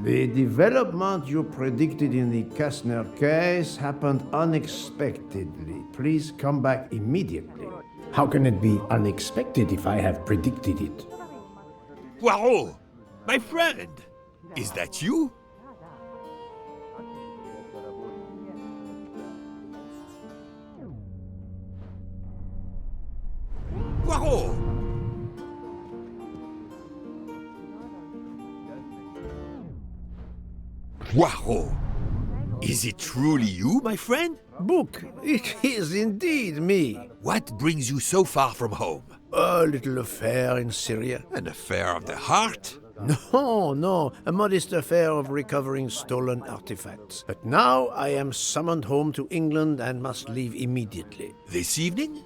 The development you predicted in the Kastner case happened unexpectedly. Please come back immediately. How can it be unexpected if I have predicted it? Poirot! My friend! Is that you? Poirot! Poirot! Is it truly you, my friend? Book, it is indeed me. What brings you so far from home? A little affair in Syria. An affair of the heart? No, a modest affair of recovering stolen artifacts. But now I am summoned home to England and must leave immediately. This evening?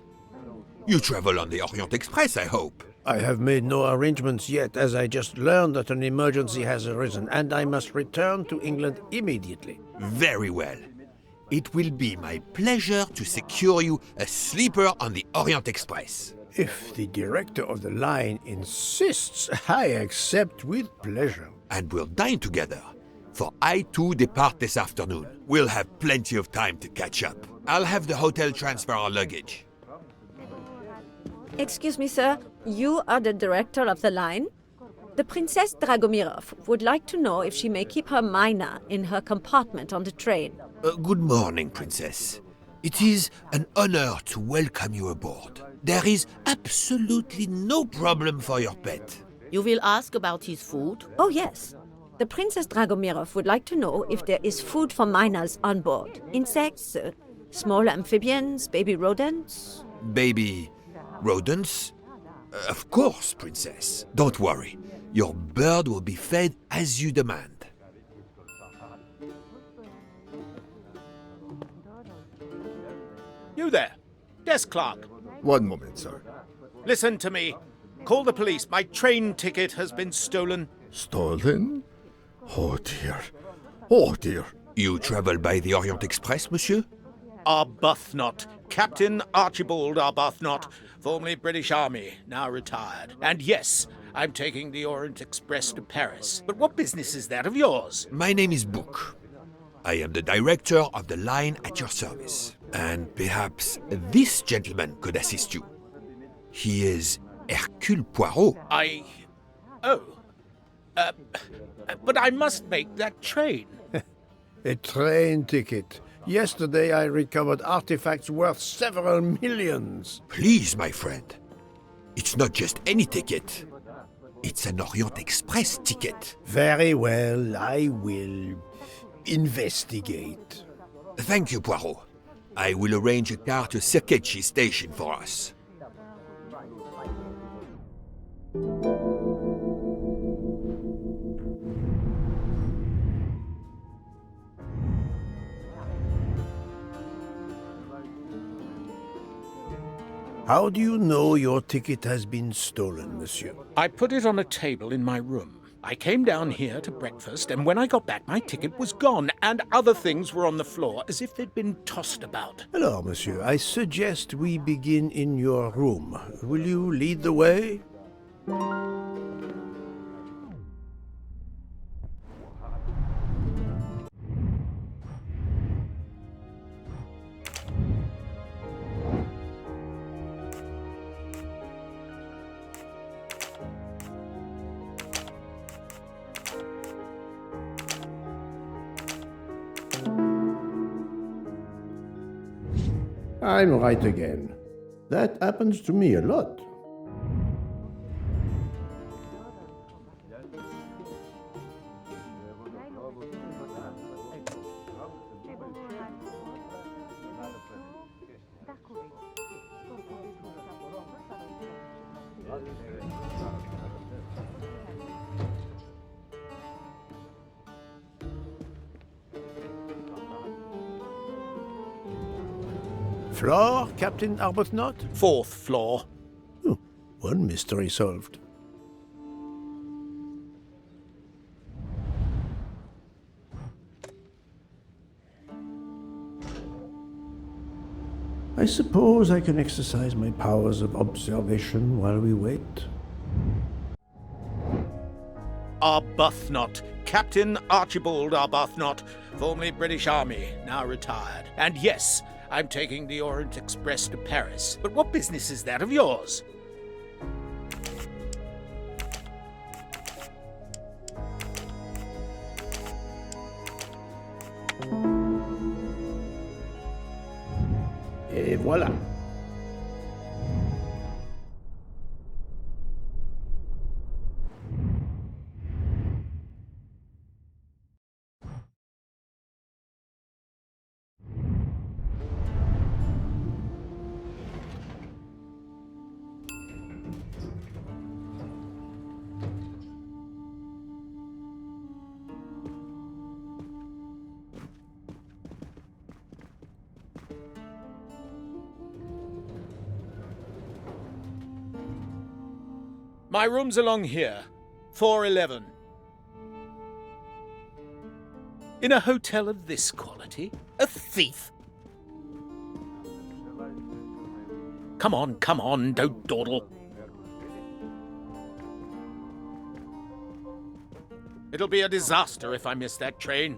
You travel on the Orient Express, I hope. I have made no arrangements yet, as I just learned that an emergency has arisen, and I must return to England immediately. Very well. It will be my pleasure to secure you a sleeper on the Orient Express. If the director of the line insists, I accept with pleasure. And we'll dine together, for I too depart this afternoon. We'll have plenty of time to catch up. I'll have the hotel transfer our luggage. Excuse me, sir. You are the director of the line? The Princess Dragomirov would like to know if she may keep her mina in her compartment on the train. Good morning, Princess. It is an honor to welcome you aboard. There is absolutely no problem for your pet. You will ask about his food? Oh, yes. The Princess Dragomirov would like to know if there is food for miners on board. Insects, small amphibians, baby rodents. Baby rodents? Of course, Princess. Don't worry. Your bird will be fed as you demand. You there, desk clerk. One moment, sir. Listen to me. Call the police. My train ticket has been stolen. Stolen? Oh dear. Oh dear. You travel by the Orient Express, monsieur? Arbuthnot. Captain Archibald Arbuthnot, formerly British Army, now retired. And yes, I'm taking the Orient Express to Paris. But what business is that of yours? My name is Book. I am the director of the line at your service. And perhaps this gentleman could assist you. He is Hercule Poirot. But I must make that train. A train ticket. Yesterday I recovered artifacts worth several millions. Please, my friend. It's not just any ticket. It's an Orient Express ticket. Very well, I will investigate. Thank you, Poirot. I will arrange a car to Circetchi station for us. How do you know your ticket has been stolen, monsieur? I put it on a table in my room. I came down here to breakfast, and when I got back, my ticket was gone, and other things were on the floor, as if they'd been tossed about. Alors, monsieur, I suggest we begin in your room. Will you lead the way? I'm right again. That happens to me a lot. Floor, Captain Arbuthnot? 4th floor. Oh, one mystery solved. I suppose I can exercise my powers of observation while we wait. Arbuthnot, Captain Archibald Arbuthnot, formerly British Army, now retired. And yes, I'm taking the Orient Express to Paris. But what business is that of yours? Et voilà. My room's along here, 411. In a hotel of this quality? A thief? Come on, don't dawdle. It'll be a disaster if I miss that train.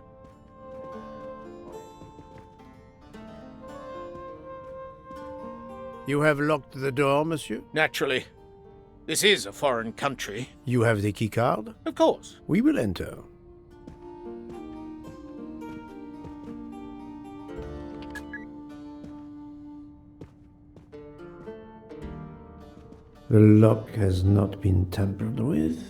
You have locked the door, monsieur? Naturally. This is a foreign country. You have the key card? Of course. We will enter. The lock has not been tampered with.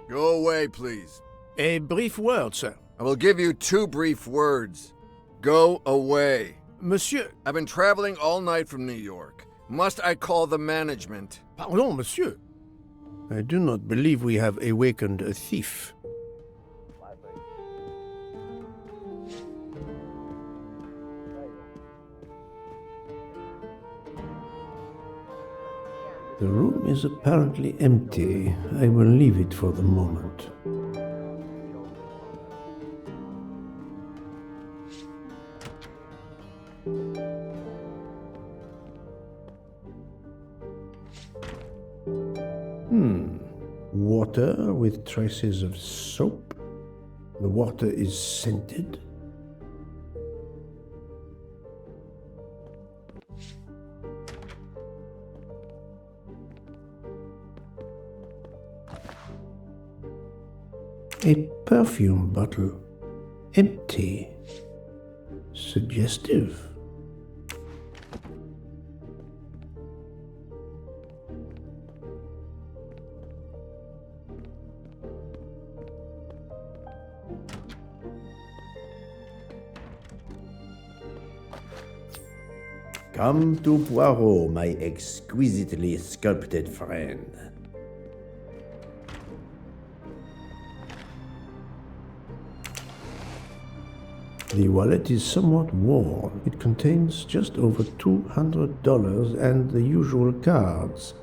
Go away, please. A brief word, sir. I will give you 2 brief words. Go away. Monsieur. I've been traveling all night from New York. Must I call the management? Pardon, monsieur. I do not believe we have awakened a thief. The room is apparently empty. I will leave it for the moment. Water with traces of soap. The water is scented. A perfume bottle. Empty. Suggestive. Come to Poirot, my exquisitely sculpted friend. The wallet is somewhat worn. It contains just over $200 and the usual cards.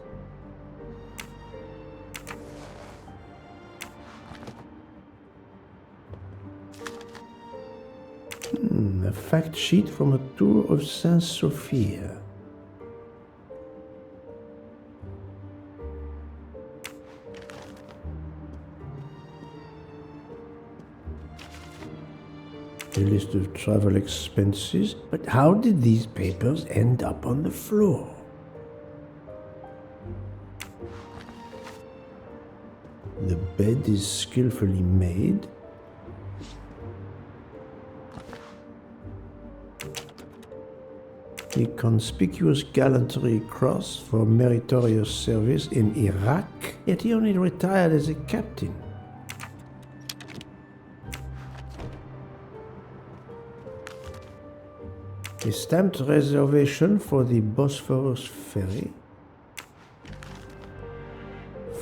A fact sheet from a tour of Saint Sophia. A list of travel expenses. But how did these papers end up on the floor? The bed is skillfully made. A conspicuous gallantry cross for meritorious service in Iraq, yet he only retired as a captain. A stamped reservation for the Bosphorus ferry.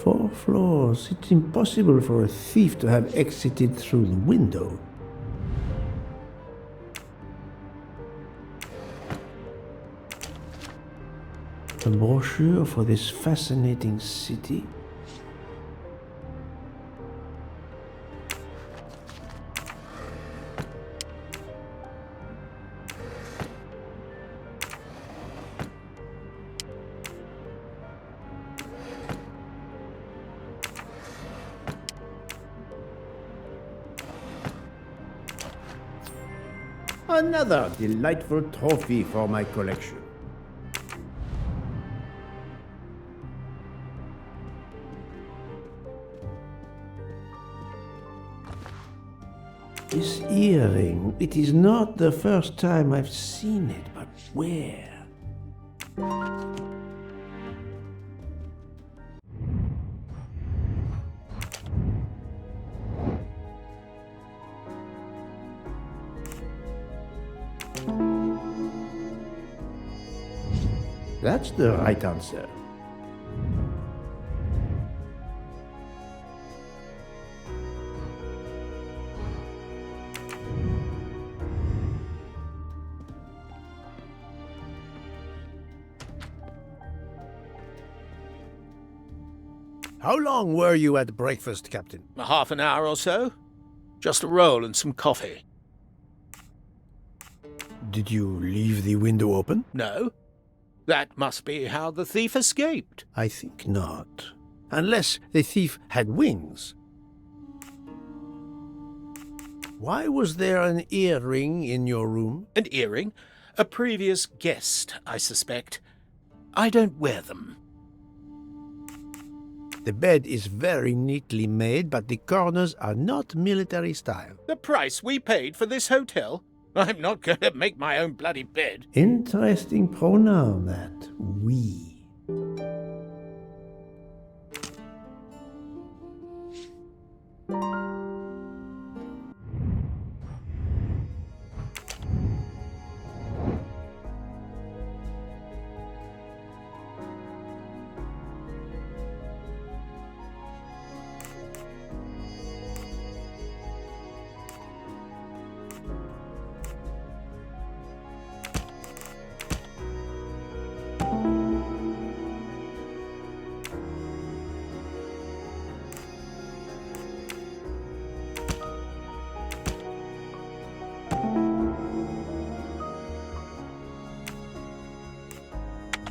4 floors. It's impossible for a thief to have exited through the window. A brochure for this fascinating city. Another delightful trophy for my collection. This earring, it is not the first time I've seen it, but where? That's the right answer. How long were you at breakfast, Captain? Half an hour or so. Just a roll and some coffee. Did you leave the window open? No. That must be how the thief escaped. I think not. Unless the thief had wings. Why was there an earring in your room? An earring? A previous guest, I suspect. I don't wear them. The bed is very neatly made, but the corners are not military style. The price we paid for this hotel? I'm not going to make my own bloody bed. Interesting pronoun, that. We.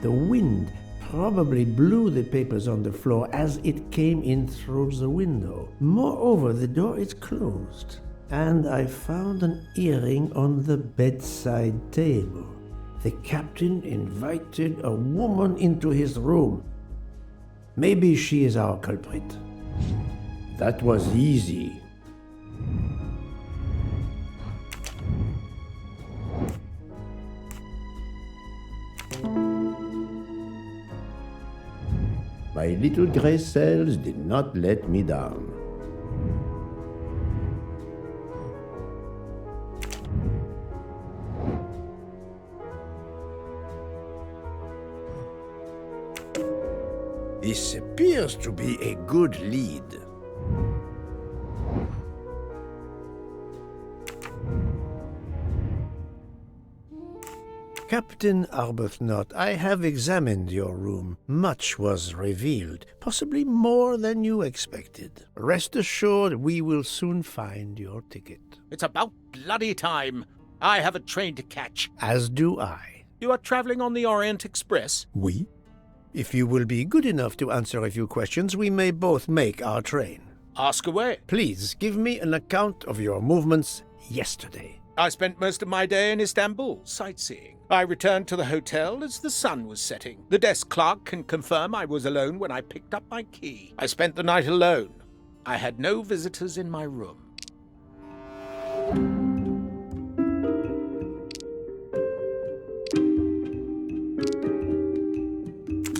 The wind probably blew the papers on the floor as it came in through the window. Moreover, the door is closed, and I found an earring on the bedside table. The captain invited a woman into his room. Maybe she is our culprit. That was easy. My little gray cells did not let me down. This appears to be a good lead. Captain Arbuthnot, I have examined your room. Much was revealed, possibly more than you expected. Rest assured we will soon find your ticket. It's about bloody time. I have a train to catch. As do I. You are traveling on the Orient Express? Oui? If you will be good enough to answer a few questions, we may both make our train. Ask away. Please give me an account of your movements yesterday. I spent most of my day in Istanbul, sightseeing. I returned to the hotel as the sun was setting. The desk clerk can confirm I was alone when I picked up my key. I spent the night alone. I had no visitors in my room.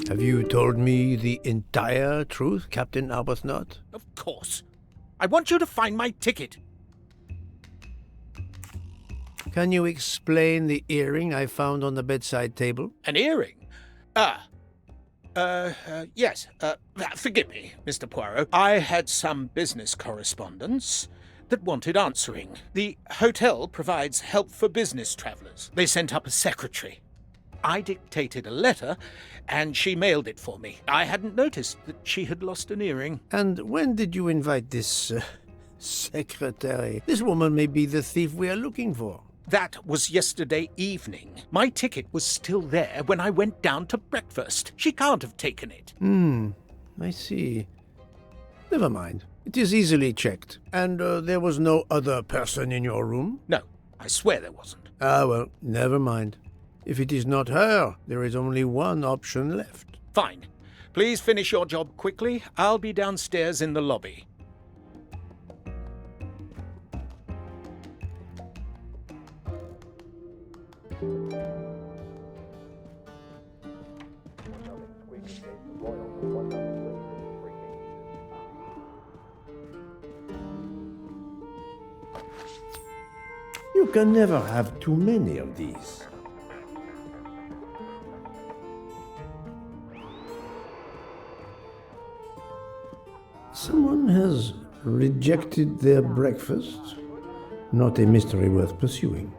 Have you told me the entire truth, Captain Arbuthnot? Of course. I want you to find my ticket. Can you explain the earring I found on the bedside table? An earring? Yes. Forgive me, Mr. Poirot. I had some business correspondence that wanted answering. The hotel provides help for business travelers. They sent up a secretary. I dictated a letter, and she mailed it for me. I hadn't noticed that she had lost an earring. And when did you invite this secretary? This woman may be the thief we are looking for. That was yesterday evening. My ticket was still there when I went down to breakfast. She can't have taken it. I see. Never mind. It is easily checked. And there was no other person in your room? No, I swear there wasn't. Ah, well, never mind. If it is not her, there is only one option left. Fine. Please finish your job quickly. I'll be downstairs in the lobby. You can never have too many of these. Someone has rejected their breakfast. Not a mystery worth pursuing.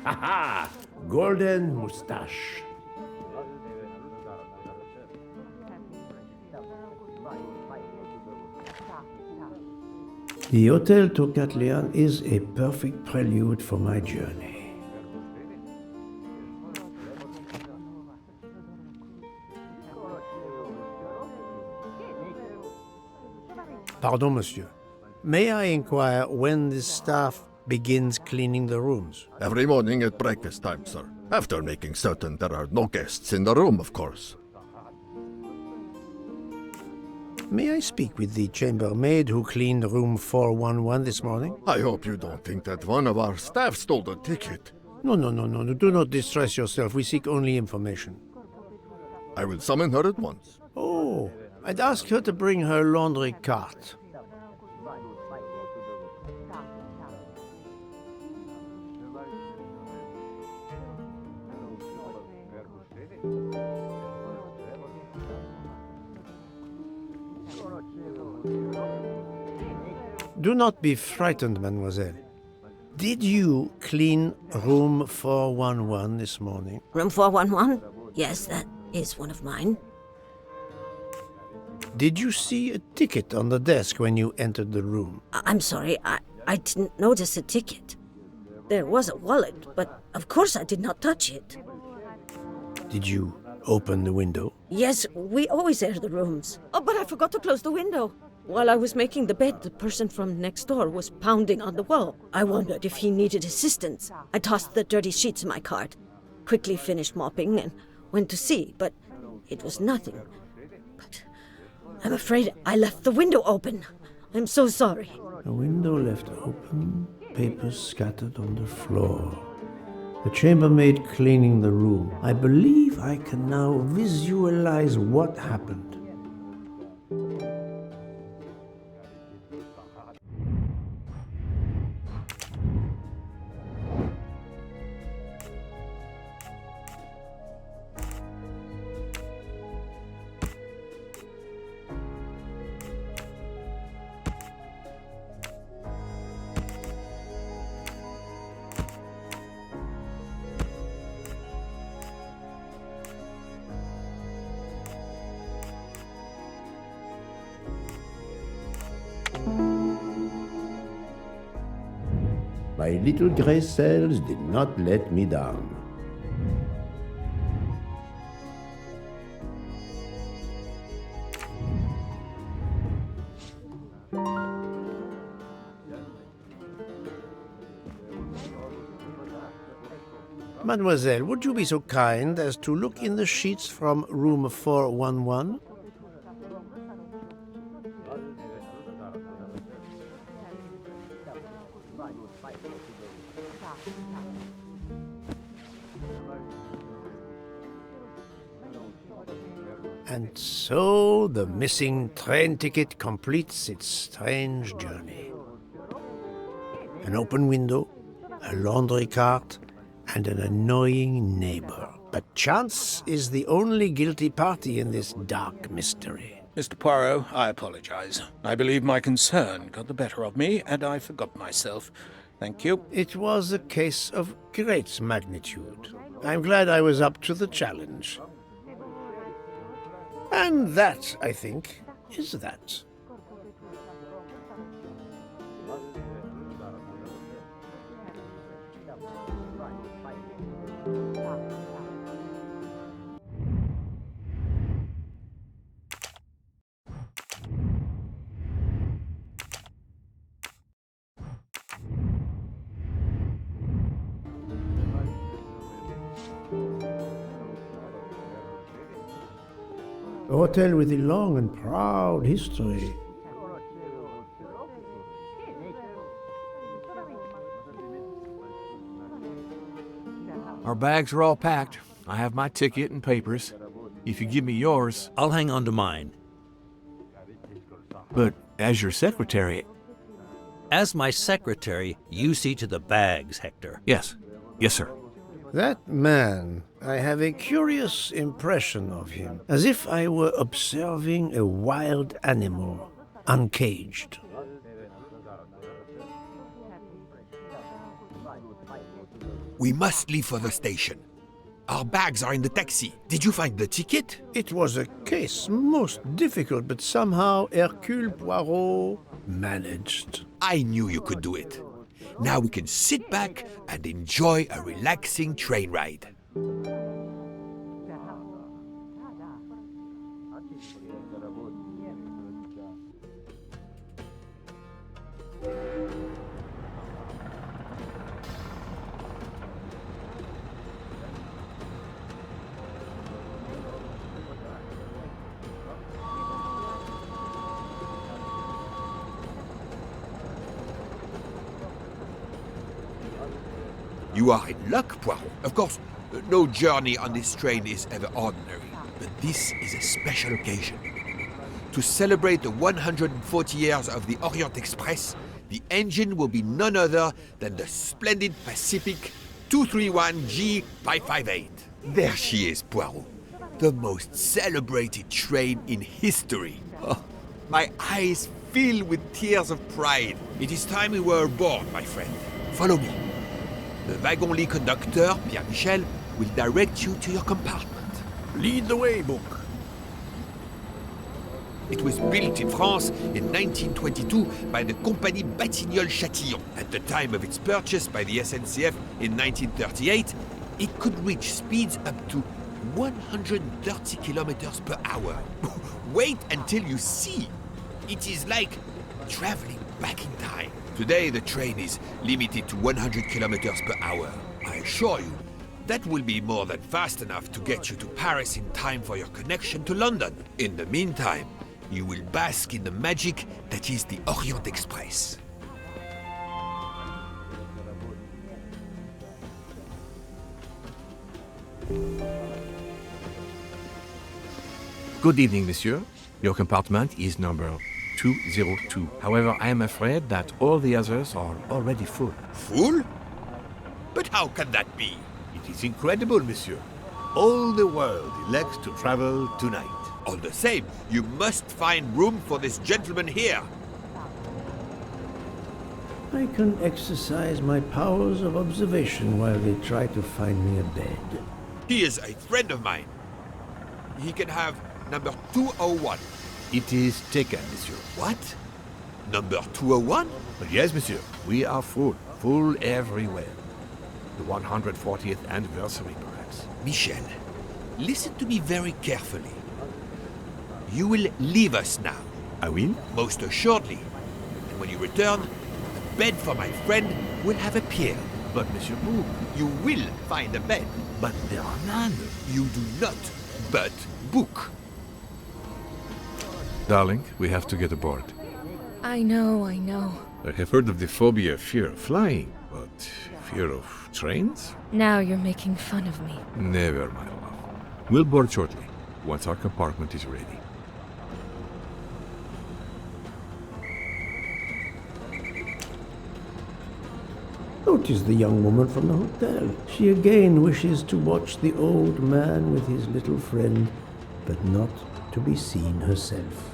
Haha! Golden moustache. The Hotel Tokatlian is a perfect prelude for my journey. Pardon, monsieur. May I inquire when the staff begins cleaning the rooms? Every morning at breakfast time, sir. After making certain there are no guests in the room, of course. May I speak with the chambermaid who cleaned room 411 this morning? I hope you don't think that one of our staff stole the ticket. No. Do not distress yourself. We seek only information. I will summon her at once. Oh, I'd ask her to bring her laundry cart. Do not be frightened, mademoiselle. Did you clean room 411 this morning? Room 411? Yes, that is one of mine. Did you see a ticket on the desk when you entered the room? I'm sorry, I didn't notice a ticket. There was a wallet, but of course I did not touch it. Did you open the window? Yes, we always air the rooms. Oh, but I forgot to close the window. While I was making the bed, the person from next door was pounding on the wall. I wondered if he needed assistance. I tossed the dirty sheets in my cart, quickly finished mopping, and went to see, but it was nothing. But I'm afraid I left the window open. I'm so sorry. A window left open, papers scattered on the floor. The chambermaid cleaning the room. I believe I can now visualize what happened. My little gray cells did not let me down. Mademoiselle, would you be so kind as to look in the sheets from room 411? And so the missing train ticket completes its strange journey. An open window, a laundry cart, and an annoying neighbor. But chance is the only guilty party in this dark mystery. Mr. Poirot, I apologize. I believe my concern got the better of me, and I forgot myself. Thank you. It was a case of great magnitude. I'm glad I was up to the challenge. And that, I think, is that. A hotel with a long and proud history. Our bags are all packed. I have my ticket and papers. If you give me yours, I'll hang on to mine. but as your secretary... As my secretary, you see to the bags, Hector. Yes. Yes, sir. That man, I have a curious impression of him, as if I were observing a wild animal, uncaged. We must leave for the station. Our bags are in the taxi. Did you find the ticket? It was a case most difficult, but somehow Hercule Poirot managed. I knew you could do it. Now we can sit back and enjoy a relaxing train ride. You are in luck, Poirot. Of course, no journey on this train is ever ordinary, but this is a special occasion. To celebrate the 140 years of the Orient Express, the engine will be none other than the splendid Pacific 231G558. There she is, Poirot. The most celebrated train in history. Oh, my eyes fill with tears of pride. It is time we were aboard, my friend. Follow me. The wagon-lit conductor, Pierre Michel, will direct you to your compartment. Lead the way, Book. It was built in France in 1922 by the Compagnie Batignolles-Châtillon. At the time of its purchase by the SNCF in 1938, it could reach speeds up to 130 kilometers per hour. Wait until you see. It is like traveling back in time. Today, the train is limited to 100 kilometers per hour. I assure you, that will be more than fast enough to get you to Paris in time for your connection to London. In the meantime, you will bask in the magic that is the Orient Express. Good evening, monsieur. Your compartment is number 202. However, I am afraid that all the others are already full. Full? But how can that be? It is incredible, monsieur. All the world elects to travel tonight. All the same, you must find room for this gentleman here. I can exercise my powers of observation while they try to find me a bed. He is a friend of mine. He can have number 201. It is taken, monsieur. What? Number 201? Yes, monsieur. We are full. Full everywhere. The 140th anniversary, perhaps. Michel, listen to me very carefully. You will leave us now. I will? Most assuredly. And when you return, a bed for my friend will have appeared. But, monsieur Bou, You will find a bed. but there are none. You do not, but book. Darling, we have to get aboard. I know. I have heard of the phobia, fear of flying, but fear of trains? Now you're making fun of me. Never, my love. We'll board shortly, once our compartment is ready. Notice the young woman from the hotel. She again wishes to watch the old man with his little friend, but not to be seen herself.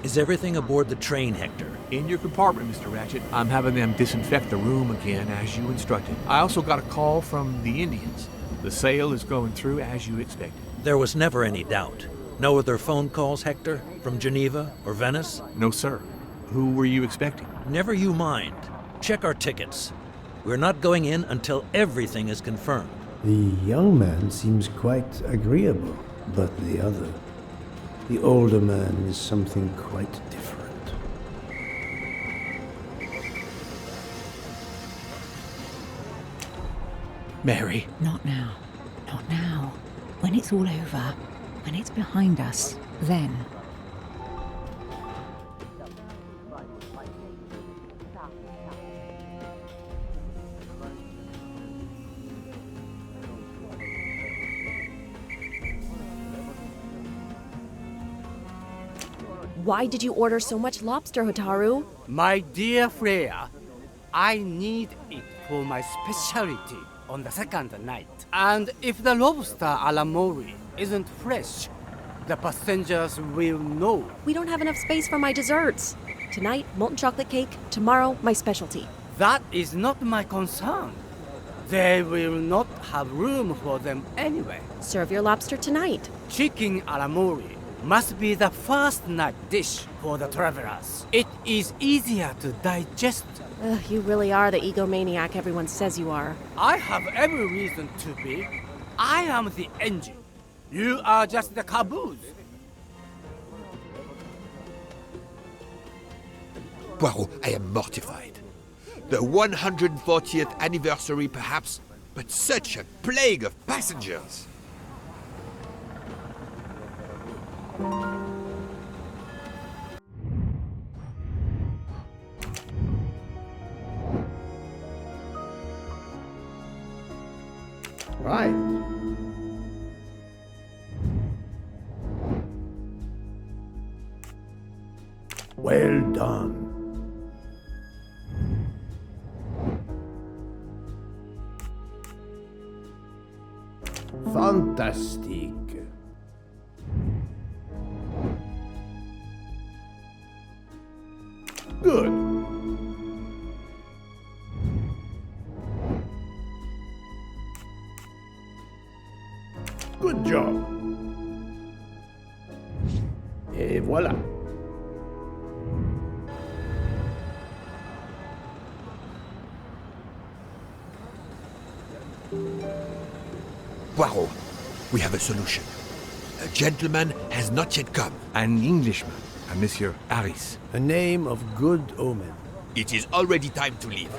Is everything aboard the train, Hector? In your compartment, Mr. Ratchet. I'm having them disinfect the room again as you instructed. I also got a call from the Indians. The sale is going through as you expected. There was never any doubt. No other phone calls, Hector? From Geneva or Venice? No, sir. Who were you expecting? Never you mind. Check our tickets. We're not going in until everything is confirmed. The young man seems quite agreeable, but the older man is something quite different. Mary. Not now. Not now. When it's all over, when it's behind us, then. Why did you order so much lobster, Hotaru? My dear Freya, I need it for my specialty on the second night. And if the lobster a la mori isn't fresh, the passengers will know. We don't have enough space for my desserts. Tonight, molten chocolate cake. Tomorrow, my specialty. That is not my concern. They will not have room for them anyway. Serve your lobster tonight. Chicken a la mori must be the first night dish for the travelers. It is easier to digest. You really are the egomaniac everyone says you are. I have every reason to be. I am the engine. You are just the caboose. Poirot, I am mortified. The 140th anniversary, perhaps, but such a plague of passengers. Right. Well done. Fantastic. Good. Good job. Et voilà. Poirot, we have a solution. A gentleman has not yet come. An Englishman, a Monsieur Harris. A name of good omen. It is already time to leave.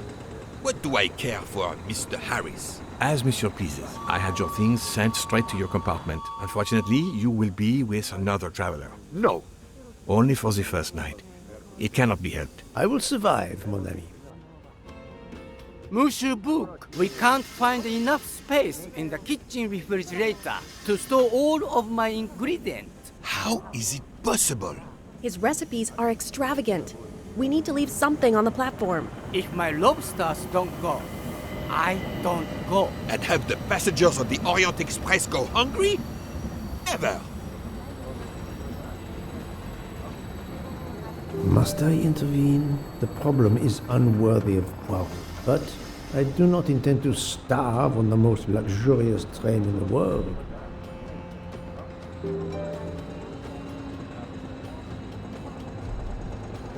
What do I care for Mr. Harris? As Monsieur pleases. I had your things sent straight to your compartment. Unfortunately, you will be with another traveler. No. Only for the first night. It cannot be helped. I will survive, mon ami. Monsieur Book, we can't find enough space in the kitchen refrigerator to store all of my ingredients. How is it possible? His recipes are extravagant. We need to leave something on the platform. If my lobsters don't go, I don't go. And have the passengers on the Orient Express go hungry? Never! Must I intervene? The problem is unworthy of Poirot. But I do not intend to starve on the most luxurious train in the world.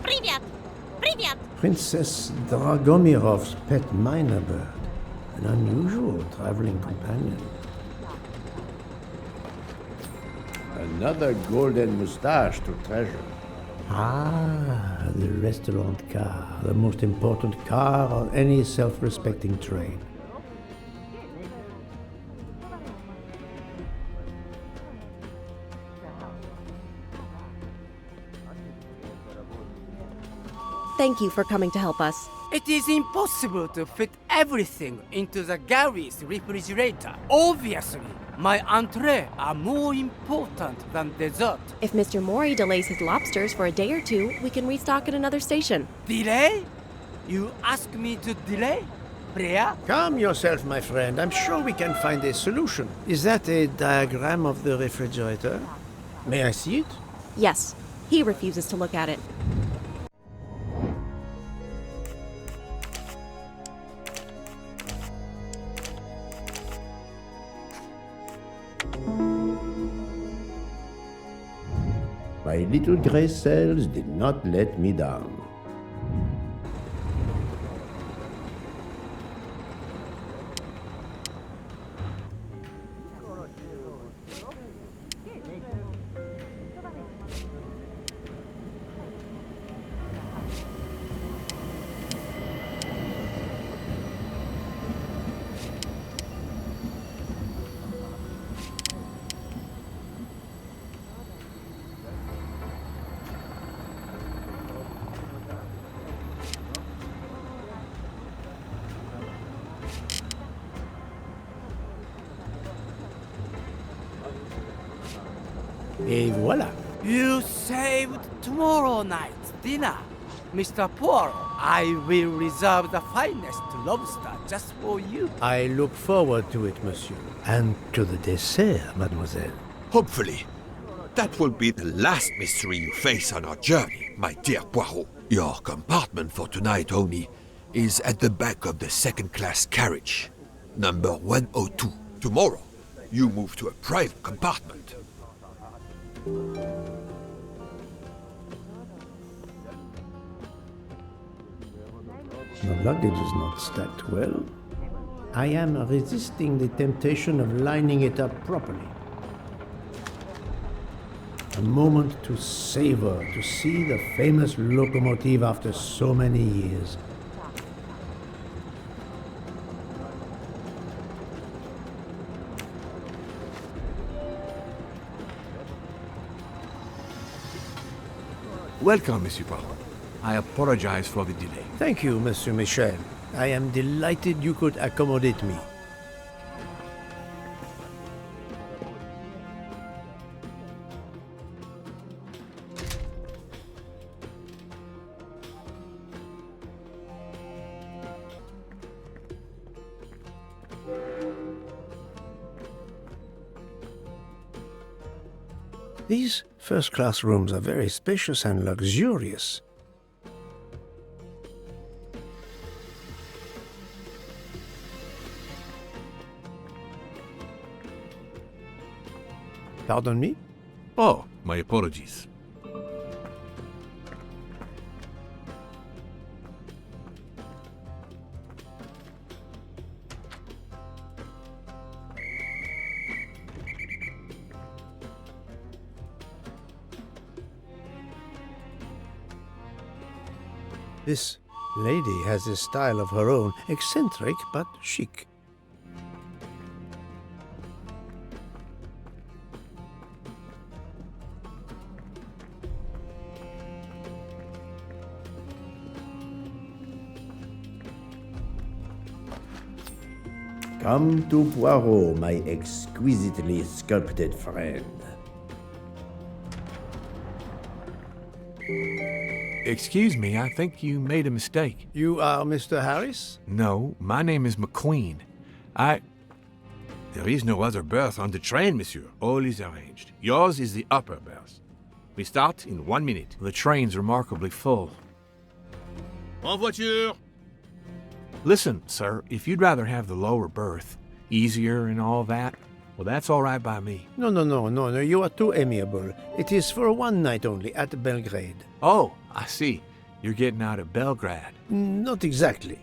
Привет! Привет! Princess Dragomirov's pet myna bird. An unusual traveling companion. Another golden moustache to treasure. Ah, the restaurant car. The most important car on any self-respecting train. Thank you for coming to help us. It is impossible to fit everything into the Gary's refrigerator. Obviously, my entree are more important than dessert. If Mr. Mori delays his lobsters for a day or two, we can restock at another station. Delay? You ask me to delay? Freya? Calm yourself, my friend. I'm sure we can find a solution. Is that a diagram of the refrigerator? May I see it? Yes. He refuses to look at it. My little gray cells did not let me down. Et voilà. You saved tomorrow night's dinner. Mr. Poirot, I will reserve the finest lobster just for you. I look forward to it, monsieur. And to the dessert, mademoiselle. Hopefully. That will be the last mystery you face on our journey, my dear Poirot. Your compartment for tonight, Oni, is at the back of the second-class carriage, number 102. Tomorrow, you move to a private compartment. The luggage is not stacked well. I am resisting the temptation of lining it up properly. A moment to savor, to see the famous locomotive after so many years. Welcome, Monsieur Poirot. I apologize for the delay. Thank you, Monsieur Michel. I am delighted you could accommodate me. These first-class rooms are very spacious and luxurious. Pardon me? Oh, my apologies. This lady has a style of her own, eccentric but chic. Come to Poirot, my exquisitely sculpted friend. Excuse me, I think you made a mistake. You are Mr. Harris? No, my name is McQueen. There is no other berth on the train, monsieur. All is arranged. Yours is the upper berth. We start in 1 minute. The train's remarkably full. En voiture! Listen, sir, if you'd rather have the lower berth, easier and all that, well, that's all right by me. No, you are too amiable. It is for one night only, at Belgrade. Oh, I see. You're getting out of Belgrade. Not exactly.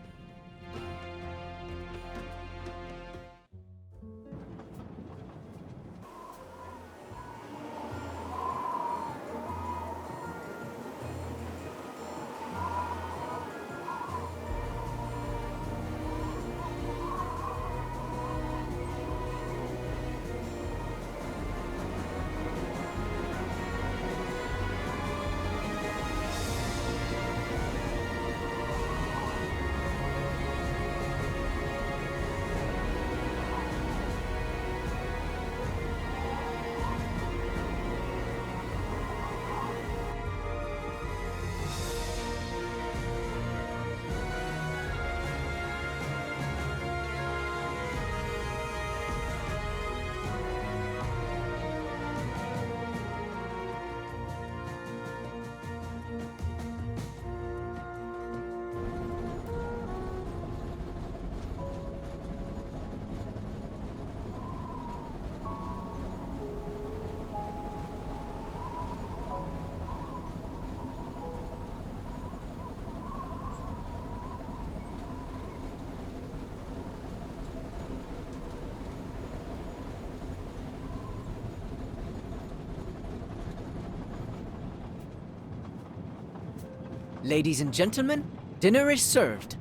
Ladies and gentlemen, dinner is served.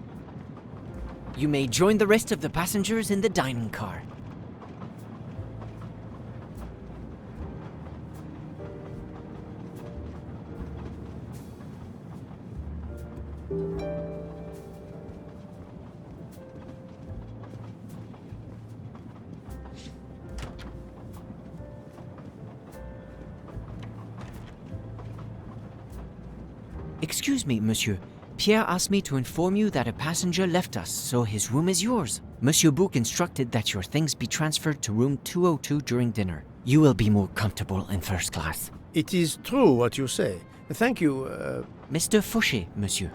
You may join the rest of the passengers in the dining car. Excuse me, monsieur. Pierre asked me to inform you that a passenger left us, so his room is yours. Monsieur Bouc instructed that your things be transferred to room 202 during dinner. You will be more comfortable in first class. It is true what you say. Thank you, Mr. Fauché, monsieur.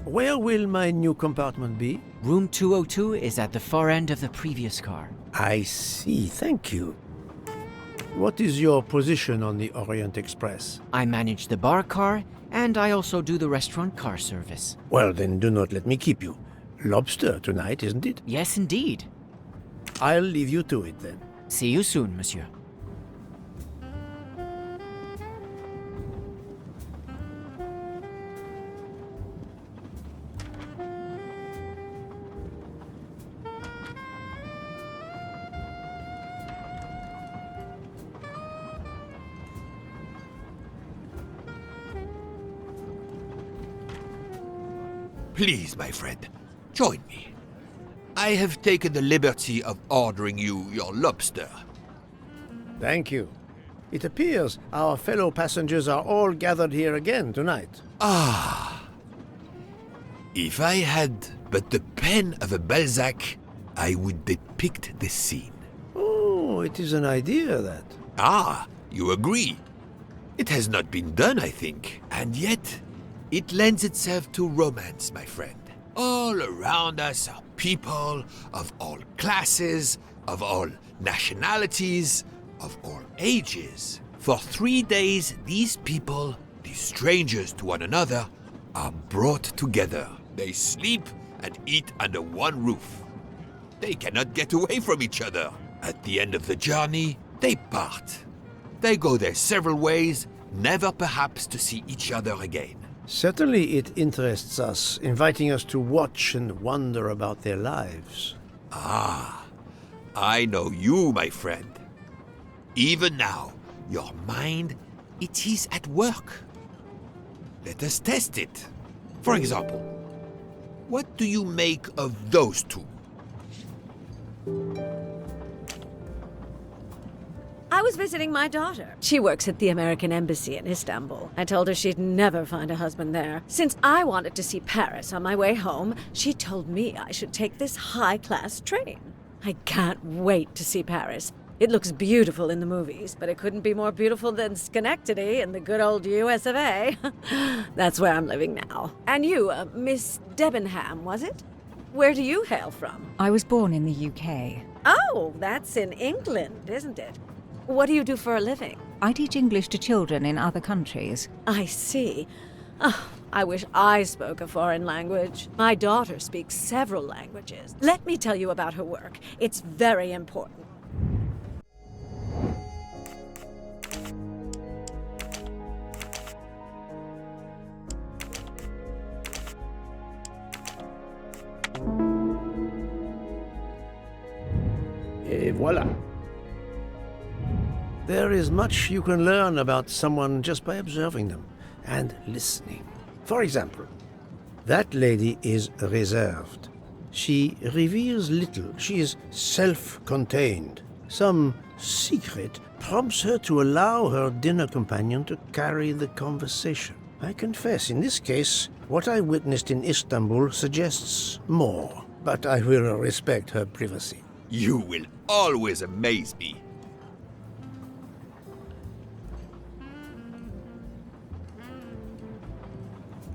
Where will my new compartment be? Room 202 is at the far end of the previous car. I see, thank you. What is your position on the Orient Express? I manage the bar car, and I also do the restaurant car service. Well, then do not let me keep you. Lobster tonight, isn't it? Yes, indeed. I'll leave you to it, then. See you soon, monsieur. Please, my friend, join me. I have taken the liberty of ordering you your lobster. Thank you. It appears our fellow passengers are all gathered here again tonight. Ah. If I had but the pen of a Balzac, I would depict the scene. Oh, it is an idea, that. Ah, you agree. It has not been done, I think, and yet it lends itself to romance, my friend. All around us are people of all classes, of all nationalities, of all ages. For 3 days, these people, these strangers to one another, are brought together. They sleep and eat under one roof. They cannot get away from each other. At the end of the journey, they part. They go their several ways, never perhaps to see each other again. Certainly it interests us, inviting us to watch and wonder about their lives. Ah, I know you, my friend. Even now, your mind, it is at work. Let us test it. For example, what do you make of those two? I was visiting my daughter. She works at the American Embassy in Istanbul. I told her she'd never find a husband there. Since I wanted to see Paris on my way home, she told me I should take this high-class train. I can't wait to see Paris. It looks beautiful in the movies, but it couldn't be more beautiful than Schenectady in the good old US of A. That's where I'm living now. And you, Miss Debenham, was it? Where do you hail from? I was born in the UK. Oh, that's in England, isn't it? What do you do for a living? I teach English to children in other countries. I see. Oh, I wish I spoke a foreign language. My daughter speaks several languages. Let me tell you about her work. It's very important. Et voilà. There is much you can learn about someone just by observing them and listening. For example, that lady is reserved. She reveals little. She is self-contained. Some secret prompts her to allow her dinner companion to carry the conversation. I confess, in this case, what I witnessed in Istanbul suggests more, but I will respect her privacy. You will always amaze me.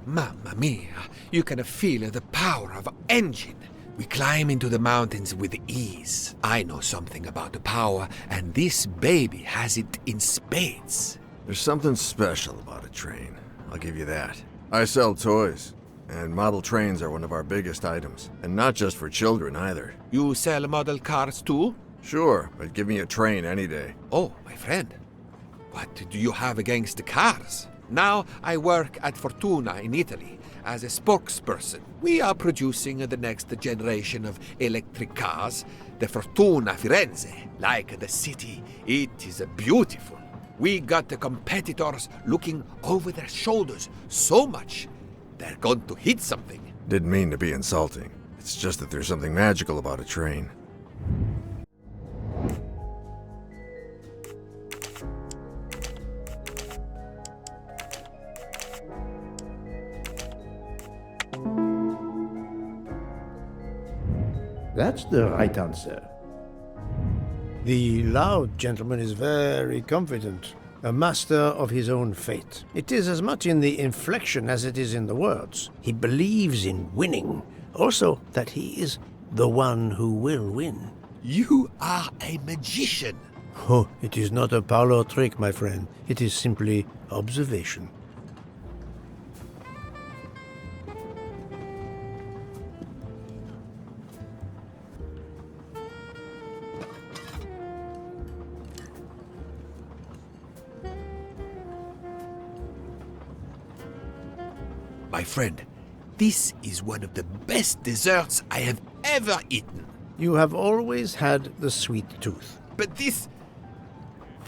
Mamma mia, you can feel the power of our engine. We climb into the mountains with ease. I know something about the power, and this baby has it in spades. There's something special about a train, I'll give you that. I sell toys, and model trains are one of our biggest items. And not just for children either. You sell model cars too? Sure, but give me a train any day. Oh, my friend. What do you have against the cars? Now I work at Fortuna in Italy as a spokesperson. We are producing the next generation of electric cars, the Fortuna Firenze. Like the city, it is beautiful. We got the competitors looking over their shoulders so much, they're going to hit something. Didn't mean to be insulting. It's just that there's something magical about a train. That's the right answer. The loud gentleman is very confident, a master of his own fate. It is as much in the inflection as it is in the words. He believes in winning, also that he is the one who will win. You are a magician. Oh, it is not a parlor trick, my friend. It is simply observation. My friend, this is one of the best desserts I have ever eaten. You have always had the sweet tooth. But it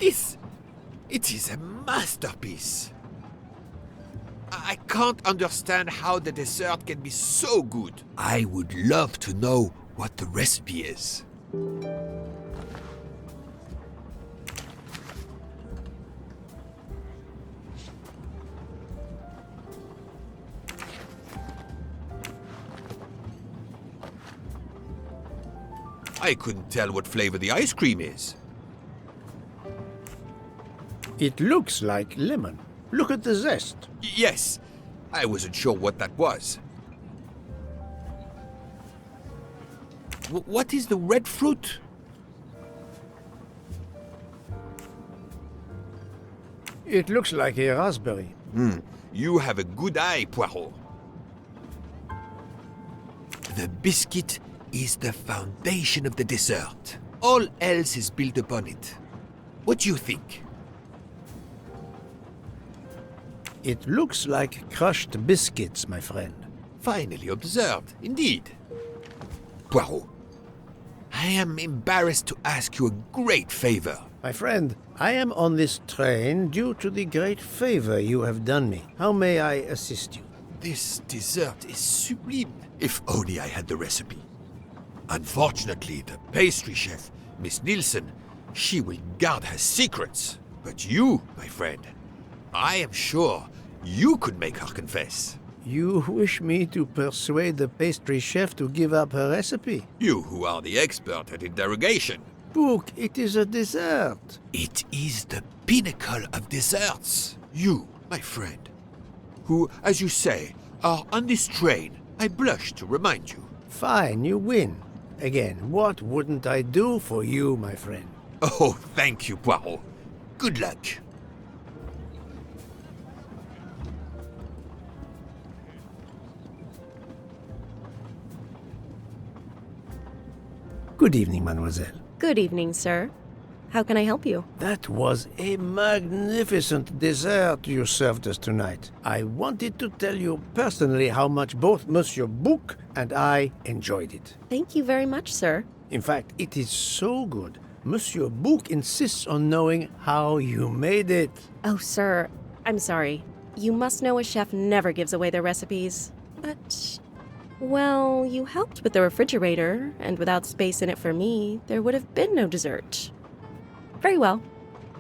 is a masterpiece. I can't understand how the dessert can be so good. I would love to know what the recipe is. I couldn't tell what flavor the ice cream is. It looks like lemon. Look at the zest. Yes, I wasn't sure what that was. What is the red fruit? It looks like a raspberry. You have a good eye, Poirot. The biscuit is the foundation of the dessert. All else is built upon it. What do you think? It looks like crushed biscuits, my friend. Finely observed, indeed. Poirot, I am embarrassed to ask you a great favor. My friend, I am on this train due to the great favor you have done me. How may I assist you? This dessert is sublime. If only I had the recipe. Unfortunately, the pastry chef, Miss Nielsen, she will guard her secrets. But you, my friend, I am sure you could make her confess. You wish me to persuade the pastry chef to give up her recipe? You who are the expert at interrogation. Book, it is a dessert. It is the pinnacle of desserts. You, my friend, who, as you say, are on this train, I blush to remind you. Fine, you win. Again, what wouldn't I do for you, my friend? Oh, thank you, Poirot. Good luck. Good evening, mademoiselle. Good evening, sir. How can I help you? That was a magnificent dessert you served us tonight. I wanted to tell you personally how much both Monsieur Bouc and I enjoyed it. Thank you very much, sir. In fact, it is so good. Monsieur Bouc insists on knowing how you made it. Oh, sir, I'm sorry. You must know a chef never gives away their recipes. But, well, you helped with the refrigerator, and without space in it for me, there would have been no dessert. Very well.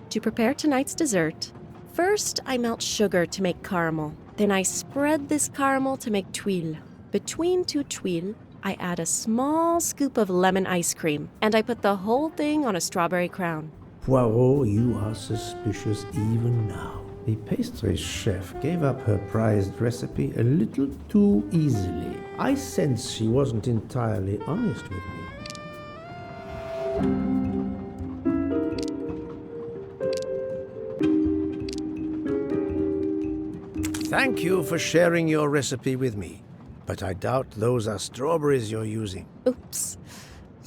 To prepare tonight's dessert, first I melt sugar to make caramel. Then I spread this caramel to make tuiles. Between two tuiles, I add a small scoop of lemon ice cream, and I put the whole thing on a strawberry crown. Poirot, you are suspicious even now. The pastry chef gave up her prized recipe a little too easily. I sense she wasn't entirely honest with me. Thank you for sharing your recipe with me, but I doubt those are strawberries you're using. Oops.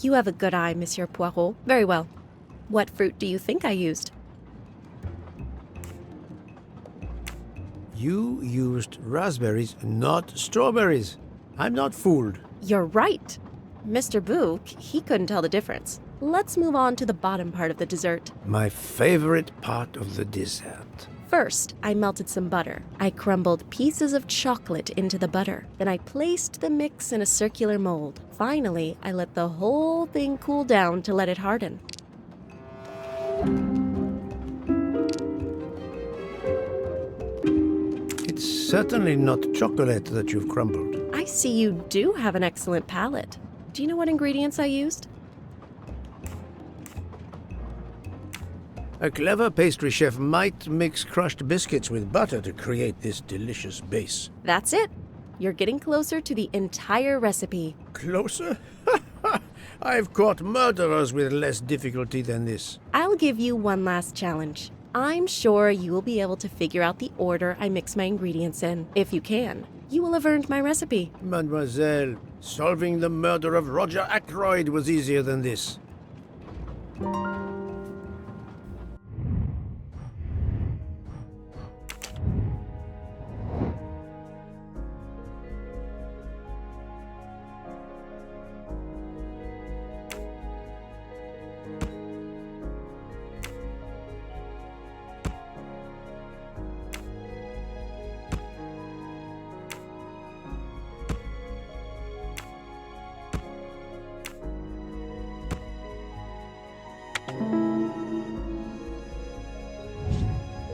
You have a good eye, Monsieur Poirot. Very well. What fruit do you think I used? You used raspberries, not strawberries. I'm not fooled. You're right. Mr. Book, he couldn't tell the difference. Let's move on to the bottom part of the dessert. My favorite part of the dessert. First, I melted some butter. I crumbled pieces of chocolate into the butter. Then I placed the mix in a circular mold. Finally, I let the whole thing cool down to let it harden. It's certainly not chocolate that you've crumbled. I see you do have an excellent palate. Do you know what ingredients I used? A clever pastry chef might mix crushed biscuits with butter to create this delicious base. That's it. You're getting closer to the entire recipe. Closer? I've caught murderers with less difficulty than this. I'll give you one last challenge. I'm sure you will be able to figure out the order I mix my ingredients in. If you can, you will have earned my recipe. Mademoiselle, solving the murder of Roger Ackroyd was easier than this.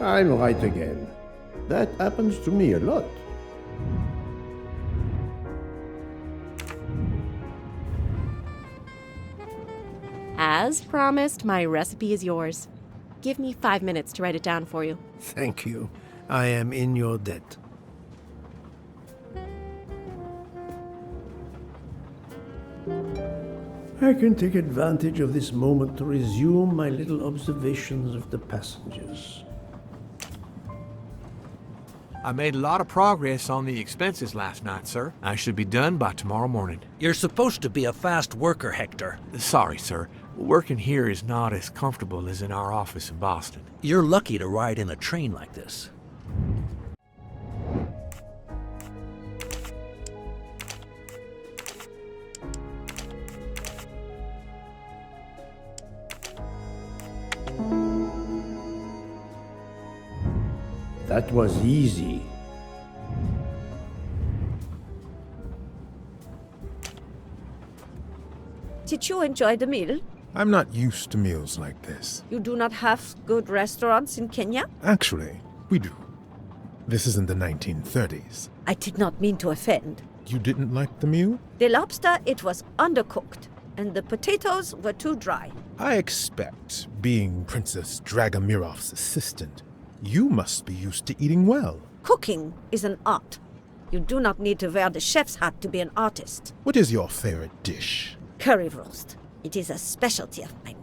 I'm right again. That happens to me a lot. As promised, my recipe is yours. Give me 5 minutes to write it down for you. Thank you. I am in your debt. I can take advantage of this moment to resume my little observations of the passengers. I made a lot of progress on the expenses last night, sir. I should be done by tomorrow morning. You're supposed to be a fast worker, Hector. Sorry, sir. Working here is not as comfortable as in our office in Boston. You're lucky to ride in a train like this. That was easy. Did you enjoy the meal? I'm not used to meals like this. You do not have good restaurants in Kenya? Actually, we do. This isn't the 1930s. I did not mean to offend. You didn't like the meal? The lobster, it was undercooked, and the potatoes were too dry. I expect, being Princess Dragomirov's assistant, you must be used to eating well. Cooking is an art. You do not need to wear the chef's hat to be an artist. What is your favorite dish? Currywurst. It is a specialty of mine.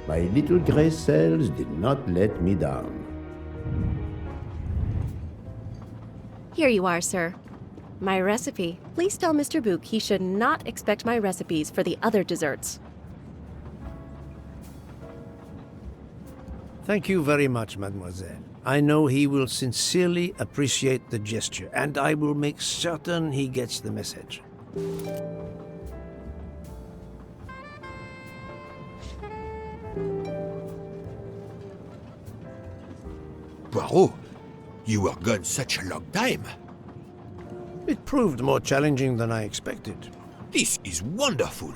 My little gray cells did not let me down. Here you are, sir. My recipe. Please tell Mr. Book he should not expect my recipes for the other desserts. Thank you very much, mademoiselle. I know he will sincerely appreciate the gesture, and I will make certain he gets the message. Poirot, you were gone such a long time. It proved more challenging than I expected. This is wonderful.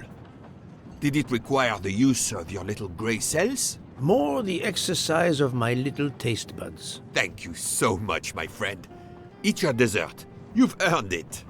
Did it require the use of your little grey cells? More the exercise of my little taste buds. Thank you so much, my friend. Eat your dessert. You've earned it.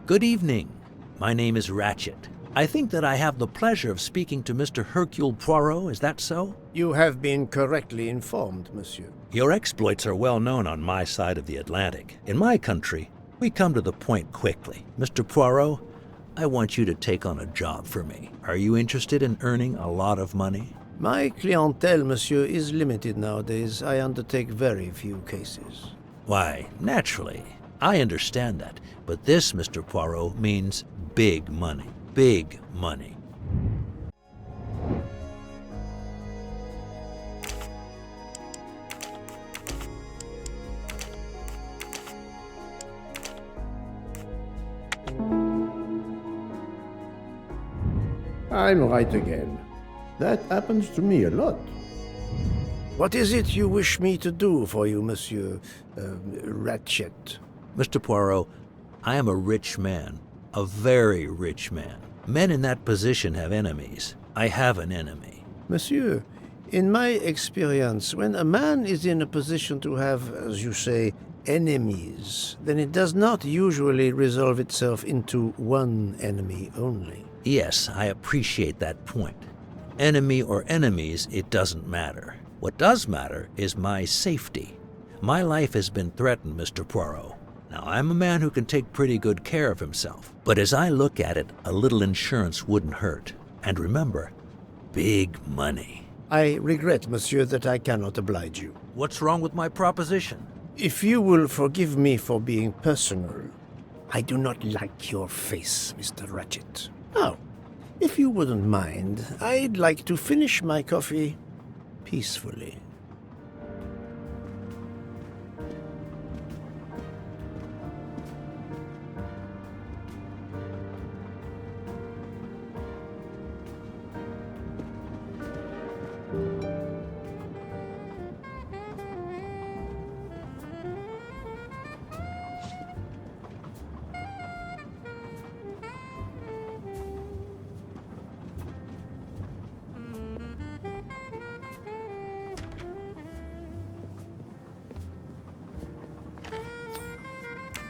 Good evening. My name is Ratchet. I think that I have the pleasure of speaking to Mr. Hercule Poirot, is that so? You have been correctly informed, monsieur. Your exploits are well known on my side of the Atlantic. In my country, we come to the point quickly. Mr. Poirot, I want you to take on a job for me. Are you interested in earning a lot of money? My clientele, monsieur, is limited nowadays. I undertake very few cases. Why, naturally. I understand that. But this, Mr. Poirot, means big money. Big money. I'm right again. That happens to me a lot. What is it you wish me to do for you, Monsieur Ratchet? Mr. Poirot, I am a rich man. A very rich man. Men in that position have enemies. I have an enemy. Monsieur, in my experience, when a man is in a position to have, as you say, enemies, then it does not usually resolve itself into one enemy only. Yes, I appreciate that point. Enemy or enemies, it doesn't matter. What does matter is my safety. My life has been threatened, Mr. Poirot. Now, I'm a man who can take pretty good care of himself. But as I look at it, a little insurance wouldn't hurt. And remember, big money. I regret, monsieur, that I cannot oblige you. What's wrong with my proposition? If you will forgive me for being personal, I do not like your face, Mr. Ratchet. Now, if you wouldn't mind, I'd like to finish my coffee peacefully.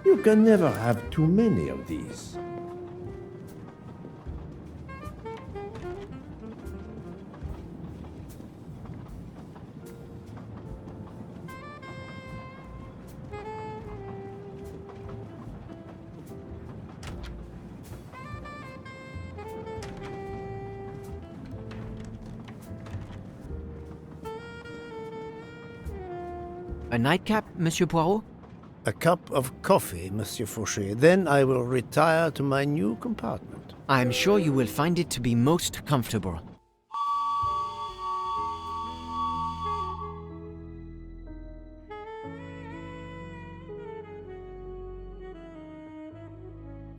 You can never have too many of these. A nightcap, Monsieur Poirot? A cup of coffee, Monsieur Fauché. Then I will retire to my new compartment. I am sure you will find it to be most comfortable.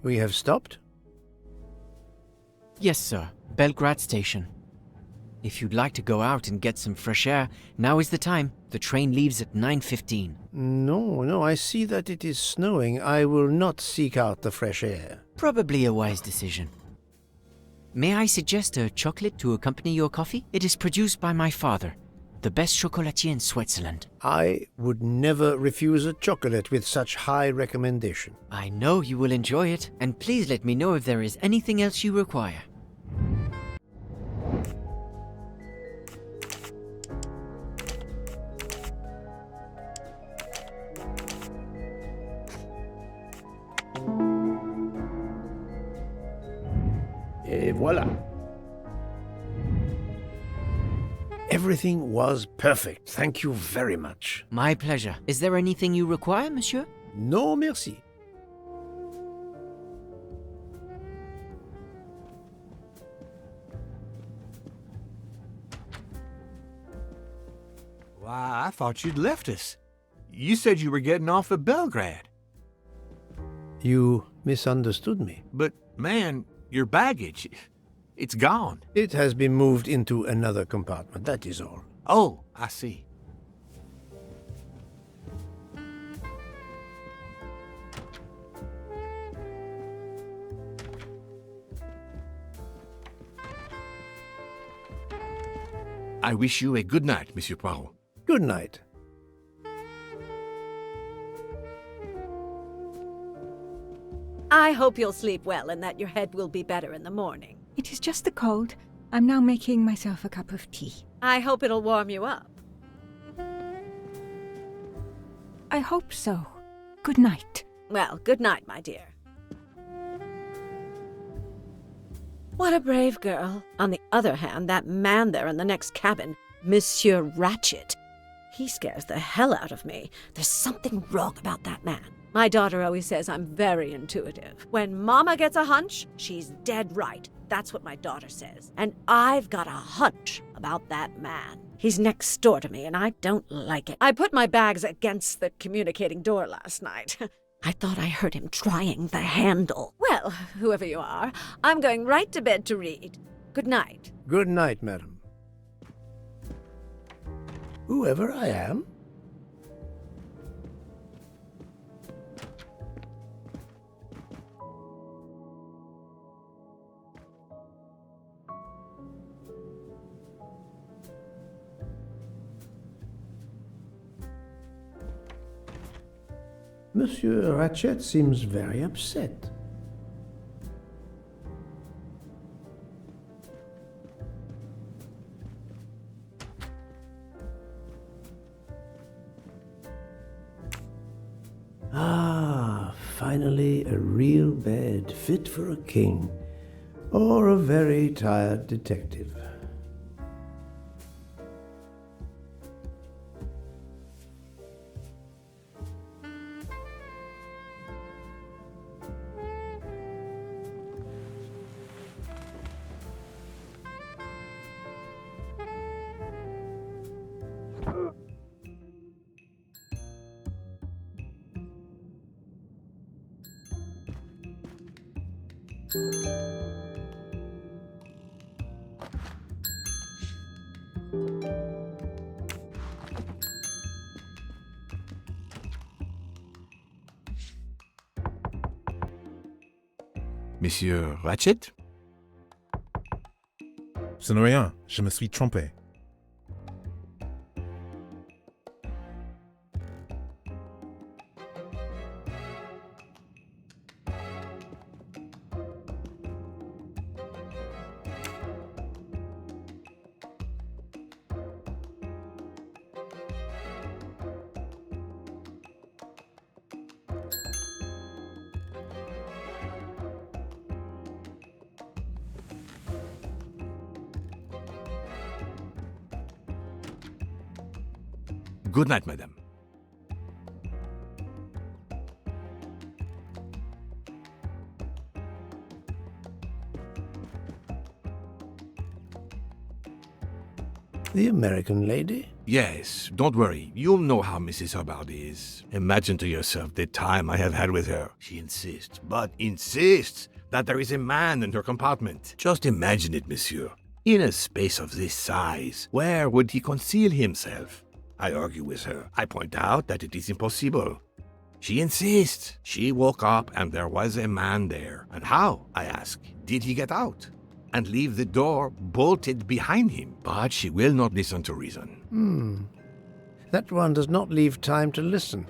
We have stopped? Yes, sir. Belgrade Station. If you'd like to go out and get some fresh air, now is the time. The train leaves at 9:15. No, I see that it is snowing. I will not seek out the fresh air. Probably a wise decision. May I suggest a chocolate to accompany your coffee? It is produced by my father, the best chocolatier in Switzerland. I would never refuse a chocolate with such high recommendation. I know you will enjoy it, and please let me know if there is anything else you require. Et voilà. Everything was perfect. Thank you very much. My pleasure. Is there anything you require, monsieur? No, merci. Why, I thought you'd left us. You said you were getting off at Belgrade. You misunderstood me. But, man, your baggage, it's gone. It has been moved into another compartment, that is all. Oh, I see. I wish you a good night, Monsieur Poirot. Good night. I hope you'll sleep well and that your head will be better in the morning. It is just the cold. I'm now making myself a cup of tea. I hope it'll warm you up. I hope so. Good night. Well, good night, my dear. What a brave girl. On the other hand, that man there in the next cabin, Monsieur Ratchet, he scares the hell out of me. There's something wrong about that man. My daughter always says I'm very intuitive. When Mama gets a hunch, she's dead right. That's what my daughter says. And I've got a hunch about that man. He's next door to me, and I don't like it. I put my bags against the communicating door last night. I thought I heard him trying the handle. Well, whoever you are, I'm going right to bed to read. Good night. Good night, madam. Whoever I am? Monsieur Ratchet seems very upset. Ah, finally a real bed fit for a king, or a very tired detective. Monsieur Ratchet? Ce n'est rien, je me suis trompé. Good night, madame. The American lady? Yes, don't worry. You'll know how Mrs. Hubbard is. Imagine to yourself the time I have had with her. She insists, but insists, that there is a man in her compartment. Just imagine it, monsieur. In a space of this size, where would he conceal himself? I argue with her. I point out that it is impossible. She insists. She woke up and there was a man there. And how, I ask, did he get out? And leave the door bolted behind him? But she will not listen to reason. That one does not leave time to listen.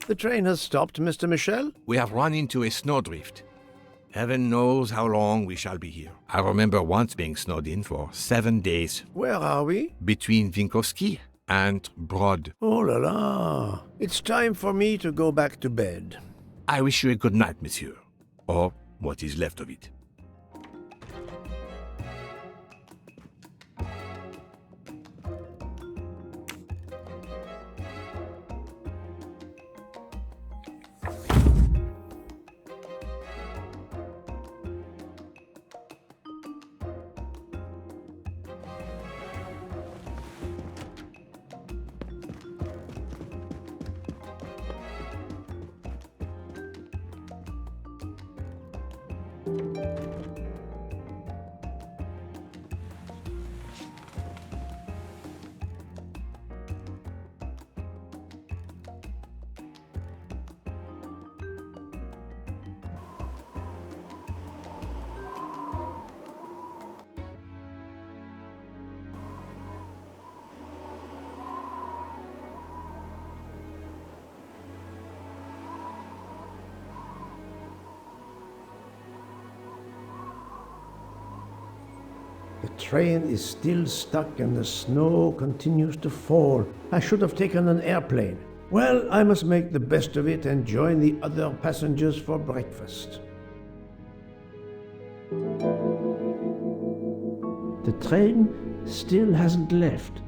The train has stopped, Mr. Michel? We have run into a snowdrift. Heaven knows how long we shall be here. I remember once being snowed in for 7 days. Where are we? Between Vinkovsky and Brod. Oh la la. It's time for me to go back to bed. I wish you a good night, monsieur. Or what is left of it. The train is still stuck and the snow continues to fall. I should have taken an airplane. Well, I must make the best of it and join the other passengers for breakfast. The train still hasn't left.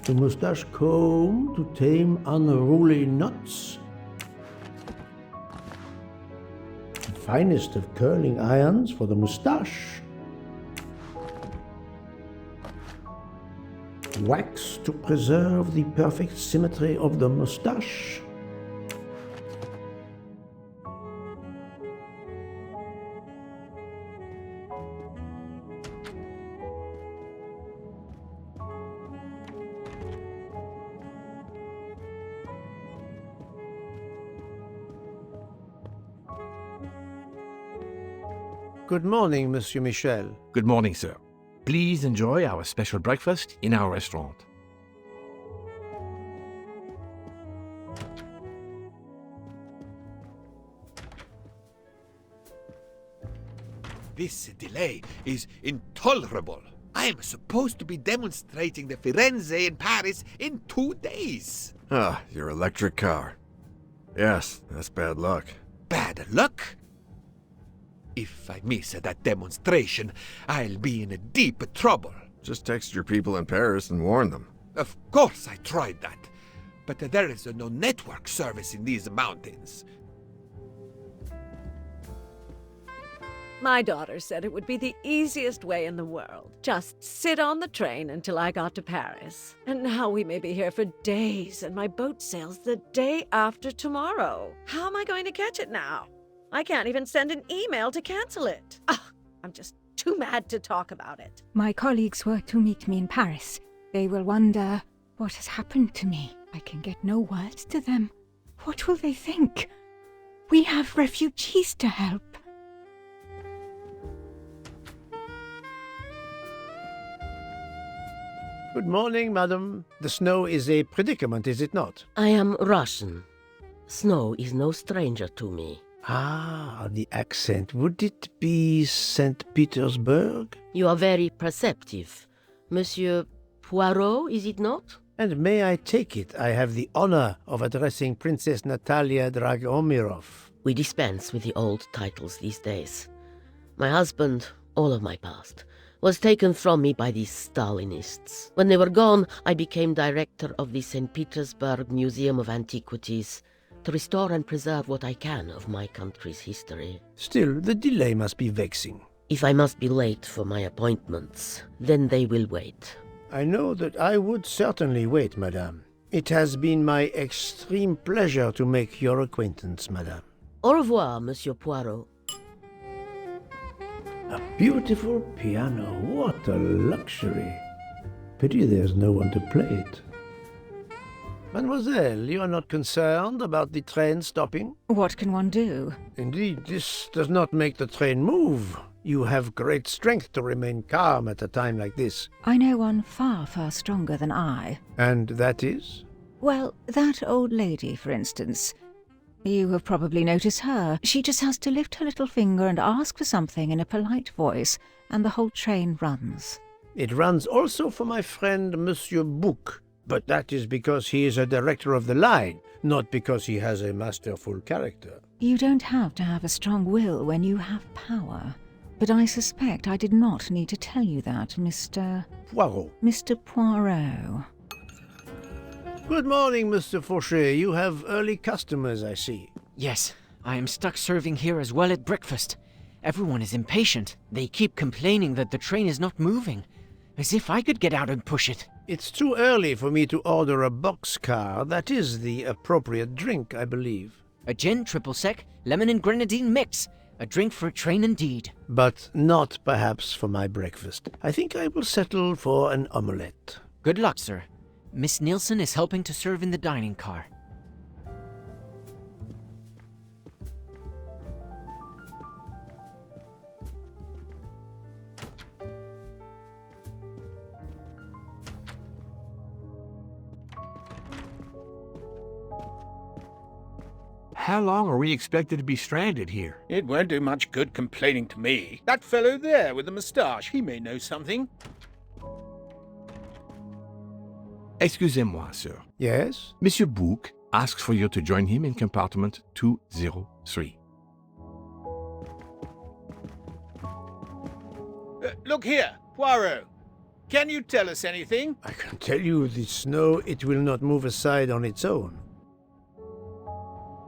The mustache comb to tame unruly knots. The finest of curling irons for the mustache. Wax to preserve the perfect symmetry of the mustache. Good morning, Monsieur Michel. Good morning, sir. Please enjoy our special breakfast in our restaurant. This delay is intolerable. I am supposed to be demonstrating the Firenze in Paris in 2 days. Ah, your electric car. Yes, that's bad luck. Bad luck? If I miss that demonstration, I'll be in deep trouble. Just text your people in Paris and warn them. Of course I tried that, but there is no network service in these mountains. My daughter said it would be the easiest way in the world. Just sit on the train until I got to Paris. And now we may be here for days, and my boat sails the day after tomorrow. How am I going to catch it now? I can't even send an email to cancel it. I'm just too mad to talk about it. My colleagues were to meet me in Paris. They will wonder what has happened to me. I can get no words to them. What will they think? We have refugees to help. Good morning, madam. The snow is a predicament, is it not? I am Russian. Snow is no stranger to me. Ah, the accent. Would it be St. Petersburg? You are very perceptive. Monsieur Poirot, is it not? And may I take it I have the honor of addressing Princess Natalia Dragomirov? We dispense with the old titles these days. My husband, all of my past, was taken from me by these Stalinists. When they were gone, I became director of the St. Petersburg Museum of Antiquities, to restore and preserve what I can of my country's history. Still, the delay must be vexing. If I must be late for my appointments, then they will wait. I know that I would certainly wait, madame. It has been my extreme pleasure to make your acquaintance, madame. Au revoir, Monsieur Poirot. A beautiful piano. What a luxury. Pity there's no one to play it. Mademoiselle, you are not concerned about the train stopping? What can one do? Indeed, this does not make the train move. You have great strength to remain calm at a time like this. I know one far, far stronger than I. And that is? Well, that old lady, for instance. You have probably noticed her. She just has to lift her little finger and ask for something in a polite voice, and the whole train runs. It runs also for my friend Monsieur Bouc. But that is because he is a director of the line, not because he has a masterful character. You don't have to have a strong will when you have power. But I suspect I did not need to tell you that, Mr. Poirot. Mr. Poirot. Good morning, Mr. Fauchet. You have early customers, I see. Yes, I am stuck serving here as well at breakfast. Everyone is impatient. They keep complaining that the train is not moving. As if I could get out and push it. It's too early for me to order a boxcar. That is the appropriate drink, I believe. A gin, triple sec, lemon and grenadine mix. A drink for a train indeed. But not perhaps for my breakfast. I think I will settle for an omelette. Good luck, sir. Miss Nielsen is helping to serve in the dining car. How long are we expected to be stranded here? It won't do much good complaining to me. That fellow there with the moustache, he may know something. Excusez-moi, sir. Yes? Monsieur Bouc asks for you to join him in compartment 203. Look here, Poirot. Can you tell us anything? I can tell you the snow, it will not move aside on its own.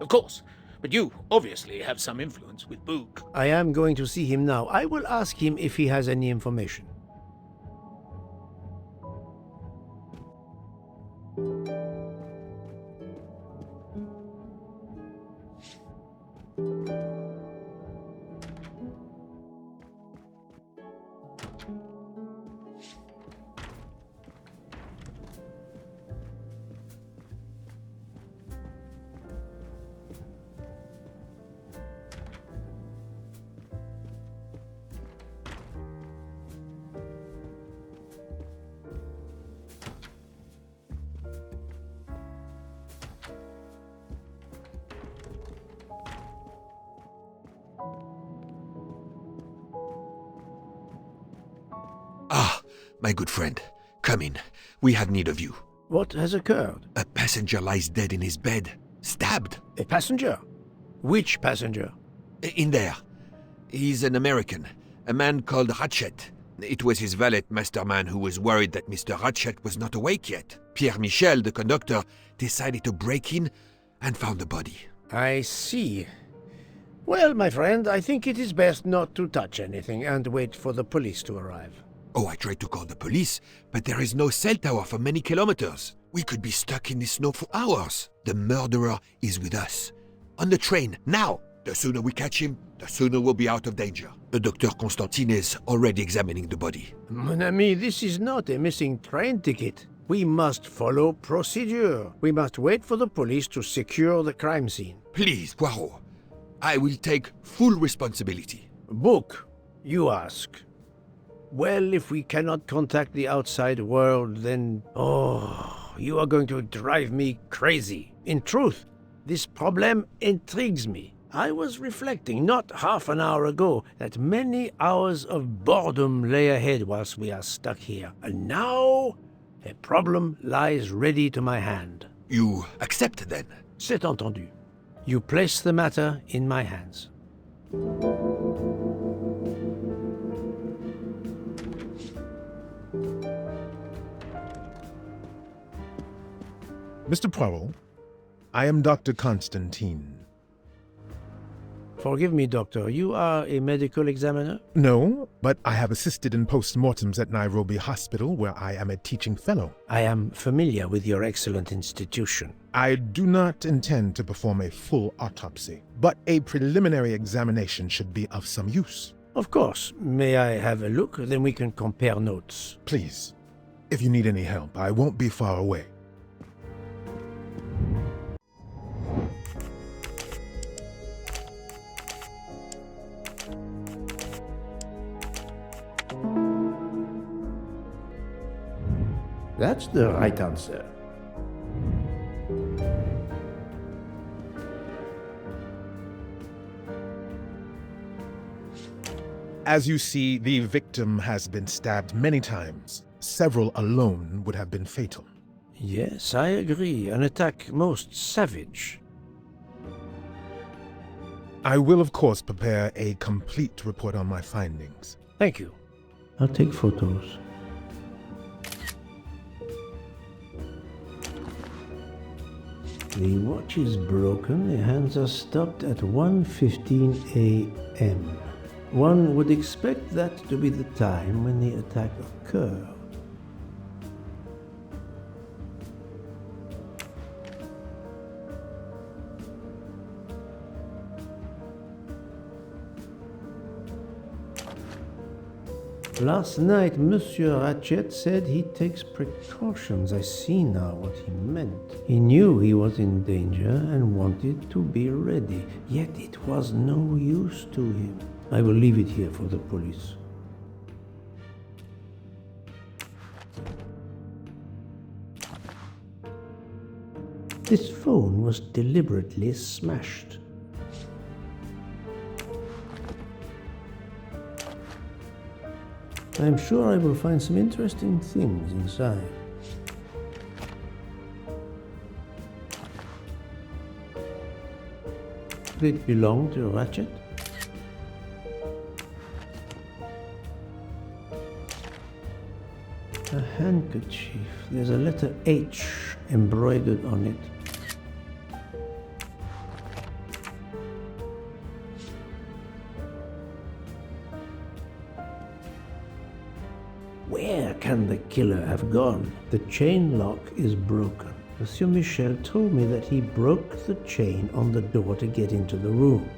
Of course, but you obviously have some influence with Bouc. I am going to see him now. I will ask him if he has any information. Ah, my good friend, come in. We have need of you. What has occurred? A passenger lies dead in his bed, stabbed. A passenger? Which passenger? In there. He's an American, a man called Ratchet. It was his valet masterman who was worried that Mr. Ratchet was not awake yet. Pierre Michel, the conductor, decided to break in and found the body. I see. Well, my friend, I think it is best not to touch anything and wait for the police to arrive. Oh, I tried to call the police, but there is no cell tower for many kilometers. We could be stuck in the snow for hours. The murderer is with us. On the train, now! The sooner we catch him, the sooner we'll be out of danger. Dr. Constantine is already examining the body. Mon ami, this is not a missing train ticket. We must follow procedure. We must wait for the police to secure the crime scene. Please, Poirot. I will take full responsibility. Book, you ask. Well, if we cannot contact the outside world, then... Oh, you are going to drive me crazy. In truth, this problem intrigues me. I was reflecting not half an hour ago that many hours of boredom lay ahead whilst we are stuck here. And now, a problem lies ready to my hand. You accept, then? C'est entendu. You place the matter in my hands. Mr. Poirot, I am Dr. Constantine. Forgive me, Doctor. You are a medical examiner? No, but I have assisted in post-mortems at Nairobi Hospital, where I am a teaching fellow. I am familiar with your excellent institution. I do not intend to perform a full autopsy, but a preliminary examination should be of some use. Of course. May I have a look? Then we can compare notes. Please. If you need any help, I won't be far away. That's the right answer. As you see, the victim has been stabbed many times. Several alone would have been fatal. Yes, I agree. An attack most savage. I will, of course, prepare a complete report on my findings. Thank you. I'll take photos. The watch is broken. The hands are stopped at 1:15 a.m. One would expect that to be the time when the attack occurred. Last night, Monsieur Ratchet said he takes precautions. I see now what he meant. He knew he was in danger and wanted to be ready, yet it was no use to him. I will leave it here for the police. This phone was deliberately smashed. I'm sure I will find some interesting things inside. Did it belong to Ratchet? A handkerchief. There's a letter H embroidered on it. Where can the killer have gone? The chain lock is broken. Monsieur Michel told me that he broke the chain on the door to get into the room.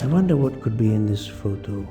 I wonder what could be in this photo.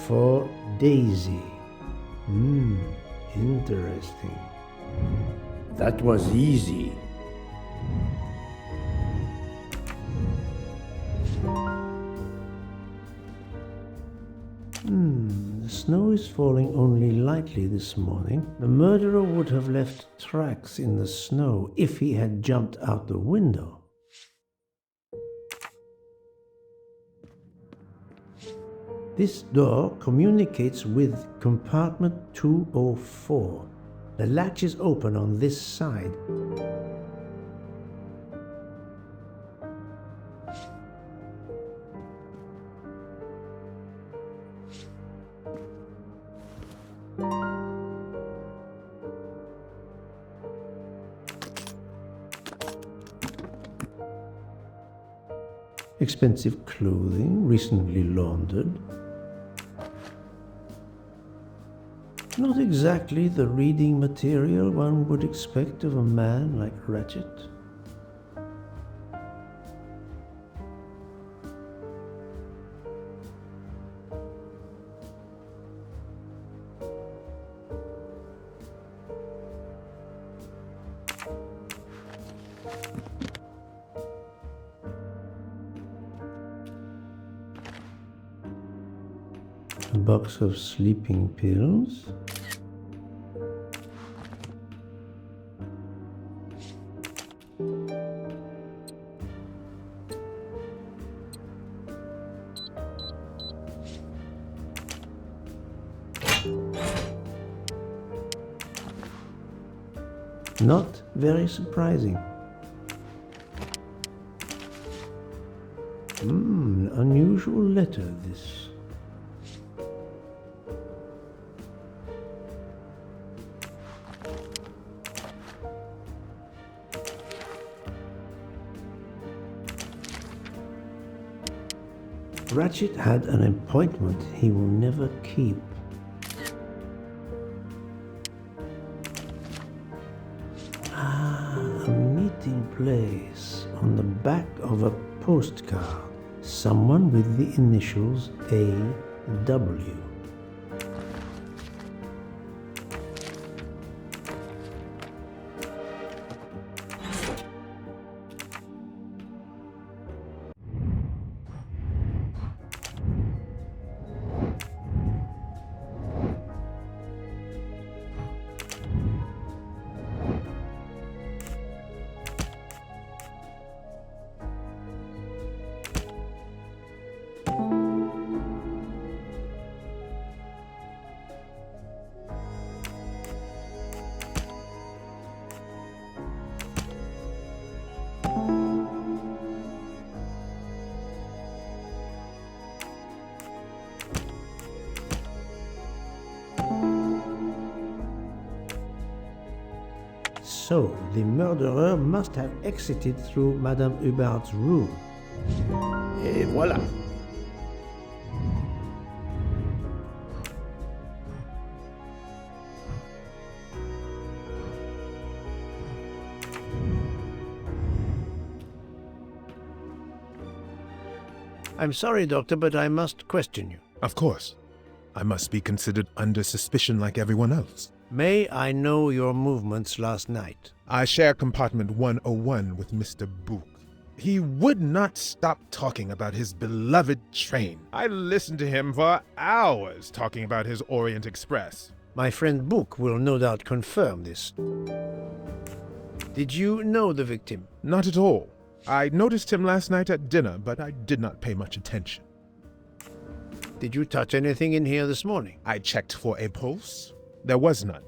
For Daisy. Interesting. That was easy. The snow is falling only lightly this morning. The murderer would have left tracks in the snow if he had jumped out the window. This door communicates with compartment 204. The latch is open on this side. Expensive clothing, recently laundered. Not exactly the reading material one would expect of a man like Ratchet. A box of sleeping pills. Not very surprising. Unusual letter, this. Ratchet had an appointment he will never keep. A meeting place on the back of a postcard. Someone with the initials A.W. So, the murderer must have exited through Madame Hubbard's room. Et voilà. I'm sorry, Doctor, but I must question you. Of course. I must be considered under suspicion like everyone else. May I know your movements last night? I share compartment 101 with Mr. Book. He would not stop talking about his beloved train. I listened to him for hours talking about his Orient Express. My friend Book will no doubt confirm this. Did you know the victim? Not at all. I noticed him last night at dinner, but I did not pay much attention. Did you touch anything in here this morning? I checked for a pulse. There was none.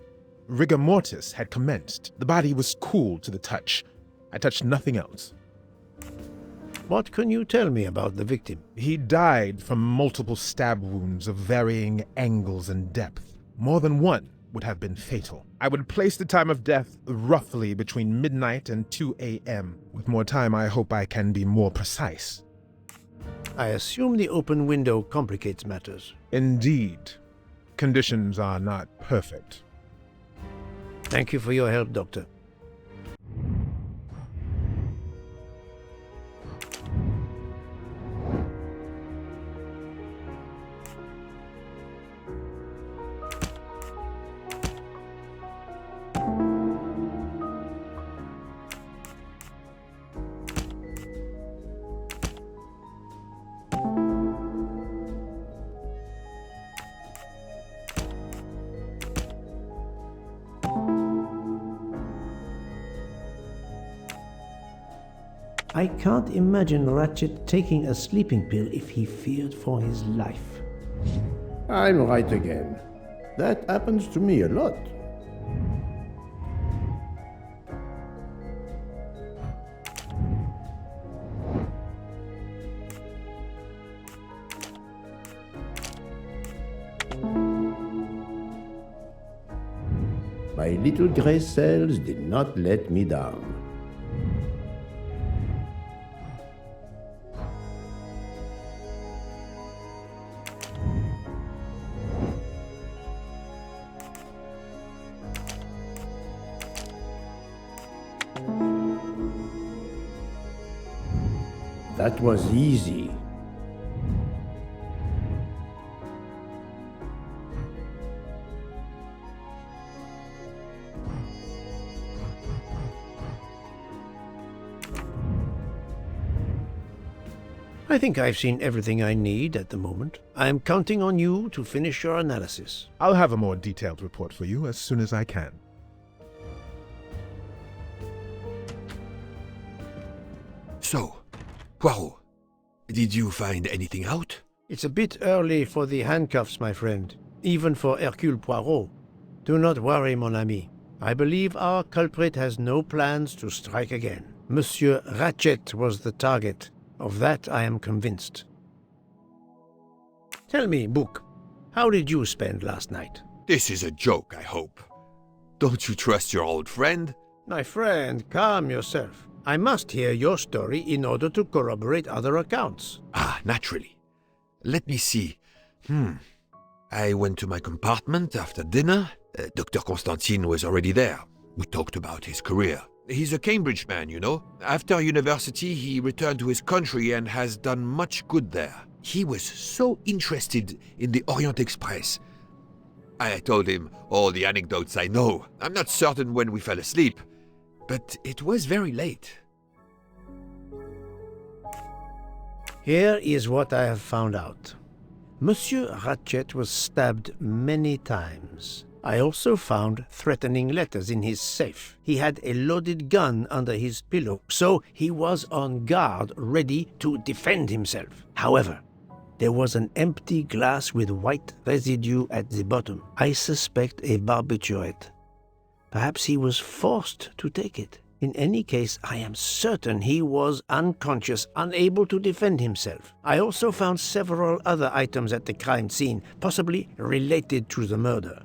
Rigor mortis had commenced. The body was cool to the touch. I touched nothing else. What can you tell me about the victim? He died from multiple stab wounds of varying angles and depth. More than one would have been fatal. I would place the time of death roughly between midnight and 2 a.m. With more time, I hope I can be more precise. I assume the open window complicates matters. Indeed. Conditions are not perfect. Thank you for your help, Doctor. I can't imagine Ratchet taking a sleeping pill if he feared for his life. I'm right again. That happens to me a lot. My little gray cells did not let me down. That was easy. I think I've seen everything I need at the moment. I am counting on you to finish your analysis. I'll have a more detailed report for you as soon as I can. So, Poirot, did you find anything out? It's a bit early for the handcuffs, my friend. Even for Hercule Poirot. Do not worry, mon ami. I believe our culprit has no plans to strike again. Monsieur Ratchet was the target. Of that I am convinced. Tell me, Book, how did you spend last night? This is a joke, I hope. Don't you trust your old friend? My friend, calm yourself. I must hear your story in order to corroborate other accounts. Ah, naturally. Let me see. I went to my compartment after dinner. Dr. Constantine was already there. We talked about his career. He's a Cambridge man, you know. After university, he returned to his country and has done much good there. He was so interested in the Orient Express. I told him all the anecdotes I know. I'm not certain when we fell asleep, but it was very late. Here is what I have found out. Monsieur Ratchet was stabbed many times. I also found threatening letters in his safe. He had a loaded gun under his pillow, so he was on guard, ready to defend himself. However, there was an empty glass with white residue at the bottom. I suspect a barbiturate. Perhaps he was forced to take it. In any case, I am certain he was unconscious, unable to defend himself. I also found several other items at the crime scene, possibly related to the murder.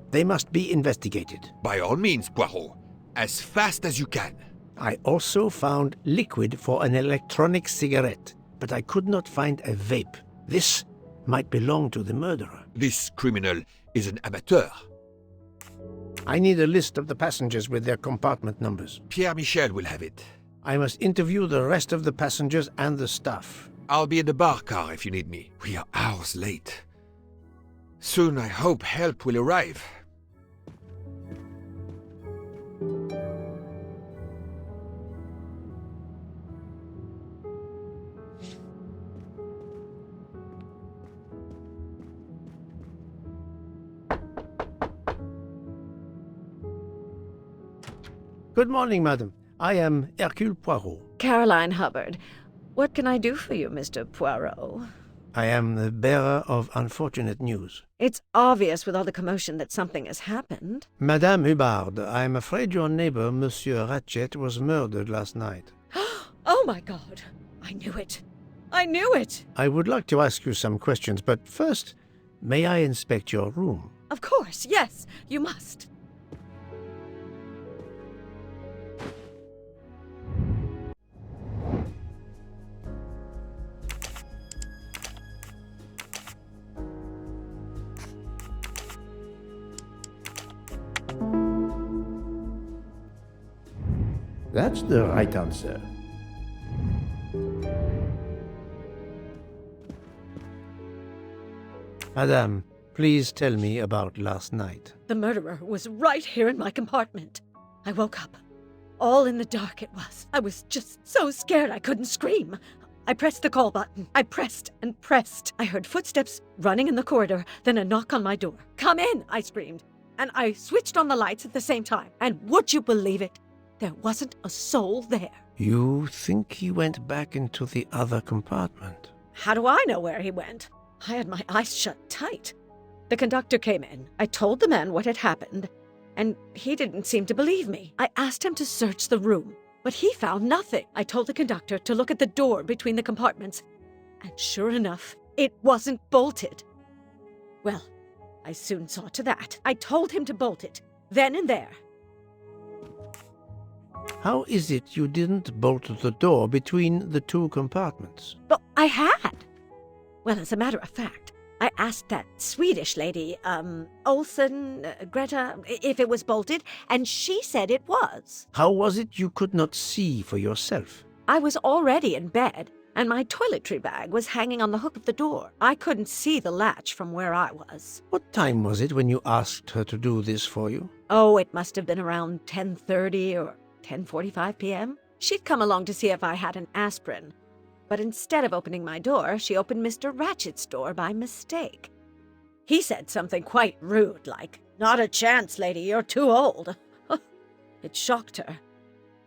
They must be investigated. By all means, Poirot. as fast as you can. I also found liquid for an electronic cigarette, but I could not find a vape. This might belong to the murderer. This criminal is an amateur. I need a list of the passengers with their compartment numbers. Pierre Michel will have it. I must interview the rest of the passengers and the staff. I'll be in the bar car if you need me. We are hours late. Soon I hope help will arrive. Good morning, madam. I am Hercule Poirot. Caroline Hubbard. What can I do for you, Mr. Poirot? I am the bearer of unfortunate news. It's obvious with all the commotion that something has happened. Madame Hubbard, I am afraid your neighbor, Monsieur Ratchet, was murdered last night. Oh my God! I knew it! I knew it! I would like to ask you some questions, but first, may I inspect your room? Of course, yes, you must. That's the right answer. Madame, please tell me about last night. The murderer was right here in my compartment. I woke up. All in the dark it was. I was just so scared I couldn't scream. I pressed the call button. I pressed and pressed. I heard footsteps running in the corridor, then a knock on my door. "Come in," I screamed. And I switched on the lights at the same time. And would you believe it? There wasn't a soul there. You think he went back into the other compartment? How do I know where he went? I had my eyes shut tight. The conductor came in. I told the man what had happened, and he didn't seem to believe me. I asked him to search the room, but he found nothing. I told the conductor to look at the door between the compartments, and sure enough, it wasn't bolted. Well, I soon saw to that. I told him to bolt it, then and there. How is it you didn't bolt the door between the two compartments? But I had. Well, as a matter of fact, I asked that Swedish lady, Olsen, Greta, if it was bolted, and she said it was. How was it you could not see for yourself? I was already in bed, and my toiletry bag was hanging on the hook of the door. I couldn't see the latch from where I was. What time was it when you asked her to do this for you? Oh, it must have been around 10:30 or 10:45 p.m. She'd come along to see if I had an aspirin. But instead of opening my door, she opened Mr. Ratchet's door by mistake. He said something quite rude, like, "Not a chance, lady, you're too old." It shocked her.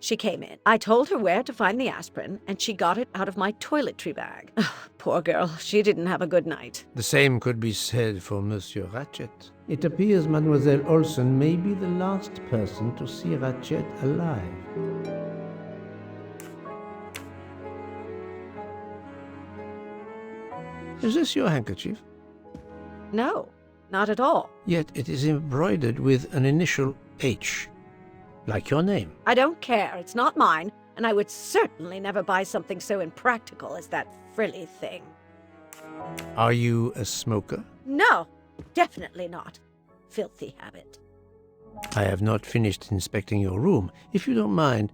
She came in. I told her where to find the aspirin, and she got it out of my toiletry bag. Poor girl, she didn't have a good night. The same could be said for Monsieur Ratchet. It appears Mademoiselle Olsen may be the last person to see Ratchet alive. Is this your handkerchief? No, not at all. Yet it is embroidered with an initial H, like your name. I don't care. It's not mine, and I would certainly never buy something so impractical as that frilly thing. Are you a smoker? No, definitely not. Filthy habit. I have not finished inspecting your room. If you don't mind.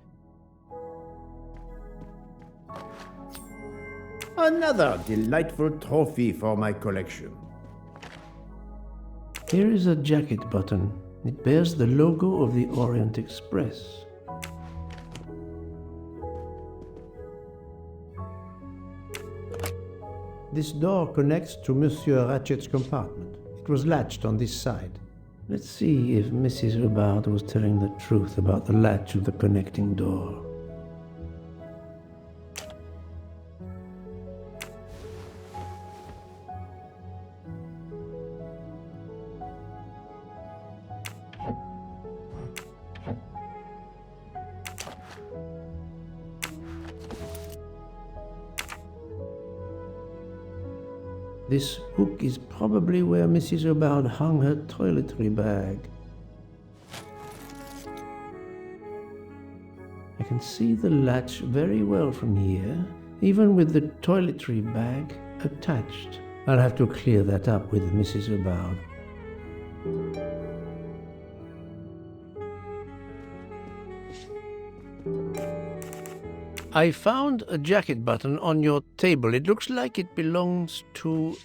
Another delightful trophy for my collection. Here is a jacket button. It bears the logo of the Orient Express. This door connects to Monsieur Ratchet's compartment. It was latched on this side. Let's see if Mrs. Hubbard was telling the truth about the latch of the connecting door. This hook is probably where Mrs. Hubbard hung her toiletry bag. can see the latch very well from here, even with the toiletry bag attached. I'll have to clear that up with Mrs. Hubbard. I found a jacket button on your table. It looks like it belongs to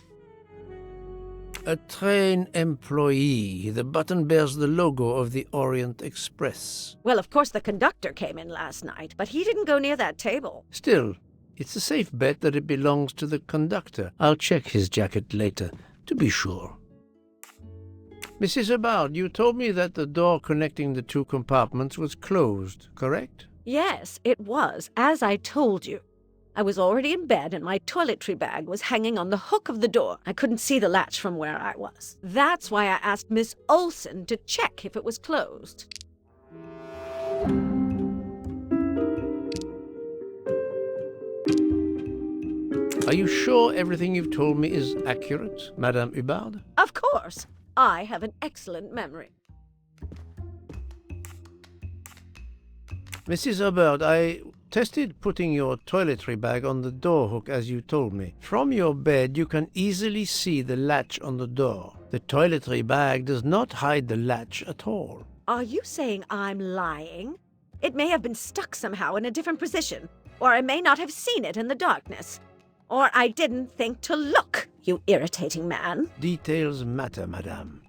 a train employee. The button bears the logo of the Orient Express. Well, of course the conductor came in last night, but he didn't go near that table. Still, it's a safe bet that it belongs to the conductor. I'll check his jacket later, to be sure. Mrs. Hubbard, you told me that the door connecting the two compartments was closed, correct? Yes, it was, as I told you. I was already in bed and my toiletry bag was hanging on the hook of the door. I couldn't see the latch from where I was. That's why I asked Miss Olsen to check if it was closed. Are you sure everything you've told me is accurate, Madame Hubbard? Of course. I have an excellent memory. Mrs. Hubbard, I tested putting your toiletry bag on the door hook as you told me. From your bed, you can easily see the latch on the door. The toiletry bag does not hide the latch at all. Are you saying I'm lying? It may have been stuck somehow in a different position, or I may not have seen it in the darkness. Or I didn't think to look, you irritating man. Details matter, madame.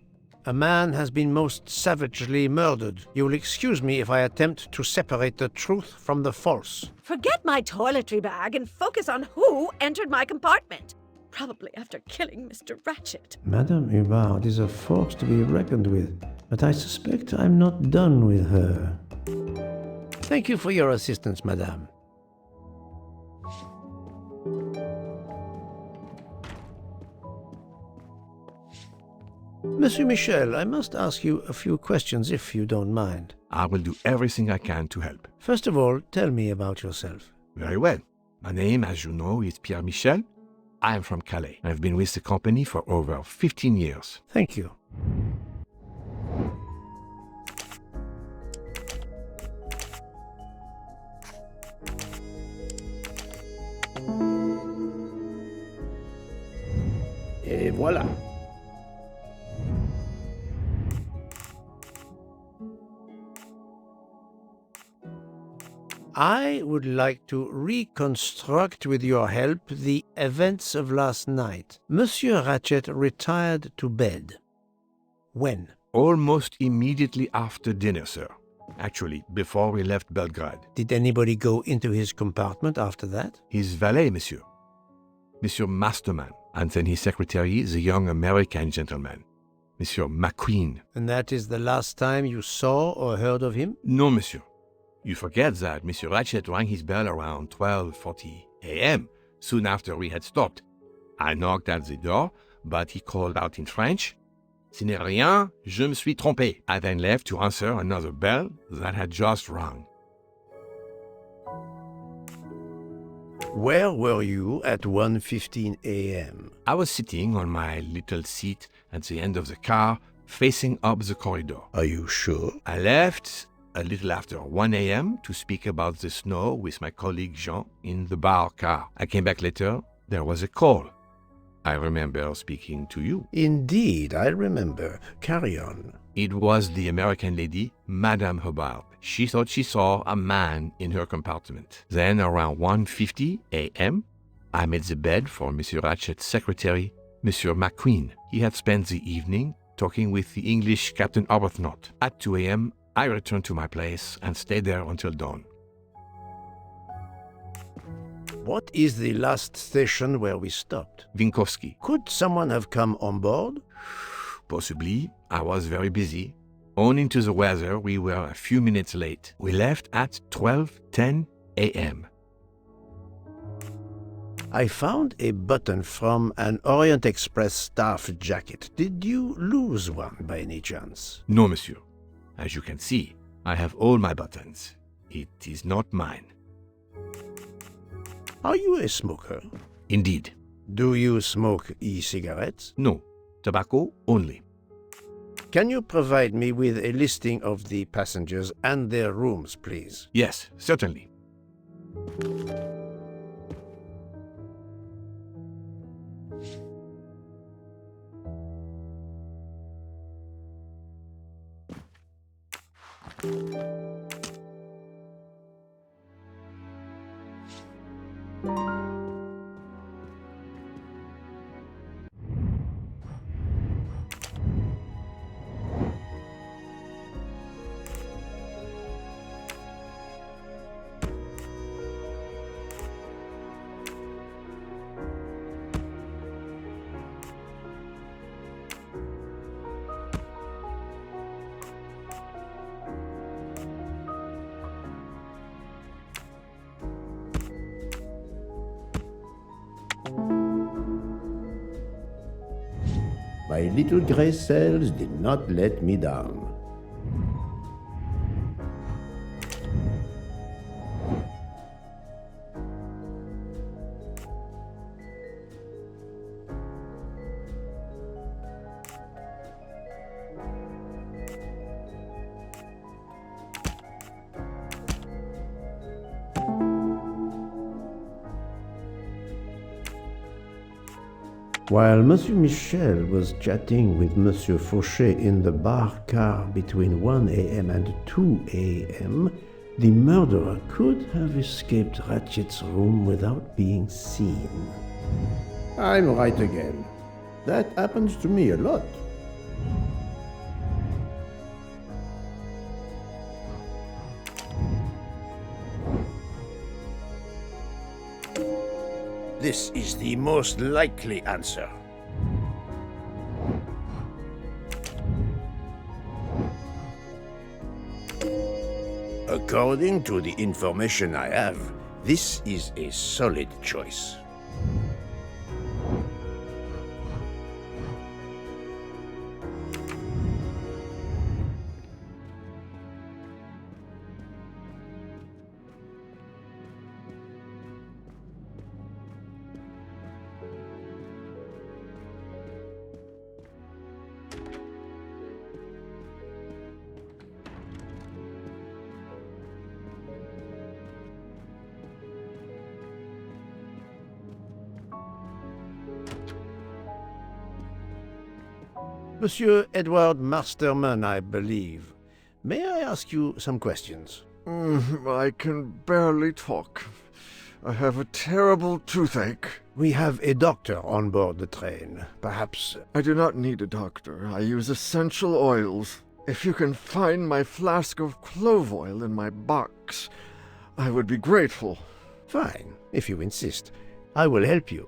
A man has been most savagely murdered. You will excuse me if I attempt to separate the truth from the false. Forget my toiletry bag and focus on who entered my compartment. Probably after killing Mr. Ratchet. Madame Hubbard is a force to be reckoned with, but I suspect I'm not done with her. Thank you for your assistance, madame. Monsieur Michel, I must ask you a few questions if you don't mind. I will do everything I can to help. First of all, tell me about yourself. Very well. My name, as you know, is Pierre Michel. I am from Calais. I've been with the company for over 15 years. Thank you. Et voilà. I would like to reconstruct with your help the events of last night. Monsieur Ratchet retired to bed. When? Almost immediately after dinner, sir. Actually, before we left Belgrade. Did anybody go into his compartment after that? His valet, monsieur. Monsieur Masterman, and then his secretary, the young American gentleman, Monsieur McQueen. And that is the last time you saw or heard of him? No, monsieur. You forget that Monsieur Ratchet rang his bell around 12:40 a.m., soon after we had stopped. I knocked at the door, but he called out in French, "Ce n'est rien, je me suis trompé." I then left to answer another bell that had just rung. Where were you at 1:15 a.m.? I was sitting on my little seat at the end of the car, facing up the corridor. Are you sure? I left a little after 1 a.m. to speak about the snow with my colleague Jean in the bar car. I came back later. There was a call. I remember speaking to you. Indeed, I remember. Carry on. It was the American lady, Madame Hubbard. She thought she saw a man in her compartment. Then, around 1:50 a.m., I made the bed for Monsieur Ratchet's secretary, Monsieur McQueen. He had spent the evening talking with the English Captain Arbuthnot. At 2 a.m., I returned to my place and stayed there until dawn. What is the last station where we stopped? Vinkovsky. Could someone have come on board? Possibly. I was very busy. Owing to the weather, we were a few minutes late. We left at 12:10 a.m. I found a button from an Orient Express staff jacket. Did you lose one by any chance? No, monsieur. As you can see, I have all my buttons. It is not mine. Are you a smoker? Indeed. Do you smoke e-cigarettes? No. Tobacco only. Can you provide me with a listing of the passengers and their rooms, please? Yes, certainly. My little grey cells did not let me down. While Monsieur Michel was chatting with Monsieur Fauchet in the bar car between 1 a.m. and 2 a.m., the murderer could have escaped Ratchet's room without being seen. I'm right again. That happens to me a lot. This is the most likely answer. According to the information I have, this is a solid choice. Monsieur Edward Masterman, I believe. May I ask you some questions? I can barely talk. I have a terrible toothache. We have a doctor on board the train. Perhaps... I do not need a doctor. I use essential oils. If you can find my flask of clove oil in my box, I would be grateful. Fine, if you insist. I will help you.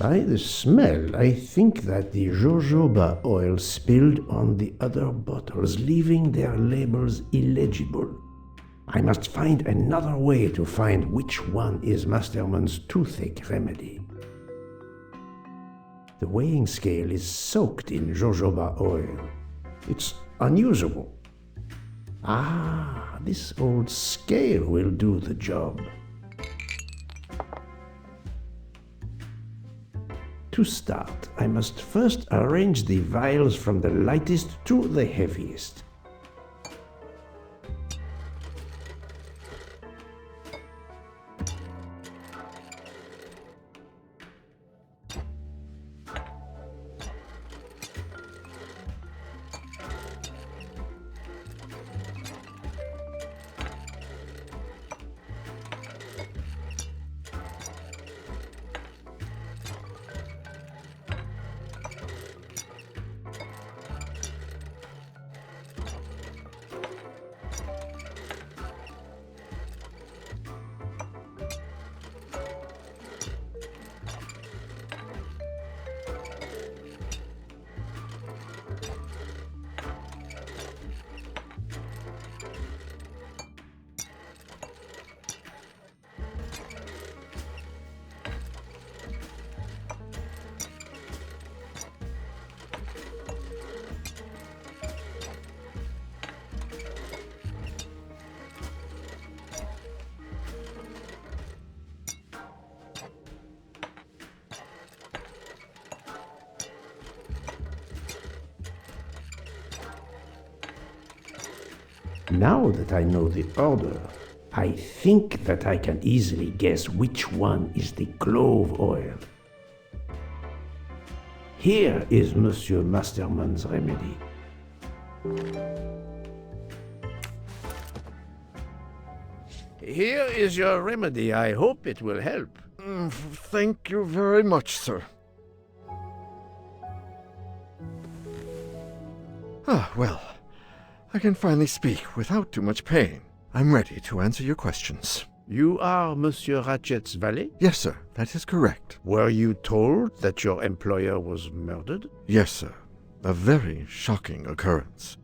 By the smell, I think that the jojoba oil spilled on the other bottles, leaving their labels illegible. I must find another way to find which one is Masterman's toothache remedy. The weighing scale is soaked in jojoba oil. It's unusable. Ah, this old scale will do the job. To start, I must first arrange the vials from the lightest to the heaviest. Now that I know the order, I think that I can easily guess which one is the clove oil. Here is Monsieur Masterman's remedy. Here is your remedy. I hope it will help. Thank you very much, sir. Ah, well, I can finally speak without too much pain. I'm ready to answer your questions. You are Monsieur Ratchet's valet? Yes, sir, that is correct. Were you told that your employer was murdered? Yes, sir. A very shocking occurrence.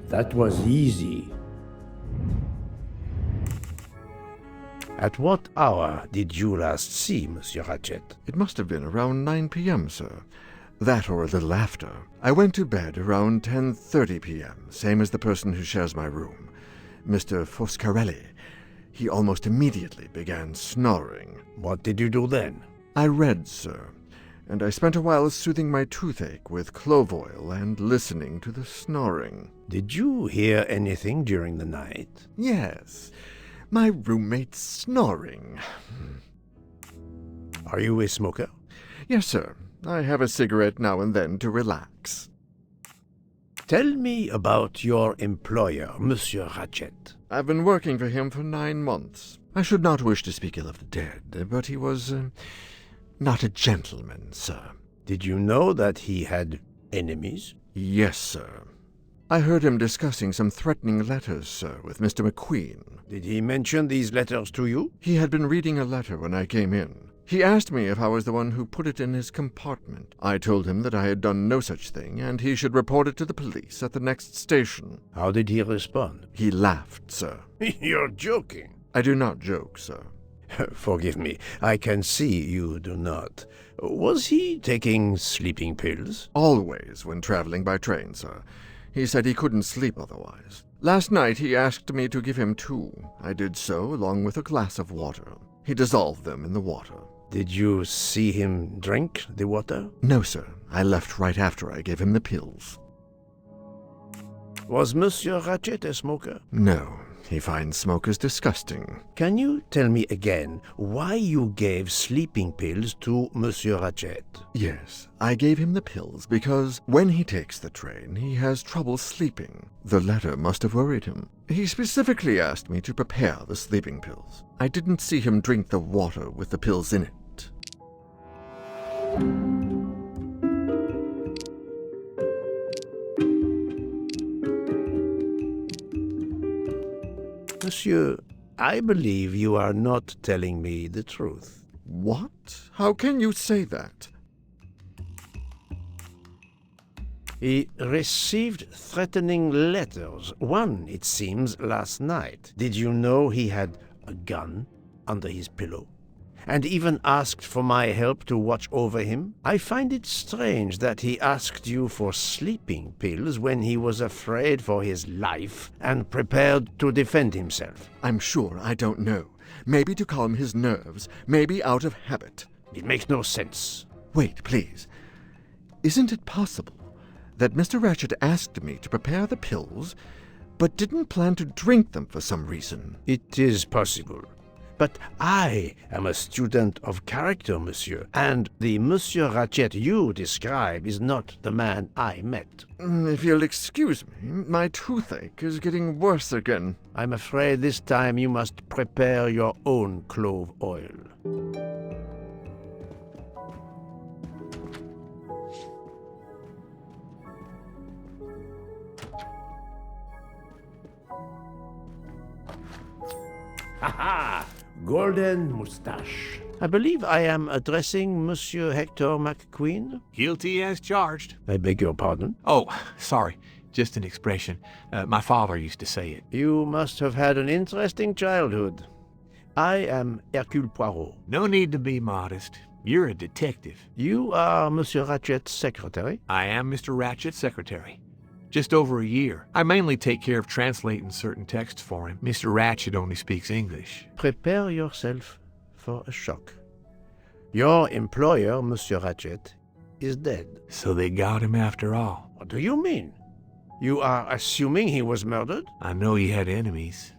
That was easy. At what hour did you last see Monsieur Ratchet? It must have been around 9 p.m., sir. That or a little after. I went to bed around 10:30 p.m., same as the person who shares my room, Mr. Foscarelli. He almost immediately began snoring. What did you do then? I read, sir, and I spent a while soothing my toothache with clove oil and listening to the snoring. Did you hear anything during the night? Yes. My roommate's snoring. Are you a smoker? Yes, sir. I have a cigarette now and then to relax. Tell me about your employer, Monsieur Ratchet. I've been working for him for 9 months. I should not wish to speak ill of the dead, but he was not a gentleman, sir. Did you know that he had enemies? Yes, sir. I heard him discussing some threatening letters, sir, with Mr. McQueen. Did he mention these letters to you? He had been reading a letter when I came in. He asked me if I was the one who put it in his compartment. I told him that I had done no such thing, and he should report it to the police at the next station. How did he respond? He laughed, sir. You're joking. I do not joke, sir. Forgive me, I can see you do not. Was he taking sleeping pills? Always when traveling by train, sir. He said he couldn't sleep otherwise. Last night he asked me to give him 2. I did so, along with a glass of water. He dissolved them in the water. Did you see him drink the water? No, sir. I left right after I gave him the pills. Was Monsieur Ratchet a smoker? No. He finds smokers disgusting. Can you tell me again why you gave sleeping pills to Monsieur Ratchet? Yes, I gave him the pills because when he takes the train, he has trouble sleeping. The letter must have worried him. He specifically asked me to prepare the sleeping pills. I didn't see him drink the water with the pills in it. Monsieur, I believe you are not telling me the truth. What? How can you say that? He received threatening letters. One, it seems, last night. Did you know he had a gun under his pillow? And even asked for my help to watch over him? I find it strange that he asked you for sleeping pills when he was afraid for his life and prepared to defend himself. I'm sure I don't know. Maybe to calm his nerves, maybe out of habit. It makes no sense. Wait, please. Isn't it possible that Mr. Ratchet asked me to prepare the pills, but didn't plan to drink them for some reason? It is possible. But I am a student of character, monsieur, and the Monsieur Ratchet you describe is not the man I met. If you'll excuse me, my toothache is getting worse again. I'm afraid this time you must prepare your own clove oil. Ha-ha! Golden moustache. I believe I am addressing Monsieur Hector McQueen? Guilty as charged. I beg your pardon? Oh, sorry. Just an expression. My father used to say it. You must have had an interesting childhood. I am Hercule Poirot. No need to be modest. You're a detective. You are Monsieur Ratchet's secretary? I am Mr. Ratchet's secretary. Just over a year. I mainly take care of translating certain texts for him. Mr. Ratchet only speaks English. Prepare yourself for a shock. Your employer, Monsieur Ratchet, is dead. So they got him after all. What do you mean? You are assuming he was murdered? I know he had enemies.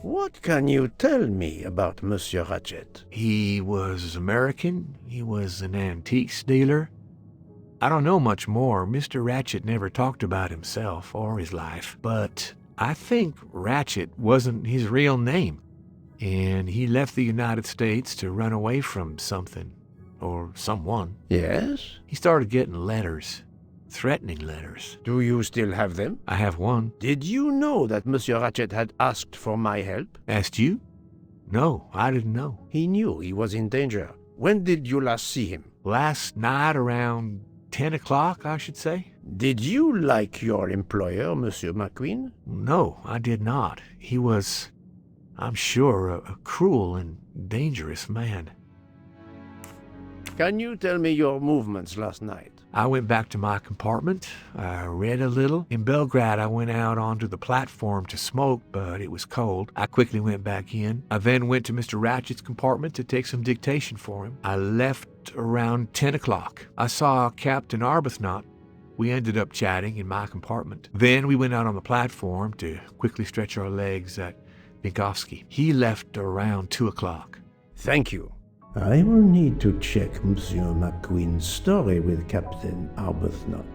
What can you tell me about Monsieur Ratchet? He was American. He was an antiques dealer. I don't know much more. Mr. Ratchet never talked about himself or his life, but I think Ratchet wasn't his real name, and he left the United States to run away from something, or someone. Yes? He started getting letters, threatening letters. Do you still have them? I have one. Did you know that Monsieur Ratchet had asked for my help? Asked you? No, I didn't know. He knew he was in danger. When did you last see him? Last night around 10 o'clock, I should say. Did you like your employer, Monsieur McQueen? No, I did not. He was, I'm sure, a cruel and dangerous man. Can you tell me your movements last night? I went back to my compartment. I read a little. In Belgrade, I went out onto the platform to smoke, but it was cold. I quickly went back in. I then went to Mr. Ratchet's compartment to take some dictation for him. I left around 10 o'clock. I saw Captain Arbuthnot. We ended up chatting in my compartment. Then we went out on the platform to quickly stretch our legs at Binkovsky. He left around 2 o'clock. Thank you. I will need to check Monsieur McQueen's story with Captain Arbuthnot.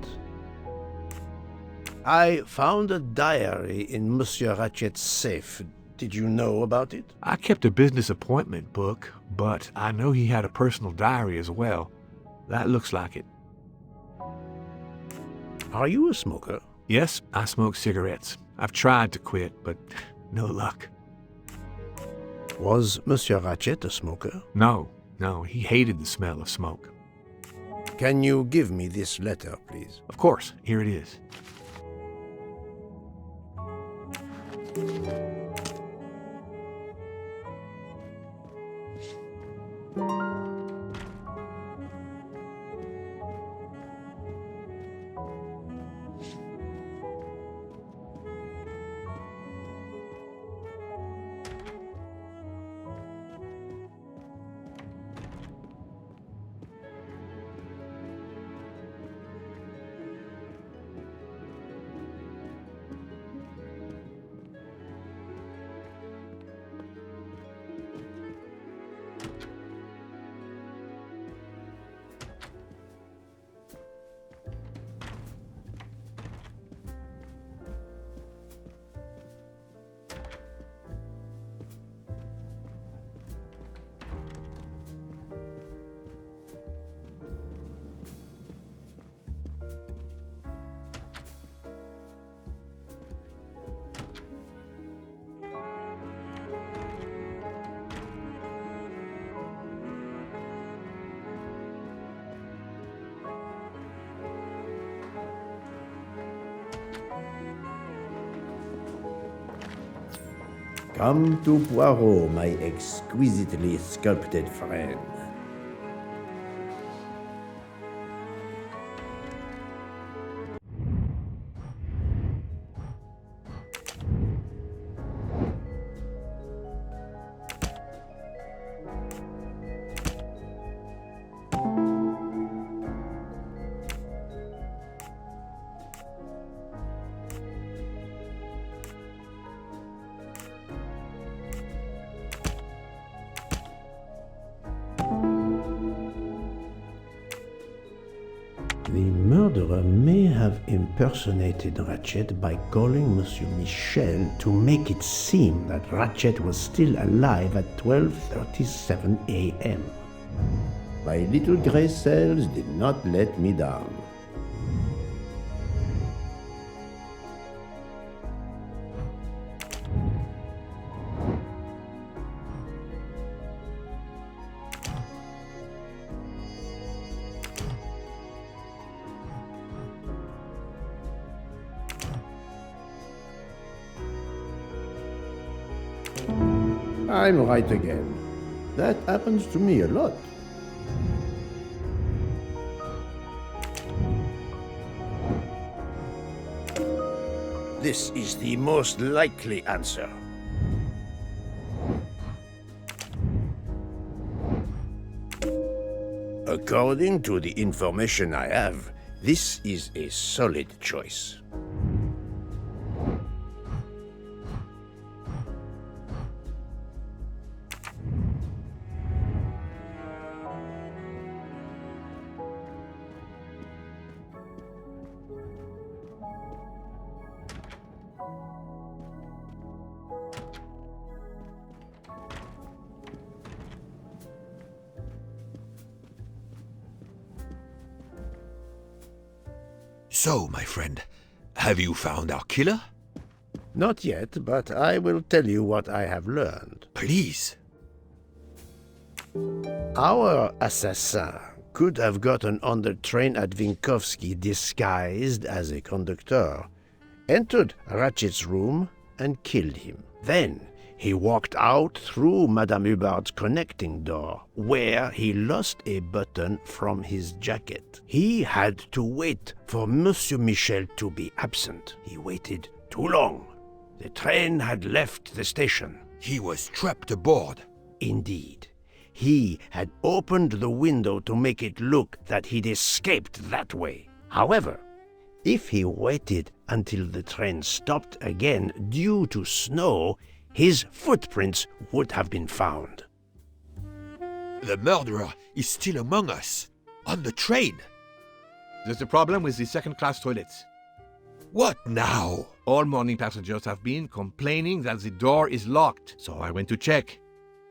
I found a diary in Monsieur Ratchet's safe. Did you know about it? I kept a business appointment book, but I know he had a personal diary as well. That looks like it. Are you a smoker? Yes, I smoke cigarettes. I've tried to quit, but no luck. Was Monsieur Ratchet a smoker? No, he hated the smell of smoke. Can you give me this letter, please? Of course, here it is. Come to Poirot, my exquisitely sculpted friend. The murderer may have impersonated Ratchet by calling Monsieur Michel to make it seem that Ratchet was still alive at 12:37 a.m. My little gray cells did not let me down. I'm right again. That happens to me a lot. This is the most likely answer. According to the information I have, this is a solid choice. So, my friend, have you found our killer? Not yet, but I will tell you what I have learned. Please. Our assassin could have gotten on the train at Vinkovsky disguised as a conductor, entered Ratchet's room, and killed him. Then he walked out through Madame Hubbard's connecting door, where he lost a button from his jacket. He had to wait for Monsieur Michel to be absent. He waited too long. The train had left the station. He was trapped aboard. Indeed. He had opened the window to make it look that he'd escaped that way. However, if he waited until the train stopped again due to snow, his footprints would have been found. The murderer is still among us, on the train. There's a problem with the second-class toilets. What now? All morning passengers have been complaining that the door is locked, so I went to check.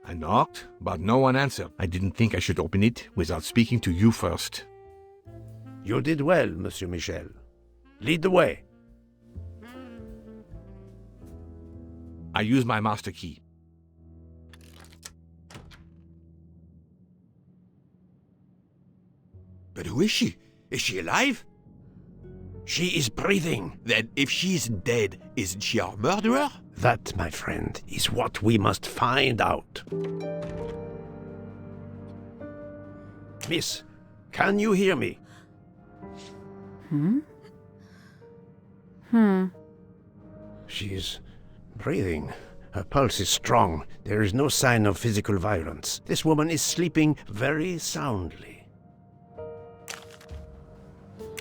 I knocked, but no one answered. I didn't think I should open it without speaking to you first. You did well, Monsieur Michel. Lead the way. I use my master key. But who is she? Is she alive? She is breathing. Then if she isn't dead, isn't she our murderer? That, my friend, is what we must find out. Miss, can you hear me? She's breathing. Her pulse is strong. There is no sign of physical violence. This woman is sleeping very soundly.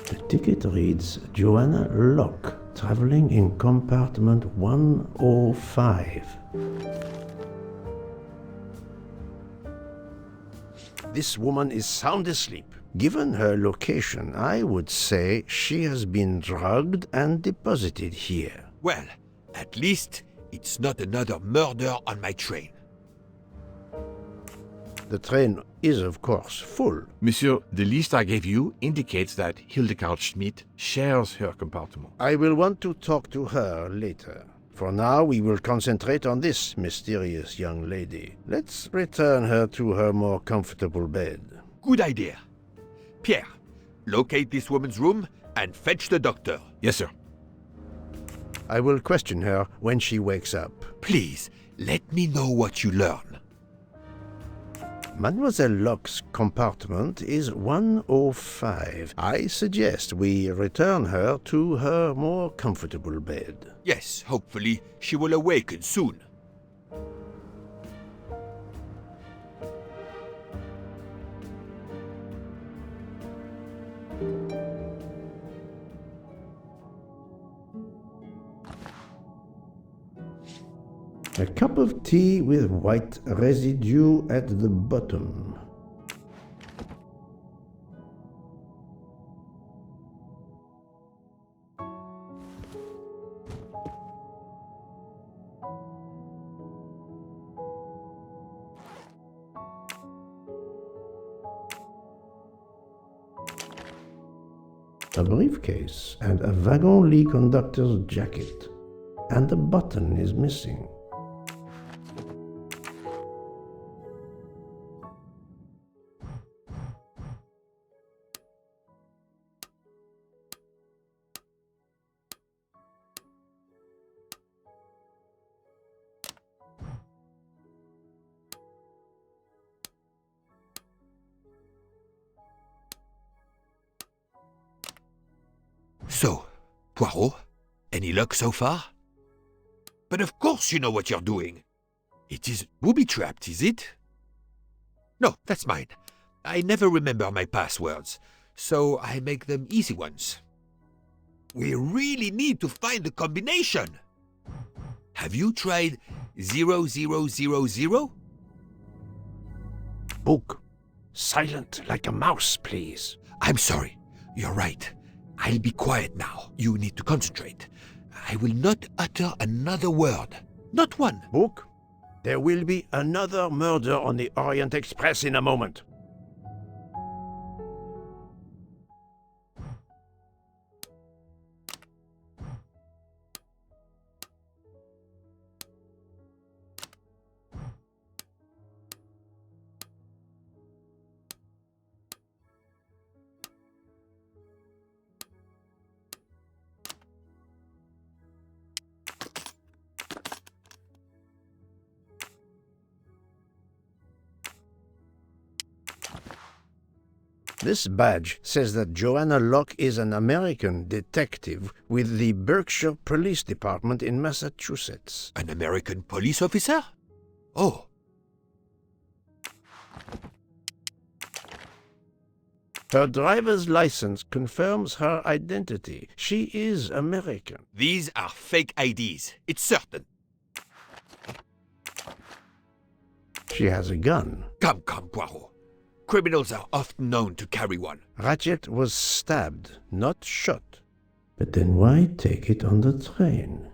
The ticket reads Joanna Locke, traveling in compartment 105. This woman is sound asleep. Given her location, I would say she has been drugged and deposited here. Well, at least it's not another murder on my train. The train is, of course, full. Monsieur, the list I gave you indicates that Hildegard Schmidt shares her compartment. I will want to talk to her later. For now, we will concentrate on this mysterious young lady. Let's return her to her more comfortable bed. Good idea. Pierre, locate this woman's room and fetch the doctor. Yes, sir. I will question her when she wakes up. Please, let me know what you learn. Mademoiselle Locke's compartment is 105. I suggest we return her to her more comfortable bed. Yes, hopefully she will awaken soon. A cup of tea with white residue at the bottom. A briefcase and a wagon-lit conductor's jacket. And the button is missing. So, Poirot, any luck so far? But of course you know what you're doing. It is booby-trapped, is it? No, that's mine. I never remember my passwords, so I make them easy ones. We really need to find the combination. Have you tried 0000? Book. Silent like a mouse, please. I'm sorry. You're right. I'll be quiet now. You need to concentrate. I will not utter another word. Not one. Book. There will be another murder on the Orient Express in a moment. This badge says that Joanna Locke is an American detective with the Berkshire Police Department in Massachusetts. An American police officer? Oh. Her driver's license confirms her identity. She is American. These are fake IDs. It's certain. She has a gun. Come, Poirot. Criminals are often known to carry one. Ratchet was stabbed, not shot. But then why take it on the train?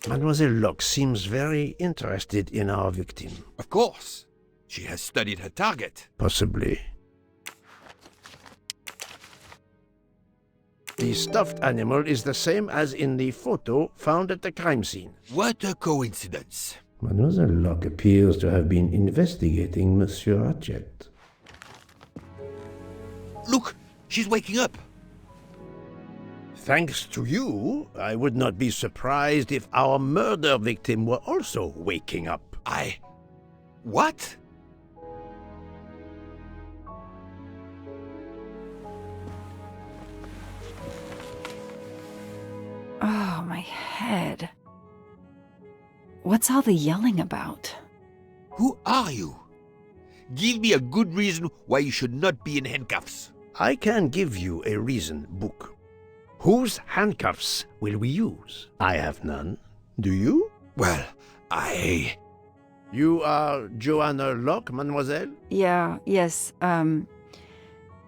Mademoiselle Locke seems very interested in our victim. Of course. She has studied her target. Possibly. The stuffed animal is the same as in the photo found at the crime scene. What a coincidence. Mademoiselle Locke appears to have been investigating Monsieur Ratchet. Look, she's waking up. Thanks to you, I would not be surprised if our murder victim were also waking up. What? Oh, my head. What's all the yelling about? Who are you? Give me a good reason why you should not be in handcuffs. I can give you a reason, Book. Whose handcuffs will we use? I have none. Do you? Well, You are Joanna Locke, mademoiselle? Yes,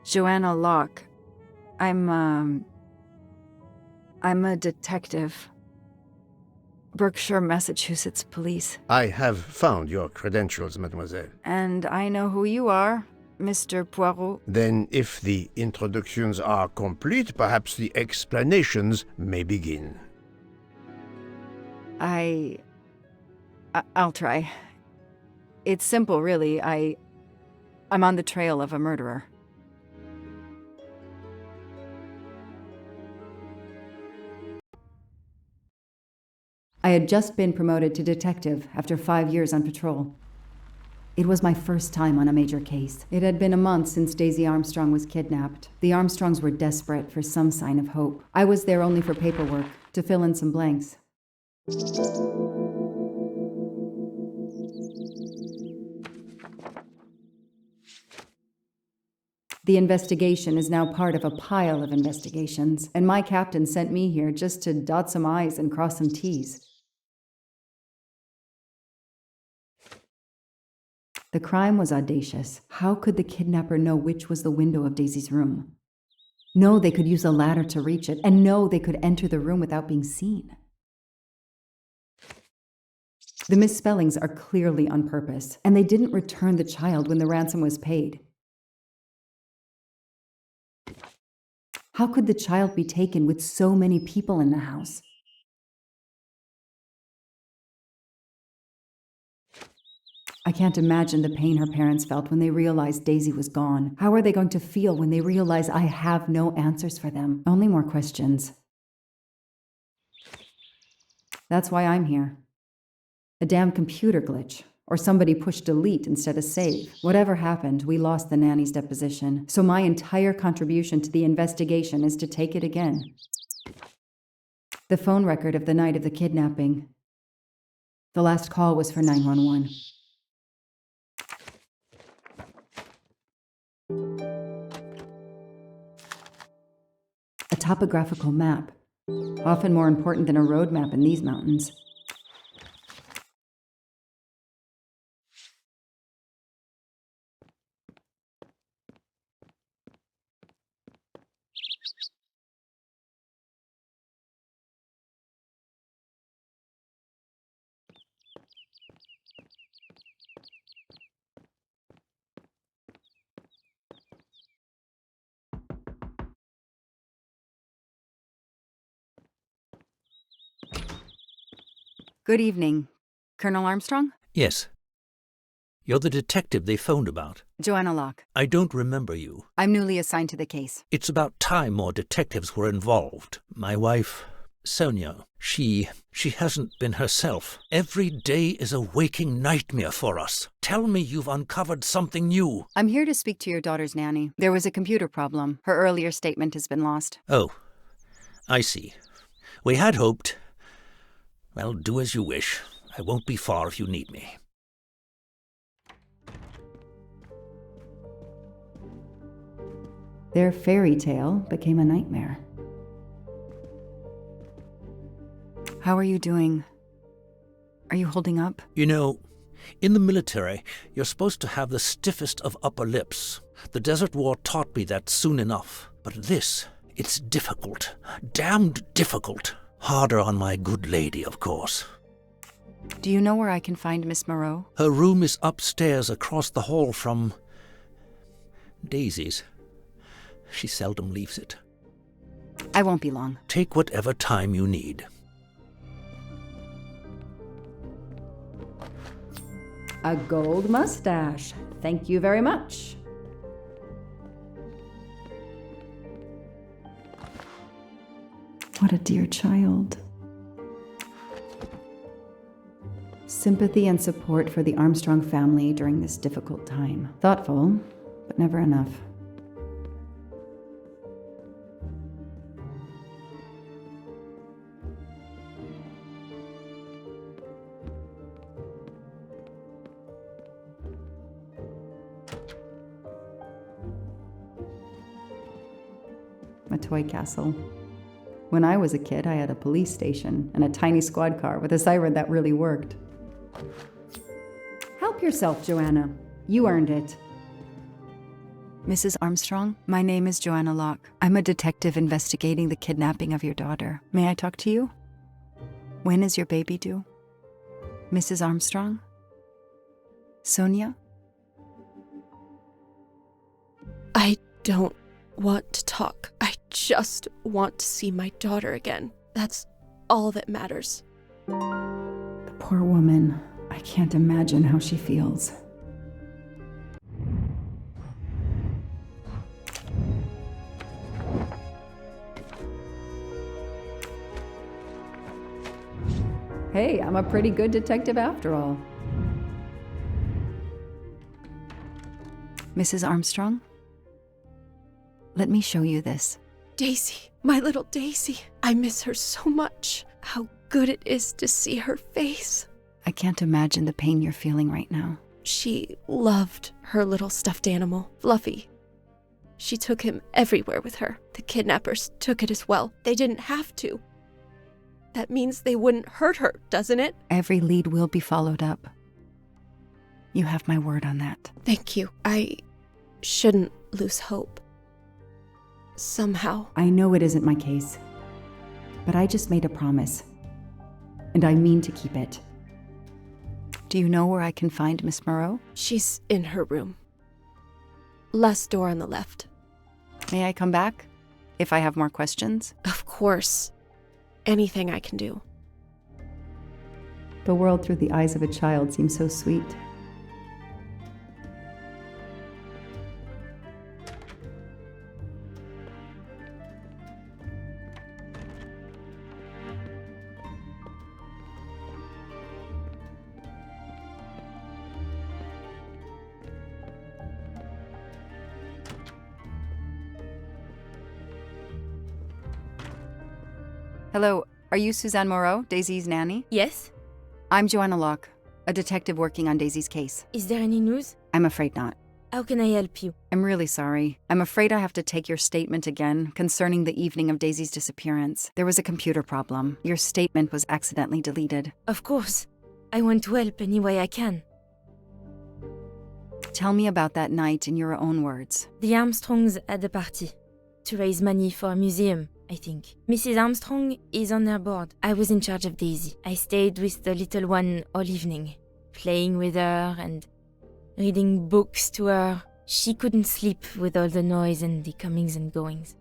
Joanna Locke. I'm a detective. Berkshire, Massachusetts Police. I have found your credentials, mademoiselle. And I know who you are, Mr. Poirot. Then, if the introductions are complete, perhaps the explanations may begin. I'll try. It's simple, really. I'm on the trail of a murderer. I had just been promoted to detective after 5 years on patrol. It was my first time on a major case. It had been a month since Daisy Armstrong was kidnapped. The Armstrongs were desperate for some sign of hope. I was there only for paperwork, to fill in some blanks. The investigation is now part of a pile of investigations, and my captain sent me here just to dot some I's and cross some T's. The crime was audacious. How could the kidnapper know which was the window of Daisy's room? No, they could use a ladder to reach it, and no, they could enter the room without being seen. The misspellings are clearly on purpose, and they didn't return the child when the ransom was paid. How could the child be taken with so many people in the house? I can't imagine the pain her parents felt when they realized Daisy was gone. How are they going to feel when they realize I have no answers for them? Only more questions. That's why I'm here. A damn computer glitch. Or somebody pushed delete instead of save. Whatever happened, we lost the nanny's deposition. So my entire contribution to the investigation is to take it again. The phone record of the night of the kidnapping. The last call was for 911. topographical map. Often more important than a road map in these mountains. Good evening. Colonel Armstrong? Yes. You're the detective they phoned about. Joanna Locke. I don't remember you. I'm newly assigned to the case. It's about time more detectives were involved. My wife, Sonia, she hasn't been herself. Every day is a waking nightmare for us. Tell me you've uncovered something new. I'm here to speak to your daughter's nanny. There was a computer problem. Her earlier statement has been lost. Oh, I see. We had hoped. Well, do as you wish. I won't be far if you need me. Their fairy tale became a nightmare. How are you doing? Are you holding up? You know, in the military, you're supposed to have the stiffest of upper lips. The Desert War taught me that soon enough. But this, it's difficult. Damned difficult. Harder on my good lady, of course. Do you know where I can find Miss Moreau? Her room is upstairs across the hall from Daisy's. She seldom leaves it. I won't be long. Take whatever time you need. A gold mustache. Thank you very much. What a dear child. Sympathy and support for the Armstrong family during this difficult time. Thoughtful, but never enough. A toy castle. When I was a kid, I had a police station and a tiny squad car with a siren that really worked. Help yourself, Joanna. You earned it. Mrs. Armstrong, my name is Joanna Locke. I'm a detective investigating the kidnapping of your daughter. May I talk to you? When is your baby due? Mrs. Armstrong? Sonia? I don't want to talk. I just want to see my daughter again. That's all that matters. The poor woman. I can't imagine how she feels. Hey, I'm a pretty good detective after all. Mrs. Armstrong? Let me show you this. Daisy, my little Daisy. I miss her so much. How good it is to see her face. I can't imagine the pain you're feeling right now. She loved her little stuffed animal, Fluffy. She took him everywhere with her. The kidnappers took it as well. They didn't have to. That means they wouldn't hurt her, doesn't it? Every lead will be followed up. You have my word on that. Thank you. I shouldn't lose hope. Somehow. I know it isn't my case, but I just made a promise, and I mean to keep it. Do you know where I can find Miss Moreau? She's in her room. Last door on the left. May I come back if I have more questions? Of course. Anything I can do. The world through the eyes of a child seems so sweet. Hello, are you Suzanne Moreau, Daisy's nanny? Yes? I'm Joanna Locke, a detective working on Daisy's case. Is there any news? I'm afraid not. How can I help you? I'm really sorry. I'm afraid I have to take your statement again concerning the evening of Daisy's disappearance. There was a computer problem. Your statement was accidentally deleted. Of course. I want to help any way I can. Tell me about that night in your own words. The Armstrongs had a party to raise money for a museum, I think. Mrs. Armstrong is on her board. I was in charge of Daisy. I stayed with the little one all evening, playing with her and reading books to her. She couldn't sleep with all the noise and the comings and goings.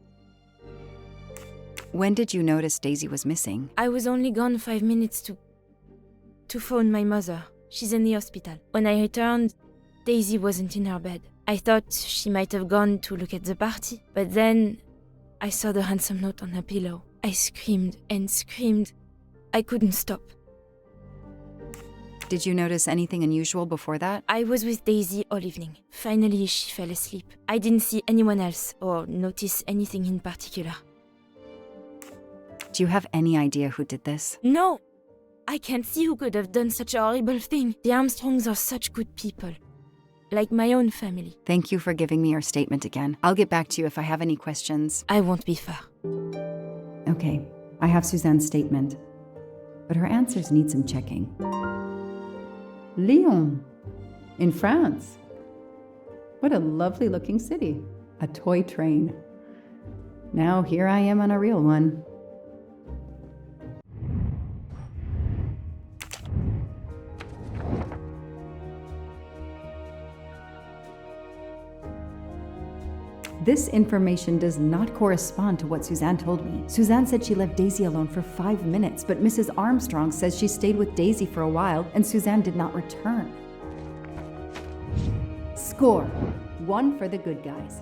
When did you notice Daisy was missing? I was only gone 5 minutes to phone my mother. She's in the hospital. When I returned, Daisy wasn't in her bed. I thought she might have gone to look at the party, but then I saw the ransom note on her pillow. I screamed and screamed. I couldn't stop. Did you notice anything unusual before that? I was with Daisy all evening. Finally, she fell asleep. I didn't see anyone else or notice anything in particular. Do you have any idea who did this? No! I can't see who could have done such a horrible thing. The Armstrongs are such good people. Like my own family. Thank you for giving me your statement again. I'll get back to you if I have any questions. I won't be far. Okay, I have Suzanne's statement, but her answers need some checking. Lyon, in France. What a lovely looking city. A toy train. Now here I am on a real one. This information does not correspond to what Suzanne told me. Suzanne said she left Daisy alone for 5 minutes, but Mrs. Armstrong says she stayed with Daisy for a while and Suzanne did not return. Score. 1 for the good guys.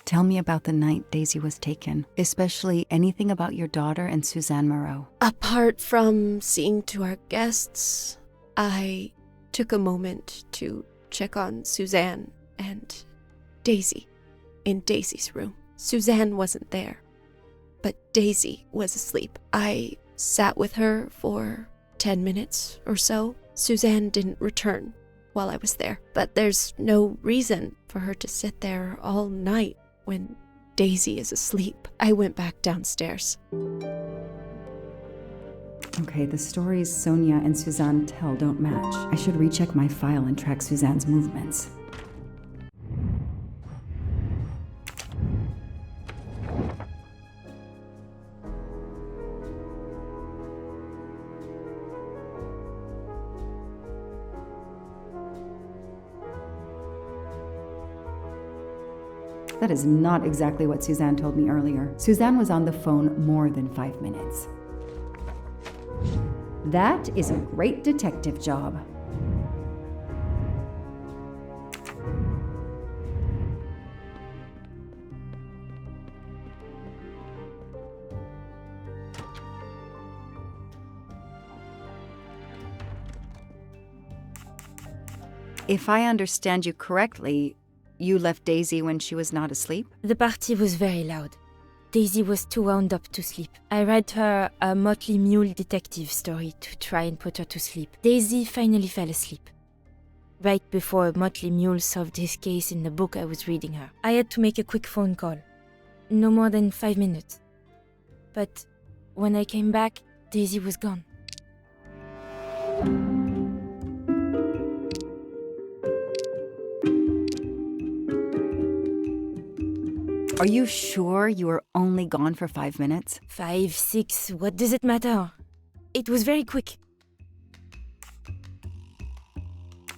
Tell me about the night Daisy was taken, especially anything about your daughter and Suzanne Moreau. Apart from seeing to our guests, I took a moment to check on Suzanne and Daisy in Daisy's room. Suzanne wasn't there, but Daisy was asleep. I sat with her for 10 minutes or so. Suzanne didn't return while I was there, but there's no reason for her to sit there all night when Daisy is asleep. I went back downstairs. Okay, the stories Sonia and Suzanne tell don't match. I should recheck my file and track Suzanne's movements. That is not exactly what Suzanne told me earlier. Suzanne was on the phone more than 5 minutes. That is a great detective job. If I understand you correctly, you left Daisy when she was not asleep? The party was very loud. Daisy was too wound up to sleep. I read her a Motley Mule detective story to try and put her to sleep. Daisy finally fell asleep. Right before Motley Mule solved his case in the book I was reading her. I had to make a quick phone call. No more than 5 minutes. But when I came back, Daisy was gone. Are you sure you were only gone for 5 minutes? 5, 6, what does it matter? It was very quick.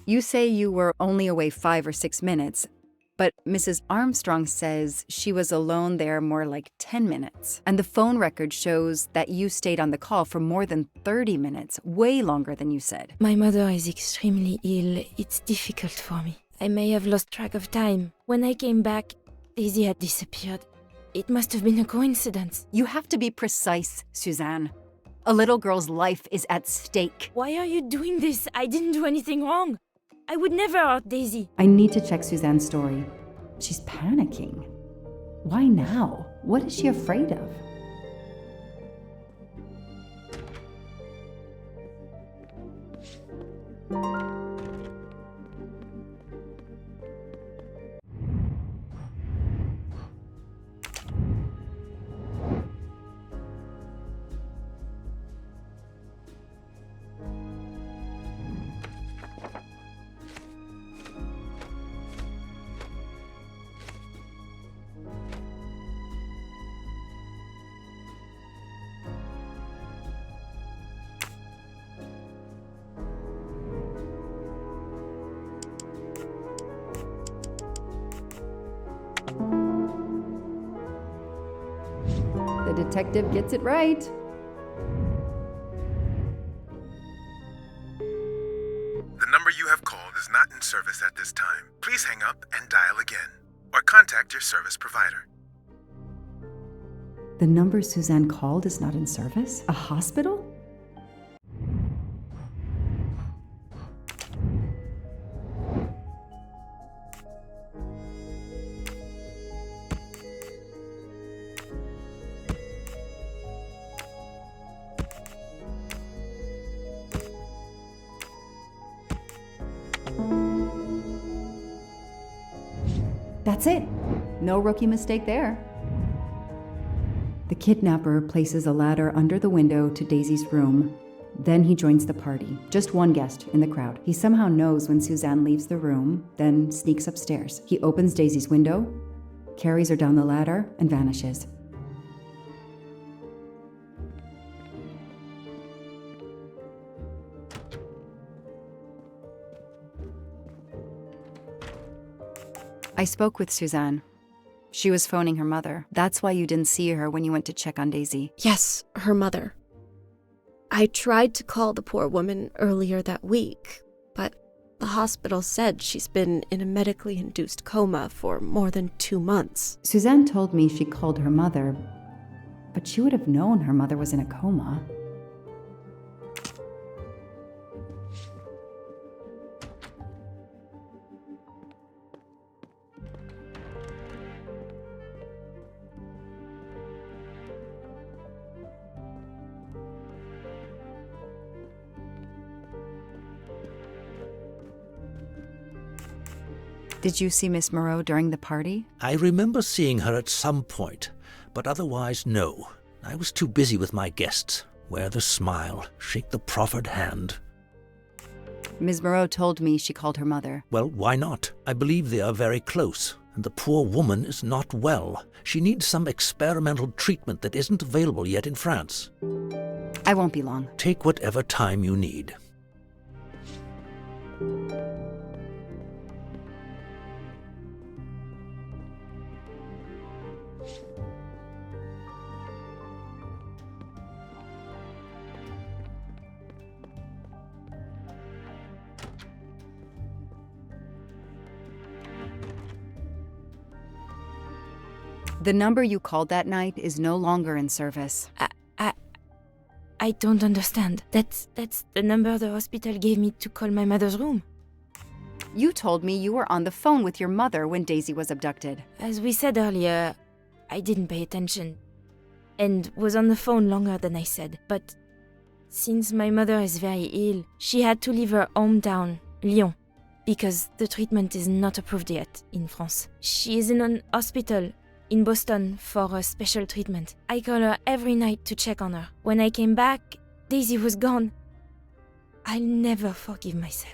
You say you were only away 5 or 6 minutes, but Mrs. Armstrong says she was alone there more like 10 minutes. And the phone record shows that you stayed on the call for more than 30 minutes, way longer than you said. My mother is extremely ill. It's difficult for me. I may have lost track of time. When I came back, Daisy had disappeared. It must have been a coincidence. You have to be precise, Suzanne. A little girl's life is at stake. Why are you doing this? I didn't do anything wrong. I would never hurt Daisy. I need to check Suzanne's story. She's panicking. Why now? What is she afraid of? The detective gets it right. The number you have called is not in service at this time. Please hang up and dial again, or contact your service provider. The number Suzanne called is not in service? A hospital? That's it. No rookie mistake there. The kidnapper places a ladder under the window to Daisy's room. Then he joins the party, just one guest in the crowd. He somehow knows when Suzanne leaves the room, then sneaks upstairs. He opens Daisy's window, carries her down the ladder, and vanishes. I spoke with Suzanne. She was phoning her mother. That's why you didn't see her when you went to check on Daisy. Yes, her mother. I tried to call the poor woman earlier that week, but the hospital said she's been in a medically induced coma for more than 2 months. Suzanne told me she called her mother, but she would have known her mother was in a coma. Did you see Miss Moreau during the party? I remember seeing her at some point, but otherwise no. I was too busy with my guests. Wear the smile, shake the proffered hand. Ms. Moreau told me she called her mother. Well, why not? I believe they are very close, and the poor woman is not well. She needs some experimental treatment that isn't available yet in France. I won't be long. Take whatever time you need. The number you called that night is no longer in service. I don't understand. That's the number the hospital gave me to call my mother's room. You told me you were on the phone with your mother when Daisy was abducted. As we said earlier, I didn't pay attention and was on the phone longer than I said. But since my mother is very ill, she had to leave her hometown, Lyon, because the treatment is not approved yet in France. She is in an hospital in Boston for a special treatment. I call her every night to check on her. When I came back, Daisy was gone. I'll never forgive myself.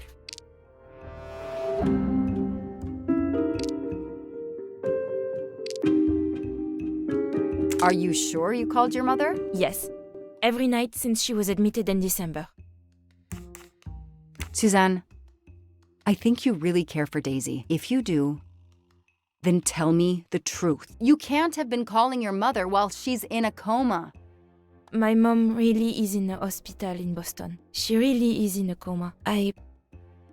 Are you sure you called your mother? Yes. Every night since she was admitted in December. Suzanne, I think you really care for Daisy. If you do, then tell me the truth. You can't have been calling your mother while she's in a coma. My mom really is in a hospital in Boston. She really is in a coma. I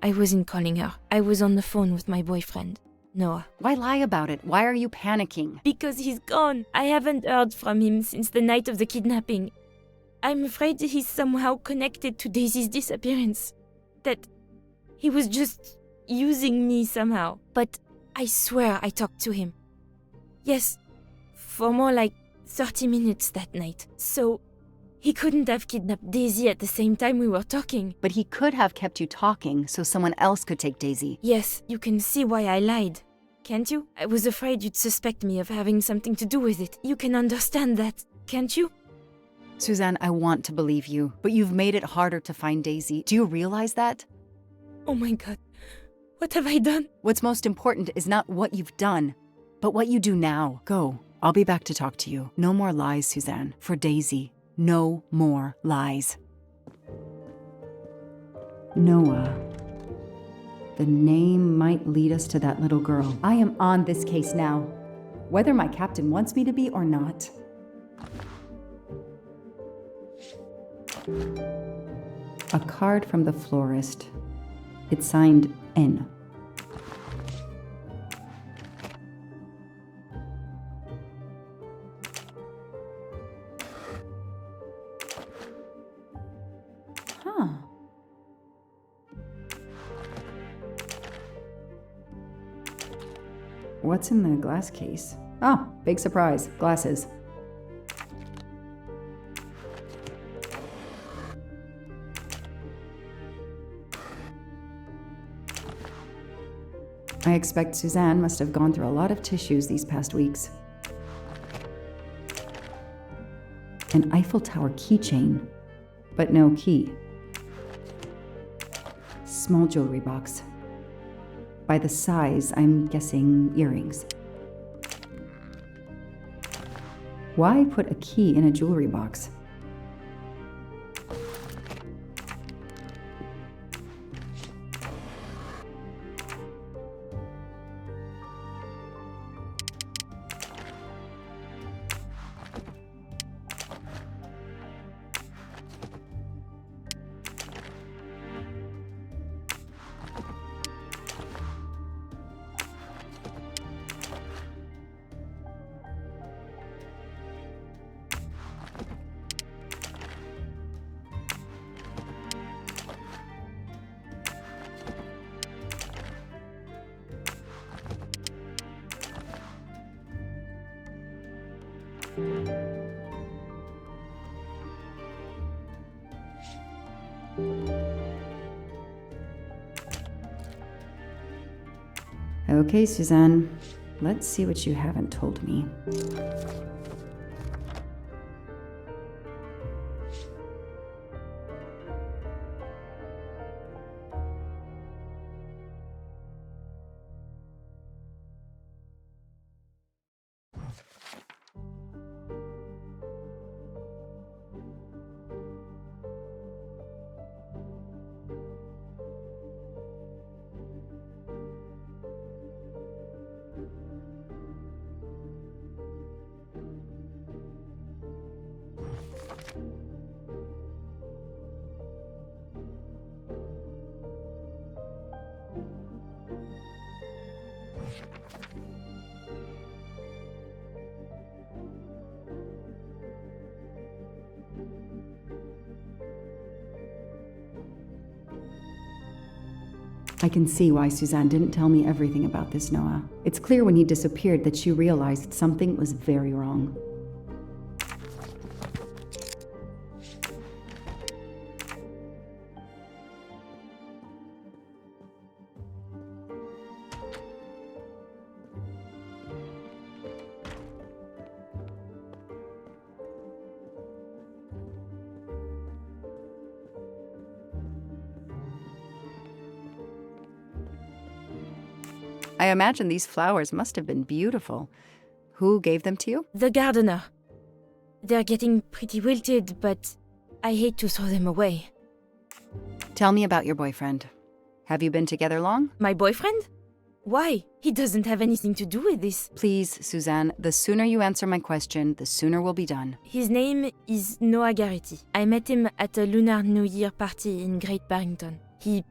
wasn't calling her. I was on the phone with my boyfriend, Noah. Why lie about it? Why are you panicking? Because he's gone. I haven't heard from him since the night of the kidnapping. I'm afraid he's somehow connected to Daisy's disappearance. That he was just using me somehow. But I swear I talked to him. Yes, for more like 30 minutes that night. So he couldn't have kidnapped Daisy at the same time we were talking. But he could have kept you talking so someone else could take Daisy. Yes, you can see why I lied. Can't you? I was afraid you'd suspect me of having something to do with it. You can understand that, can't you? Suzanne, I want to believe you, but you've made it harder to find Daisy. Do you realize that? Oh my god. What have I done? What's most important is not what you've done, but what you do now. Go. I'll be back to talk to you. No more lies, Suzanne. For Daisy. No more lies. Noah. The name might lead us to that little girl. I am on this case now, whether my captain wants me to be or not. A card from the florist. It's signed N. Huh. What's in the glass case? Oh, big surprise. Glasses. I expect Suzanne must have gone through a lot of tissues these past weeks. An Eiffel Tower keychain, but no key. Small jewelry box. By the size, I'm guessing earrings. Why put a key in a jewelry box? Okay, Suzanne. Let's see what you haven't told me. I can see why Suzanne didn't tell me everything about this, Noah. It's clear when he disappeared that she realized something was very wrong. I imagine these flowers must have been beautiful. Who gave them to you? The gardener. They're getting pretty wilted, but I hate to throw them away. Tell me about your boyfriend. Have you been together long? My boyfriend? Why? He doesn't have anything to do with this. Please, Suzanne, the sooner you answer my question, the sooner we'll be done. His name is Noah Garretti. I met him at a Lunar New Year party in Great Barrington. He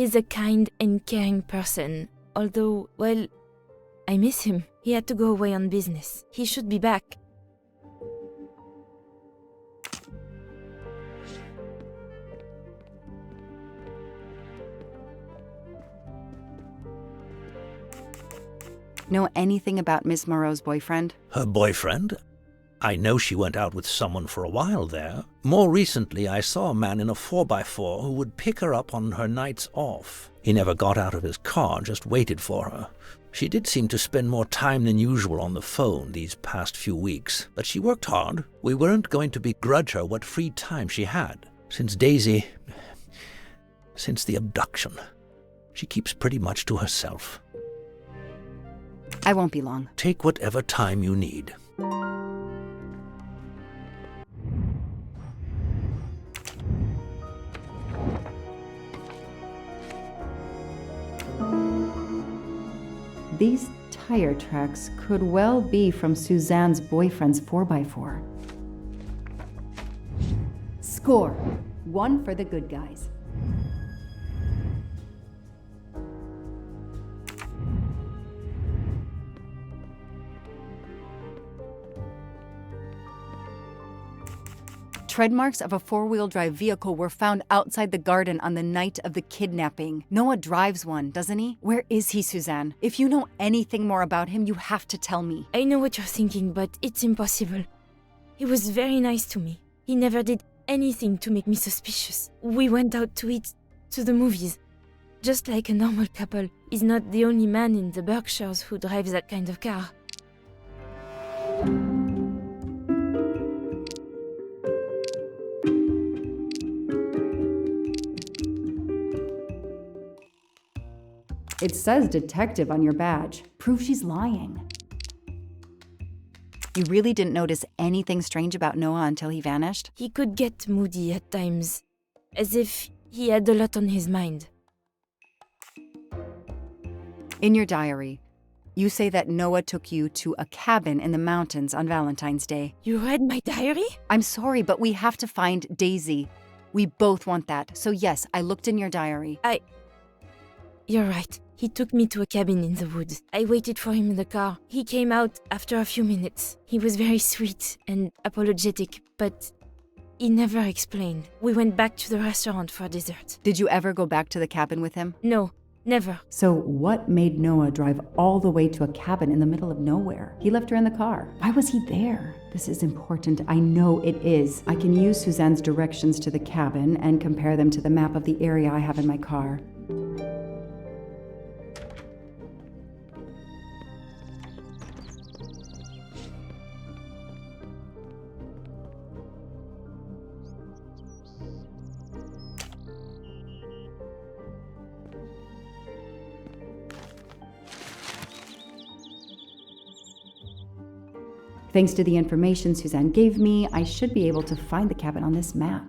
is a kind and caring person. Although, well, I miss him. He had to go away on business. He should be back. Know anything about Miss Moreau's boyfriend? Her boyfriend? I know she went out with someone for a while there. More recently, I saw a man in a 4x4 who would pick her up on her nights off. He never got out of his car, just waited for her. She did seem to spend more time than usual on the phone these past few weeks, but she worked hard. We weren't going to begrudge her what free time she had. Since the abduction, she keeps pretty much to herself. I won't be long. Take whatever time you need. These tire tracks could well be from Suzanne's boyfriend's 4x4. Score. 1 for the good guys. Tread marks of a 4-wheel drive vehicle were found outside the garden on the night of the kidnapping. Noah drives one, doesn't he? Where is he, Suzanne? If you know anything more about him, you have to tell me. I know what you're thinking, but it's impossible. He was very nice to me. He never did anything to make me suspicious. We went out to eat, to the movies. Just like a normal couple. He's not the only man in the Berkshires who drives that kind of car. It says detective on your badge. Proof she's lying. You really didn't notice anything strange about Noah until he vanished? He could get moody at times, as if he had a lot on his mind. In your diary, you say that Noah took you to a cabin in the mountains on Valentine's Day. You read my diary? I'm sorry, but we have to find Daisy. We both want that. So yes, I looked in your diary. You're right. He took me to a cabin in the woods. I waited for him in the car. He came out after a few minutes. He was very sweet and apologetic, but he never explained. We went back to the restaurant for dessert. Did you ever go back to the cabin with him? No, never. So what made Noah drive all the way to a cabin in the middle of nowhere? He left her in the car. Why was he there? This is important. I know it is. I can use Suzanne's directions to the cabin and compare them to the map of the area I have in my car. Thanks to the information Suzanne gave me, I should be able to find the cabin on this map.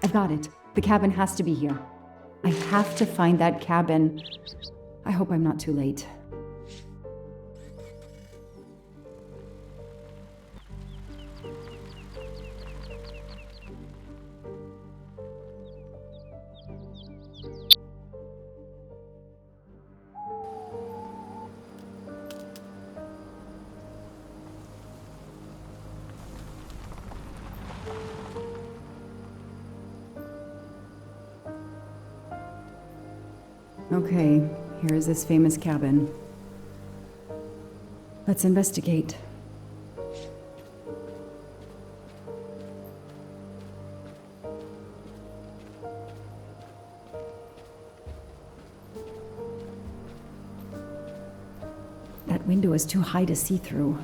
I got it. The cabin has to be here. I have to find that cabin. I hope I'm not too late. Okay, here is this famous cabin. Let's investigate. That window is too high to see through.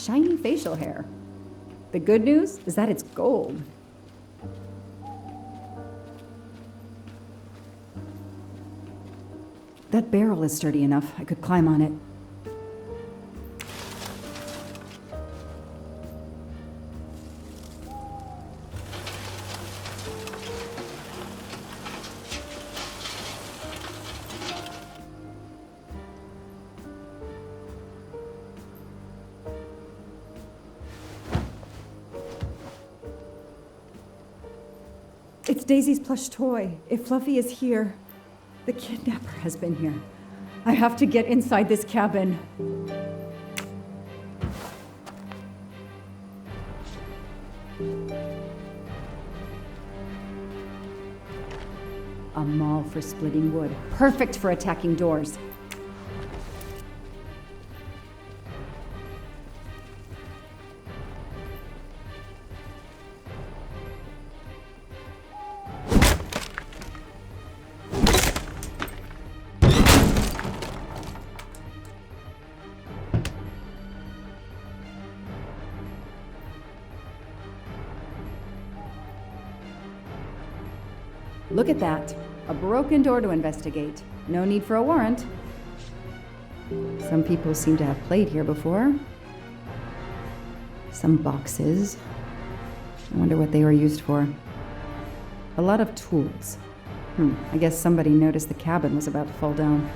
shiny facial hair. The good news is that it's gold. That barrel is sturdy enough. I could climb on it. It's Daisy's plush toy. If Fluffy is here, the kidnapper has been here. I have to get inside this cabin. A maul for splitting wood. Perfect for attacking doors. Look at that. A broken door to investigate. No need for a warrant. Some people seem to have played here before. Some boxes. I wonder what they were used for. A lot of tools. I guess somebody noticed the cabin was about to fall down.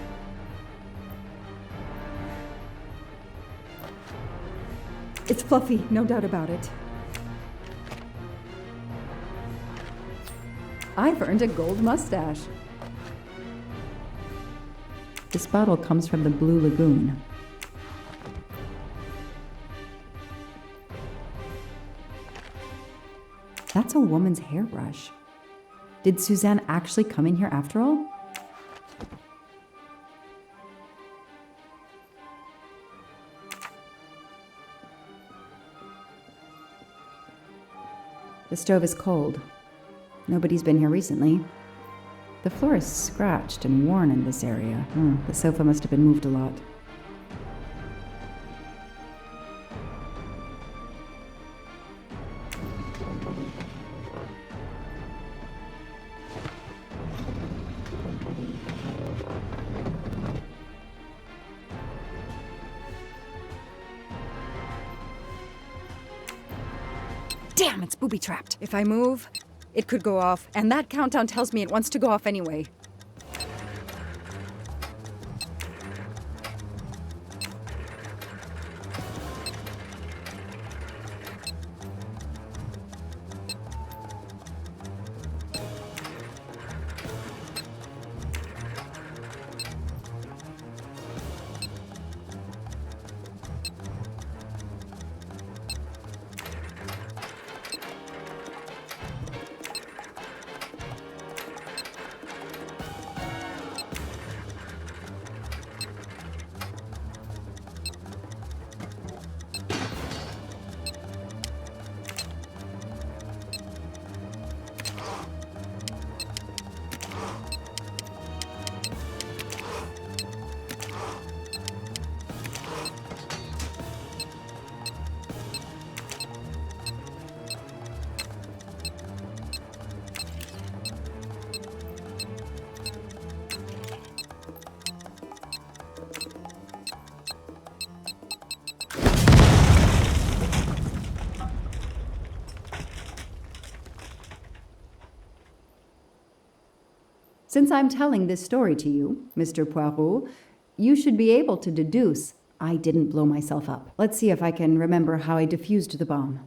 It's Fluffy, no doubt about it. I've earned a gold mustache. This bottle comes from the Blue Lagoon. That's a woman's hairbrush. Did Suzanne actually come in here after all? The stove is cold. Nobody's been here recently. The floor is scratched and worn in this area. The sofa must have been moved a lot. Damn, it's booby-trapped. If I move, it could go off, and that countdown tells me it wants to go off anyway. Since I'm telling this story to you, Mr. Poirot, you should be able to deduce I didn't blow myself up. Let's see if I can remember how I defused the bomb.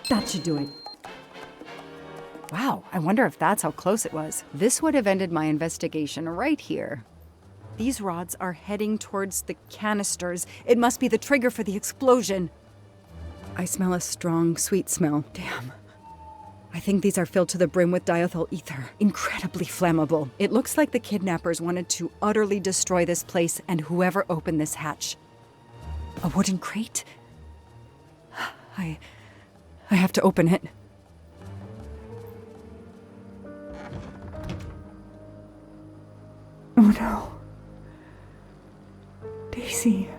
That should do it. Wow, I wonder if that's how close it was. This would have ended my investigation right here. These rods are heading towards the canisters. It must be the trigger for the explosion. I smell a strong, sweet smell. Damn. I think these are filled to the brim with diethyl ether. Incredibly flammable. It looks like the kidnappers wanted to utterly destroy this place and whoever opened this hatch. A wooden crate? I have to open it. Oh no. Daisy.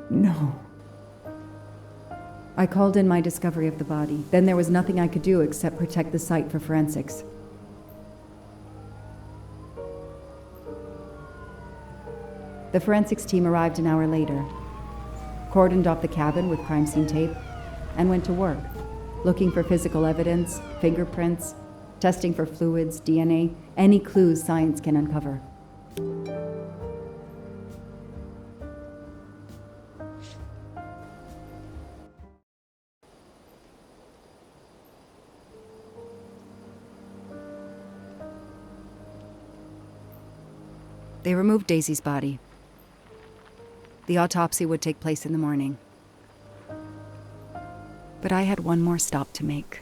No. I called in my discovery of the body. Then there was nothing I could do except protect the site for forensics. The forensics team arrived an hour later, cordoned off the cabin with crime scene tape, and went to work, looking for physical evidence, fingerprints, testing for fluids, DNA, any clues science can uncover. They removed Daisy's body. The autopsy would take place in the morning. But I had one more stop to make.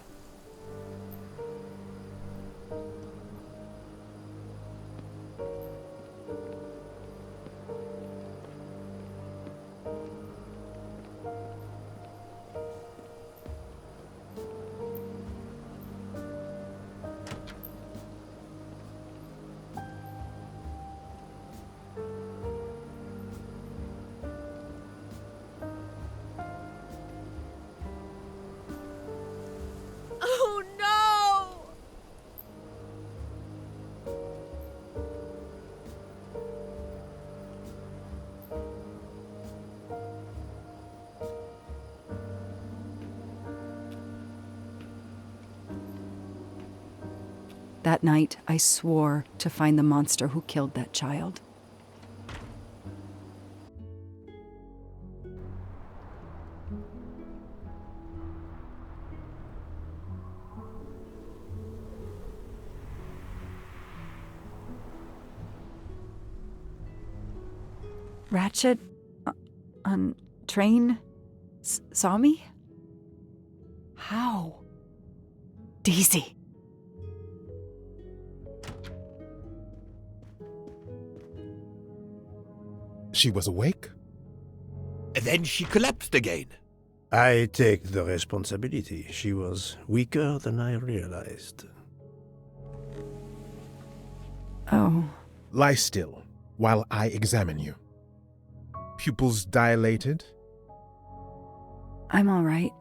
Oh no! That night, I swore to find the monster who killed that child. Ratchet on train saw me? How? Daisy. She was awake? And then she collapsed again. I take the responsibility. She was weaker than I realized. Oh. Lie still while I examine you. Pupils dilated? I'm all right.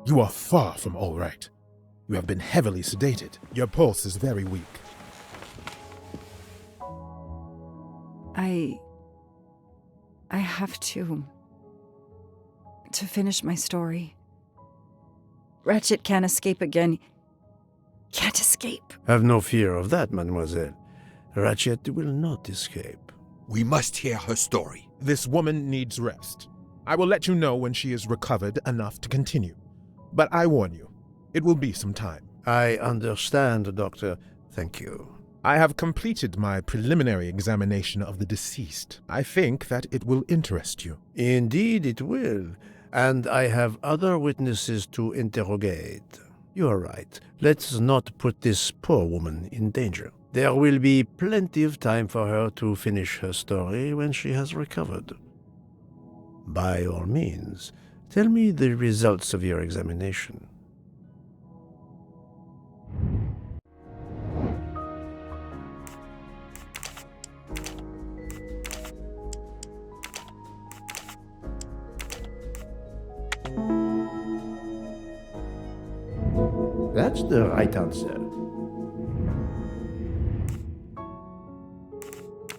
You are far from all right. You have been heavily sedated. Your pulse is very weak. I have to finish my story. Ratchet can't escape again. Can't escape. Have no fear of that, mademoiselle. Ratchet will not escape. We must hear her story. This woman needs rest. I will let you know when she is recovered enough to continue. But I warn you, it will be some time. I understand, Doctor. Thank you. I have completed my preliminary examination of the deceased. I think that it will interest you. Indeed it will. And I have other witnesses to interrogate. You are right. Let's not put this poor woman in danger. There will be plenty of time for her to finish her story when she has recovered. By all means, tell me the results of your examination. That's the right answer.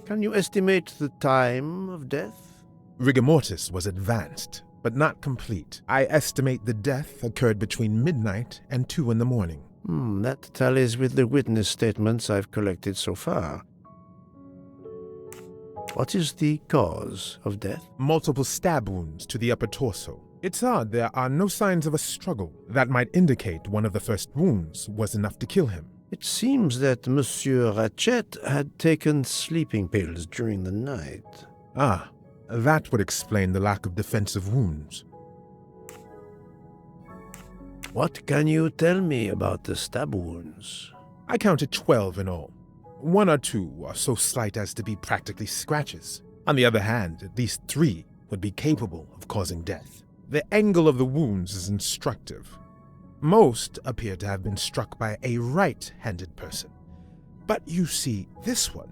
Can you estimate the time of death? Rigor mortis was advanced, but not complete. I estimate the death occurred between midnight and 2 in the morning. That tallies with the witness statements I've collected so far. What is the cause of death? Multiple stab wounds to the upper torso. It's odd there are no signs of a struggle. That might indicate one of the first wounds was enough to kill him. It seems that Monsieur Ratchet had taken sleeping pills during the night. Ah, that would explain the lack of defensive wounds. What can you tell me about the stab wounds? I counted 12 in all. 1 or 2 are so slight as to be practically scratches. On the other hand, at least 3 would be capable of causing death. The angle of the wounds is instructive. Most appear to have been struck by a right-handed person. But you see this one,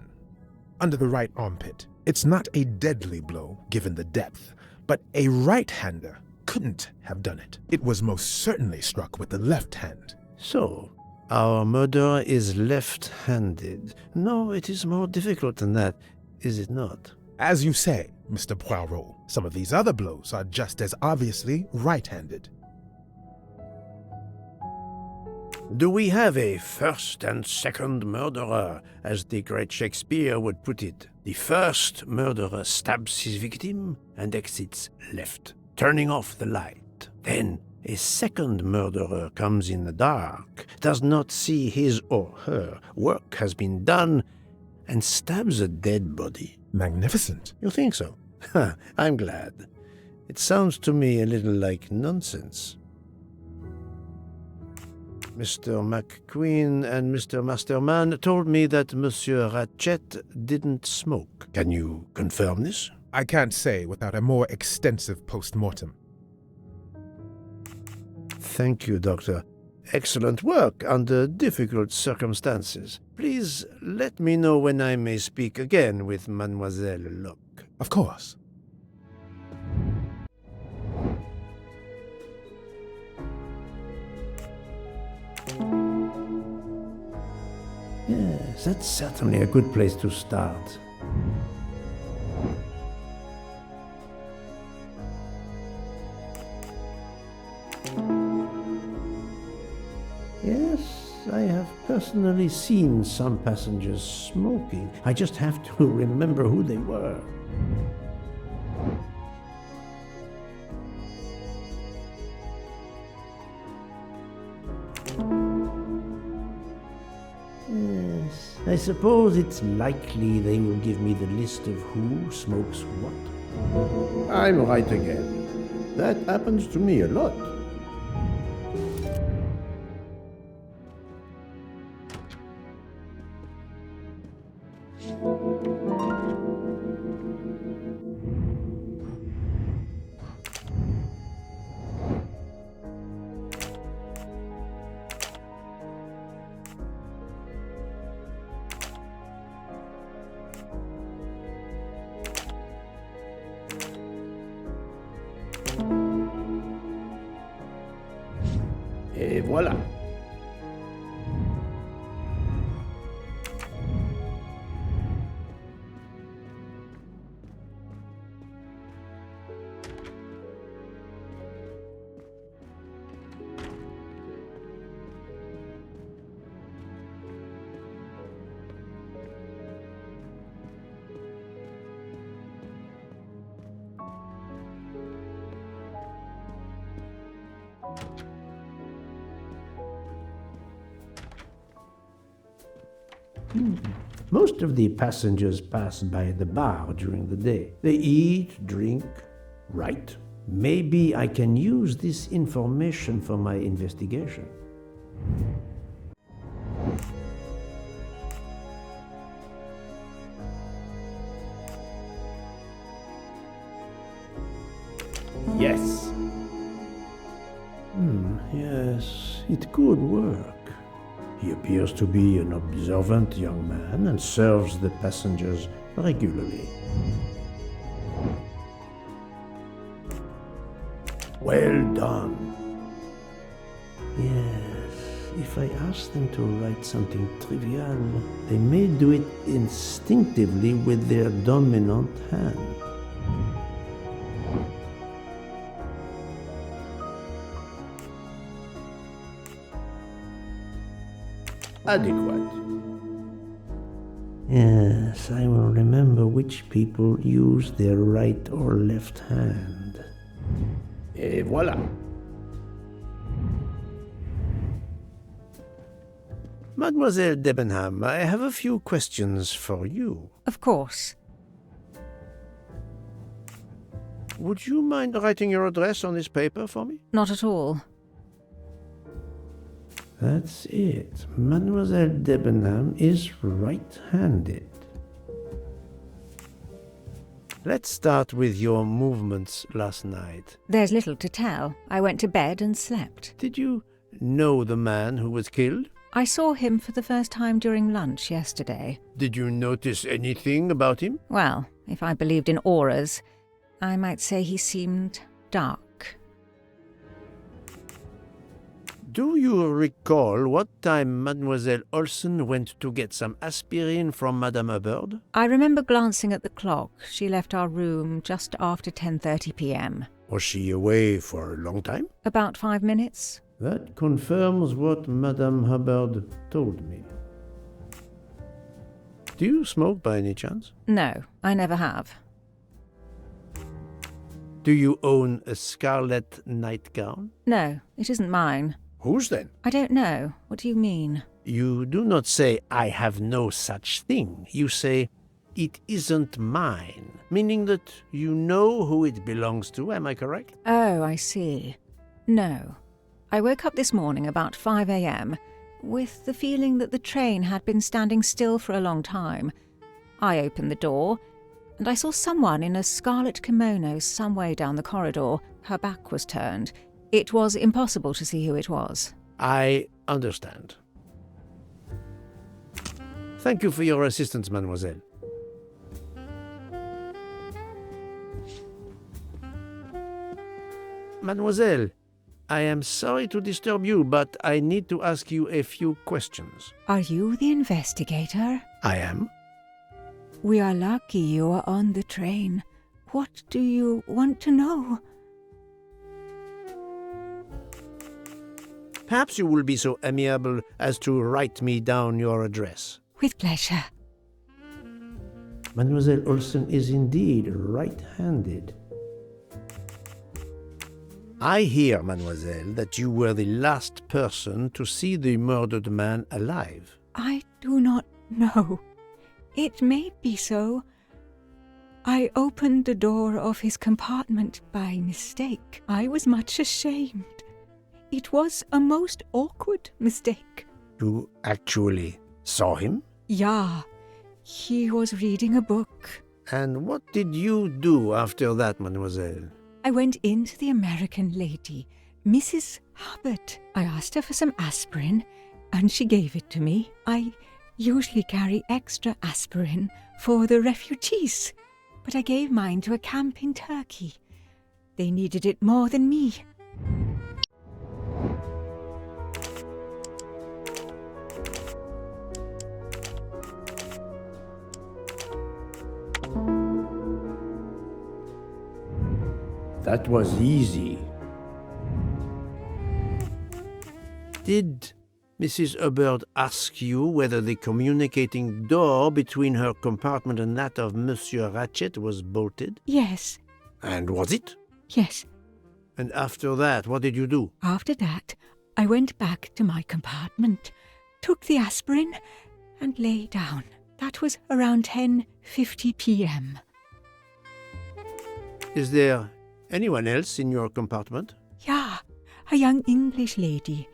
under the right armpit. It's not a deadly blow, given the depth, but a right-hander couldn't have done it. It was most certainly struck with the left hand. So, our murderer is left-handed. No, it is more difficult than that, is it not? As you say, Mr. Poirot, some of these other blows are just as obviously right-handed. Do we have a first and second murderer, as the great Shakespeare would put it? The first murderer stabs his victim and exits left, turning off the light. Then a second murderer comes in the dark, does not see his or her work has been done, and stabs a dead body. Magnificent. You think so? I'm glad. It sounds to me a little like nonsense. Mr. McQueen and Mr. Masterman told me that Monsieur Ratchet didn't smoke. Can you confirm this? I can't say without a more extensive post-mortem. Thank you, Doctor. Excellent work under difficult circumstances. Please let me know when I may speak again with Mademoiselle Locke. Of course. Yes, that's certainly a good place to start. Yes, I have personally seen some passengers smoking. I just have to remember who they were. Yes, I suppose it's likely they will give me the list of who smokes what. I'm right again. That happens to me a lot. Et voilà. Most of the passengers pass by the bar during the day. They eat, drink, write. Maybe I can use this information for my investigation. Yes. Yes, it could work. He appears to be an observant young man and serves the passengers regularly. Well done. Yes, if I ask them to write something trivial, they may do it instinctively with their dominant hand. Adequate. Yes, I will remember which people use their right or left hand. Et voilà. Mademoiselle Debenham, I have a few questions for you. Of course. Would you mind writing your address on this paper for me? Not at all. That's it. Mademoiselle Debenham is right-handed. Let's start with your movements last night. There's little to tell. I went to bed and slept. Did you know the man who was killed? I saw him for the first time during lunch yesterday. Did you notice anything about him? Well, if I believed in auras, I might say he seemed dark. Do you recall what time Mademoiselle Olsen went to get some aspirin from Madame Hubbard? I remember glancing at the clock. She left our room just after 10:30 p.m. Was she away for a long time? About 5 minutes. That confirms what Madame Hubbard told me. Do you smoke by any chance? No, I never have. Do you own a scarlet nightgown? No, it isn't mine. Whose then? I don't know. What do you mean? You do not say, I have no such thing. You say, it isn't mine, meaning that you know who it belongs to, am I correct? Oh, I see. No. I woke up this morning about 5 a.m. with the feeling that the train had been standing still for a long time. I opened the door, and I saw someone in a scarlet kimono some way down the corridor. Her back was turned. It was impossible to see who it was. I understand. Thank you for your assistance, mademoiselle. Mademoiselle, I am sorry to disturb you, but I need to ask you a few questions. Are you the investigator? I am. We are lucky you are on the train. What do you want to know? Perhaps you will be so amiable as to write me down your address. With pleasure. Mademoiselle Olsen is indeed right-handed. I hear, mademoiselle, that you were the last person to see the murdered man alive. I do not know. It may be so. I opened the door of his compartment by mistake. I was much ashamed. It was a most awkward mistake. You actually saw him? Yeah. He was reading a book. And what did you do after that, mademoiselle? I went in to the American lady, Mrs. Hubbard. I asked her for some aspirin, and she gave it to me. I usually carry extra aspirin for the refugees, but I gave mine to a camp in Turkey. They needed it more than me. That was easy. Did Mrs. Hubbard ask you whether the communicating door between her compartment and that of Monsieur Ratchet was bolted? Yes. And was it? Yes. And after that, what did you do? After that, I went back to my compartment, took the aspirin, and lay down. That was around 10:50 p.m. Is there anyone else in your compartment? Yeah, a young English lady.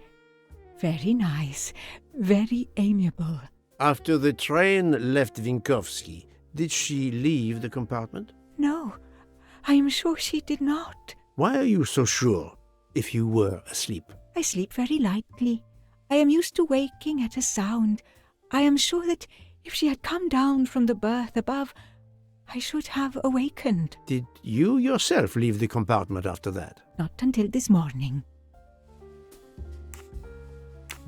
Very nice, very amiable. After the train left Vinkovsky, did she leave the compartment? No, I am sure she did not. Why are you so sure, if you were asleep? I sleep very lightly. I am used to waking at a sound. I am sure that if she had come down from the berth above, I should have awakened. Did you yourself leave the compartment after that? Not until this morning.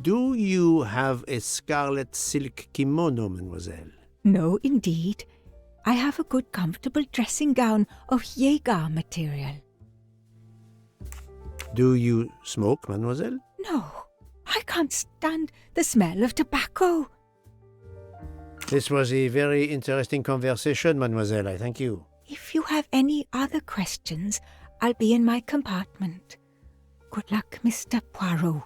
Do you have a scarlet silk kimono, mademoiselle? No, indeed. I have a good comfortable dressing gown of Jaeger material. Do you smoke, mademoiselle? No, I can't stand the smell of tobacco. This was a very interesting conversation, mademoiselle. I thank you. If you have any other questions, I'll be in my compartment. Good luck, Mr. Poirot.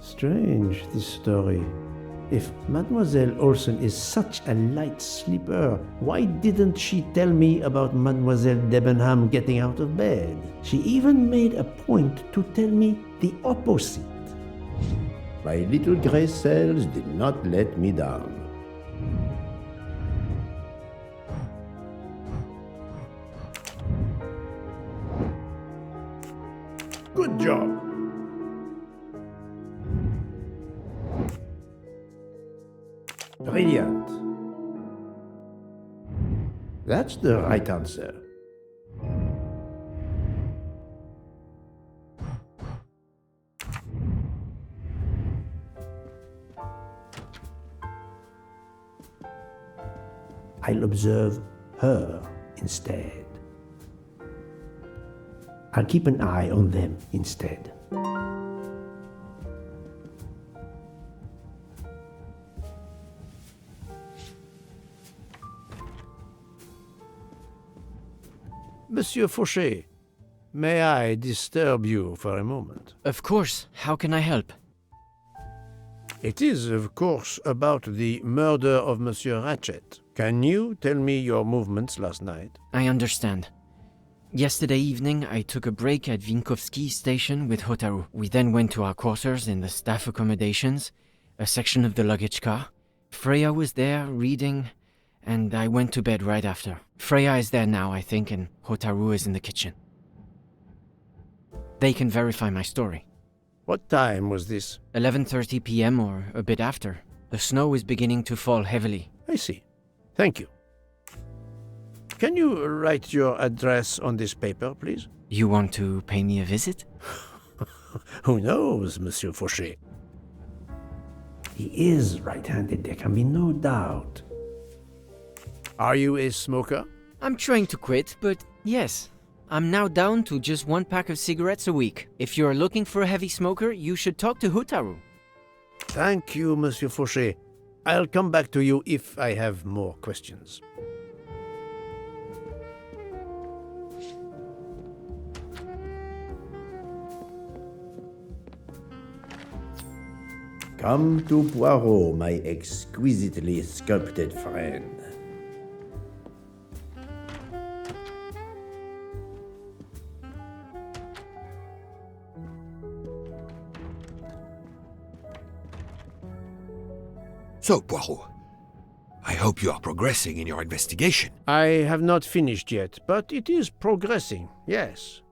Strange, this story. If Mademoiselle Olsen is such a light sleeper, why didn't she tell me about Mademoiselle Debenham getting out of bed? She even made a point to tell me the opposite. My little grey cells did not let me down. Good job. Brilliant. That's the right answer. I'll observe her instead. I'll keep an eye on them instead. Monsieur Fauchet, may I disturb you for a moment? Of course. How can I help? It is, of course, about the murder of Monsieur Ratchet. Can you tell me your movements last night? I understand. Yesterday evening, I took a break at Vinkovsky station with Hotaru. We then went to our quarters in the staff accommodations, a section of the luggage car. Freya was there, reading, and I went to bed right after. Freya is there now, I think, and Hotaru is in the kitchen. They can verify my story. What time was this? 11:30 p.m. or a bit after. The snow is beginning to fall heavily. I see. Thank you. Can you write your address on this paper, please? You want to pay me a visit? Who knows, Monsieur Fauchet? He is right-handed, there can be no doubt. Are you a smoker? I'm trying to quit, but yes. I'm now down to just 1 pack of cigarettes a week. If you're looking for a heavy smoker, you should talk to Hotaru. Thank you, Monsieur Fauchet. I'll come back to you if I have more questions. Come to Poirot, my exquisitely sculpted friend. So, Poirot, I hope you are progressing in your investigation. I have not finished yet, but it is progressing, yes.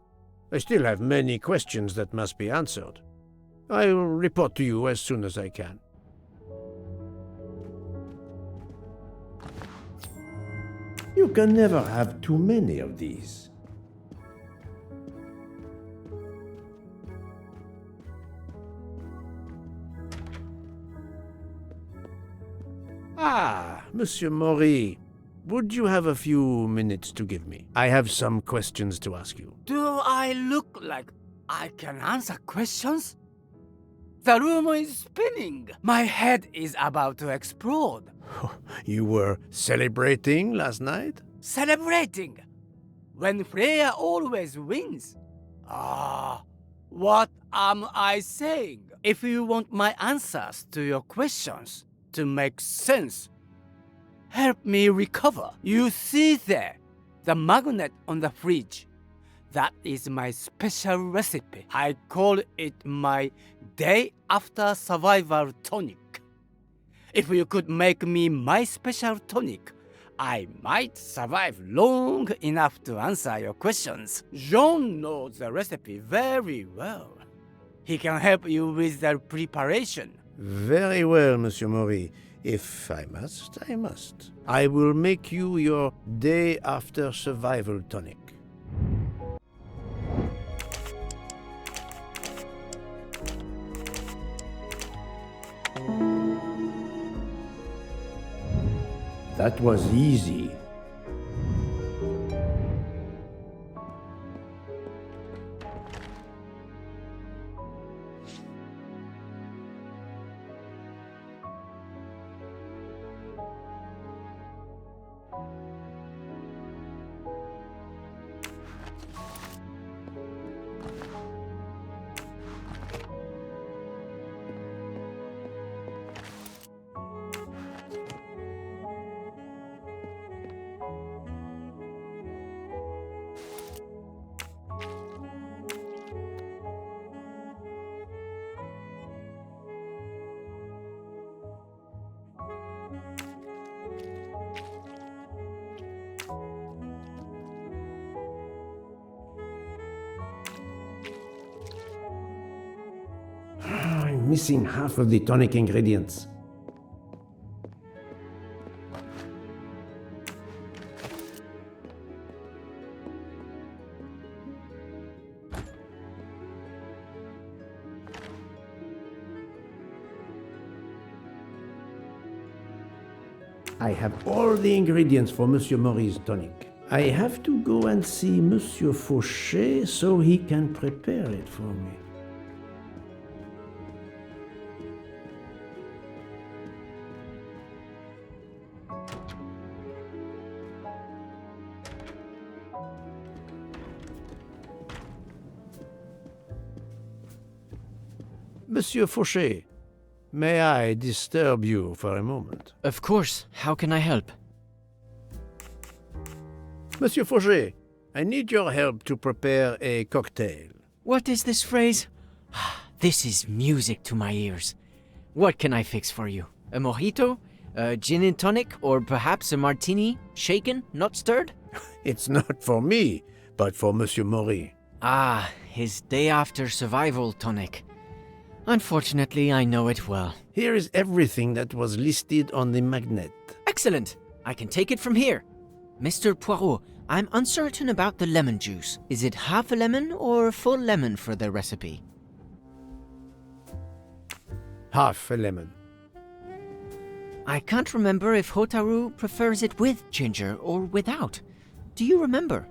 I still have many questions that must be answered. I will report to you as soon as I can. You can never have too many of these. Ah, Monsieur Maury, would you have a few minutes to give me? I have some questions to ask you. Do I look like I can answer questions? The room is spinning. My head is about to explode. You were celebrating last night? Celebrating? When Freya always wins? Ah, what am I saying? If you want my answers to your questions to make sense, help me recover. You see there, the magnet on the fridge. That is my special recipe. I call it my day after survival tonic. If you could make me my special tonic, I might survive long enough to answer your questions. Jean knows the recipe very well. He can help you with the preparation. Very well, Monsieur Maury. If I must, I must. I will make you your day after survival tonic. That was easy. I'm missing half of the tonic ingredients. I have all the ingredients for Monsieur Maury's tonic. I have to go and see Monsieur Fauché so he can prepare it for me. Monsieur Fauché, may I disturb you for a moment? Of course. How can I help? Monsieur Fauché, I need your help to prepare a cocktail. What is this phrase? This is music to my ears. What can I fix for you? A mojito? A gin and tonic? Or perhaps a martini? Shaken, not stirred? It's not for me, but for Monsieur Maury. Ah, his day after survival tonic. Unfortunately, I know it well. Here is everything that was listed on the magnet. Excellent! I can take it from here. Mr. Poirot, I'm uncertain about the lemon juice. Is it half a lemon or a full lemon for the recipe? Half a lemon. I can't remember if Hotaru prefers it with ginger or without. Do you remember?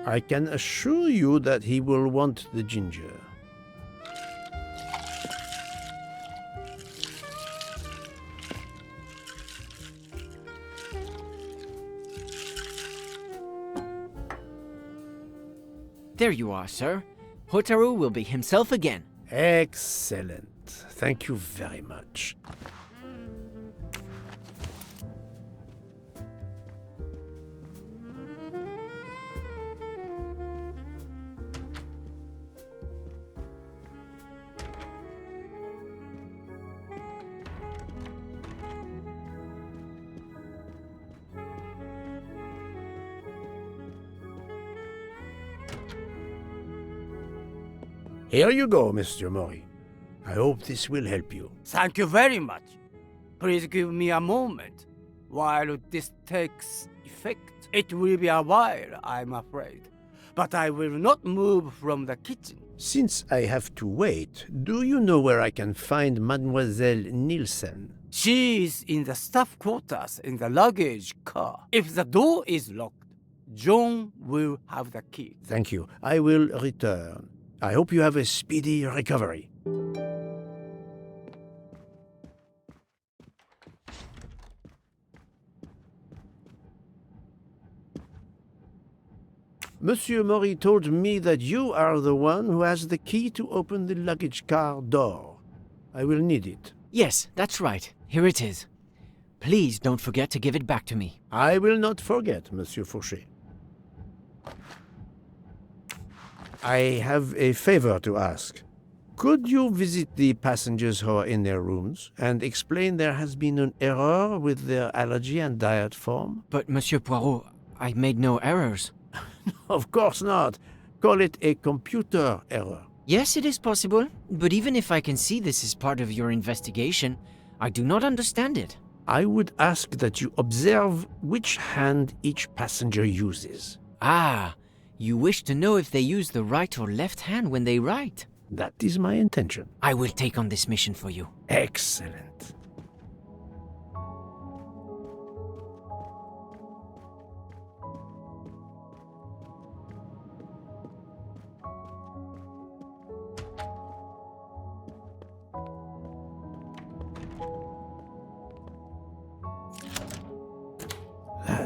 I can assure you that he will want the ginger. There you are, sir. Hotaru will be himself again. Excellent. Thank you very much. Here you go, Mr. Maury. I hope this will help you. Thank you very much. Please give me a moment. While this takes effect, it will be a while, I'm afraid. But I will not move from the kitchen. Since I have to wait, do you know where I can find Mademoiselle Nielsen? She is in the staff quarters in the luggage car. If the door is locked, John will have the key. Thank you. I will return. I hope you have a speedy recovery. Monsieur Maury told me that you are the one who has the key to open the luggage car door. I will need it. Yes, that's right. Here it is. Please don't forget to give it back to me. I will not forget, Monsieur Fauché. I have a favor to ask. Could you visit the passengers who are in their rooms and explain there has been an error with their allergy and diet form? But, Monsieur Poirot, I made no errors. Of course not. Call it a computer error. Yes, it is possible, but even if I can see this is part of your investigation, I do not understand it. I would ask that you observe which hand each passenger uses. Ah, you wish to know if they use the right or left hand when they write? That is my intention. I will take on this mission for you. Excellent.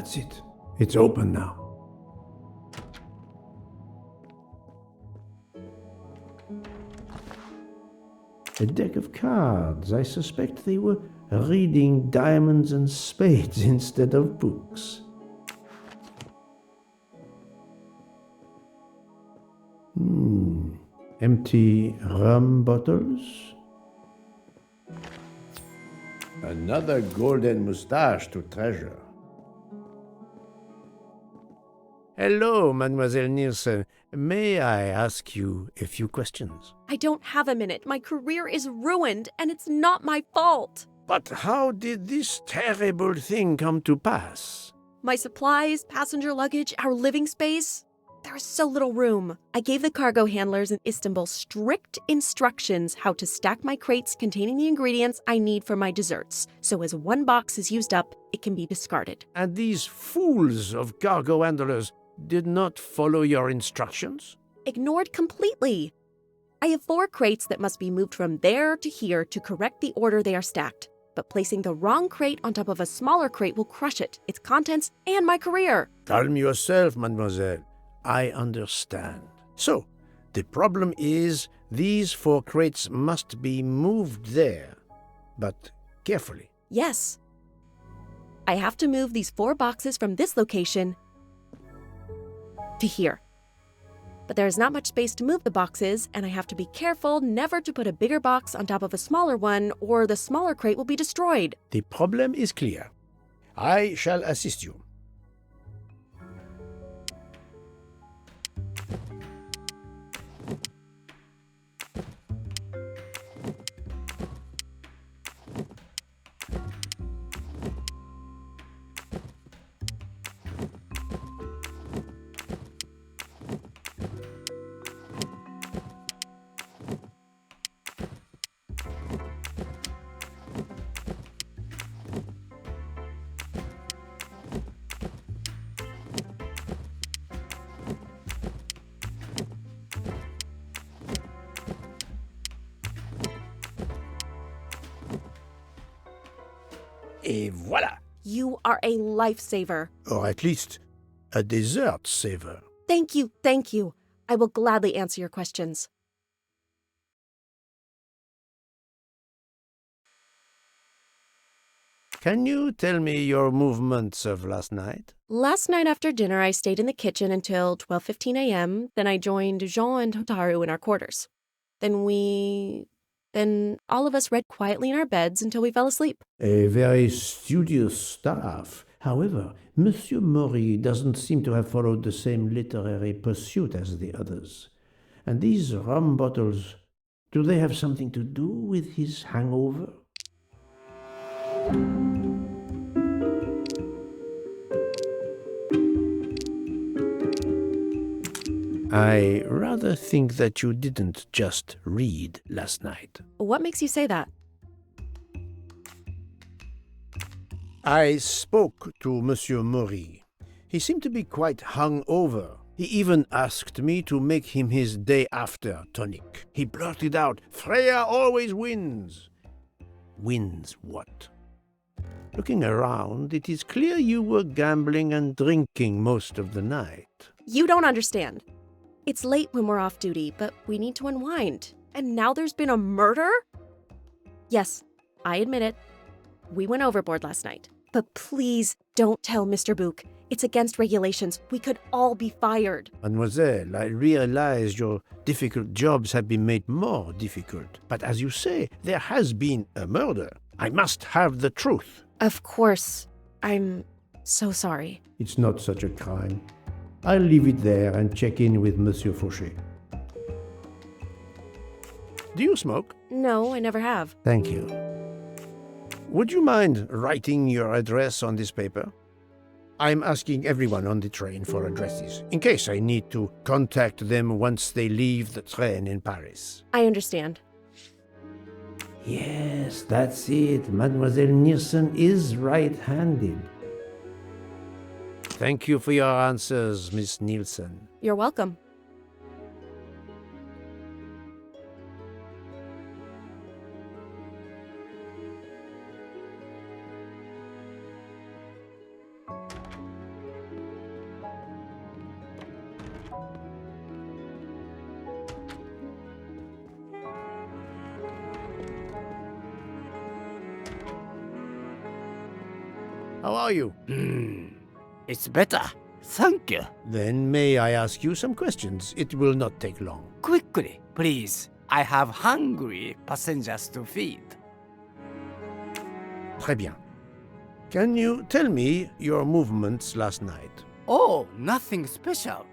That's it. It's open now. A deck of cards. I suspect they were reading diamonds and spades instead of books. Empty rum bottles. Another golden moustache to treasure. Hello, Mademoiselle Nielsen. May I ask you a few questions? I don't have a minute. My career is ruined, and it's not my fault. But how did this terrible thing come to pass? My supplies, passenger luggage, our living space. There is so little room. I gave the cargo handlers in Istanbul strict instructions how to stack my crates containing the ingredients I need for my desserts. So as one box is used up, it can be discarded. And these fools of cargo handlers did not follow your instructions? Ignored completely. I have 4 crates that must be moved from there to here to correct the order they are stacked. But placing the wrong crate on top of a smaller crate will crush it, its contents, and my career. Calm yourself, mademoiselle. I understand. So, the problem is these 4 crates must be moved there, but carefully. Yes. I have to move these 4 boxes from this location to here. But there is not much space to move the boxes, and I have to be careful never to put a bigger box on top of a smaller one, or the smaller crate will be destroyed. The problem is clear. I shall assist you. Et voilà! You are a lifesaver. Or at least a dessert saver. Thank you, thank you. I will gladly answer your questions. Can you tell me your movements of last night? Last night after dinner, I stayed in the kitchen until 12:15 a.m. Then I joined Jean and Hotaru in our quarters. Then all of us read quietly in our beds until we fell asleep. A very studious staff. However, Monsieur Maury doesn't seem to have followed the same literary pursuit as the others. And these rum bottles, do they have something to do with his hangover? I rather think that you didn't just read last night. What makes you say that? I spoke to Monsieur Maury. He seemed to be quite hungover. He even asked me to make him his day after tonic. He blurted out, "Freya always wins." Wins what? Looking around, it is clear you were gambling and drinking most of the night. You don't understand. It's late when we're off duty, but we need to unwind. And now there's been a murder? Yes, I admit it. We went overboard last night. But please don't tell Mr. Book. It's against regulations. We could all be fired. Mademoiselle, I realize your difficult jobs have been made more difficult. But as you say, there has been a murder. I must have the truth. Of course. I'm so sorry. It's not such a crime. I'll leave it there and check in with Monsieur Fauché. Do you smoke? No, I never have. Thank you. Would you mind writing your address on this paper? I'm asking everyone on the train for addresses, in case I need to contact them once they leave the train in Paris. I understand. Yes, that's it. Mademoiselle Nielsen is right-handed. Thank you for your answers, Miss Nielsen. You're welcome. How are you? It's better. Thank you. Then may I ask you some questions? It will not take long. Quickly, please. I have hungry passengers to feed. Très bien. Can you tell me your movements last night? Oh, nothing special.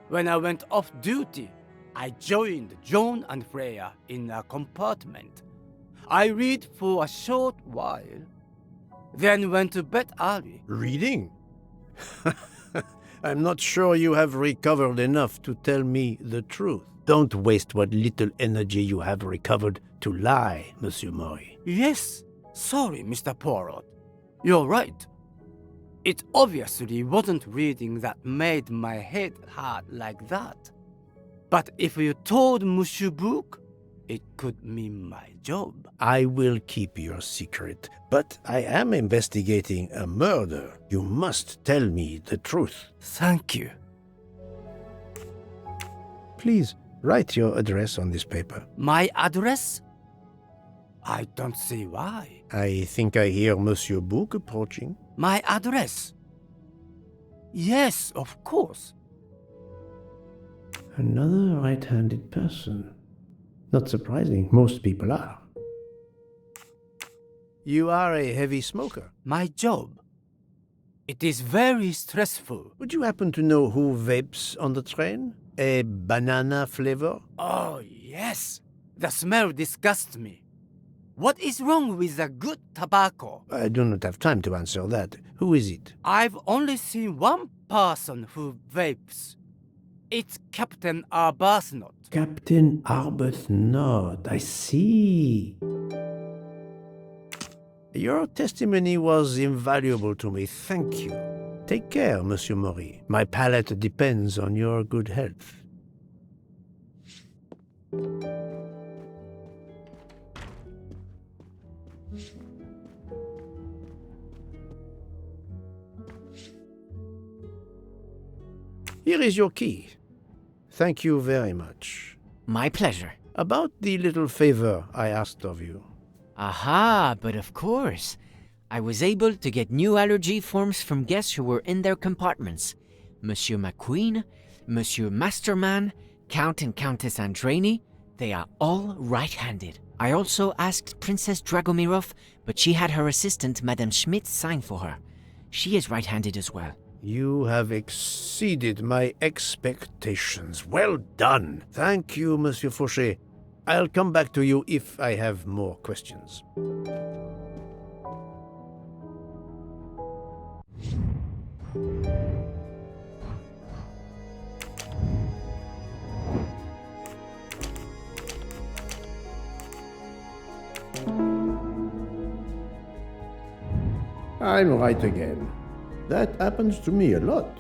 When I went off duty, I joined John and Freya in a compartment. I read for a short while, then went to bed early. Reading? I'm not sure you have recovered enough to tell me the truth. Don't waste what little energy you have recovered to lie, Monsieur Mori. Yes, sorry, Mr. Poirot. You're right. It obviously wasn't reading that made my head hurt like that. But if you told Monsieur Bouc, it could mean my job. I will keep your secret, but I am investigating a murder. You must tell me the truth. Thank you. Please, write your address on this paper. My address? I don't see why. I think I hear Monsieur Bouc approaching. My address? Yes, of course. Another right-handed person. Not surprising, most people are. You are a heavy smoker. My job. It is very stressful. Would you happen to know who vapes on the train? A banana flavor? Oh, yes. The smell disgusts me. What is wrong with a good tobacco? I do not have time to answer that. Who is it? I've only seen one person who vapes. It's Captain Arbuthnot. Captain Arbuthnot, I see. Your testimony was invaluable to me. Thank you. Take care, Monsieur Mori. My palate depends on your good health. Here is your key. Thank you very much. My pleasure. About the little favor I asked of you. Aha, but of course. I was able to get new allergy forms from guests who were in their compartments. Monsieur McQueen, Monsieur Masterman, Count and Countess Andreni, they are all right-handed. I also asked Princess Dragomirov, but she had her assistant, Madame Schmidt, sign for her. She is right-handed as well. You have exceeded my expectations. Well done. Thank you, Monsieur Fauché. I'll come back to you if I have more questions. I'm right again. That happens to me a lot.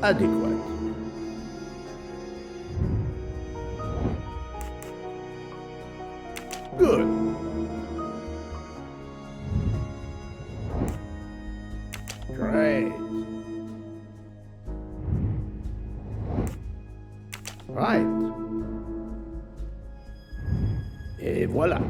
Adequate. Good. Great. Right. Et voilà.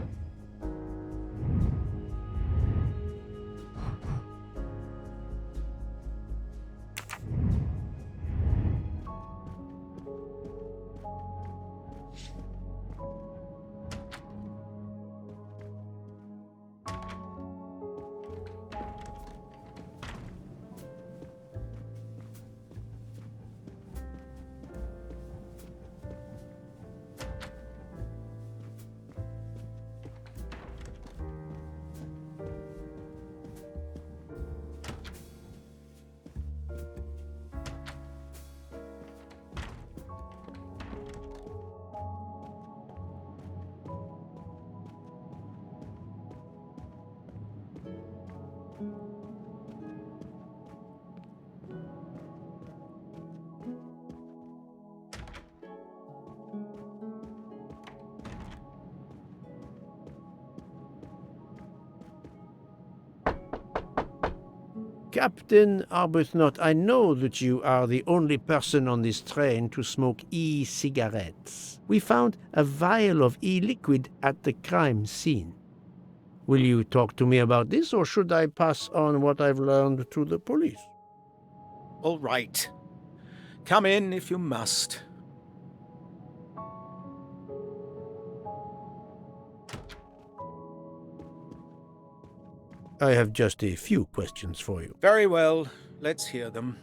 Captain Arbuthnot, I know that you are the only person on this train to smoke e-cigarettes. We found a vial of e-liquid at the crime scene. Will you talk to me about this, or should I pass on what I've learned to the police? All right. Come in if you must. I have just a few questions for you. Very well. Let's hear them.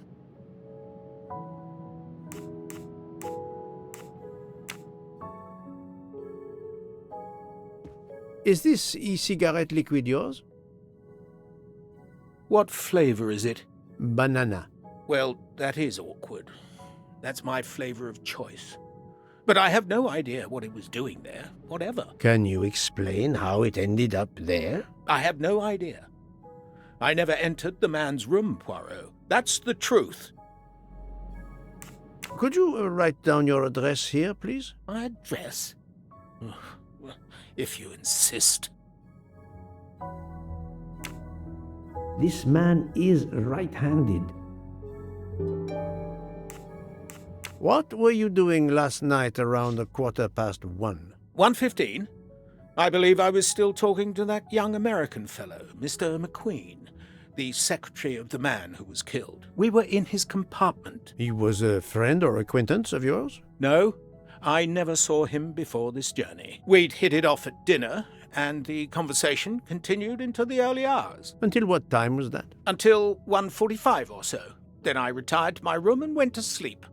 Is this e-cigarette liquid yours? What flavor is it? Banana. Well, that is awkward. That's my flavor of choice. But I have no idea what it was doing there, whatever. Can you explain how it ended up there? I have no idea. I never entered the man's room, Poirot. That's the truth. Could you write down your address here, please? My address? If you insist. This man is right-handed. What were you doing last night around 1:15? 1:15? I believe I was still talking to that young American fellow, Mr. McQueen, the secretary of the man who was killed. We were in his compartment. He was a friend or acquaintance of yours? No, I never saw him before this journey. We'd hit it off at dinner, and the conversation continued into the early hours. Until what time was that? Until 1:45 or so. Then I retired to my room and went to sleep.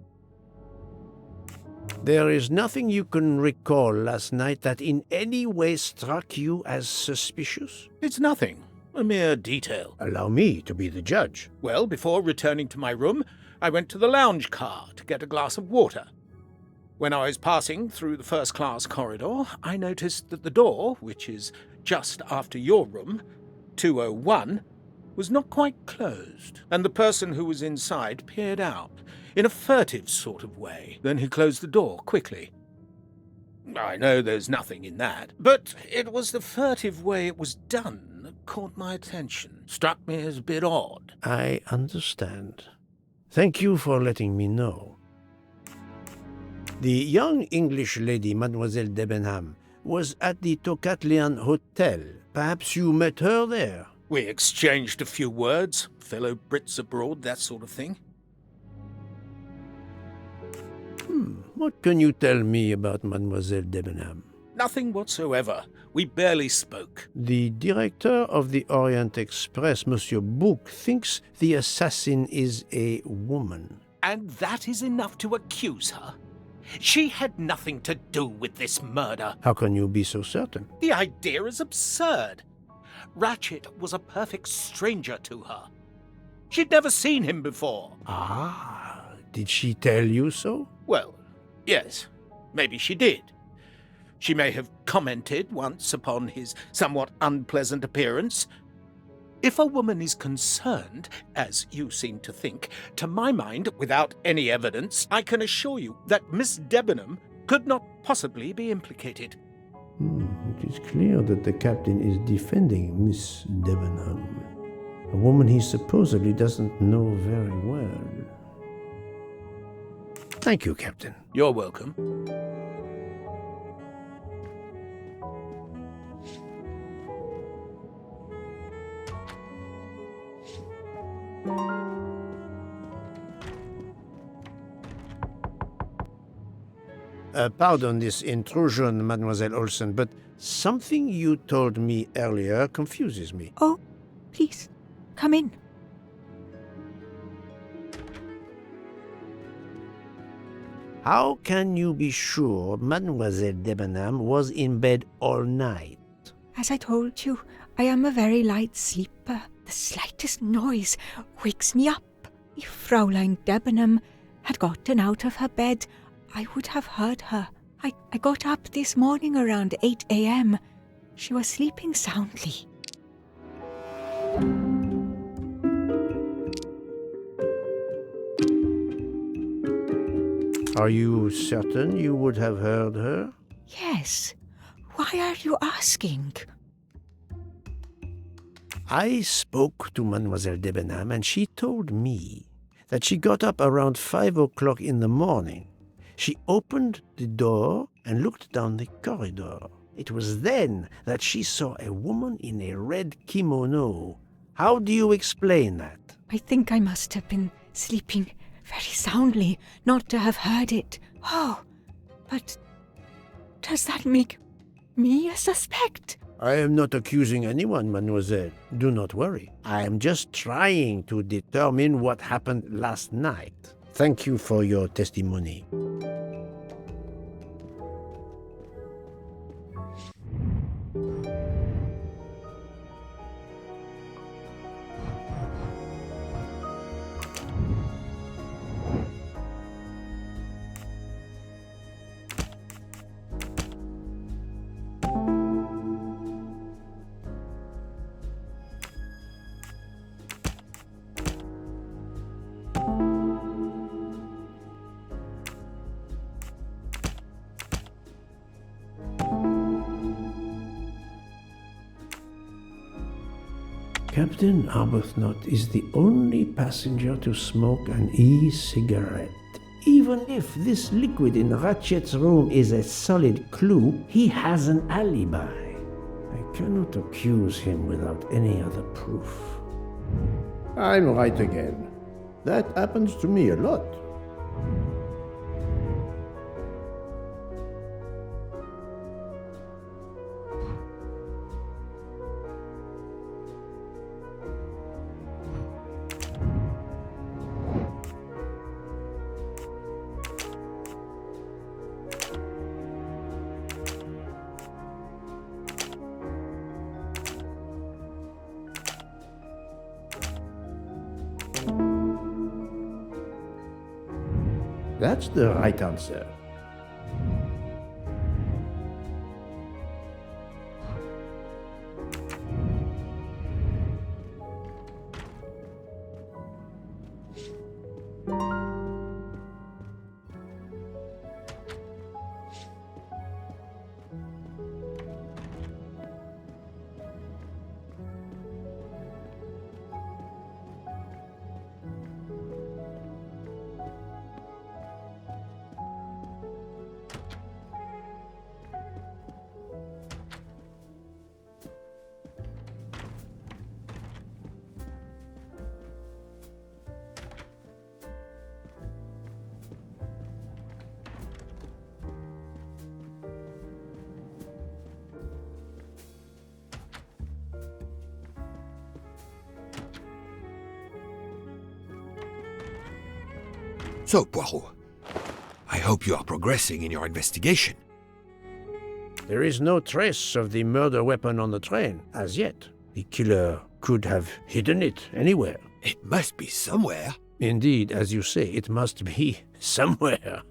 There is nothing you can recall last night that in any way struck you as suspicious? It's nothing. A mere detail. Allow me to be the judge. Well, before returning to my room, I went to the lounge car to get a glass of water. When I was passing through the first-class corridor, I noticed that the door, which is just after your room, 201, was not quite closed, and the person who was inside peered out, in a furtive sort of way. Then he closed the door quickly. I know there's nothing in that, but it was the furtive way it was done that caught my attention. Struck me as a bit odd. I understand. Thank you for letting me know. The young English lady, Mademoiselle Debenham, was at the Tokatlian Hotel. Perhaps you met her there? We exchanged a few words, fellow Brits abroad, that sort of thing. What can you tell me about Mademoiselle Debenham? Nothing whatsoever. We barely spoke. The director of the Orient Express, Monsieur Bouc, thinks the assassin is a woman. And that is enough to accuse her? She had nothing to do with this murder. How can you be so certain? The idea is absurd. Ratchet was a perfect stranger to her. She'd never seen him before. Ah, did she tell you so? Well, yes, maybe she did. She may have commented once upon his somewhat unpleasant appearance. If a woman is concerned, as you seem to think, to my mind, without any evidence, I can assure you that Miss Debenham could not possibly be implicated. It is clear that the captain is defending Miss Debenham, a woman he supposedly doesn't know very well. Thank you, Captain. You're welcome. Pardon this intrusion, Mademoiselle Olsen, but something you told me earlier confuses me. Oh, please, come in. How can you be sure Mademoiselle Debenham was in bed all night? As I told you, I am a very light sleeper. The slightest noise wakes me up. If Fraulein Debenham had gotten out of her bed, I would have heard her. I got up this morning around 8 a.m. She was sleeping soundly. Are you certain you would have heard her? Yes. Why are you asking? I spoke to Mademoiselle Debenham, and she told me that she got up around 5 o'clock in the morning. She opened the door and looked down the corridor. It was then that she saw a woman in a red kimono. How do you explain that? I think I must have been sleeping very soundly not to have heard it. Oh, but does that make me a suspect? I am not accusing anyone, mademoiselle. Do not worry. I am just trying to determine what happened last night. Thank you for your testimony. Captain Arbuthnot is the only passenger to smoke an e-cigarette. Even if this liquid in Ratchet's room is a solid clue, he has an alibi. I cannot accuse him without any other proof. I'm right again. That happens to me a lot. That's the right answer. So, Poirot, I hope you are progressing in your investigation. There is no trace of the murder weapon on the train, as yet. The killer could have hidden it anywhere. It must be somewhere. Indeed, as you say, it must be somewhere.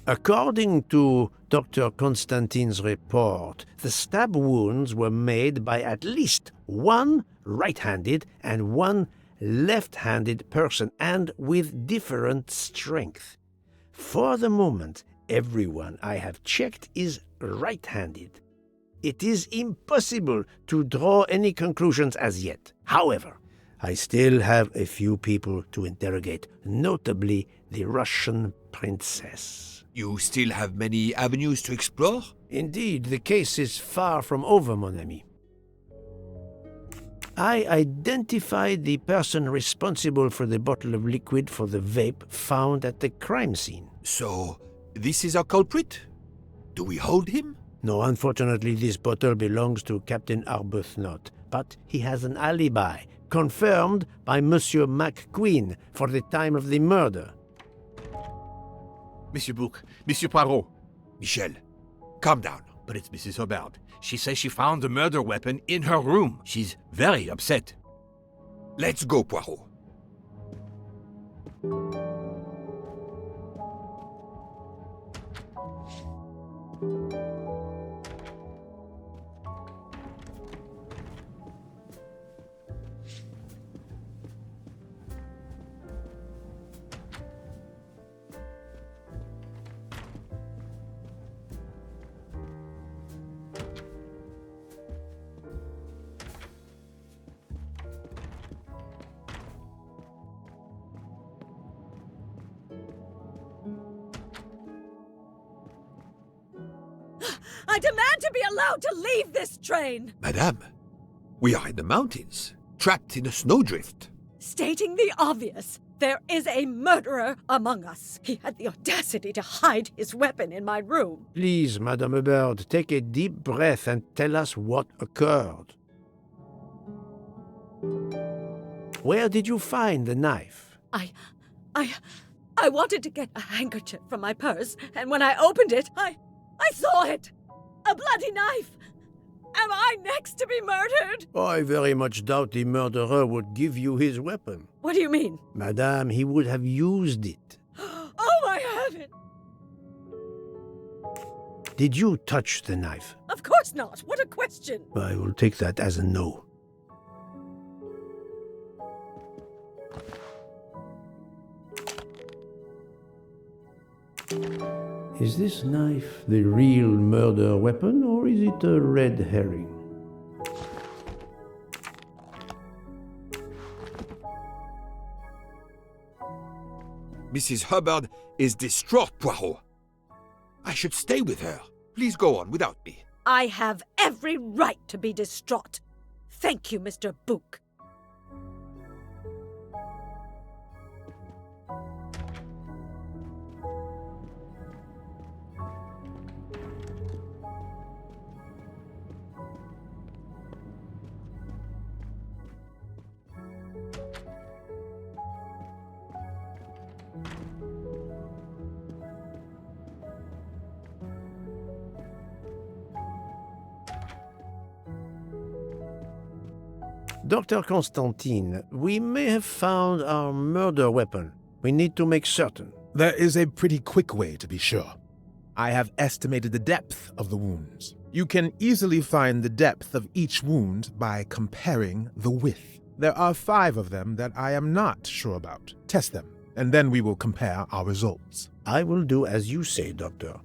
According to Dr. Constantine's report, the stab wounds were made by at least one right-handed and one left-handed person, and with different strength. For the moment, everyone I have checked is right-handed. It is impossible to draw any conclusions as yet. However, I still have a few people to interrogate, notably the Russian princess. You still have many avenues to explore? Indeed, the case is far from over, mon ami. I identified the person responsible for the bottle of liquid for the vape found at the crime scene. So, this is our culprit? Do we hold him? No, unfortunately, this bottle belongs to Captain Arbuthnot, but he has an alibi, confirmed by Monsieur McQueen for the time of the murder. Monsieur Bouc, Monsieur Poirot. Michel, calm down. But it's Mrs. Hobart. She says she found the murder weapon in her room. She's very upset. Let's go, Poirot. I demand to be allowed to leave this train! Madame, we are in the mountains, trapped in a snowdrift. Stating the obvious, there is a murderer among us. He had the audacity to hide his weapon in my room. Please, Madame Hubbard, take a deep breath and tell us what occurred. Where did you find the knife? I wanted to get a handkerchief from my purse, and when I opened it, I saw it! A bloody knife! Am I next to be murdered? I very much doubt the murderer would give you his weapon. What do you mean? Madame, he would have used it. Oh, I haven't! Did you touch the knife? Of course not! What a question! I will take that as a no. Is this knife the real murder weapon, or is it a red herring? Mrs. Hubbard is distraught, Poirot. I should stay with her. Please go on without me. I have every right to be distraught. Thank you, Mr. Bouc. Dr. Constantine, we may have found our murder weapon. We need to make certain. There is a pretty quick way to be sure. I have estimated the depth of the wounds. You can easily find the depth of each wound by comparing the width. There are 5 of them that I am not sure about. Test them, and then we will compare our results. I will do as you say, Doctor.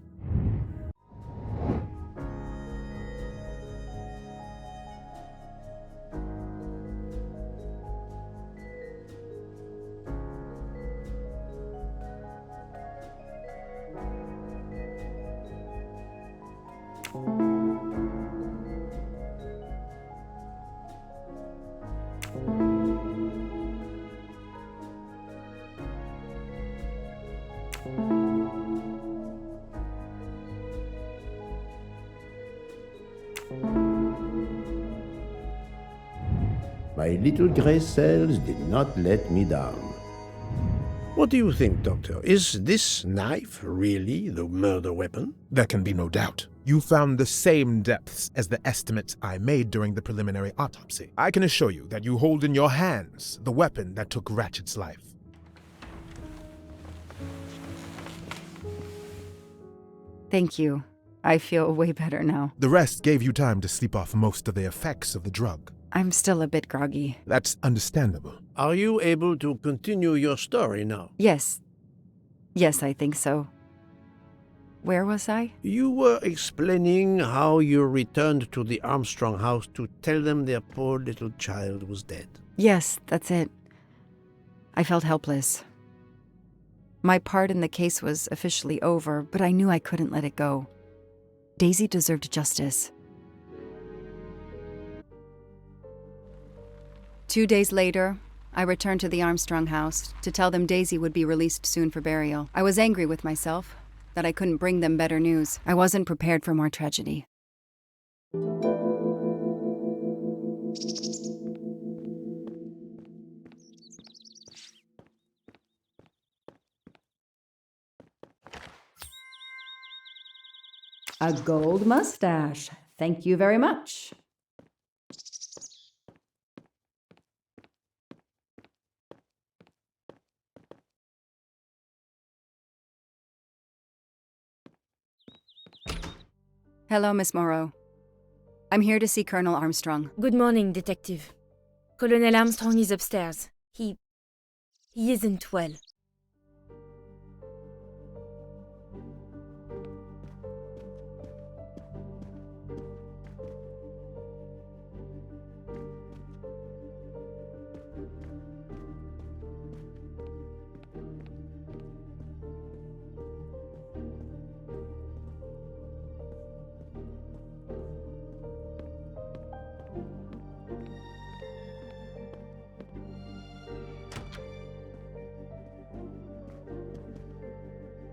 My little gray cells did not let me down. What do you think, Doctor? Is this knife really the murder weapon? There can be no doubt. You found the same depths as the estimates I made during the preliminary autopsy. I can assure you that you hold in your hands the weapon that took Ratchet's life. Thank you. I feel way better now. The rest gave you time to sleep off most of the effects of the drug. I'm still a bit groggy. That's understandable. Are you able to continue your story now? Yes. Yes, I think so. Where was I? You were explaining how you returned to the Armstrong house to tell them their poor little child was dead. Yes, that's it. I felt helpless. My part in the case was officially over, but I knew I couldn't let it go. Daisy deserved justice. 2 days later, I returned to the Armstrong house to tell them Daisy would be released soon for burial. I was angry with myself that I couldn't bring them better news. I wasn't prepared for more tragedy. A gold mustache. Thank you very much. Hello, Miss Moreau. I'm here to see Colonel Armstrong. Good morning, Detective. Colonel Armstrong is upstairs. He isn't well.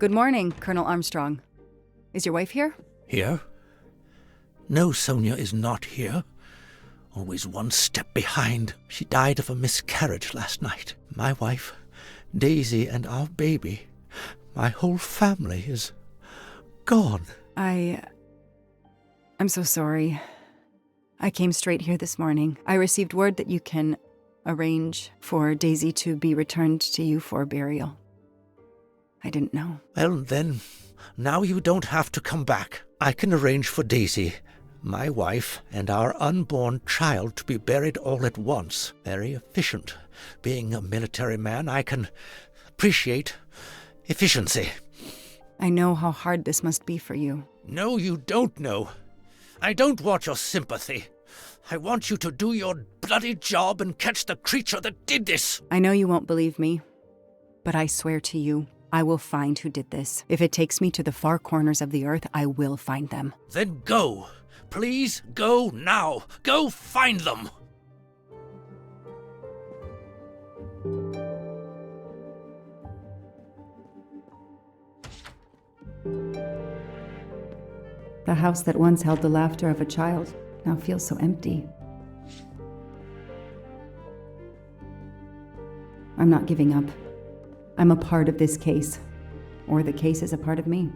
Good morning, Colonel Armstrong. Is your wife here? Here? No, Sonia is not here. Always one step behind. She died of a miscarriage last night. My wife, Daisy, and our baby. My whole family is gone. I'm so sorry. I came straight here this morning. I received word that you can arrange for Daisy to be returned to you for burial. I didn't know. Well, then, now you don't have to come back. I can arrange for Daisy, my wife, and our unborn child to be buried all at once. Very efficient. Being a military man, I can appreciate efficiency. I know how hard this must be for you. No, you don't know. I don't want your sympathy. I want you to do your bloody job and catch the creature that did this. I know you won't believe me, but I swear to you, I will find who did this. If it takes me to the far corners of the earth, I will find them. Then go. Please go now. Go find them. The house that once held the laughter of a child now feels so empty. I'm not giving up. I'm a part of this case, or the case is a part of me.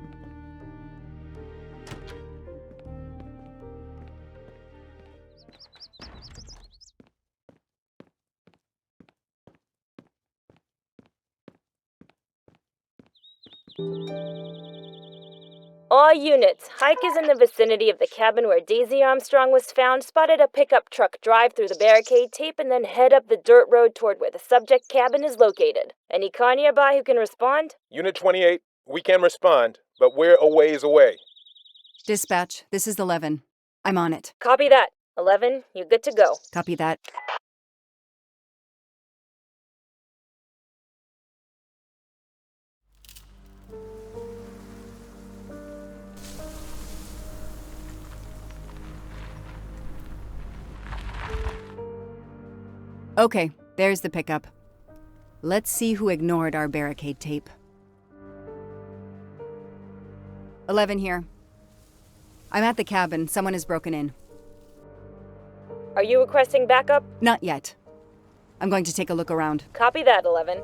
All units, Hike is in the vicinity of the cabin where Daisy Armstrong was found, spotted a pickup truck drive through the barricade tape, and then head up the dirt road toward where the subject cabin is located. Any car nearby who can respond? Unit 28, we can respond, but we're a ways away. Dispatch, this is 11. I'm on it. Copy that. 11, you good to go. Copy that. Okay, there's the pickup. Let's see who ignored our barricade tape. 11 here. I'm at the cabin. Someone has broken in. Are you requesting backup? Not yet. I'm going to take a look around. Copy that, 11.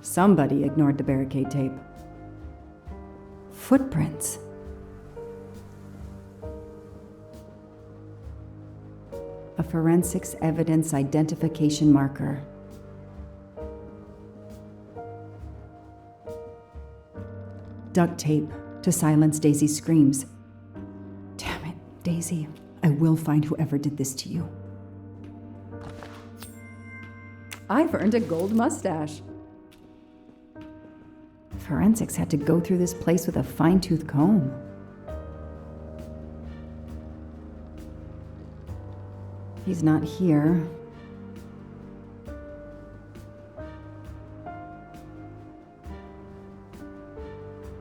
Somebody ignored the barricade tape. Footprints. A forensics evidence identification marker. Duct tape to silence Daisy's screams. Damn it, Daisy. I will find whoever did this to you. I've earned a gold mustache. Forensics had to go through this place with a fine-tooth comb. He's not here.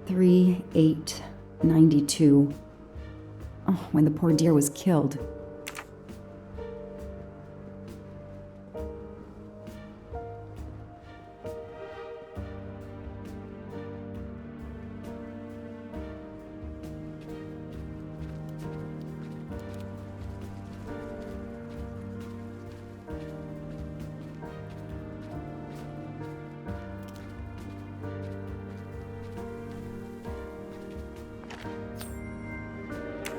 $3,892. Oh, when the poor deer was killed.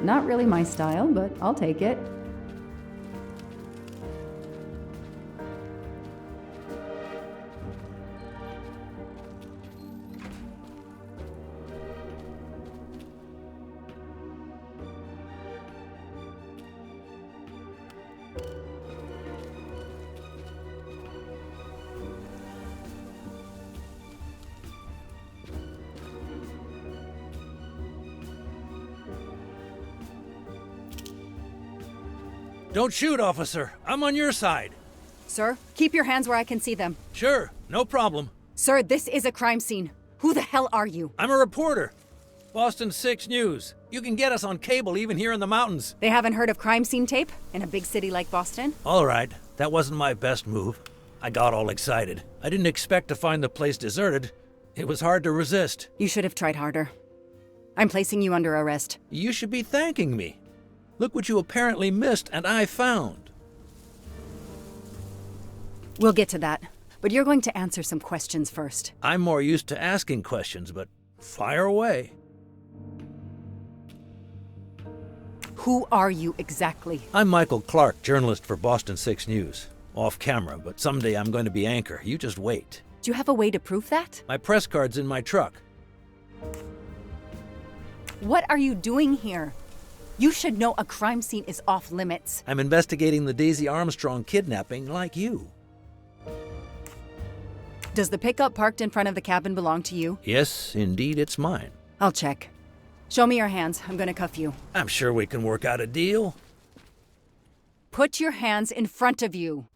Not really my style, but I'll take it. Don't shoot, officer. I'm on your side. Sir, keep your hands where I can see them. Sure, no problem. Sir, this is a crime scene. Who the hell are you? I'm a reporter. Boston 6 News. You can get us on cable even here in the mountains. They haven't heard of crime scene tape in a big city like Boston? All right, that wasn't my best move. I got all excited. I didn't expect to find the place deserted. It was hard to resist. You should have tried harder. I'm placing you under arrest. You should be thanking me. Look what you apparently missed and I found. We'll get to that, but you're going to answer some questions first. I'm more used to asking questions, but fire away. Who are you exactly? I'm Michael Clark, journalist for Boston 6 News. Off camera, but someday I'm going to be anchor. You just wait. Do you have a way to prove that? My press card's in my truck. What are you doing here? You should know a crime scene is off limits. I'm investigating the Daisy Armstrong kidnapping like you. Does the pickup parked in front of the cabin belong to you? Yes, indeed, it's mine. I'll check. Show me your hands. I'm gonna cuff you. I'm sure we can work out a deal. Put your hands in front of you.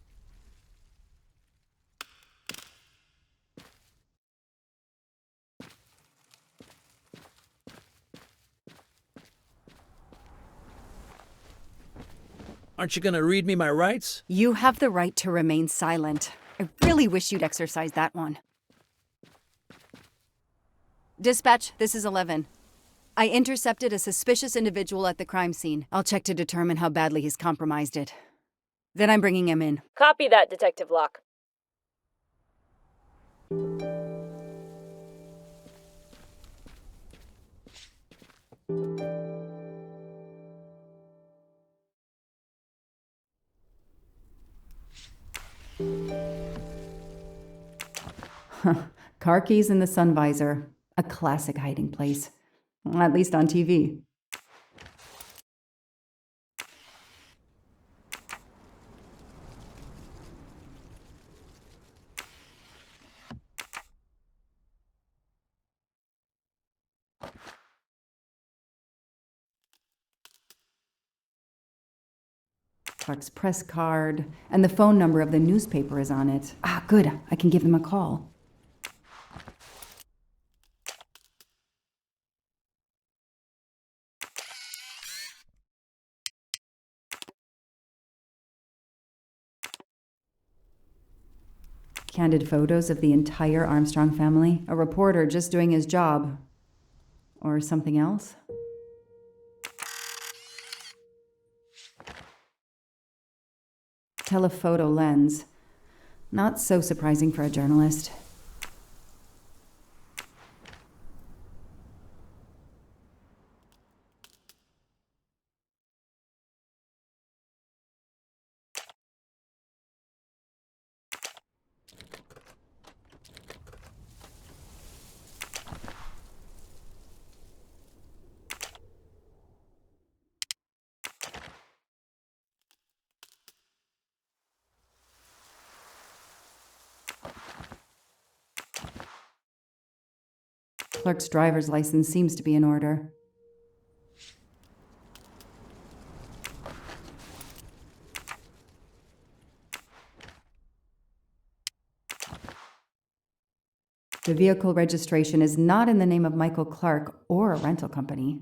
Aren't you going to read me my rights? You have the right to remain silent. I really wish you'd exercise that one. Dispatch, this is 11. I intercepted a suspicious individual at the crime scene. I'll check to determine how badly he's compromised it. Then I'm bringing him in. Copy that, Detective Locke. Car keys in the sun visor. A classic hiding place. At least on TV. Clark's press card, and the phone number of the newspaper is on it. Ah, good. I can give him a call. Candid photos of the entire Armstrong family. A reporter just doing his job. Or something else? Telephoto lens. Not so surprising for a journalist. Clark's driver's license seems to be in order. The vehicle registration is not in the name of Michael Clark or a rental company.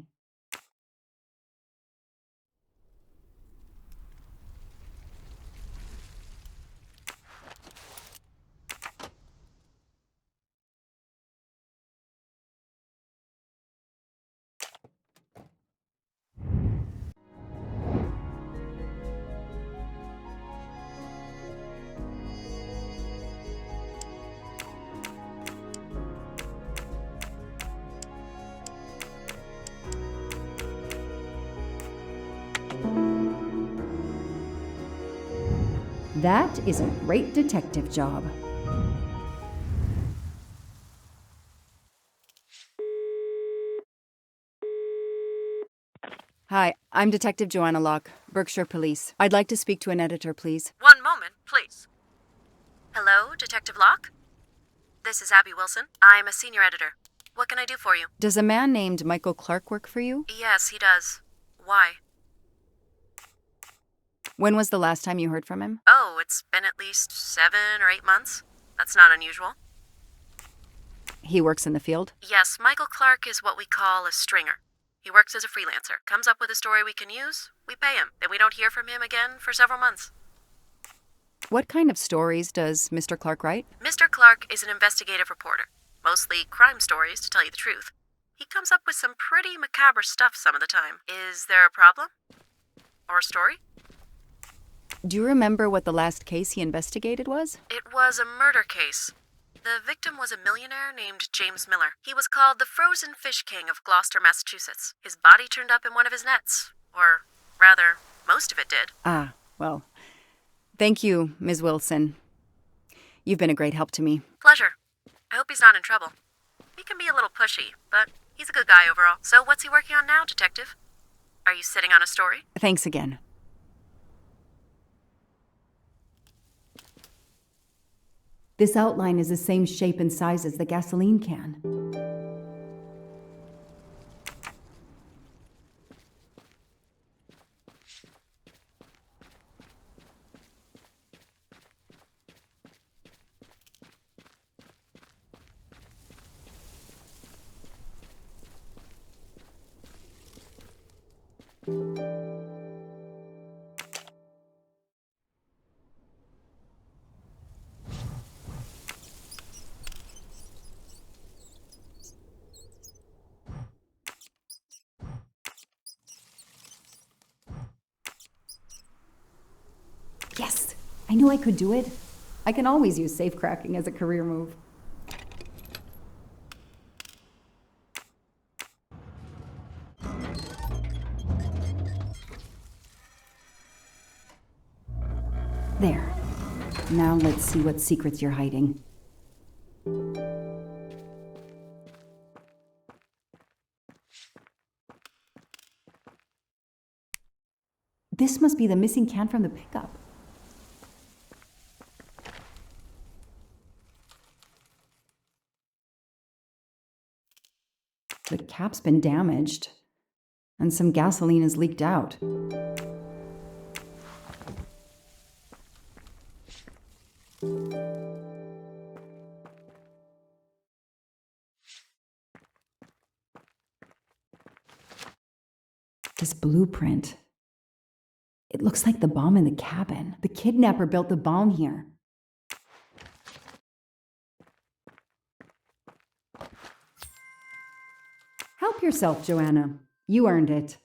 That is a great detective job. Hi, I'm Detective Joanna Locke, Berkshire Police. I'd like to speak to an editor, please. One moment, please. Hello, Detective Locke? This is Abby Wilson. I'm a senior editor. What can I do for you? Does a man named Michael Clark work for you? Yes, he does. Why? When was the last time you heard from him? Oh, it's been at least 7 or 8 months. That's not unusual. He works in the field? Yes, Michael Clark is what we call a stringer. He works as a freelancer, comes up with a story we can use, we pay him, then we don't hear from him again for several months. What kind of stories does Mr. Clark write? Mr. Clark is an investigative reporter. Mostly crime stories, to tell you the truth. He comes up with some pretty macabre stuff some of the time. Is there a problem? Or a story? Do you remember what the last case he investigated was? It was a murder case. The victim was a millionaire named James Miller. He was called the Frozen Fish King of Gloucester, Massachusetts. His body turned up in one of his nets. Or, rather, most of it did. Ah, well, thank you, Ms. Wilson. You've been a great help to me. Pleasure. I hope he's not in trouble. He can be a little pushy, but he's a good guy overall. So what's he working on now, Detective? Are you sitting on a story? Thanks again. This outline is the same shape and size as the gasoline can. Yes! I knew I could do it. I can always use safecracking as a career move. There. Now let's see what secrets you're hiding. This must be the missing can from the pickup. The cap's been damaged, and some gasoline has leaked out. This blueprint. It looks like the bomb in the cabin. The kidnapper built the bomb here. Help yourself, Joanna. You earned it.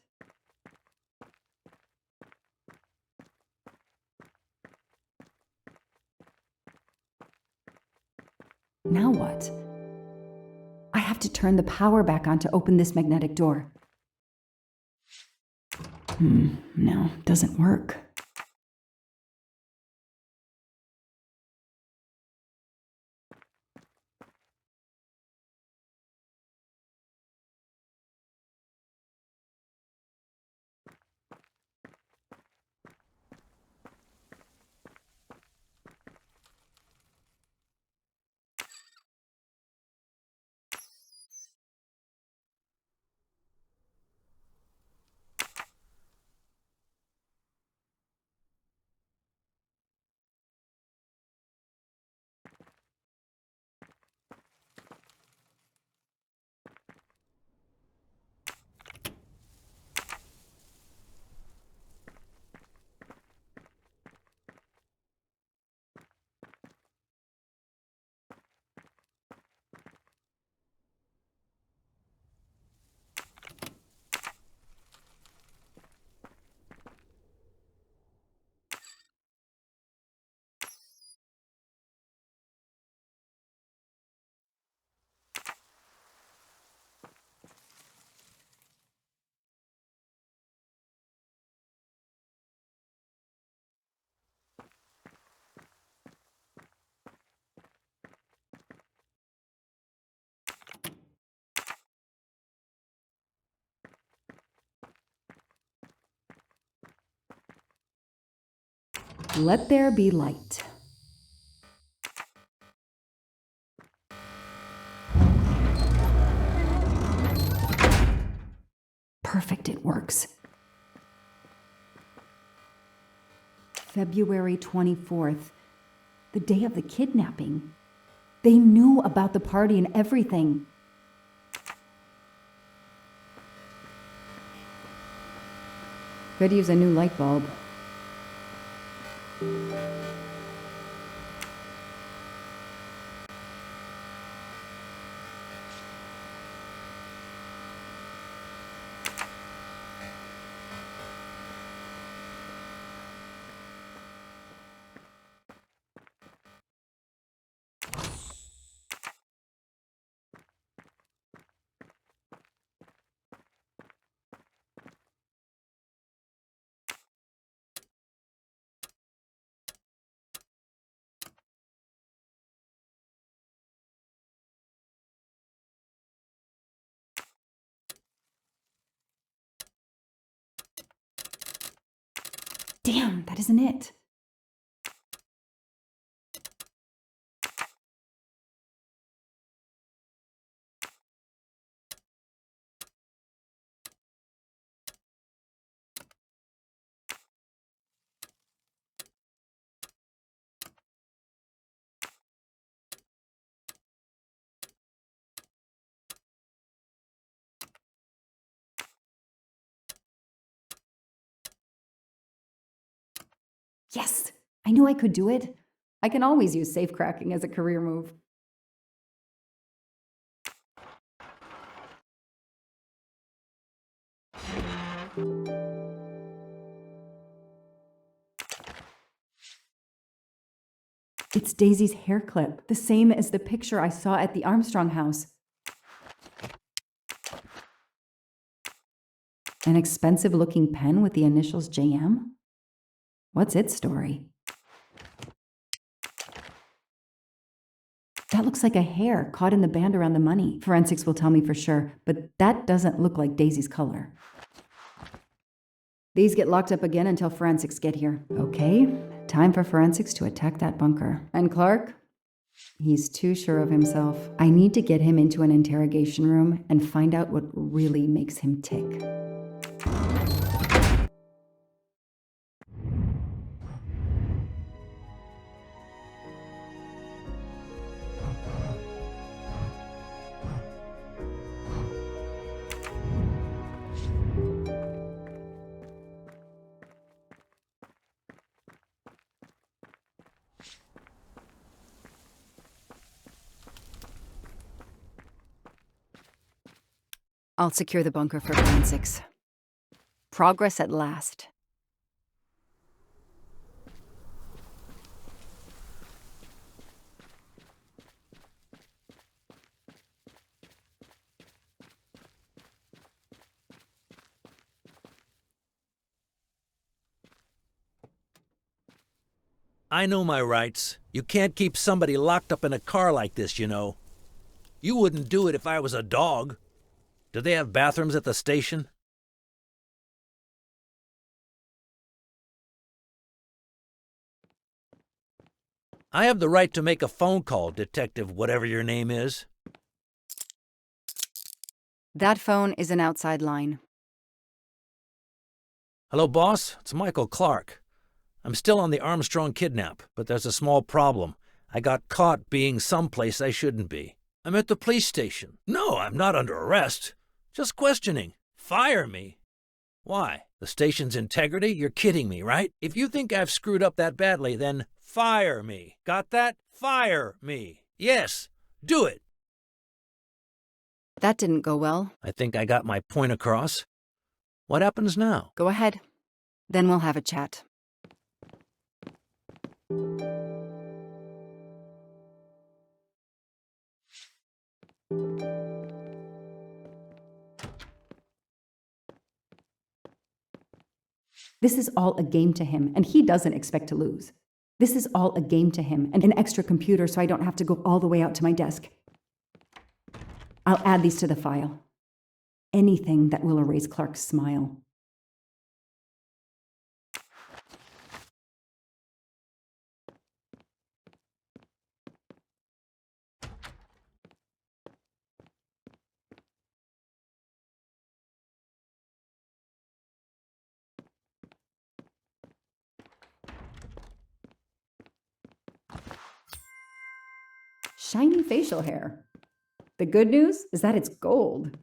Now what? I have to turn the power back on to open this magnetic door. No, doesn't work. Let there be light. Perfect, it works. February 24th, the day of the kidnapping. They knew about the party and everything. Could use a new light bulb. Damn, that isn't it. Yes! I knew I could do it. I can always use safecracking as a career move. It's Daisy's hair clip, the same as the picture I saw at the Armstrong house. An expensive-looking pen with the initials JM? What's its story? That looks like a hair caught in the band around the money. Forensics will tell me for sure, but that doesn't look like Daisy's color. These get locked up again until forensics get here. Okay, time for forensics to attack that bunker. And Clark? He's too sure of himself. I need to get him into an interrogation room and find out what really makes him tick. I'll secure the bunker for forensics. Progress at last. I know my rights. You can't keep somebody locked up in a car like this, you know. You wouldn't do it if I was a dog. Do they have bathrooms at the station? I have the right to make a phone call, Detective whatever your name is. That phone is an outside line. Hello, boss. It's Michael Clark. I'm still on the Armstrong kidnap, but there's a small problem. I got caught being someplace I shouldn't be. I'm at the police station. No, I'm not under arrest. Just questioning. Fire me. Why? The station's integrity? You're kidding me, right? If you think I've screwed up that badly, then fire me. Got that? Fire me. Yes, do it. That didn't go well. I think I got my point across. What happens now? Go ahead. Then we'll have a chat. This is all a game to him, and he doesn't expect to lose. This is all a game to him, and an extra computer so I don't have to go all the way out to my desk. I'll add these to the file. Anything that will erase Clark's smile. Shiny facial hair. The good news is that it's gold.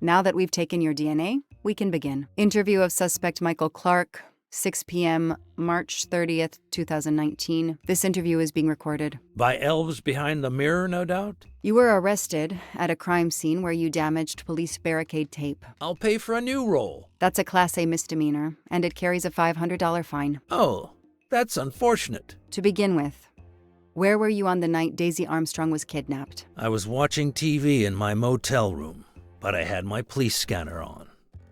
Now that we've taken your DNA, we can begin. Interview of suspect Michael Clark, 6 p.m., March 30th, 2019. This interview is being recorded. By elves behind the mirror, no doubt? You were arrested at a crime scene where you damaged police barricade tape. I'll pay for a new roll. That's a Class A misdemeanor, and it carries a $500 fine. Oh, that's unfortunate. To begin with, where were you on the night Daisy Armstrong was kidnapped? I was watching TV in my motel room, but I had my police scanner on.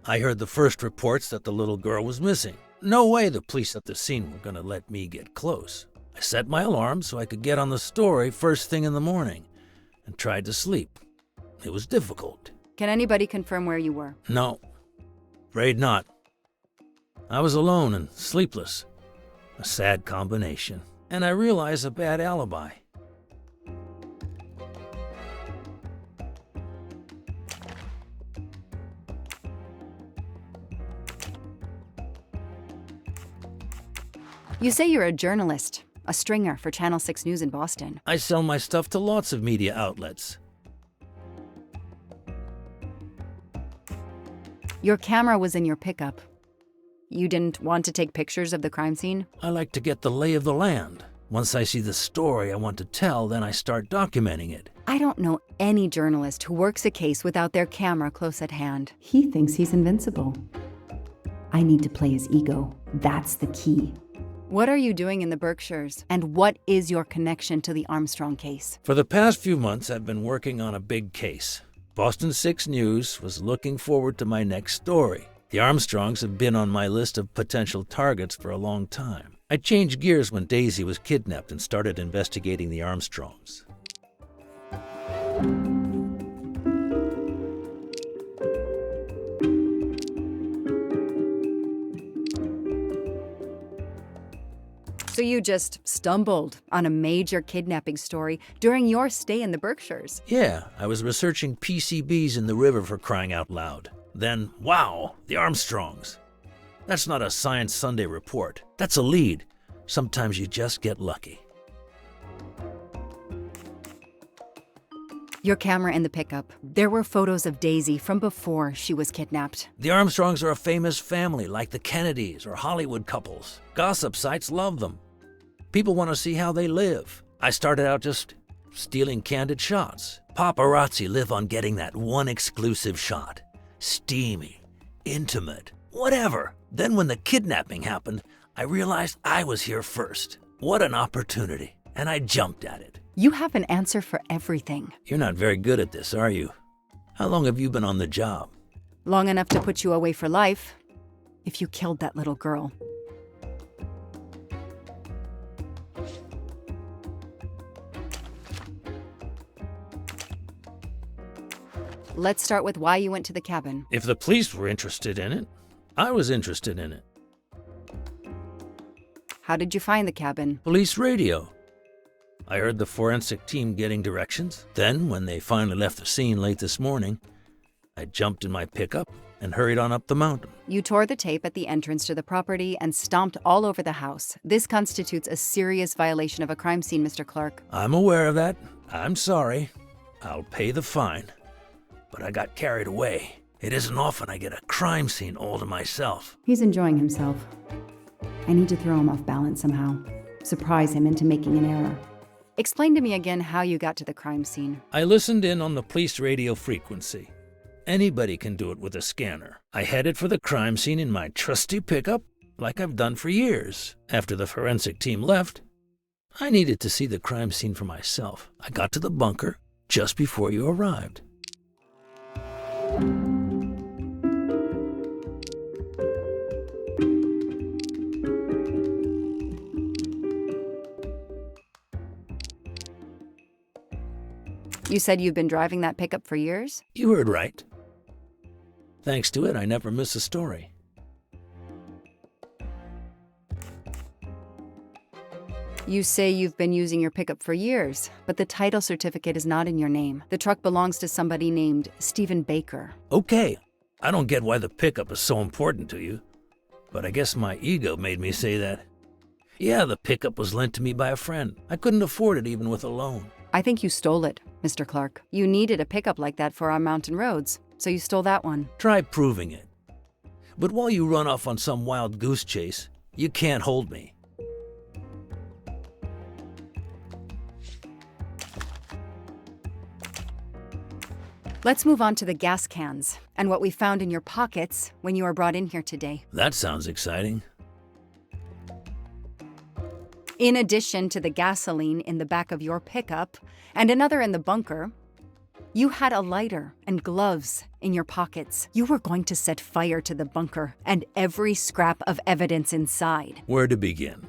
I heard the first reports that the little girl was missing. No way the police at the scene were going to let me get close. I set my alarm so I could get on the story first thing in the morning and tried to sleep. It was difficult. Can anybody confirm where you were? No, afraid not. I was alone and sleepless. A sad combination. And I realized a bad alibi. You say you're a journalist, a stringer for Channel 6 News in Boston. I sell my stuff to lots of media outlets. Your camera was in your pickup. You didn't want to take pictures of the crime scene? I like to get the lay of the land. Once I see the story I want to tell, then I start documenting it. I don't know any journalist who works a case without their camera close at hand. He thinks he's invincible. I need to play his ego. That's the key. What are you doing in the Berkshires? And what is your connection to the Armstrong case? For the past few months, I've been working on a big case. Boston 6 News was looking forward to my next story. The Armstrongs have been on my list of potential targets for a long time. I changed gears when Daisy was kidnapped and started investigating the Armstrongs. So you just stumbled on a major kidnapping story during your stay in the Berkshires? Yeah, I was researching PCBs in the river for crying out loud. Then, wow, the Armstrongs. That's not a Science Sunday report. That's a lead. Sometimes you just get lucky. Your camera in the pickup. There were photos of Daisy from before she was kidnapped. The Armstrongs are a famous family, like the Kennedys or Hollywood couples. Gossip sites love them. People want to see how they live. I started out just stealing candid shots. Paparazzi live on getting that one exclusive shot. Steamy, intimate, whatever. Then when the kidnapping happened, I realized I was here first. What an opportunity, and I jumped at it. You have an answer for everything. You're not very good at this, are you? How long have you been on the job? Long enough to put you away for life, if you killed that little girl. Let's start with why you went to the cabin. If the police were interested in it, I was interested in it. How did you find the cabin? Police radio. I heard the forensic team getting directions. Then, when they finally left the scene late this morning, I jumped in my pickup and hurried on up the mountain. You tore the tape at the entrance to the property and stomped all over the house. This constitutes a serious violation of a crime scene, Mr. Clark. I'm aware of that. I'm sorry. I'll pay the fine. But I got carried away. It isn't often I get a crime scene all to myself. He's enjoying himself. I need to throw him off balance somehow. Surprise him into making an error. Explain to me again how you got to the crime scene. I listened in on the police radio frequency. Anybody can do it with a scanner. I headed for the crime scene in my trusty pickup, like I've done for years. After the forensic team left, I needed to see the crime scene for myself. I got to the bunker just before you arrived. You said you've been driving that pickup for years? You heard right. Thanks to it, I never miss a story. You say you've been using your pickup for years, but the title certificate is not in your name. The truck belongs to somebody named Stephen Baker. Okay, I don't get why the pickup is so important to you. but I guess my ego made me say that. Yeah, the pickup was lent to me by a friend. I couldn't afford it even with a loan. I think you stole it, Mr. Clark. You needed a pickup like that for our mountain roads, so you stole that one. Try proving it. But while you run off on some wild goose chase, you can't hold me. Let's move on to the gas cans and what we found in your pockets when you were brought in here today. That sounds exciting. In addition to the gasoline in the back of your pickup and another in the bunker, you had a lighter and gloves in your pockets. You were going to set fire to the bunker and every scrap of evidence inside. Where to begin?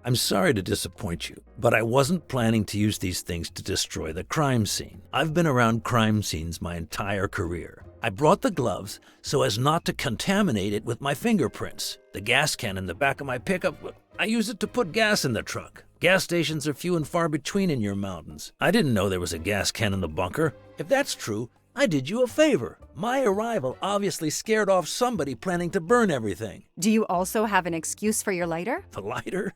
I'm sorry to disappoint you, but I wasn't planning to use these things to destroy the crime scene. I've been around crime scenes my entire career. I brought the gloves so as not to contaminate it with my fingerprints. The gas can in the back of my pickup, I use it to put gas in the truck. Gas stations are few and far between in your mountains. I didn't know there was a gas can in the bunker. If that's true, I did you a favor. My arrival obviously scared off somebody planning to burn everything. Do you also have an excuse for your lighter? The lighter?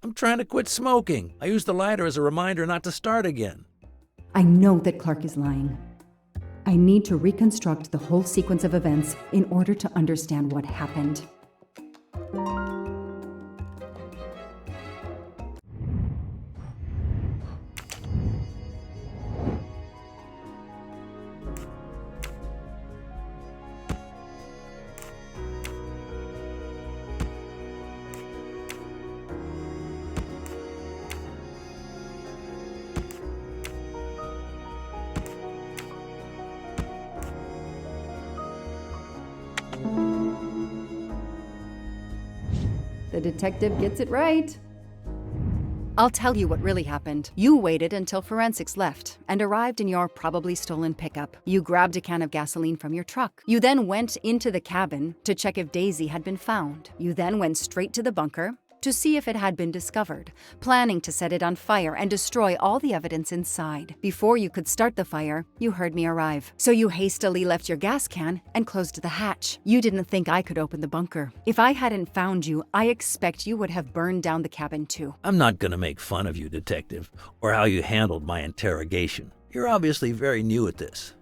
I'm trying to quit smoking. I used the lighter as a reminder not to start again. I know that Clark is lying. I need to reconstruct the whole sequence of events in order to understand what happened. The detective gets it right. I'll tell you what really happened. You waited until forensics left and arrived in your probably stolen pickup. You grabbed a can of gasoline from your truck. You then went into the cabin to check if Daisy had been found. You then went straight to the bunker to see if it had been discovered, planning to set it on fire and destroy all the evidence inside. Before you could start the fire, you heard me arrive. So you hastily left your gas can and closed the hatch. You didn't think I could open the bunker. If I hadn't found you, I expect you would have burned down the cabin too. I'm not going to make fun of you, Detective, or how you handled my interrogation. You're obviously very new at this.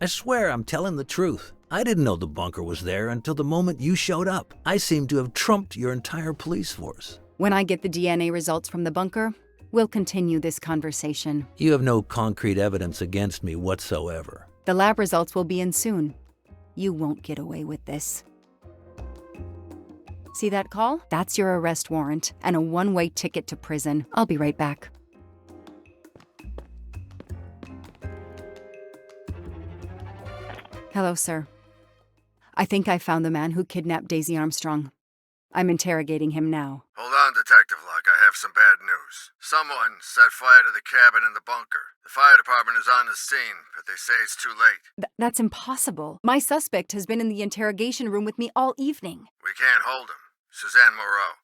I swear I'm telling the truth. I didn't know the bunker was there until the moment you showed up. I seem to have trumped your entire police force. When I get the DNA results from the bunker, we'll continue this conversation. You have no concrete evidence against me whatsoever. The lab results will be in soon. You won't get away with this. See that call? That's your arrest warrant and a one-way ticket to prison. I'll be right back. Hello, sir. I think I found the man who kidnapped Daisy Armstrong. I'm interrogating him now. Hold on, Detective Locke. I have some bad news. Someone set fire to the cabin in the bunker. The fire department is on the scene, but they say it's too late. That's impossible. My suspect has been in the interrogation room with me all evening. We can't hold him. Suzanne Moreau.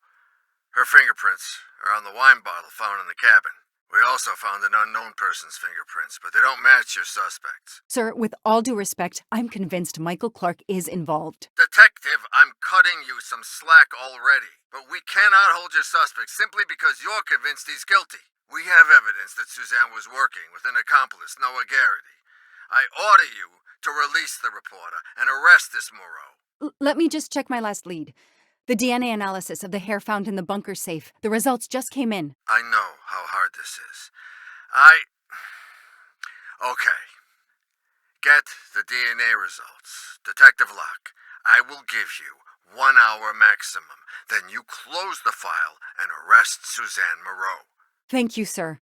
Her fingerprints are on the wine bottle found in the cabin. We also found an unknown person's fingerprints, but they don't match your suspects. Sir, with all due respect, I'm convinced Michael Clark is involved. Detective, I'm cutting you some slack already. But we cannot hold your suspect simply because you're convinced he's guilty. We have evidence that Suzanne was working with an accomplice, Noah Garrity. I order you to release the reporter and arrest this Moreau. Let me just check my last lead. The DNA analysis of the hair found in the bunker safe. The results just came in. I know how hard this is. Okay. Get the DNA results. Detective Locke, I will give you 1 hour maximum. Then you close the file and arrest Suzanne Moreau. Thank you, sir.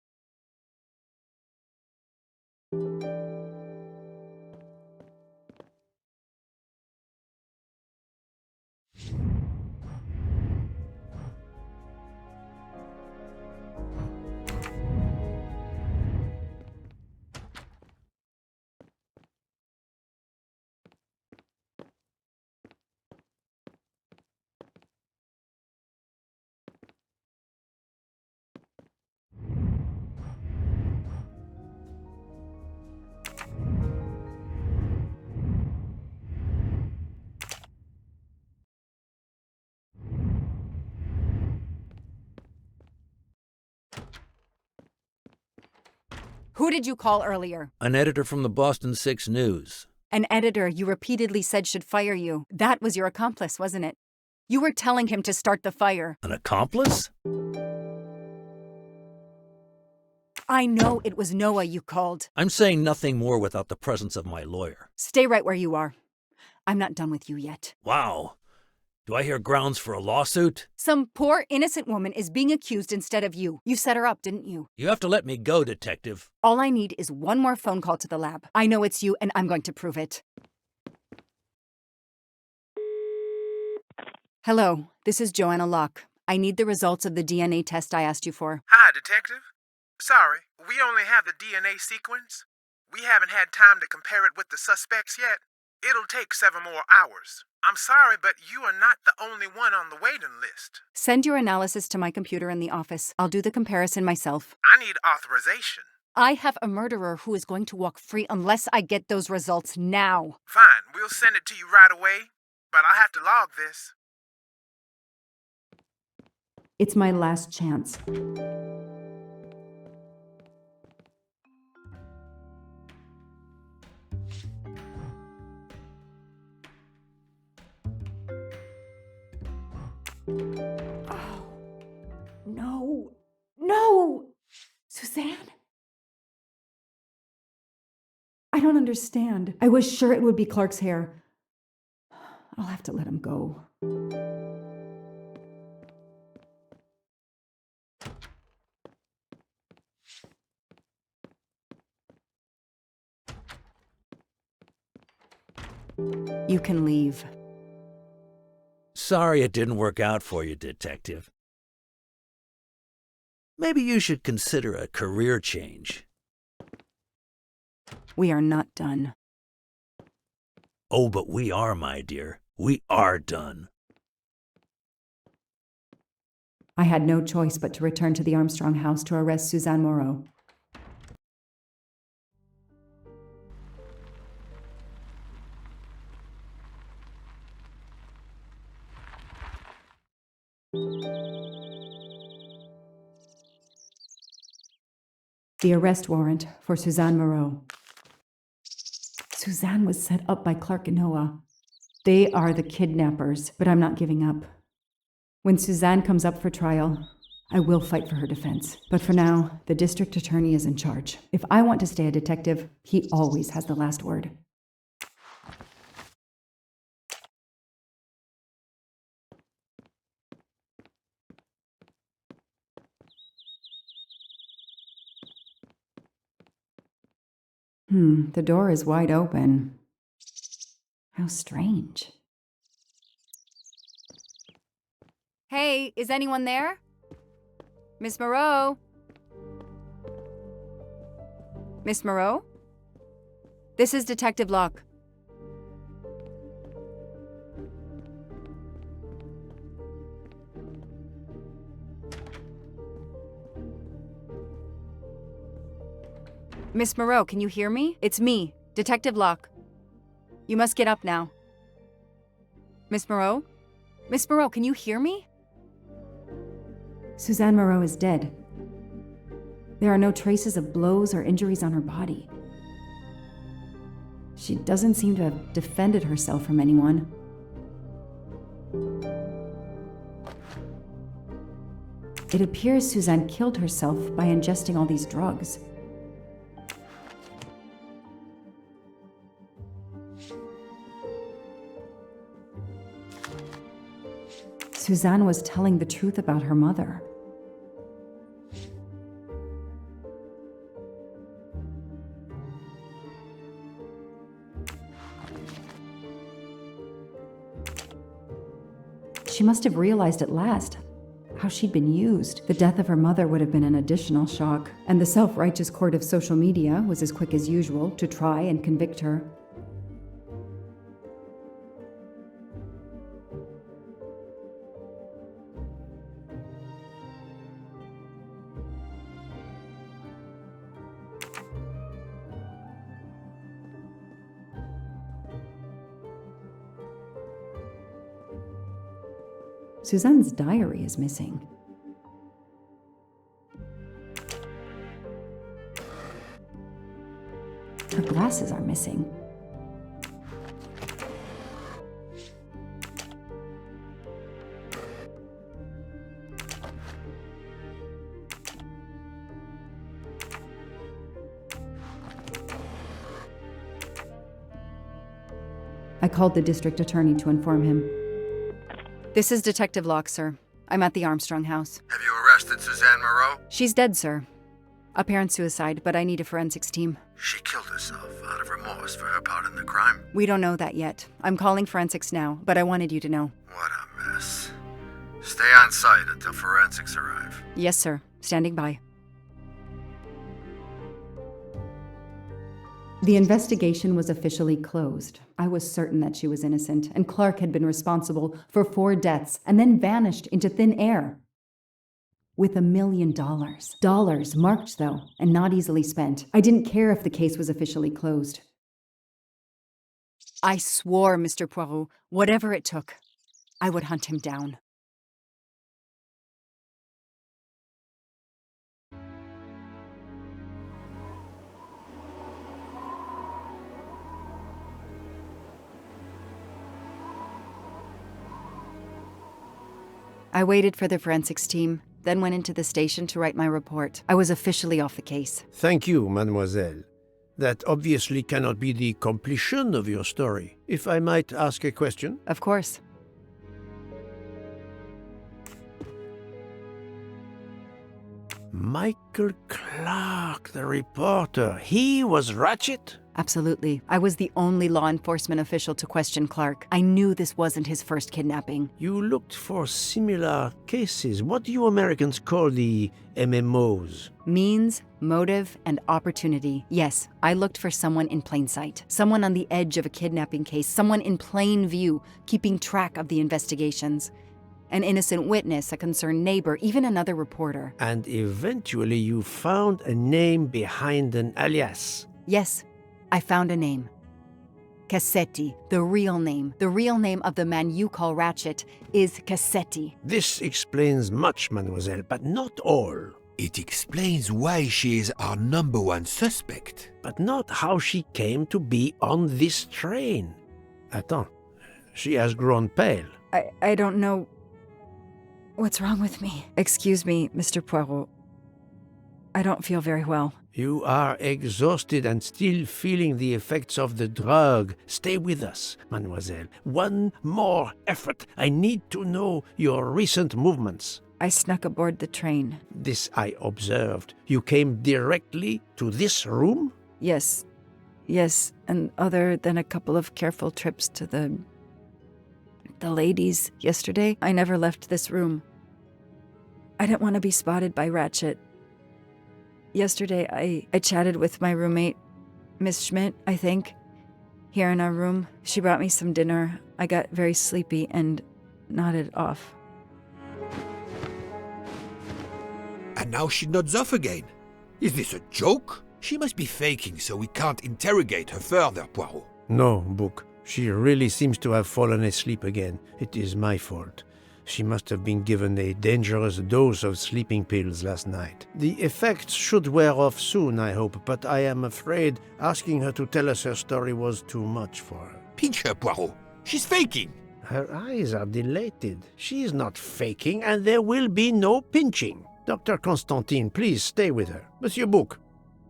Who did you call earlier? An editor from the Boston 6 News. An editor you repeatedly said should fire you. That was your accomplice, wasn't it? You were telling him to start the fire. An accomplice? I know it was Noah you called. I'm saying nothing more without the presence of my lawyer. Stay right where you are. I'm not done with you yet. Wow. Do I hear grounds for a lawsuit? Some poor, innocent woman is being accused instead of you. You set her up, didn't you? You have to let me go, Detective. All I need is one more phone call to the lab. I know it's you, and I'm going to prove it. Hello, this is Joanna Locke. I need the results of the DNA test I asked you for. Hi, Detective. Sorry, we only have the DNA sequence. We haven't had time to compare it with the suspects yet. It'll take 7 more hours. I'm sorry, but you are not the only one on the waiting list. Send your analysis to my computer in the office. I'll do the comparison myself. I need authorization. I have a murderer who is going to walk free unless I get those results now. Fine, we'll send it to you right away, but I'll have to log this. It's my last chance. Oh, no. No! Suzanne? I don't understand. I was sure it would be Clark's hair. I'll have to let him go. You can leave. Sorry it didn't work out for you, Detective. Maybe you should consider a career change. We are not done. Oh, but we are, my dear. We are done. I had no choice but to return to the Armstrong house to arrest Suzanne Moreau. The arrest warrant for Suzanne Moreau. Suzanne was set up by Clark and Noah. They are the kidnappers, but I'm not giving up. When Suzanne comes up for trial, I will fight for her defense. But for now, the district attorney is in charge. If I want to stay a detective, he always has the last word. The door is wide open. How strange. Hey, is anyone there? Miss Moreau? Miss Moreau? This is Detective Locke. Miss Moreau, can you hear me? It's me, Detective Locke. You must get up now. Miss Moreau? Miss Moreau, can you hear me? Suzanne Moreau is dead. There are no traces of blows or injuries on her body. She doesn't seem to have defended herself from anyone. It appears Suzanne killed herself by ingesting all these drugs. Suzanne was telling the truth about her mother. She must have realized at last how she'd been used. The death of her mother would have been an additional shock, and the self-righteous court of social media was as quick as usual to try and convict her. Suzanne's diary is missing. Her glasses are missing. I called the district attorney to inform him. This is Detective Locke, sir. I'm at the Armstrong house. Have you arrested Suzanne Moreau? She's dead, sir. Apparent suicide, but I need a forensics team. She killed herself out of remorse for her part in the crime. We don't know that yet. I'm calling forensics now, but I wanted you to know. What a mess. Stay on site until forensics arrive. Yes, sir. Standing by. The investigation was officially closed. I was certain that she was innocent, and Clark had been responsible for 4 deaths and then vanished into thin air. With $1 million. Dollars marked, though, and not easily spent. I didn't care if the case was officially closed. I swore, Mr. Poirot, whatever it took, I would hunt him down. I waited for the forensics team, then went into the station to write my report. I was officially off the case. Thank you, mademoiselle. That obviously cannot be the completion of your story. If I might ask a question? Of course. Michael Clark, the reporter. He was Ratchet? Absolutely. I was the only law enforcement official to question Clark. I knew this wasn't his first kidnapping. You looked for similar cases. What do you Americans call the MMOs? Means, motive, and opportunity. Yes, I looked for someone in plain sight. Someone on the edge of a kidnapping case. Someone in plain view, keeping track of the investigations. An innocent witness, a concerned neighbor, even another reporter. And eventually you found a name behind an alias. Yes, I found a name. Cassetti, the real name. The real name of the man you call Ratchet is Cassetti. This explains much, mademoiselle, but not all. It explains why she is our #1 suspect. But not how she came to be on this train. Attends, she has grown pale. I don't know what's wrong with me. Excuse me, Mr. Poirot. I don't feel very well. You are exhausted and still feeling the effects of the drug. Stay with us, mademoiselle. One more effort. I need to know your recent movements. I snuck aboard the train. This I observed. You came directly to this room? Yes. Yes, and other than a couple of careful trips to the ladies yesterday, I never left this room. I didn't want to be spotted by Ratchet. Yesterday, I chatted with my roommate, Miss Schmidt, I think, here in our room. She brought me some dinner. I got very sleepy and nodded off. And now she nods off again. Is this a joke? She must be faking, so we can't interrogate her further, Poirot. No, Book. She really seems to have fallen asleep again. It is my fault. She must have been given a dangerous dose of sleeping pills last night. The effects should wear off soon, I hope, but I am afraid asking her to tell us her story was too much for her. Pinch her, Poirot. She's faking. Her eyes are dilated. She is not faking, and there will be no pinching. Dr. Constantine, please stay with her. Monsieur Bouc,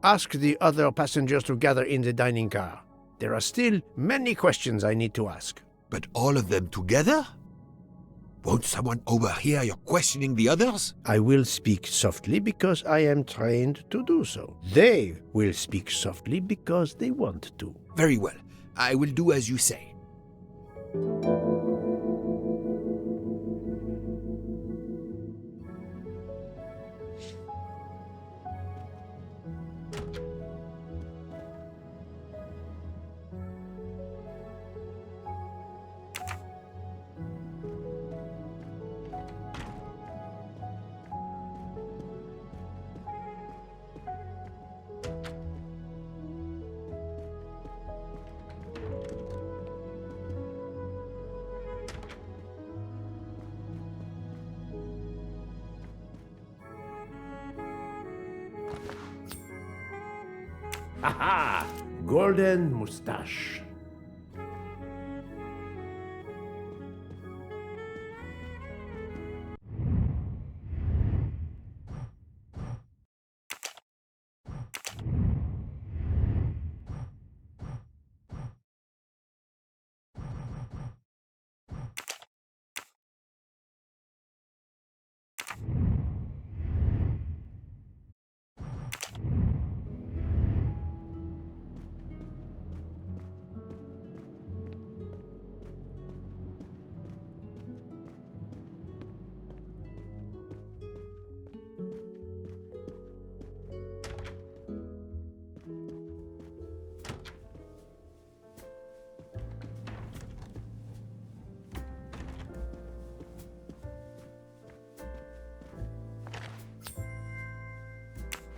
ask the other passengers to gather in the dining car. There are still many questions I need to ask. But all of them together? Won't someone overhear your questioning the others? I will speak softly because I am trained to do so. They will speak softly because they want to. Very well. I will do as you say. Aha! golden moustache.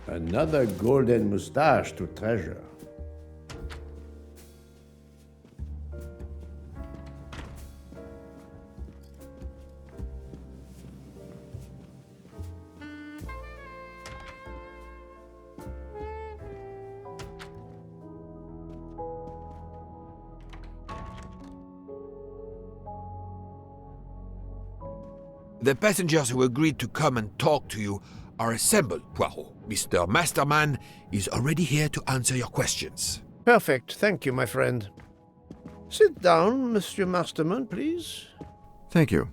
Another golden moustache to treasure. The passengers who agreed to come and talk to you are assembled, Poirot. Mr. Masterman is already here to answer your questions. Perfect. Thank you, my friend. Sit down, Monsieur Masterman, please. Thank you.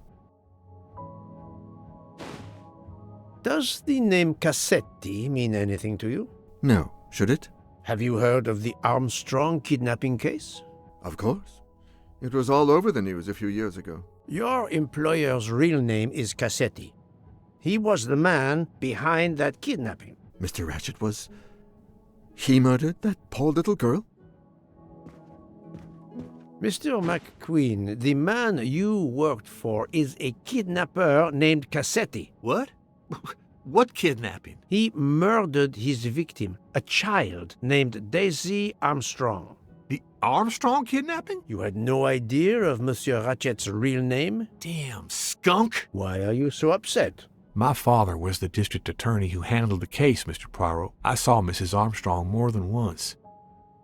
Does the name Cassetti mean anything to you? No. Should it? Have you heard of the Armstrong kidnapping case? Of course. It was all over the news a few years ago. Your employer's real name is Cassetti. He was the man behind that kidnapping. Mr. Ratchet was... He murdered that poor little girl? Mr. McQueen, the man you worked for is a kidnapper named Cassetti. What? What kidnapping? He murdered his victim, a child named Daisy Armstrong. The Armstrong kidnapping? You had no idea of Monsieur Ratchet's real name? Damn skunk! Why are you so upset? My father was the district attorney who handled the case, Mr. Poirot. I saw Mrs. Armstrong more than once.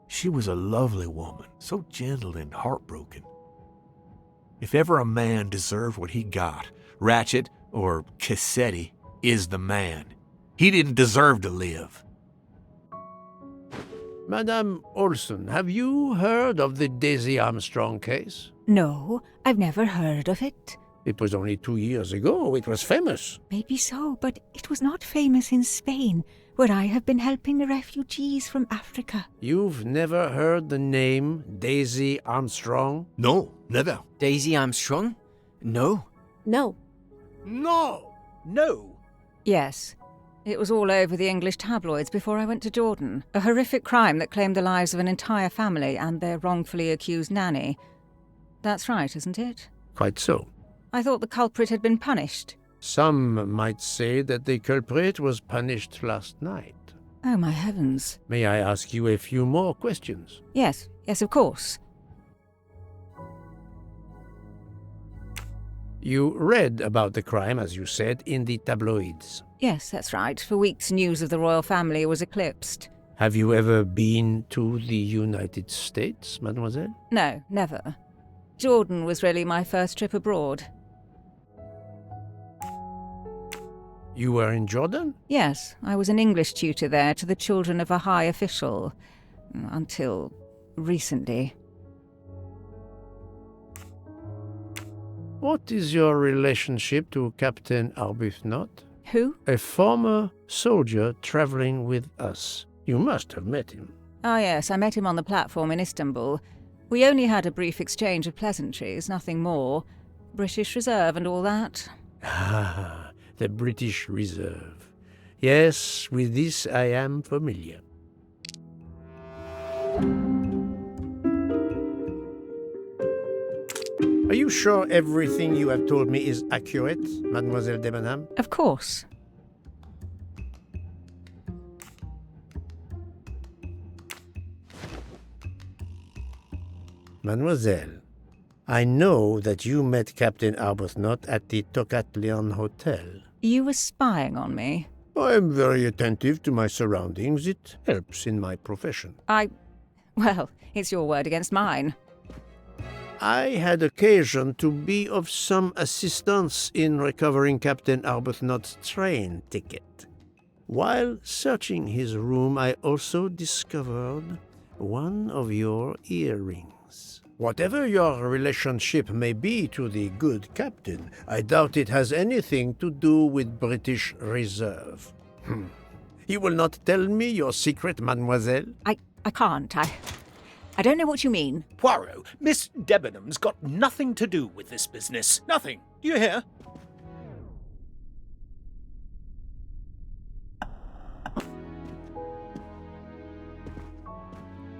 She was a lovely woman, so gentle and heartbroken. If ever a man deserved what he got, Ratchet, or Cassetti, is the man. He didn't deserve to live. Madame Olson, have you heard of the Daisy Armstrong case? No, I've never heard of it. It was only 2 years ago. It was famous. Maybe so, but it was not famous in Spain, where I have been helping the refugees from Africa. You've never heard the name Daisy Armstrong? No, never. Daisy Armstrong? No. No. No! No! Yes. It was all over the English tabloids before I went to Jordan. A horrific crime that claimed the lives of an entire family and their wrongfully accused nanny. That's right, isn't it? Quite so. I thought the culprit had been punished. Some might say that the culprit was punished last night. Oh, my heavens. May I ask you a few more questions? Yes, of course. You read about the crime, as you said, in the tabloids. Yes, that's right. For weeks, news of the royal family was eclipsed. Have you ever been to the United States, mademoiselle? No, never. Jordan was really my first trip abroad. You were in Jordan? Yes, I was an English tutor there to the children of a high official. Until recently. What is your relationship to Captain Arbuthnot? Who? A former soldier traveling with us. You must have met him. Ah, yes, I met him on the platform in Istanbul. We only had a brief exchange of pleasantries, nothing more. British Reserve and all that. Ah, the British Reserve. Yes, with this I am familiar. Are you sure everything you have told me is accurate, Mademoiselle Debenham? Of course. Mademoiselle, I know that you met Captain Arbuthnot at the Tokatlian Hotel. You were spying on me? I am very attentive to my surroundings. It helps in my profession. Well, it's your word against mine. I had occasion to be of some assistance in recovering Captain Arbuthnot's train ticket. While searching his room, I also discovered one of your earrings. Whatever your relationship may be to the good captain, I doubt it has anything to do with British Reserve. You will not tell me your secret, mademoiselle? I can't. I don't know what you mean. Poirot, Miss Debenham's got nothing to do with this business. Nothing. Do you hear?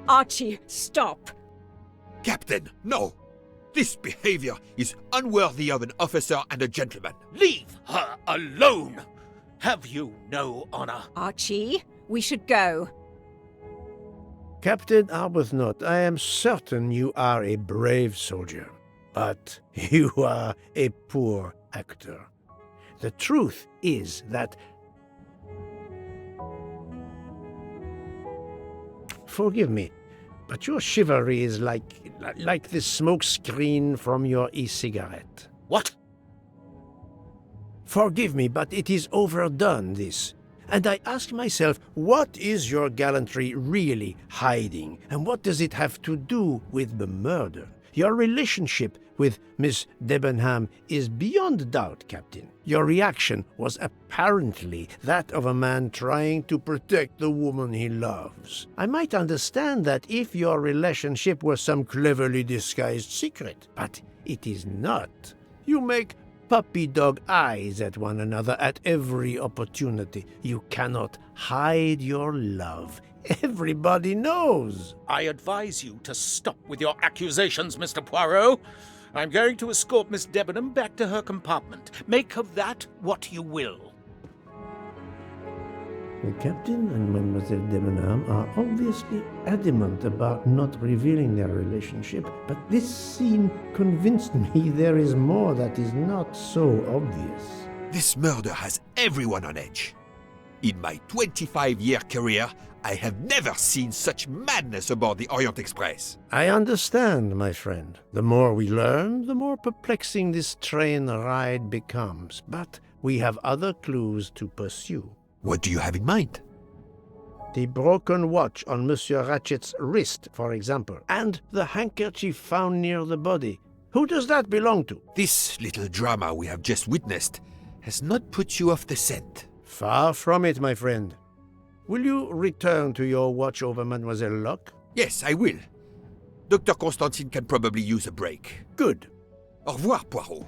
Archie, stop! Captain, no! This behavior is unworthy of an officer and a gentleman. Leave her alone! Have you no honor? Archie, we should go. Captain Arbuthnot, I am certain you are a brave soldier, but you are a poor actor. The truth is that... Forgive me, but your chivalry is like the smoke screen from your e-cigarette. What? Forgive me, but it is overdone, this. And I ask myself, what is your gallantry really hiding? And what does it have to do with the murder? Your relationship with Miss Debenham is beyond doubt, Captain. Your reaction was apparently that of a man trying to protect the woman he loves. I might understand that if your relationship were some cleverly disguised secret, but it is not. You make puppy dog eyes at one another at every opportunity. You cannot hide your love. Everybody knows. I advise you to stop with your accusations, Mr. Poirot. I'm going to escort Miss Debenham back to her compartment. Make of that what you will. The captain and Mademoiselle Debenham are obviously adamant about not revealing their relationship, but this scene convinced me there is more that is not so obvious. This murder has everyone on edge. In my 25-year career, I have never seen such madness aboard the Orient Express. I understand, my friend. The more we learn, the more perplexing this train ride becomes. But we have other clues to pursue. What do you have in mind? The broken watch on Monsieur Ratchet's wrist, for example, and the handkerchief found near the body. Who does that belong to? This little drama we have just witnessed has not put you off the scent. Far from it, my friend. Will you return to your watch over Mademoiselle Locke? Yes, I will. Dr. Constantine can probably use a break. Good. Au revoir, Poirot.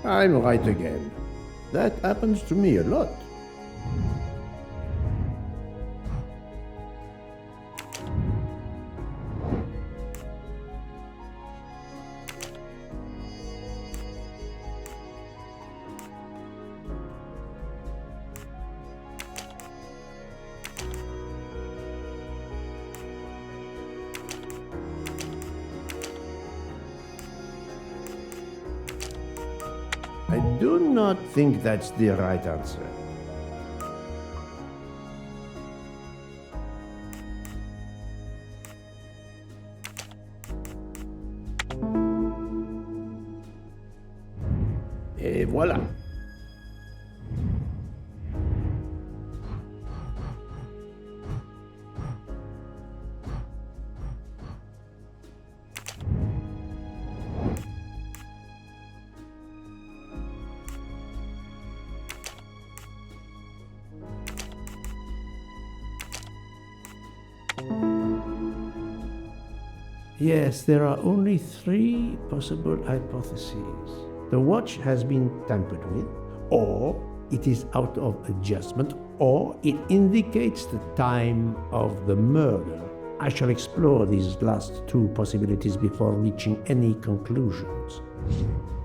I'm right again. That happens to me a lot. I do not think that's the right answer. Et voilà. Yes, there are only 3 possible hypotheses. The watch has been tampered with, or it is out of adjustment, or it indicates the time of the murder. I shall explore these last 2 possibilities before reaching any conclusions.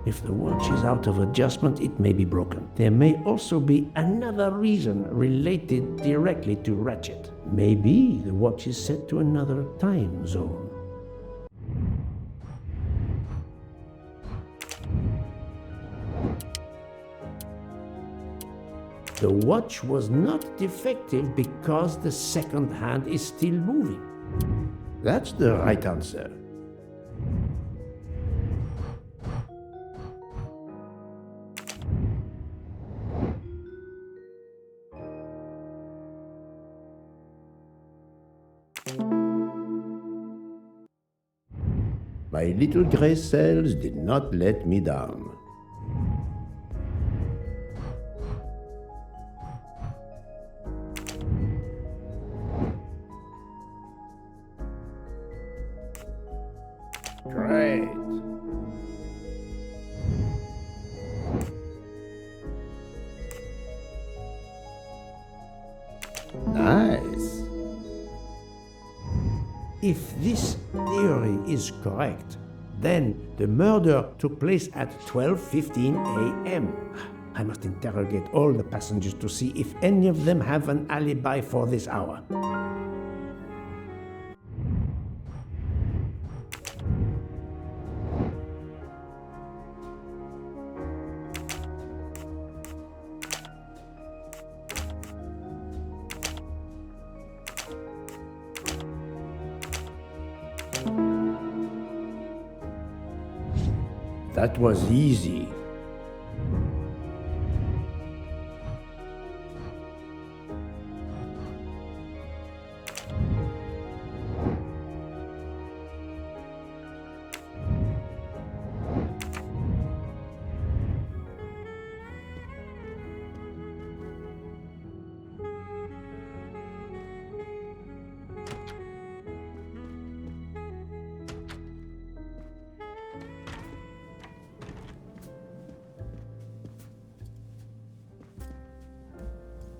If the watch is out of adjustment, it may be broken. There may also be another reason related directly to Ratchet. Maybe the watch is set to another time zone. The watch was not defective because the second hand is still moving. That's the right answer. My little gray cells did not let me down. Great. Nice. If this theory is correct, then the murder took place at 12:15 a.m. I must interrogate all the passengers to see if any of them have an alibi for this hour. That was easy.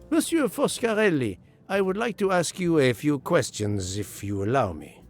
Monsieur Foscarelli, I would like to ask you a few questions, if you allow me.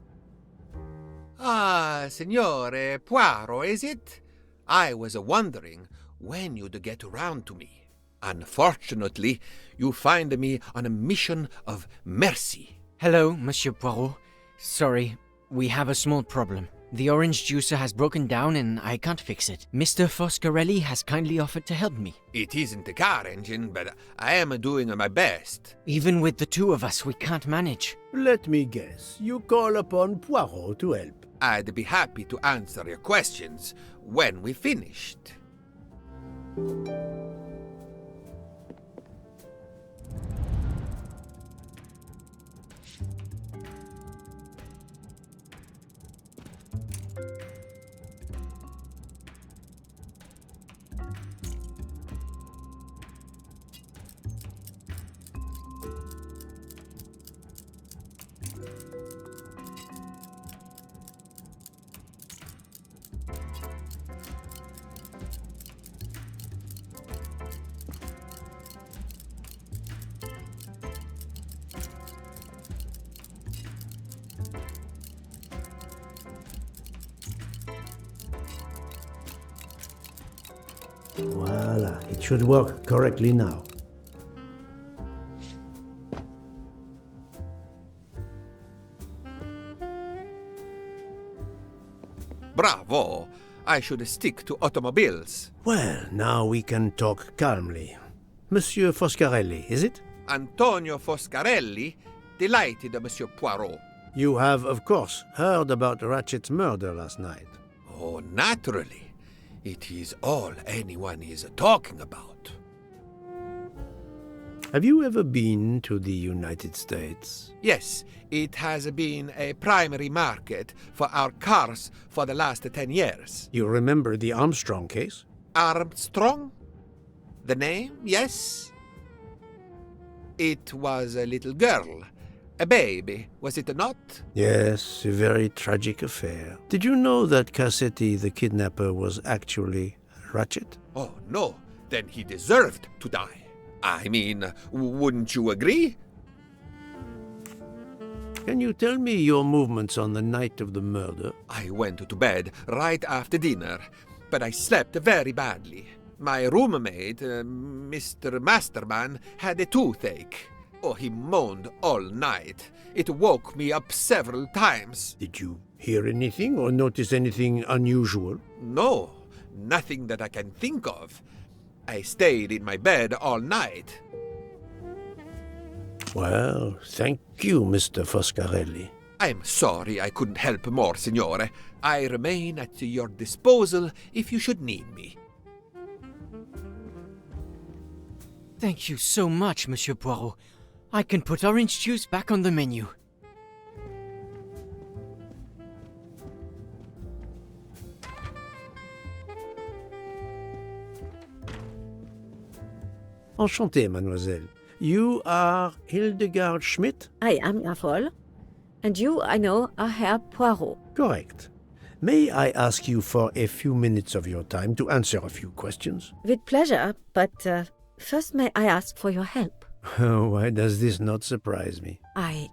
Ah, Signore Poirot, is it? I was wondering when you'd get around to me. Unfortunately, you find me on a mission of mercy. Hello, Monsieur Poirot. Sorry, we have a small problem. The orange juicer has broken down and I can't fix it. Mr. Foscarelli has kindly offered to help me. It isn't a car engine, but I am doing my best. Even with the two of us, we can't manage. Let me guess. You call upon Poirot to help. I'd be happy to answer your questions when we finished. Voila, it should work correctly now. Bravo! I should stick to automobiles. Well, now we can talk calmly. Monsieur Foscarelli, is it? Antonio Foscarelli, delighted, Monsieur Poirot. You have, of course, heard about Ratchet's murder last night. Oh, naturally. It is all anyone is talking about. Have you ever been to the United States? Yes, it has been a primary market for our cars for the last 10 years. You remember the Armstrong case? Armstrong? The name, yes? It was a little girl. A baby, was it not? Yes, a very tragic affair. Did you know that Cassetti, the kidnapper, was actually Ratchet? Oh, no. Then he deserved to die. I mean, wouldn't you agree? Can you tell me your movements on the night of the murder? I went to bed right after dinner. but I slept very badly. My roommate, Mr. Masterman, had a toothache. Oh, he moaned all night. It woke me up several times. Did you hear anything or notice anything unusual? No, nothing that I can think of. I stayed in my bed all night. Well, thank you, Mr. Foscarelli. I'm sorry I couldn't help more, Signore. I remain at your disposal if you should need me. Thank you so much, Monsieur Poirot. I can put orange juice back on the menu. Enchanté, mademoiselle. You are Hildegard Schmidt? I am, Herr Foll. And you, I know, are Herr Poirot. Correct. May I ask you for a few minutes of your time to answer a few questions? With pleasure, but first may I ask for your help? Why does this not surprise me? I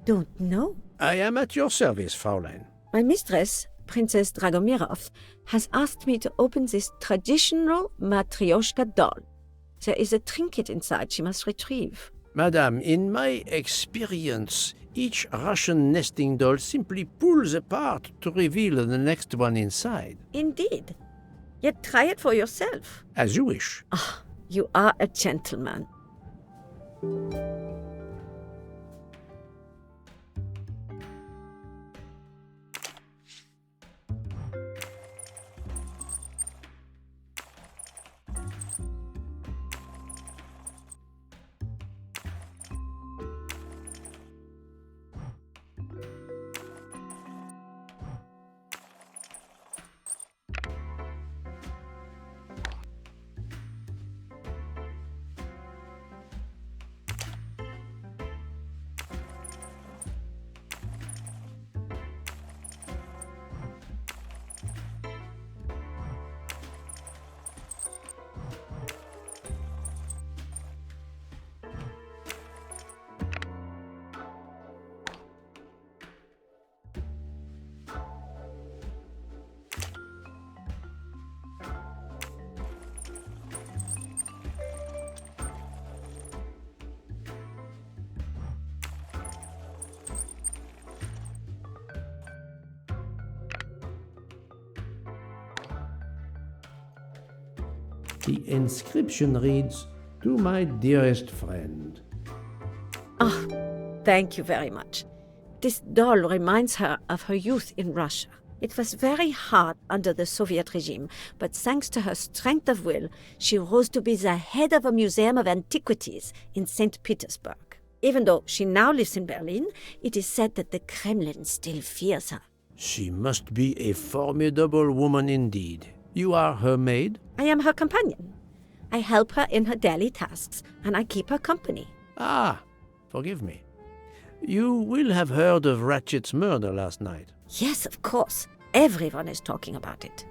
don't know. I am at your service, Fraulein. My mistress, Princess Dragomirov, has asked me to open this traditional Matryoshka doll. There is a trinket inside she must retrieve. Madame, in my experience, each Russian nesting doll simply pulls apart to reveal the next one inside. Indeed. Yet try it for yourself. As you wish. Ah, you are a gentleman. The inscription reads, "To my dearest friend." Ah, thank you very much. This doll reminds her of her youth in Russia. It was very hard under the Soviet regime, but thanks to her strength of will, she rose to be the head of a museum of antiquities in St. Petersburg. Even though she now lives in Berlin, it is said that the Kremlin still fears her. She must be a formidable woman indeed. You are her maid? I am her companion. I help her in her daily tasks, and I keep her company. Ah, forgive me. You will have heard of Ratchet's murder last night. Yes, of course. Everyone is talking about it.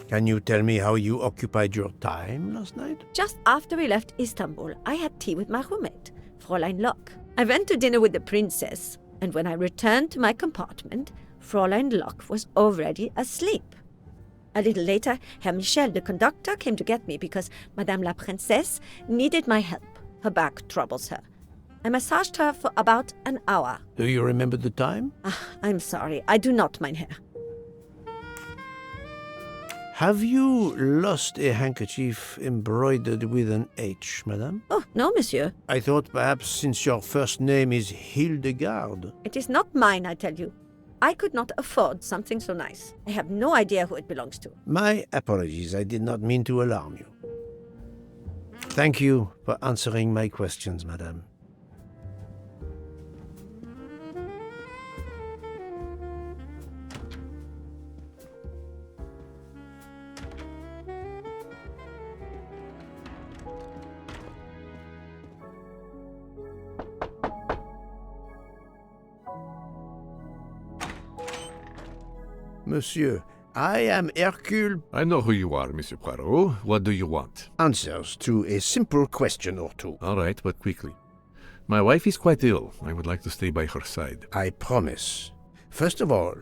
Can you tell me how you occupied your time last night? Just after we left Istanbul, I had tea with my roommate, Fräulein Locke. I went to dinner with the princess, and when I returned to my compartment, Fräulein Locke was already asleep. A little later, Herr Michel, the conductor, came to get me because Madame la Princesse needed my help. Her back troubles her. I massaged her for about an hour. Do you remember the time? I'm sorry, I do not, mein Herr. Have you lost a handkerchief embroidered with an H, madame? Oh, no, monsieur. I thought perhaps since your first name is Hildegard. It is not mine, I tell you. I could not afford something so nice. I have no idea who it belongs to. My apologies, I did not mean to alarm you. Thank you for answering my questions, madame. Monsieur, I am Hercule. I know who you are, Monsieur Poirot. What do you want? Answers to a simple question or two. All right, but quickly. My wife is quite ill. I would like to stay by her side. I promise. First of all,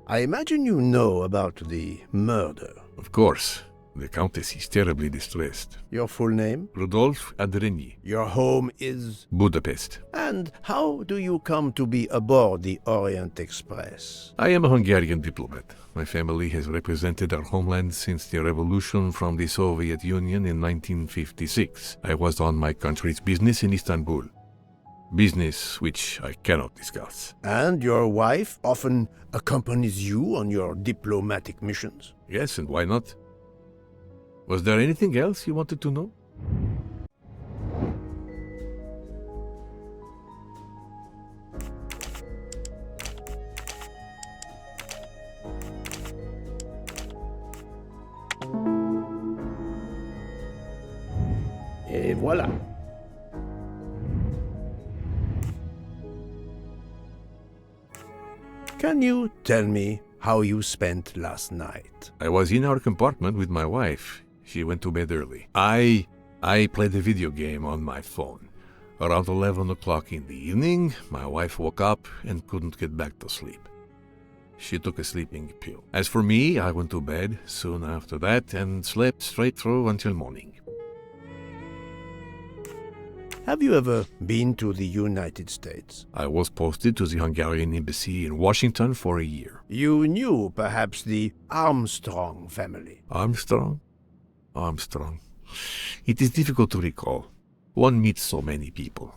I imagine you know about the murder. Of course. The Countess is terribly distressed. Your full name? Rudolf Adreni. Your home is? Budapest. And how do you come to be aboard the Orient Express? I am a Hungarian diplomat. My family has represented our homeland since the revolution from the Soviet Union in 1956. I was on my country's business in Istanbul. Business which I cannot discuss. And your wife often accompanies you on your diplomatic missions? Yes, and why not? Was there anything else you wanted to know? Et voilà. Can you tell me how you spent last night? I was in our compartment with my wife. She went to bed early. I played a video game on my phone. Around 11 o'clock in the evening, my wife woke up and couldn't get back to sleep. She took a sleeping pill. As for me, I went to bed soon after that and slept straight through until morning. Have you ever been to the United States? I was posted to the Hungarian embassy in Washington for a year. You knew perhaps the Armstrong family. Armstrong? Armstrong. It is difficult to recall. One meets so many people.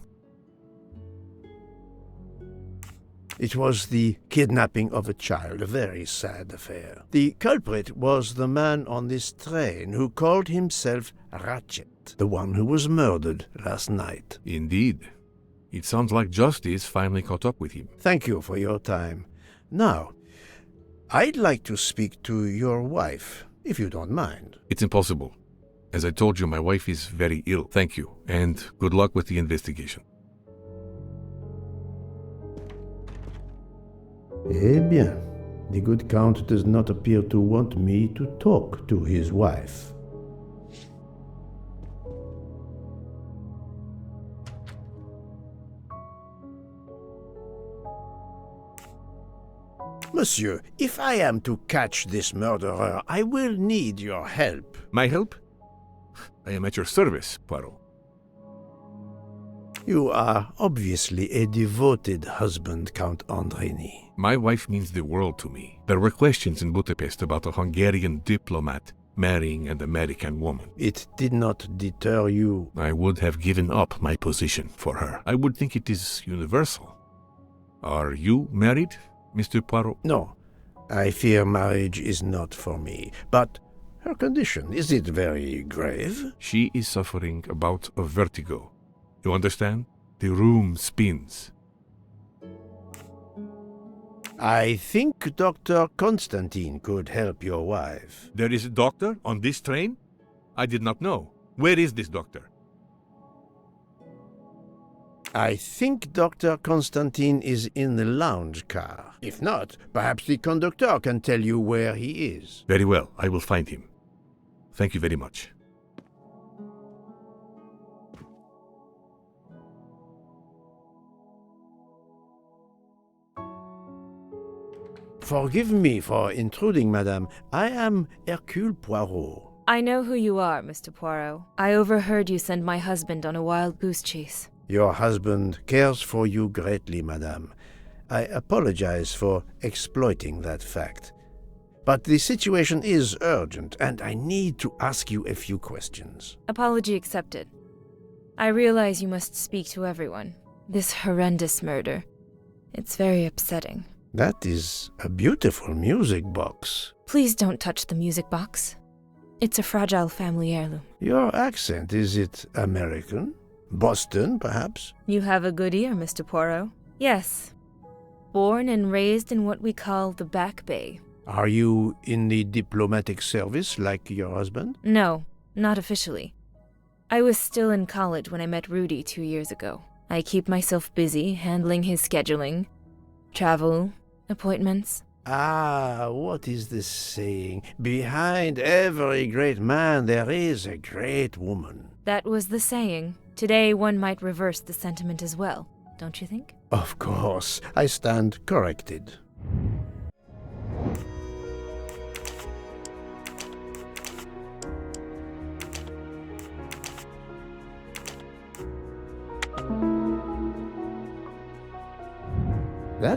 It was the kidnapping of a child, a very sad affair. The culprit was the man on this train who called himself Ratchet, the one who was murdered last night. Indeed. It sounds like justice finally caught up with him. Thank you for your time. Now, I'd like to speak to your wife, if you don't mind. It's impossible. As I told you, my wife is very ill. Thank you, and good luck with the investigation. Eh bien, the good Count does not appear to want me to talk to his wife. Monsieur, if I am to catch this murderer, I will need your help. My help? I am at your service, Poirot. You are obviously a devoted husband, Count Andreni. My wife means the world to me. There were questions in Budapest about a Hungarian diplomat marrying an American woman. It did not deter you. I would have given up my position for her. I would think it is universal. Are you married, Mr. Poirot? No, I fear marriage is not for me. But her condition, is it very grave? She is suffering a bout of vertigo. You understand? The room spins. I think Dr. Constantine could help your wife. There is a doctor on this train? I did not know. Where is this doctor? I think Dr. Constantine is in the lounge car. If not, perhaps the conductor can tell you where he is. Very well, I will find him. Thank you very much. Forgive me for intruding, madame. I am Hercule Poirot. I know who you are, Mr. Poirot. I overheard you send my husband on a wild goose chase. Your husband cares for you greatly, madame. I apologize for exploiting that fact. But the situation is urgent, and I need to ask you a few questions. Apology accepted. I realize you must speak to everyone. This horrendous murder. It's very upsetting. That is a beautiful music box. Please don't touch the music box. It's a fragile family heirloom. Your accent, is it American? Boston, perhaps? You have a good ear, Mr. Poirot. Yes. Born and raised in what we call the Back Bay. Are you in the diplomatic service like your husband? No, not officially. I was still in college when I met Rudy 2 years ago. I keep myself busy handling his scheduling, travel, appointments. Ah, what is the saying? Behind every great man there is a great woman. That was the saying. Today one might reverse the sentiment as well, don't you think? Of course, I stand corrected.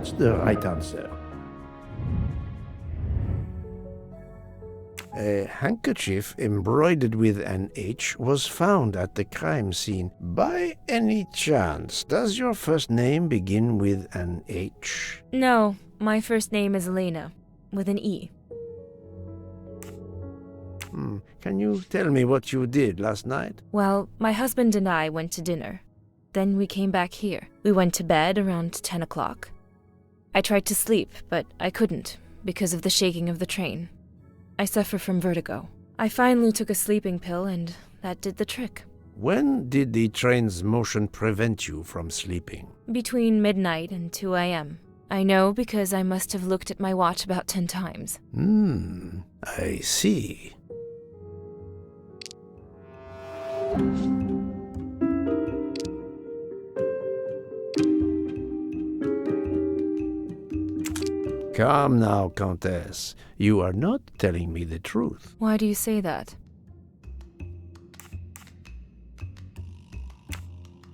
That's the right answer. A handkerchief embroidered with an H was found at the crime scene. By any chance, does your first name begin with an H? No, my first name is Elena, with an E. Can you tell me what you did last night? Well, my husband and I went to dinner. Then we came back here. We went to bed around 10 o'clock. I tried to sleep, but I couldn't, because of the shaking of the train. I suffer from vertigo. I finally took a sleeping pill, and that did the trick. When did the train's motion prevent you from sleeping? Between midnight and 2 a.m. I know because I must have looked at my watch about 10 times. I see. Come now, Countess. You are not telling me the truth. Why do you say that?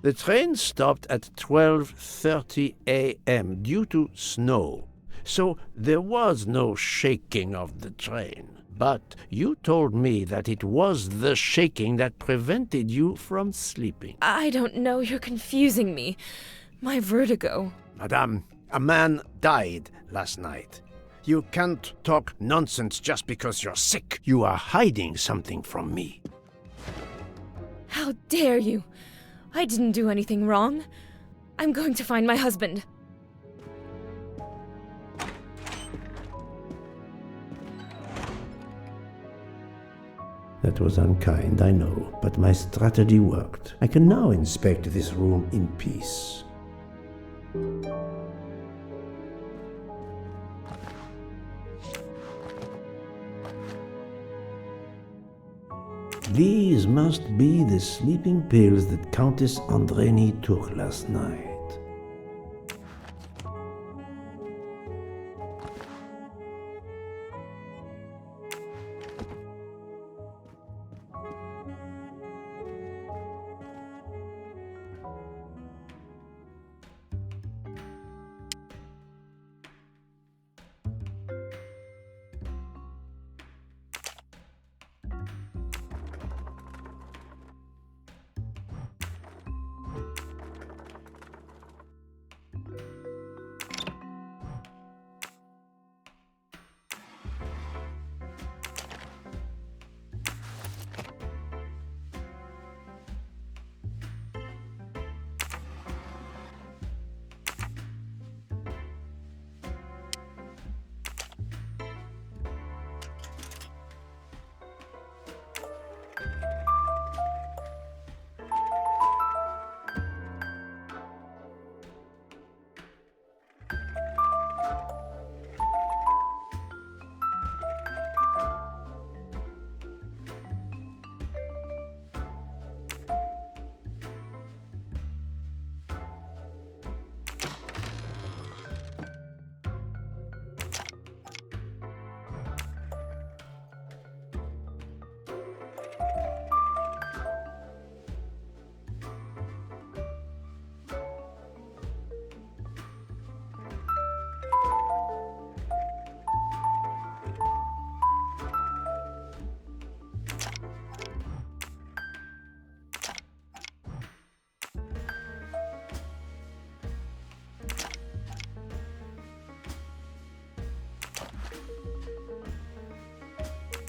The train stopped at 12:30 a.m. due to snow, so there was no shaking of the train. But you told me that it was the shaking that prevented you from sleeping. I don't know, you're confusing me. My vertigo. Madame, a man died last night. You can't talk nonsense just because you're sick. You are hiding something from me. How dare you? I didn't do anything wrong. I'm going to find my husband. That was unkind, I know, but my strategy worked. I can now inspect this room in peace. These must be the sleeping pills that Countess Andreni took last night.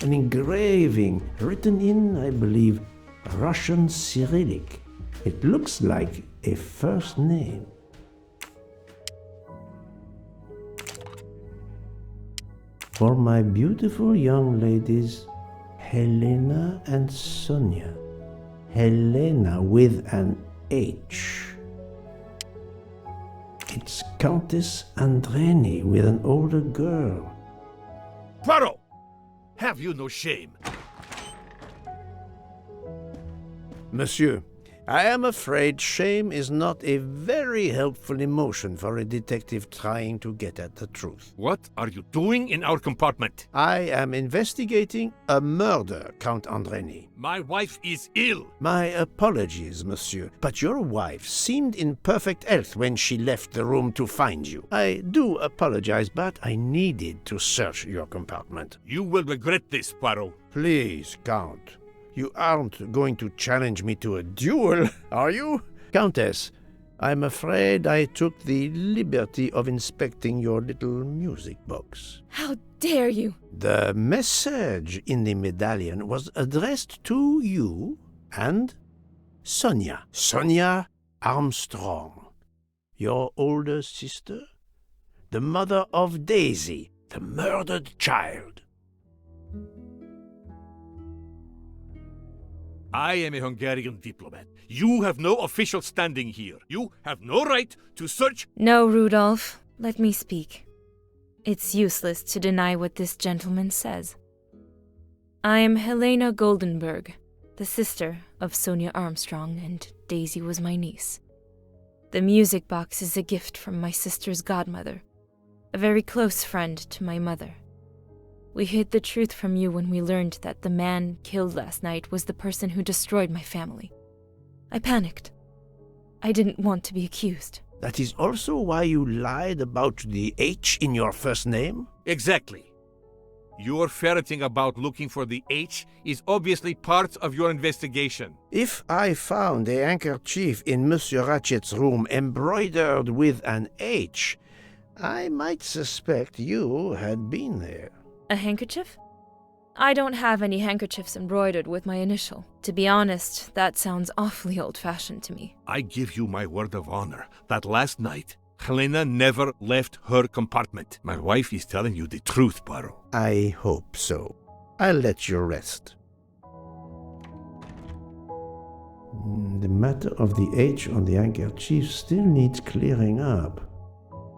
An engraving written in, I believe, Russian Cyrillic. It looks like a first name. For my beautiful young ladies, Helena and Sonia. Helena with an H. It's Countess Andreni with an older girl. Poirot! Have you no shame? Monsieur, I am afraid shame is not a very helpful emotion for a detective trying to get at the truth. What are you doing in our compartment? I am investigating a murder, Count Andreni. My wife is ill. My apologies, monsieur, but your wife seemed in perfect health when she left the room to find you. I do apologize, but I needed to search your compartment. You will regret this, Poirot. Please, Count. You aren't going to challenge me to a duel, are you? Countess, I'm afraid I took the liberty of inspecting your little music box. How dare you? The message in the medallion was addressed to you and Sonia. Sonia Armstrong, your older sister, the mother of Daisy, the murdered child. I am a Hungarian diplomat. You have no official standing here. You have no right to search. No, Rudolph. Let me speak. It's useless to deny what this gentleman says. I am Helena Goldenberg, the sister of Sonia Armstrong, and Daisy was my niece. The music box is a gift from my sister's godmother, a very close friend to my mother. We hid the truth from you when we learned that the man killed last night was the person who destroyed my family. I panicked. I didn't want to be accused. That is also why you lied about the H in your first name? Exactly. Your ferreting about looking for the H is obviously part of your investigation. If I found a handkerchief in Monsieur Ratchet's room embroidered with an H, I might suspect you had been there. A handkerchief? I don't have any handkerchiefs embroidered with my initial. To be honest, that sounds awfully old-fashioned to me. I give you my word of honor that last night, Helena never left her compartment. My wife is telling you the truth, Poirot. I hope so. I'll let you rest. The matter of the H on the handkerchief still needs clearing up.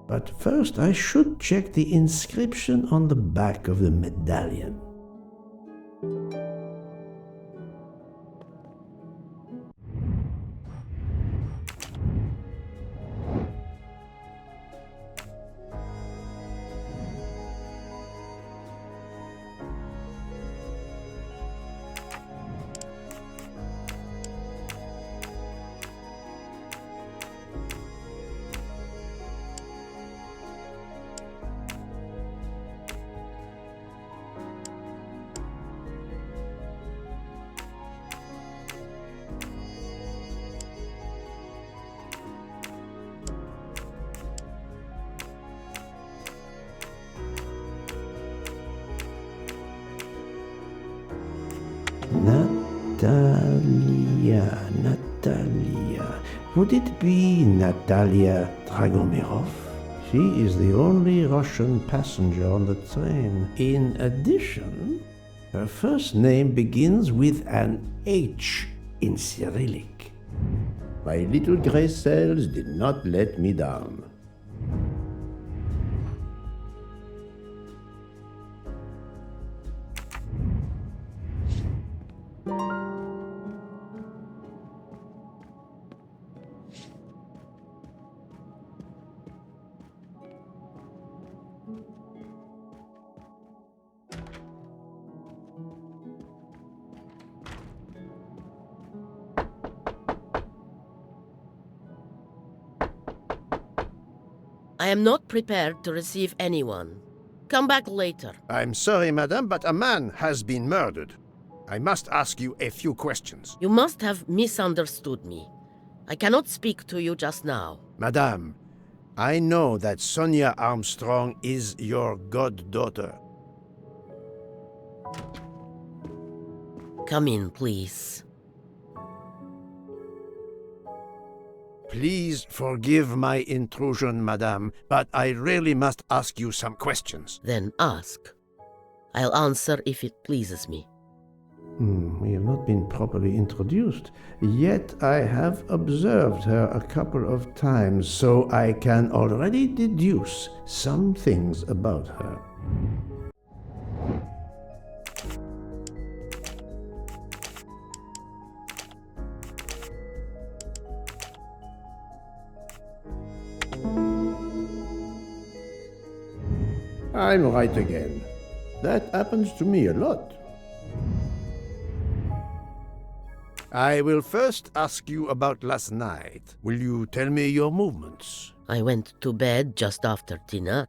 But first I should check the inscription on the back of the medallion. Natalia. Would it be Natalia Dragomirov? She is the only Russian passenger on the train. In addition, her first name begins with an H in Cyrillic. My little gray cells did not let me down. I am not prepared to receive anyone. Come back later. I'm sorry, madame, but a man has been murdered. I must ask you a few questions. You must have misunderstood me. I cannot speak to you just now. Madame, I know that Sonia Armstrong is your goddaughter. Come in, please. Please forgive my intrusion, madame, but I really must ask you some questions. Then ask. I'll answer if it pleases me. We have not been properly introduced, yet I have observed her a couple of times, so I can already deduce some things about her. I'm right again. That happens to me a lot. I will first ask you about last night. Will you tell me your movements? I went to bed just after dinner.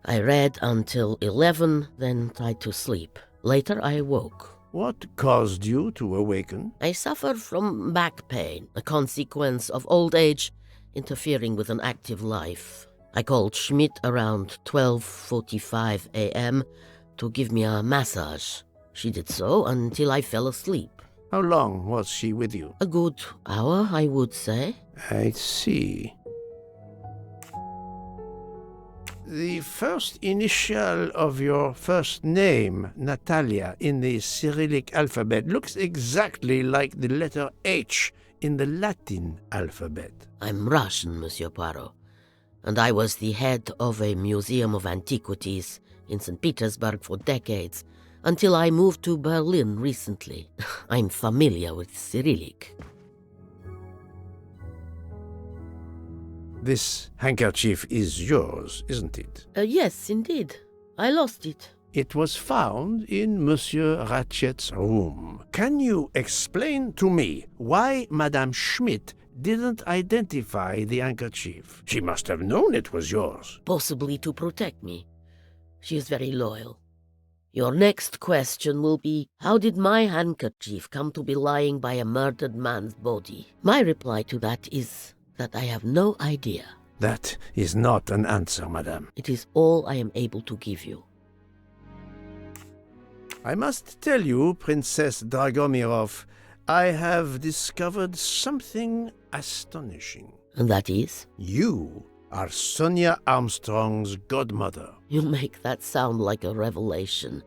I read until 11, then tried to sleep. Later I woke. What caused you to awaken? I suffer from back pain, a consequence of old age interfering with an active life. I called Schmidt around 12:45 a.m. to give me a massage. She did so until I fell asleep. How long was she with you? A good hour, I would say. I see. The first initial of your first name, Natalia, in the Cyrillic alphabet looks exactly like the letter H in the Latin alphabet. I'm Russian, Monsieur Poirot, and I was the head of a museum of antiquities in St. Petersburg for decades, until I moved to Berlin recently. I'm familiar with Cyrillic. This handkerchief is yours, isn't it? Yes, indeed. I lost it. It was found in Monsieur Ratchet's room. Can you explain to me why Madame Schmidt didn't identify the handkerchief? She must have known it was yours. Possibly to protect me. She is very loyal. Your next question will be, how did my handkerchief come to be lying by a murdered man's body? My reply to that is that I have no idea. That is not an answer, madame. It is all I am able to give you. I must tell you, Princess Dragomirov, I have discovered something astonishing. And that is? You are Sonia Armstrong's godmother. You make that sound like a revelation.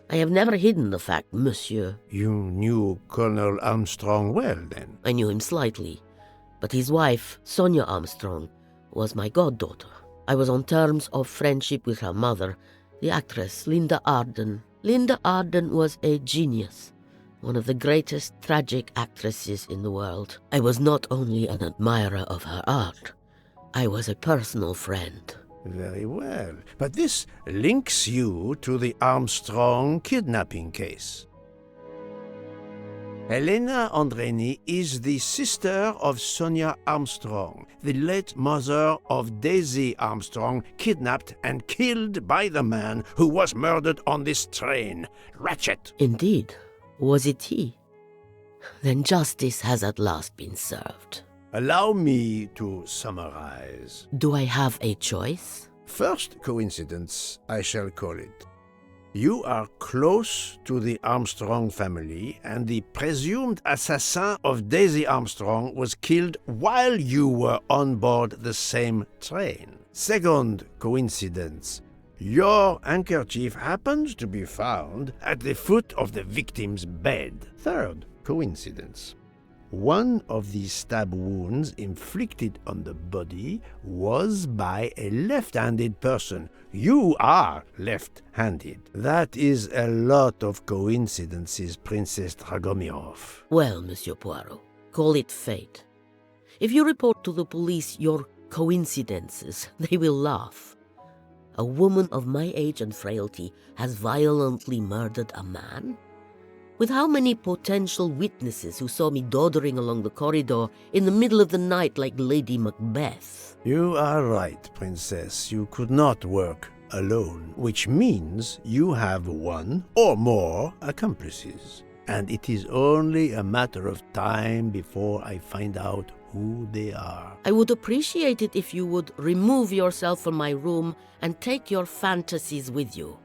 I have never hidden the fact, monsieur. You knew Colonel Armstrong well, then? I knew him slightly, but his wife, Sonia Armstrong, was my goddaughter. I was on terms of friendship with her mother, the actress Linda Arden. Linda Arden was a genius, one of the greatest tragic actresses in the world. I was not only an admirer of her art, I was a personal friend. Very well. But this links you to the Armstrong kidnapping case. Helena Andreni is the sister of Sonia Armstrong, the late mother of Daisy Armstrong, kidnapped and killed by the man who was murdered on this train, Ratchet. Indeed. Was it he? Then justice has at last been served. Allow me to summarize. Do I have a choice? First coincidence, I shall call it. You are close to the Armstrong family, and the presumed assassin of Daisy Armstrong was killed while you were on board the same train. Second coincidence. Your handkerchief happens to be found at the foot of the victim's bed. Third coincidence. One of the stab wounds inflicted on the body was by a left-handed person. You are left-handed. That is a lot of coincidences, Princess Dragomirov. Well, Monsieur Poirot, call it fate. If you report to the police your coincidences, they will laugh. A woman of my age and frailty has violently murdered a man? With how many potential witnesses who saw me doddering along the corridor in the middle of the night like Lady Macbeth? You are right, Princess. You could not work alone, which means you have one or more accomplices. And it is only a matter of time before I find out who they are. I would appreciate it if you would remove yourself from my room and take your fantasies with you.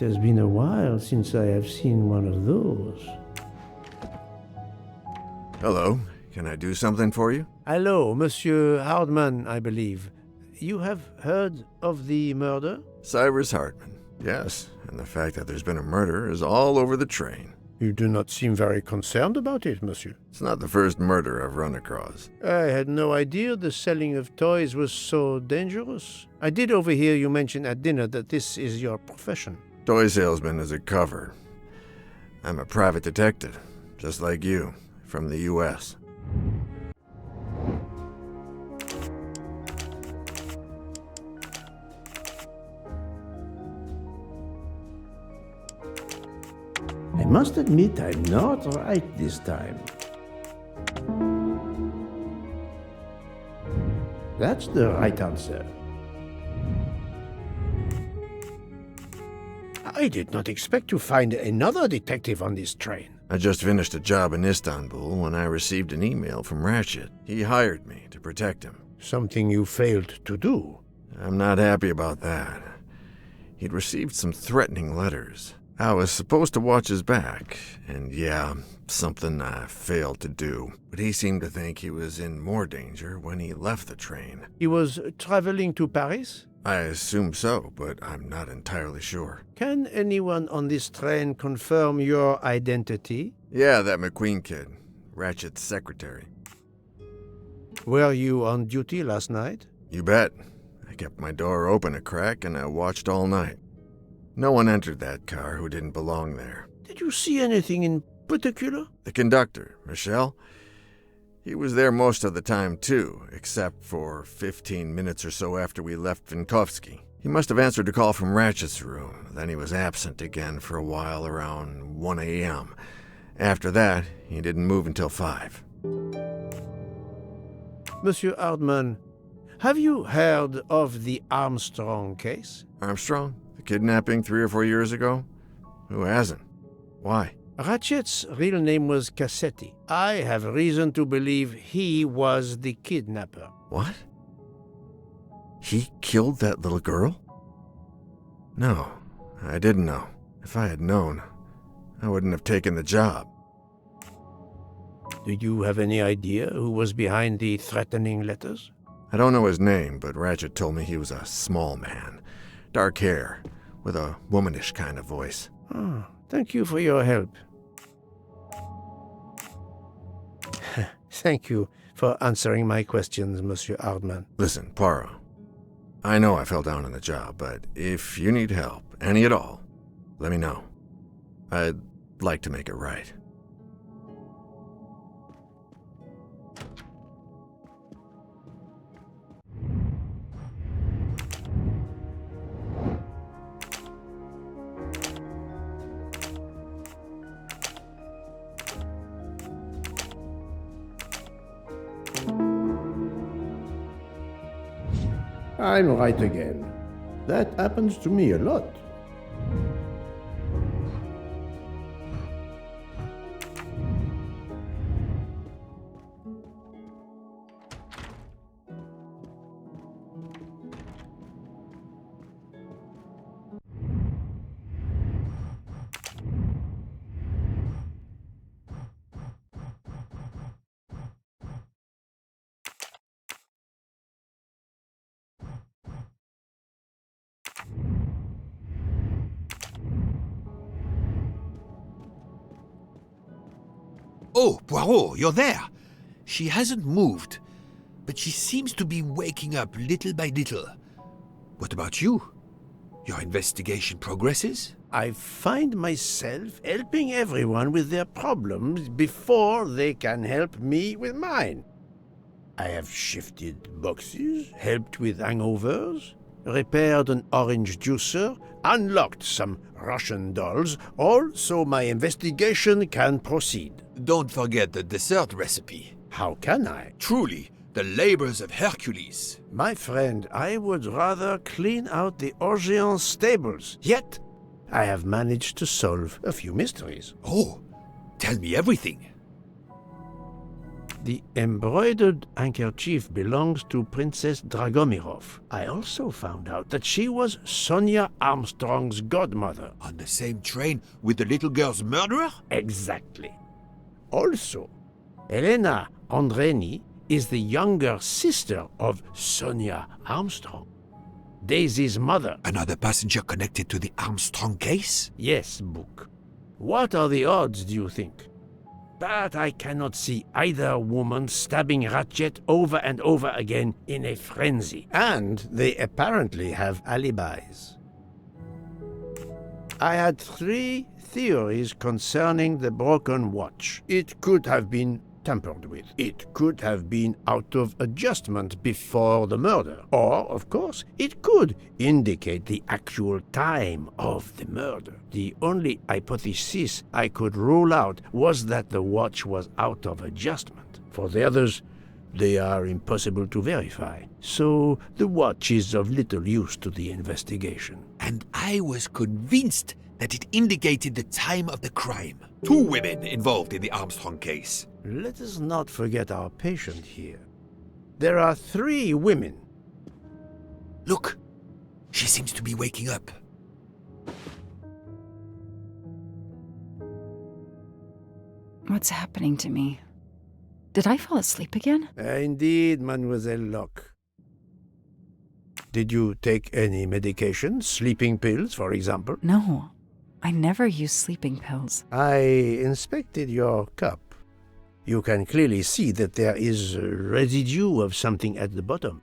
It has been a while since I have seen one of those. Hello. Can I do something for you? Hello, Monsieur Hardman, I believe. You have heard of the murder? Cyrus Hartman. Yes, and the fact that there's been a murder is all over the train. You do not seem very concerned about it, monsieur. It's not the first murder I've run across. I had no idea the selling of toys was so dangerous. I did overhear you mention at dinner that this is your profession. Toy salesman is a cover. I'm a private detective, just like you, from the U.S. I must admit I'm not right this time. That's the right answer. I did not expect to find another detective on this train. I just finished a job in Istanbul when I received an email from Ratchet. He hired me to protect him. Something you failed to do. I'm not happy about that. He'd received some threatening letters. I was supposed to watch his back, and yeah, something I failed to do. But he seemed to think he was in more danger when he left the train. He was traveling to Paris? I assume so, but I'm not entirely sure. Can anyone on this train confirm your identity? Yeah, that McQueen kid, Ratchet's secretary. Were you on duty last night? You bet. I kept my door open a crack and I watched all night. No one entered that car who didn't belong there. Did you see anything in particular? The conductor, Michel. He was there most of the time, too, except for 15 minutes or so after we left Vinkovsky. He must have answered a call from Ratchet's room. Then he was absent again for a while around 1 a.m. After that, he didn't move until 5. Monsieur Hardman, have you heard of the Armstrong case? Armstrong? The kidnapping 3 or 4 years ago? Who hasn't? Why? Ratchet's real name was Cassetti. I have reason to believe he was the kidnapper. What? He killed that little girl? No, I didn't know. If I had known, I wouldn't have taken the job. Do you have any idea who was behind the threatening letters? I don't know his name, but Ratchet told me he was a small man. Dark hair, with a womanish kind of voice. Oh, thank you for your help. Thank you for answering my questions, Monsieur Hardman. Listen, Poirot. I know I fell down on the job, but if you need help, any at all, let me know. I'd like to make it right. I'm right again. That happens to me a lot. Oh, Poirot, you're there. She hasn't moved, but she seems to be waking up little by little. What about you? Your investigation progresses? I find myself helping everyone with their problems before they can help me with mine. I have shifted boxes, helped with hangovers, repaired an orange juicer, unlocked some Russian dolls, all so my investigation can proceed. Don't forget the dessert recipe. How can I? Truly, the labors of Hercules. My friend, I would rather clean out the Orient stables. Yet, I have managed to solve a few mysteries. Oh, tell me everything. The embroidered handkerchief belongs to Princess Dragomirov. I also found out that she was Sonia Armstrong's godmother. On the same train with the little girl's murderer? Exactly. Also, Elena Andreni is the younger sister of Sonia Armstrong, Daisy's mother. Another passenger connected to the Armstrong case? Yes, Book. What are the odds, do you think? But I cannot see either woman stabbing Ratchet over and over again in a frenzy. And they apparently have alibis. I had 3 theories concerning the broken watch. It could have been tampered with. It could have been out of adjustment before the murder. Or, of course, it could indicate the actual time of the murder. The only hypothesis I could rule out was that the watch was out of adjustment. For the others, they are impossible to verify. So the watch is of little use to the investigation. And I was convinced that it indicated the time of the crime. 2 women involved in the Armstrong case. Let us not forget our patient here. There are 3 women. Look, she seems to be waking up. What's happening to me? Did I fall asleep again? Indeed, Mademoiselle Locke. Did you take any medication? Sleeping pills, for example? No, I never use sleeping pills. I inspected your cup. You can clearly see that there is a residue of something at the bottom.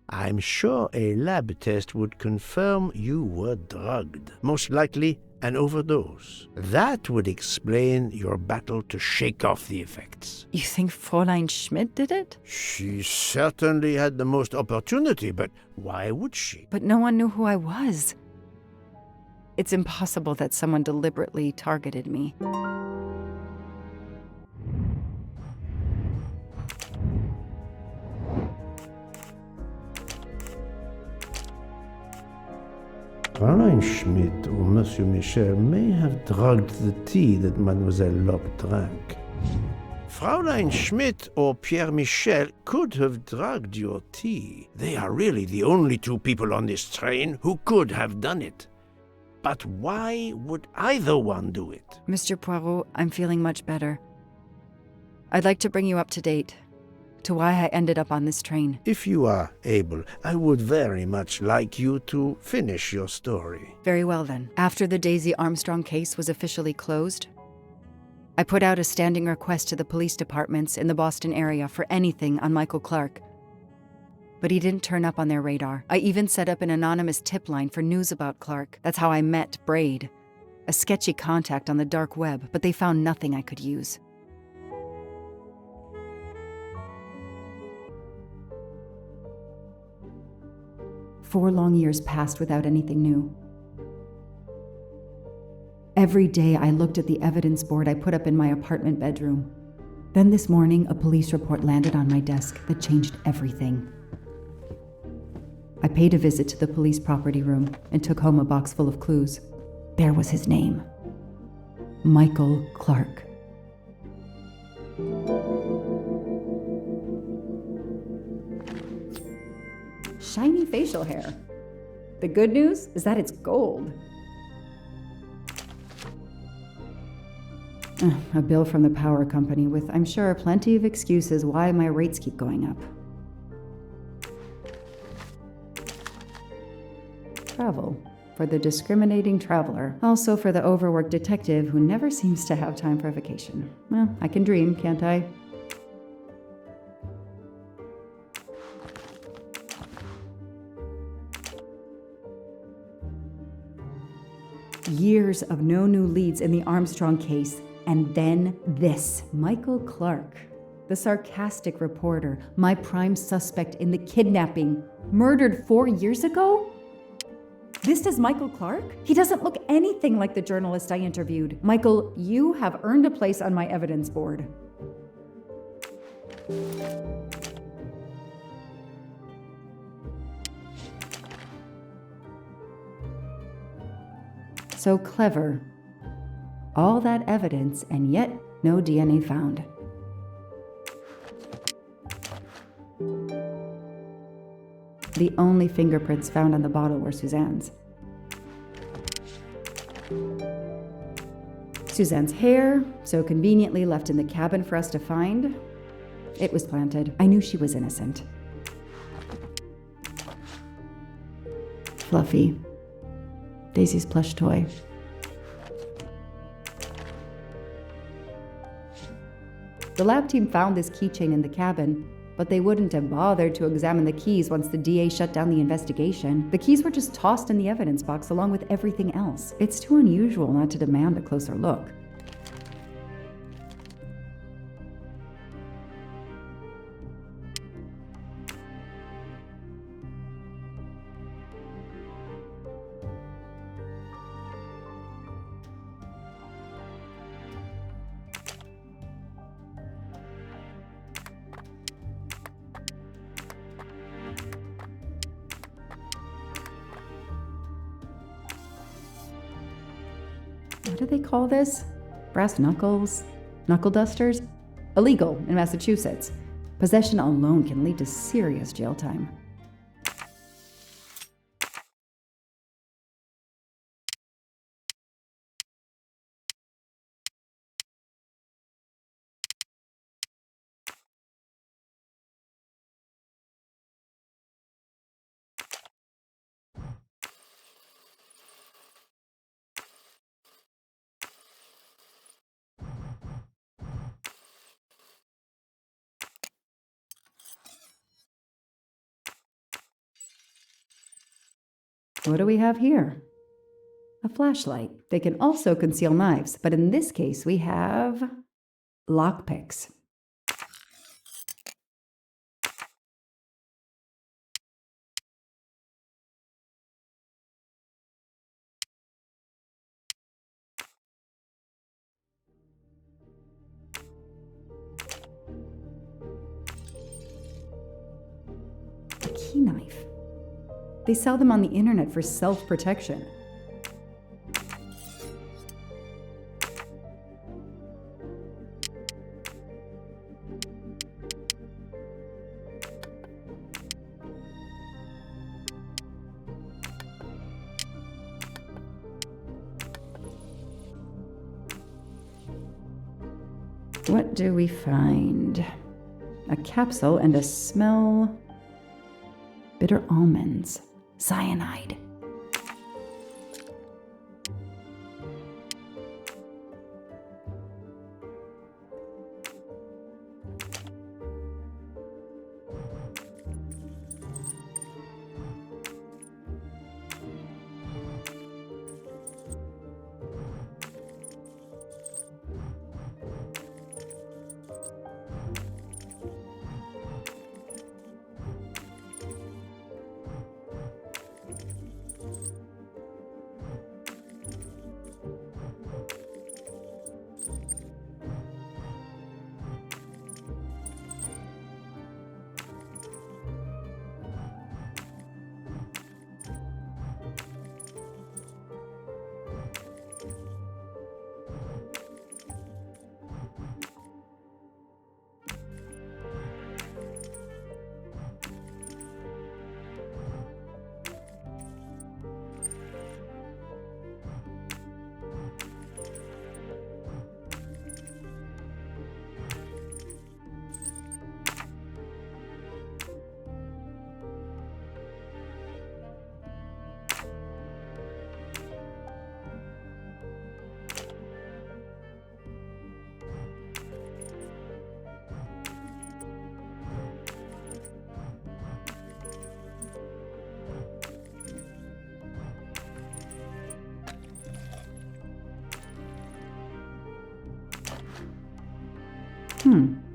I'm sure a lab test would confirm you were drugged. Most likely an overdose. That would explain your battle to shake off the effects. You think Fräulein Schmidt did it? She certainly had the most opportunity, but why would she? But no one knew who I was. It's impossible that someone deliberately targeted me. Fräulein Schmidt or Monsieur Michel may have drugged the tea that Mademoiselle Locke drank. Fräulein Schmidt or Pierre Michel could have drugged your tea. They are really the only 2 people on this train who could have done it. But why would either one do it? Mr. Poirot, I'm feeling much better. I'd like to bring you up to date to why I ended up on this train. If you are able, I would very much like you to finish your story. Very well then. After the Daisy Armstrong case was officially closed, I put out a standing request to the police departments in the Boston area for anything on Michael Clark. But he didn't turn up on their radar. I even set up an anonymous tip line for news about Clark. That's how I met Braid, a sketchy contact on the dark web, but they found nothing I could use. Four long years passed without anything new. Every day I looked at the evidence board I put up in my apartment bedroom. Then this morning, a police report landed on my desk that changed everything. I paid a visit to the police property room and took home a box full of clues. There was his name. Michael Clark. Shiny facial hair. The good news is that it's gold. A bill from the power company with, I'm sure, plenty of excuses why my rates keep going up. Travel. For the discriminating traveler. Also for the overworked detective who never seems to have time for vacation. Well, I can dream, can't I? Years of no new leads in the Armstrong case, and then this. Michael Clark, the sarcastic reporter, my prime suspect in the kidnapping, murdered 4 years ago? This is Michael Clark? He doesn't look anything like the journalist I interviewed. Michael, you have earned a place on my evidence board. So clever. All that evidence, and yet no DNA found. The only fingerprints found on the bottle were Suzanne's. Suzanne's hair, so conveniently left in the cabin for us to find. It was planted. I knew she was innocent. Fluffy. Daisy's plush toy. The lab team found this keychain in the cabin, but they wouldn't have bothered to examine the keys once the DA shut down the investigation. The keys were just tossed in the evidence box along with everything else. It's too unusual not to demand a closer look. What do they call this? Brass knuckles? Knuckle dusters? Illegal in Massachusetts. Possession alone can lead to serious jail time. What do we have here? A flashlight. They can also conceal knives, but in this case we have lockpicks. A key knife. They sell them on the internet for self-protection. What do we find? A capsule and a smell. Bitter almonds. Cyanide.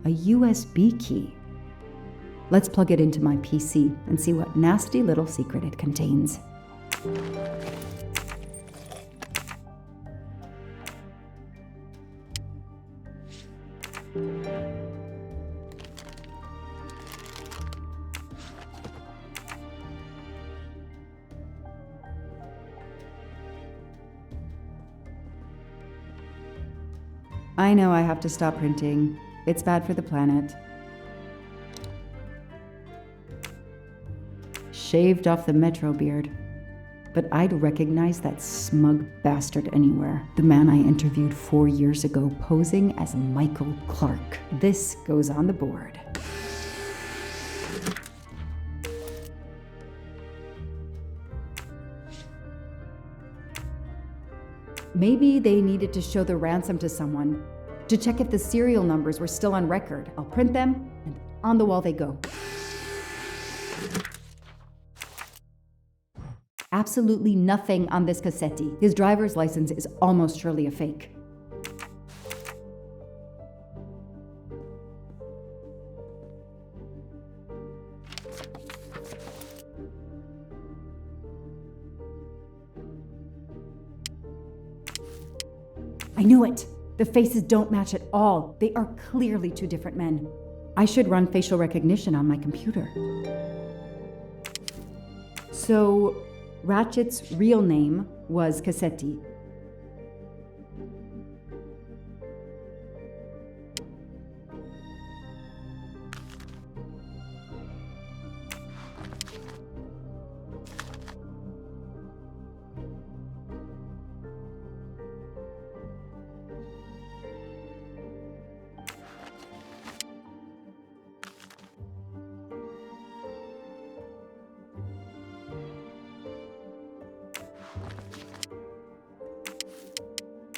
A USB key. Let's plug it into my PC and see what nasty little secret it contains. I know I have to stop printing. It's bad for the planet. shaved off the metro beard. But I'd recognize that smug bastard anywhere. The man I interviewed 4 years ago posing as Michael Clark. This goes on the board. Maybe they needed to show the ransom to someone, to check if the serial numbers were still on record. I'll print them, and on the wall they go. Absolutely nothing on this Cassetti. His driver's license is almost surely a fake. I knew it! The faces don't match at all. They are clearly two different men. I should run facial recognition on my computer. So, Ratchet's real name was Cassetti.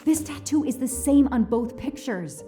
This tattoo is the same on both pictures.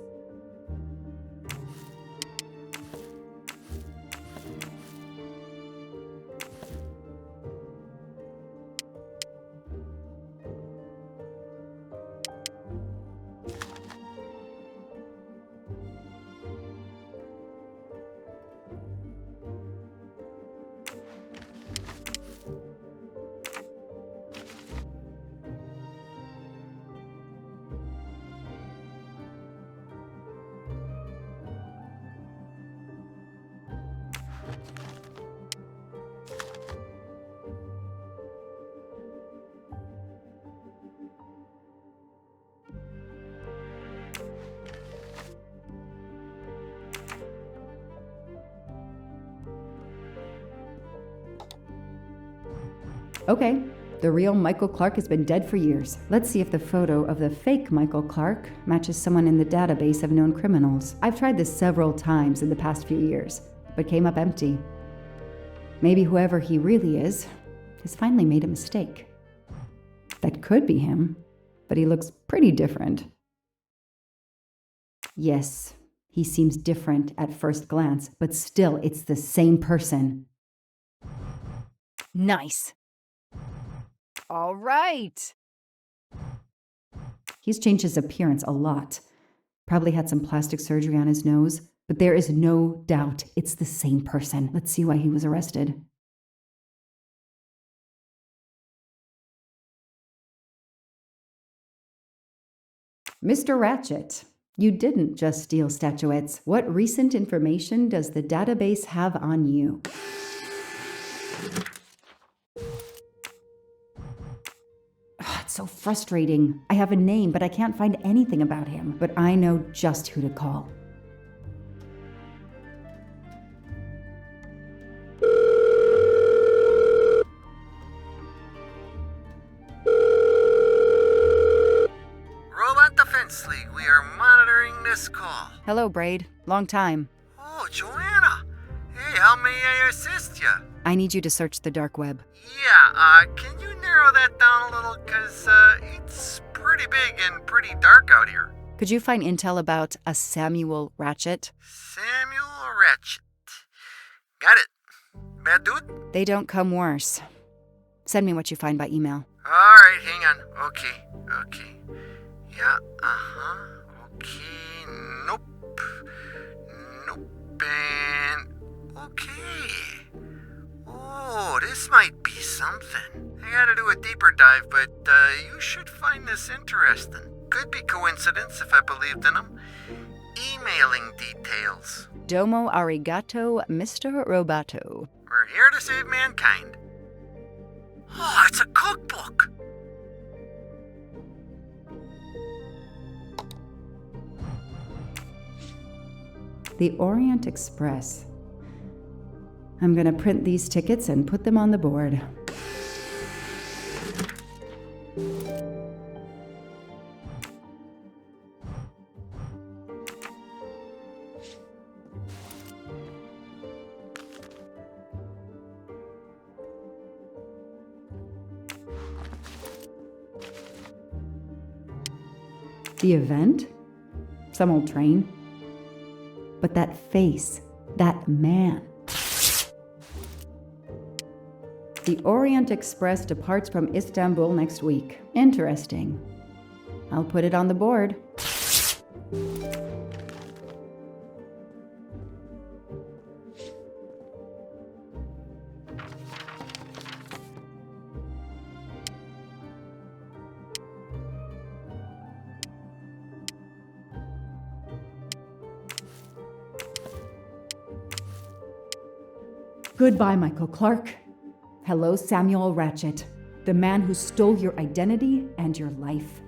Okay, the real Michael Clark has been dead for years. Let's see if the photo of the fake Michael Clark matches someone in the database of known criminals. I've tried this several times in the past few years, but came up empty. Maybe whoever he really is has finally made a mistake. That could be him, but he looks pretty different. Yes, he seems different at first glance, but still it's the same person. Nice. All right. He's changed his appearance a lot. Probably had some plastic surgery on his nose, but there is no doubt it's the same person. Let's see why he was arrested. Mr. Ratchet, you didn't just steal statuettes. What recent information does the database have on you? It's so frustrating. I have a name, but I can't find anything about him. But I know just who to call. Robot Defense League, we are monitoring this call. Hello, Braid. Long time. Oh, Joanna. Hey, how may I assist you? I need you to search the dark web. Yeah, can you narrow that down a little? Cause, it's pretty big and pretty dark out here. Could you find intel about a Samuel Ratchet? Samuel Ratchet. Got it. Bad dude? They don't come worse. Send me what you find by email. Alright, hang on. Okay. Yeah, okay, nope, and okay. Oh, this might be something. I gotta do a deeper dive, but you should find this interesting. Could be coincidence if I believed in them. Emailing details. Domo arigato, Mr. Roboto. We're here to save mankind. Oh, it's a cookbook! The Orient Express. I'm gonna print these tickets and put them on the board. The event? Some old train. But that face, that man. The Orient Express departs from Istanbul next week. Interesting. I'll put it on the board. Goodbye, Michael Clark. Hello, Samuel Ratchet, the man who stole your identity and your life.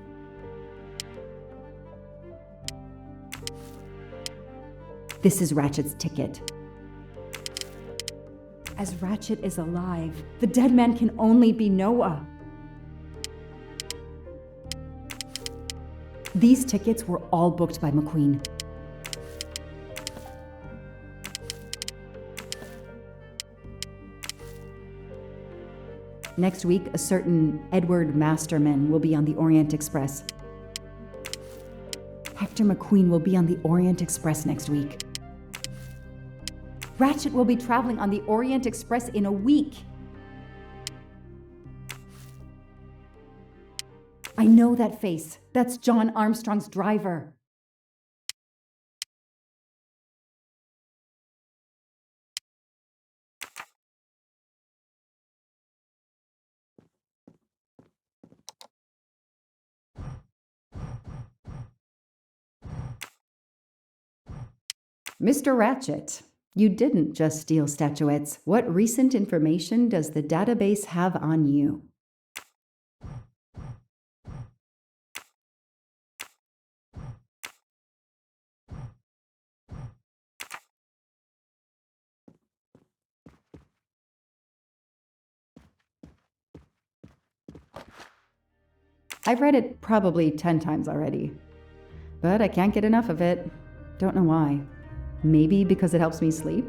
This is Ratchet's ticket. As Ratchet is alive, the dead man can only be Noah. These tickets were all booked by McQueen. Next week, a certain Edward Masterman will be on the Orient Express. Hector McQueen will be on the Orient Express next week. Ratchet will be traveling on the Orient Express in a week. I know that face. That's John Armstrong's driver. Mr. Ratchet, you didn't just steal statuettes. What recent information does the database have on you? I've read it probably 10 times already, but I can't get enough of it. Don't know why. Maybe because it helps me sleep?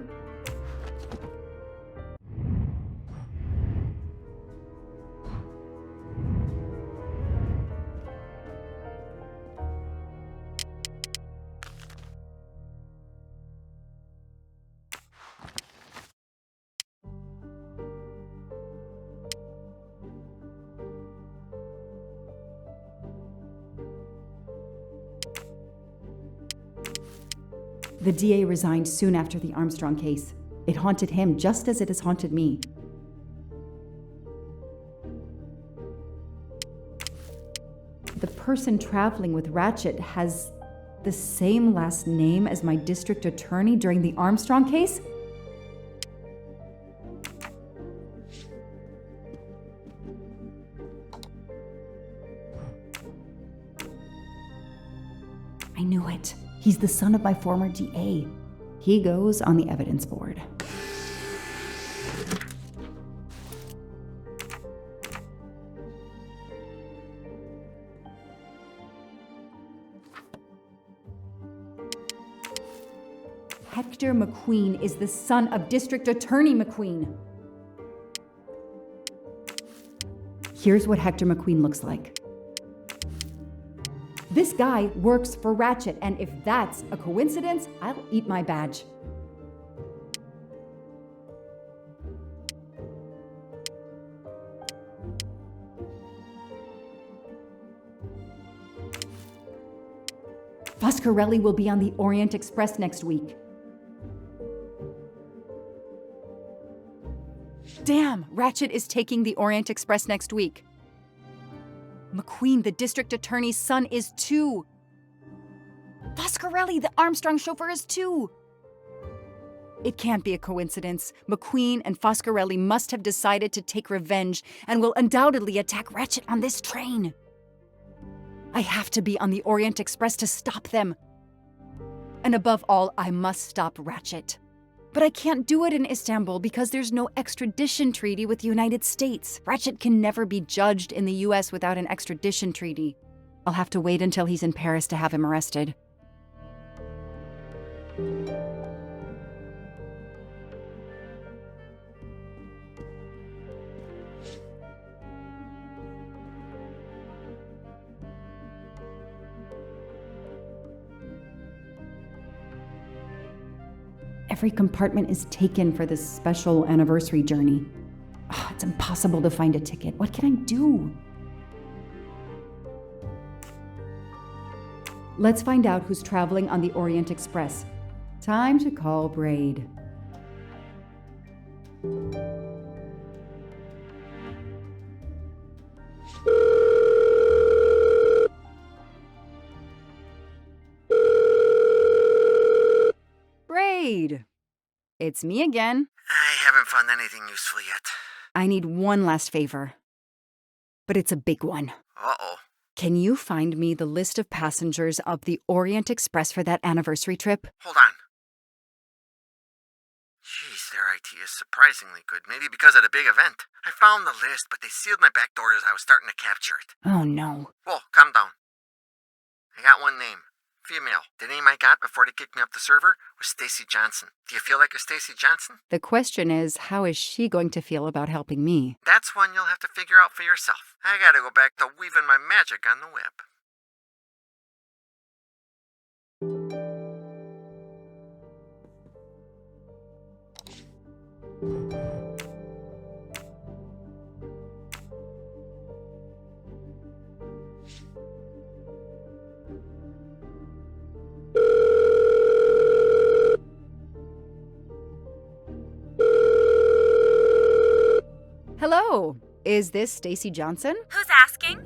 The DA resigned soon after the Armstrong case. It haunted him just as it has haunted me. The person traveling with Ratchet has the same last name as my district attorney during the Armstrong case? I knew it. He's the son of my former DA. He goes on the evidence board. Hector McQueen is the son of District Attorney McQueen. Here's what Hector McQueen looks like. This guy works for Ratchet, and if that's a coincidence, I'll eat my badge. Foscarelli will be on the Orient Express next week. Damn, Ratchet is taking the Orient Express next week. McQueen, the district attorney's son, is too. Foscarelli, the Armstrong chauffeur, is too. It can't be a coincidence. McQueen and Foscarelli must have decided to take revenge and will undoubtedly attack Ratchet on this train. I have to be on the Orient Express to stop them. And above all, I must stop Ratchet. But I can't do it in Istanbul because there's no extradition treaty with the United States. Ratchet can never be judged in the US without an extradition treaty. I'll have to wait until he's in Paris to have him arrested. Every compartment is taken for this special anniversary journey. Oh, it's impossible to find a ticket. What can I do? Let's find out who's traveling on the Orient Express. Time to call Braid. Braid! It's me again. I haven't found anything useful yet. I need one last favor. But it's a big one. Uh-oh. Can you find me the list of passengers of the Orient Express for that anniversary trip? Hold on. Jeez, their IT is surprisingly good. Maybe because of the big event. I found the list, but they sealed my back door as I was starting to capture it. Oh, no. Whoa, calm down. I got one name. Female. The name I got before they kicked me off the server was Stacy Johnson. Do you feel like a Stacy Johnson? The question is, how is she going to feel about helping me? That's one you'll have to figure out for yourself. I gotta go back to weaving my magic on the web. Hello, is this Stacy Johnson? Who's asking?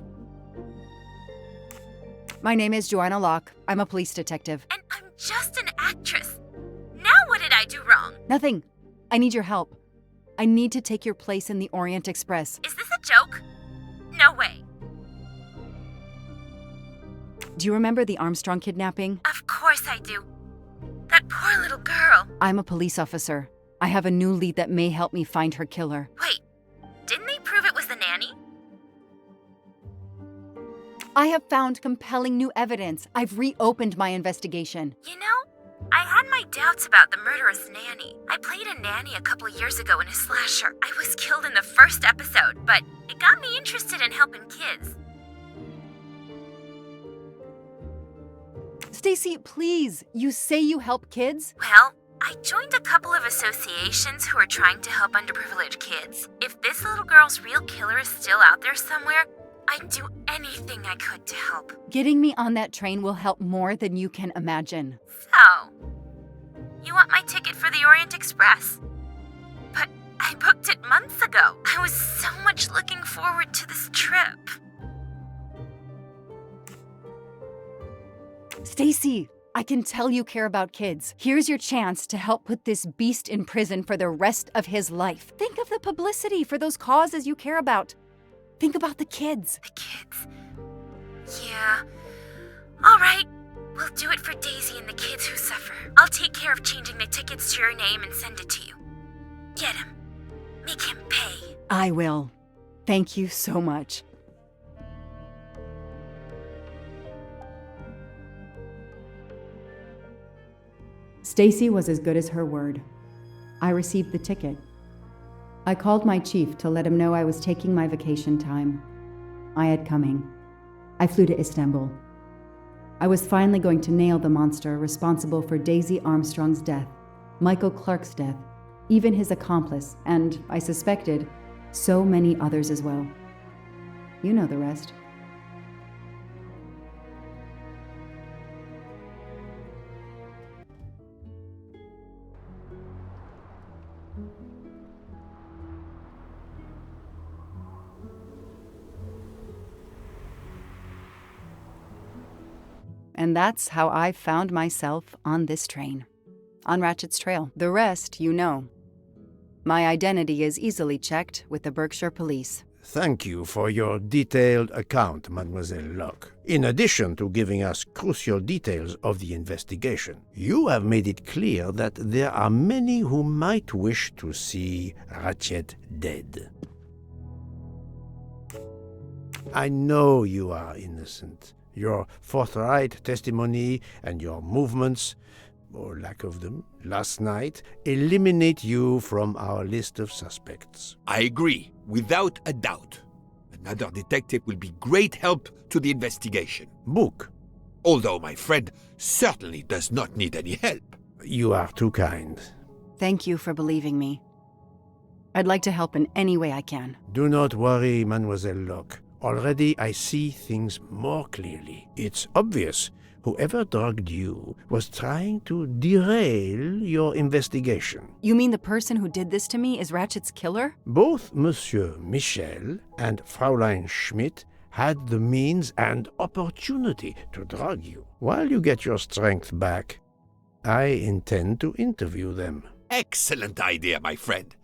My name is Joanna Locke. I'm a police detective. And I'm just an actress. Now what did I do wrong? Nothing. I need your help. I need to take your place in the Orient Express. Is this a joke? No way. Do you remember the Armstrong kidnapping? Of course I do. That poor little girl. I'm a police officer. I have a new lead that may help me find her killer. Wait, didn't they prove it was the nanny? I have found compelling new evidence. I've reopened my investigation. You know, I had my doubts about the murderous nanny. I played a nanny a couple years ago in a slasher. I was killed in the first episode, but it got me interested in helping kids. Stacy, please, you say you help kids? Well, I joined a couple of associations who are trying to help underprivileged kids. If this little girl's real killer is still out there somewhere, I'd do anything I could to help. Getting me on that train will help more than you can imagine. So, you want my ticket for the Orient Express? But I booked it months ago. I was so much looking forward to this trip. Stacy, I can tell you care about kids. Here's your chance to help put this beast in prison for the rest of his life. Think of the publicity for those causes you care about. Think about the kids. The kids? Yeah. All right. We'll do it for Daisy and the kids who suffer. I'll take care of changing the tickets to your name and send it to you. Get him. Make him pay. I will. Thank you so much. Stacy was as good as her word. I received the ticket. I called my chief to let him know I was taking my vacation time. I had coming. I flew to Istanbul. I was finally going to nail the monster responsible for Daisy Armstrong's death, Michael Clark's death, even his accomplice, and, I suspected, so many others as well. You know the rest. And that's how I found myself on this train. On Ratchet's trail. The rest, you know. My identity is easily checked with the Berkshire police. Thank you for your detailed account, Mademoiselle Locke. In addition to giving us crucial details of the investigation, you have made it clear that there are many who might wish to see Ratchet dead. I know you are innocent. Your forthright testimony and your movements, or lack of them, last night eliminate you from our list of suspects. I agree, without a doubt. Another detective will be great help to the investigation. Book. Although my friend certainly does not need any help. You are too kind. Thank you for believing me. I'd like to help in any way I can. Do not worry, Mademoiselle Locke. Already I see things more clearly. It's obvious whoever drugged you was trying to derail your investigation. You mean the person who did this to me is Ratchet's killer? Both Monsieur Michel and Fräulein Schmidt had the means and opportunity to drug you. While you get your strength back, I intend to interview them. Excellent idea, my friend.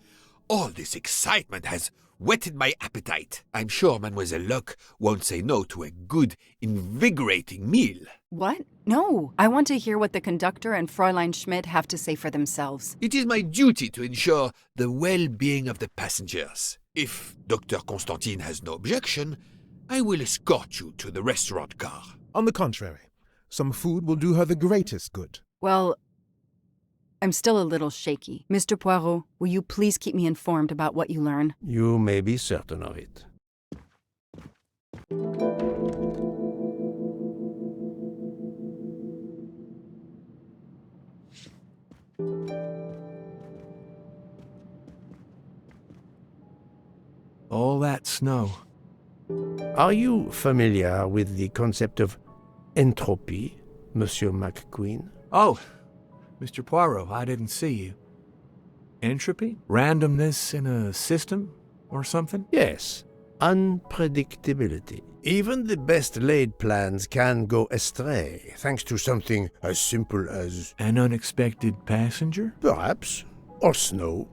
All this excitement has whetted my appetite. I'm sure Mademoiselle Locke won't say no to a good, invigorating meal. What? No. I want to hear what the conductor and Fräulein Schmidt have to say for themselves. It is my duty to ensure the well-being of the passengers. If Dr. Constantine has no objection, I will escort you to the restaurant car. On the contrary, some food will do her the greatest good. Well, I'm still a little shaky. Mr. Poirot, will you please keep me informed about what you learn? You may be certain of it. All that snow. Are you familiar with the concept of entropy, Monsieur McQueen? Oh, Mr. Poirot, I didn't see you. Entropy? Randomness in a system or something? Yes. Unpredictability. Even the best laid plans can go astray, thanks to something as simple as... An unexpected passenger? Perhaps. Or snow.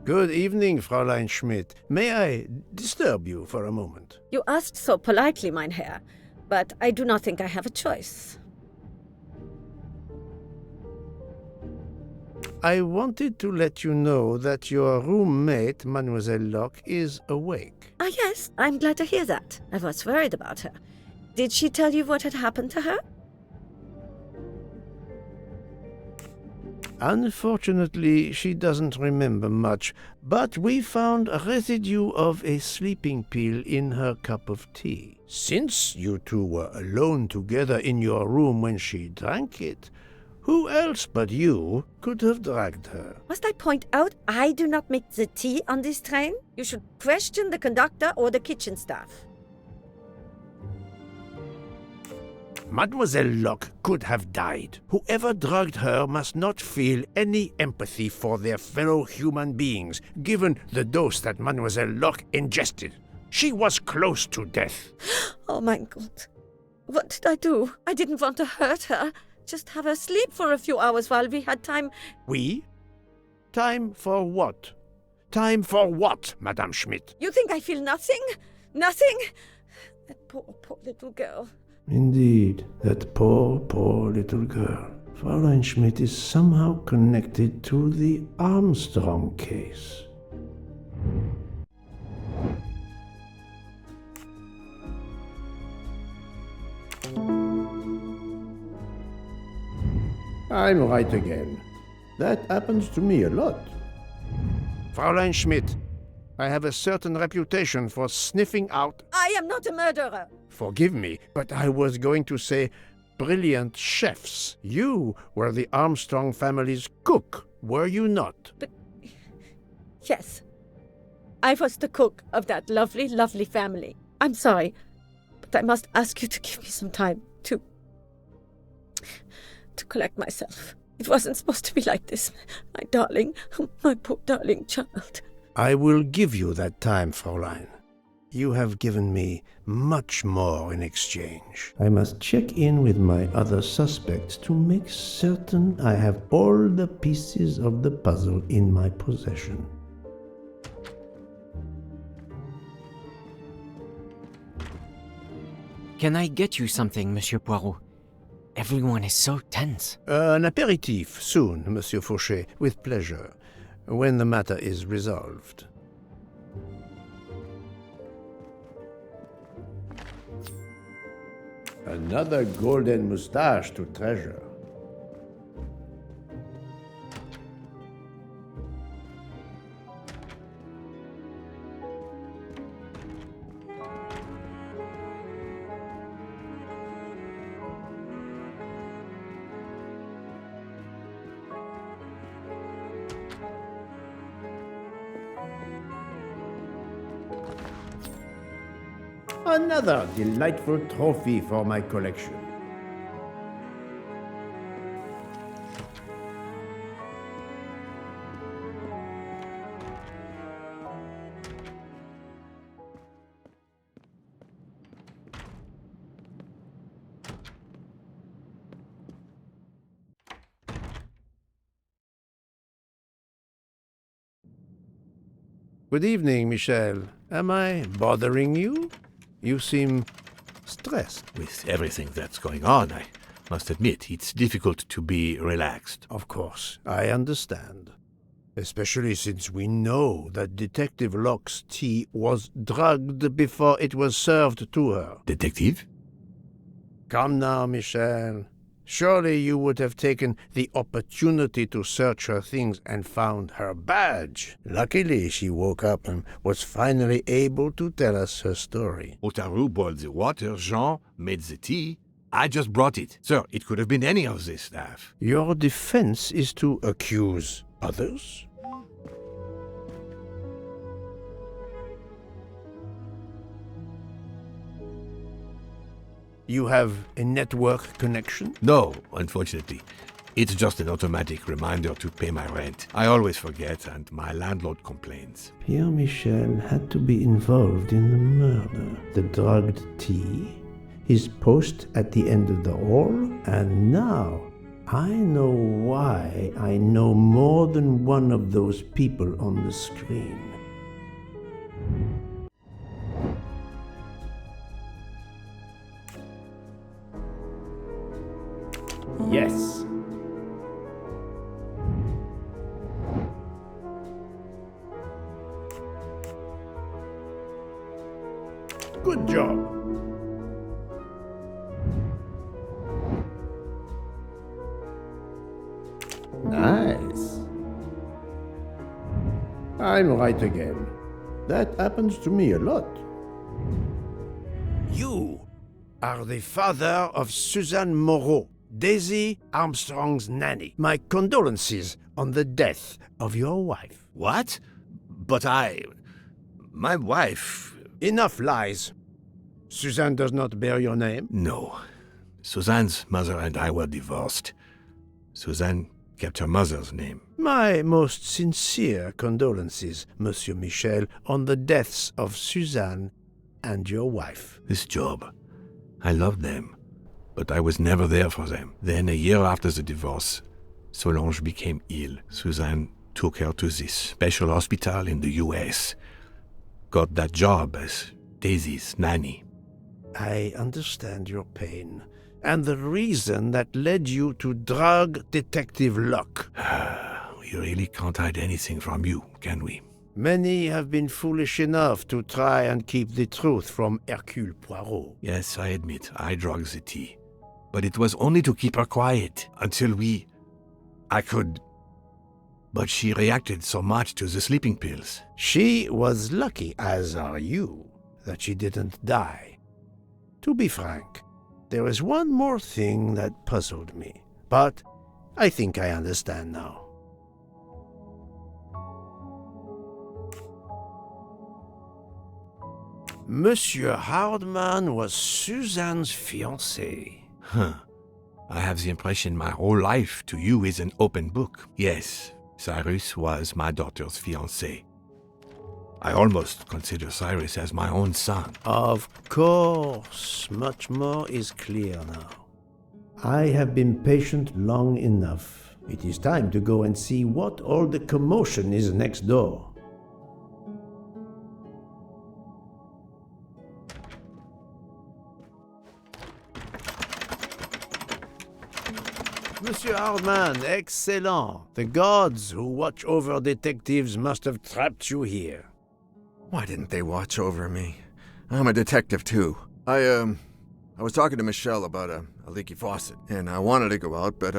Good evening, Fräulein Schmidt. May I disturb you for a moment? You asked so politely, mein Herr, but I do not think I have a choice. I wanted to let you know that your roommate, Mademoiselle Locke, is awake. Ah, yes, I'm glad to hear that. I was worried about her. Did she tell you what had happened to her? Unfortunately, she doesn't remember much, but we found a residue of a sleeping pill in her cup of tea. Since you two were alone together in your room when she drank it, who else but you could have dragged her? Must I point out I do not make the tea on this train? You should question the conductor or the kitchen staff. Mademoiselle Locke could have died. Whoever drugged her must not feel any empathy for their fellow human beings, given the dose that Mademoiselle Locke ingested. She was close to death. Oh my God. What did I do? I didn't want to hurt her. Just have her sleep for a few hours while we had time. We? Time for what? Time for what, Madame Schmidt? You think I feel nothing? Nothing? That poor little girl. Indeed, that poor little girl. Fräulein Schmidt is somehow connected to the Armstrong case. I'm right again. That happens to me a lot. Fräulein Schmidt, I have a certain reputation for sniffing out... I am not a murderer. Forgive me, but I was going to say brilliant chefs. You were the Armstrong family's cook, were you not? But... yes. I was the cook of that lovely, lovely family. I'm sorry, but I must ask you to give me some time to collect myself. It wasn't supposed to be like this. My darling, my poor darling child. I will give you that time, Fräulein. You have given me much more in exchange. I must check in with my other suspects to make certain I have all the pieces of the puzzle in my possession. Can I get you something, Monsieur Poirot? Everyone is so tense. An aperitif soon, Monsieur Fauchet, with pleasure, when the matter is resolved. Another golden moustache to treasure. Another delightful trophy for my collection. Good evening, Michel. Am I bothering you? You seem stressed. With everything that's going on, I must admit, it's difficult to be relaxed. Of course, I understand. Especially since we know that Detective Locke's tea was drugged before it was served to her. Detective? Come now, Michel. Surely you would have taken the opportunity to search her things and found her badge. Luckily, she woke up and was finally able to tell us her story. Otaru boiled the water, Jean made the tea. I just brought it. Sir, it could have been any of the staff. Your defense is to accuse others? You have a network connection? No, unfortunately. It's just an automatic reminder to pay my rent. I always forget, and my landlord complains. Pierre Michel had to be involved in the murder. The drugged tea, his post at the end of the hall, and now I know why I know more than one of those people on the screen. Yes. Good job. Nice. I'm right again. That happens to me a lot. You are the father of Suzanne Moreau, Daisy Armstrong's nanny. My condolences on the death of your wife. What? But my wife... Enough lies. Suzanne does not bear your name? No. Suzanne's mother and I were divorced. Suzanne kept her mother's name. My most sincere condolences, Monsieur Michel, on the deaths of Suzanne and your wife. This job. I loved them. But I was never there for them. Then, a year after the divorce, Solange became ill. Suzanne took her to this special hospital in the US. Got that job as Daisy's nanny. I understand your pain, and the reason that led you to drug Detective Locke. We really can't hide anything from you, can we? Many have been foolish enough to try and keep the truth from Hercule Poirot. Yes, I admit, I drugged the tea. But it was only to keep her quiet, until we I could... But she reacted so much to the sleeping pills. She was lucky, as are you, that she didn't die. To be frank, there is one more thing that puzzled me, but I think I understand now. Monsieur Hardman was Suzanne's fiancé. Huh. I have the impression my whole life to you is an open book. Yes, Cyrus was my daughter's fiancé. I almost consider Cyrus as my own son. Of course, much more is clear now. I have been patient long enough. It is time to go and see what all the commotion is next door. Monsieur Hardman, excellent. The gods who watch over detectives must have trapped you here. Why didn't they watch over me? I'm a detective, too. I was talking to Michelle about a leaky faucet, and I wanted to go out, but,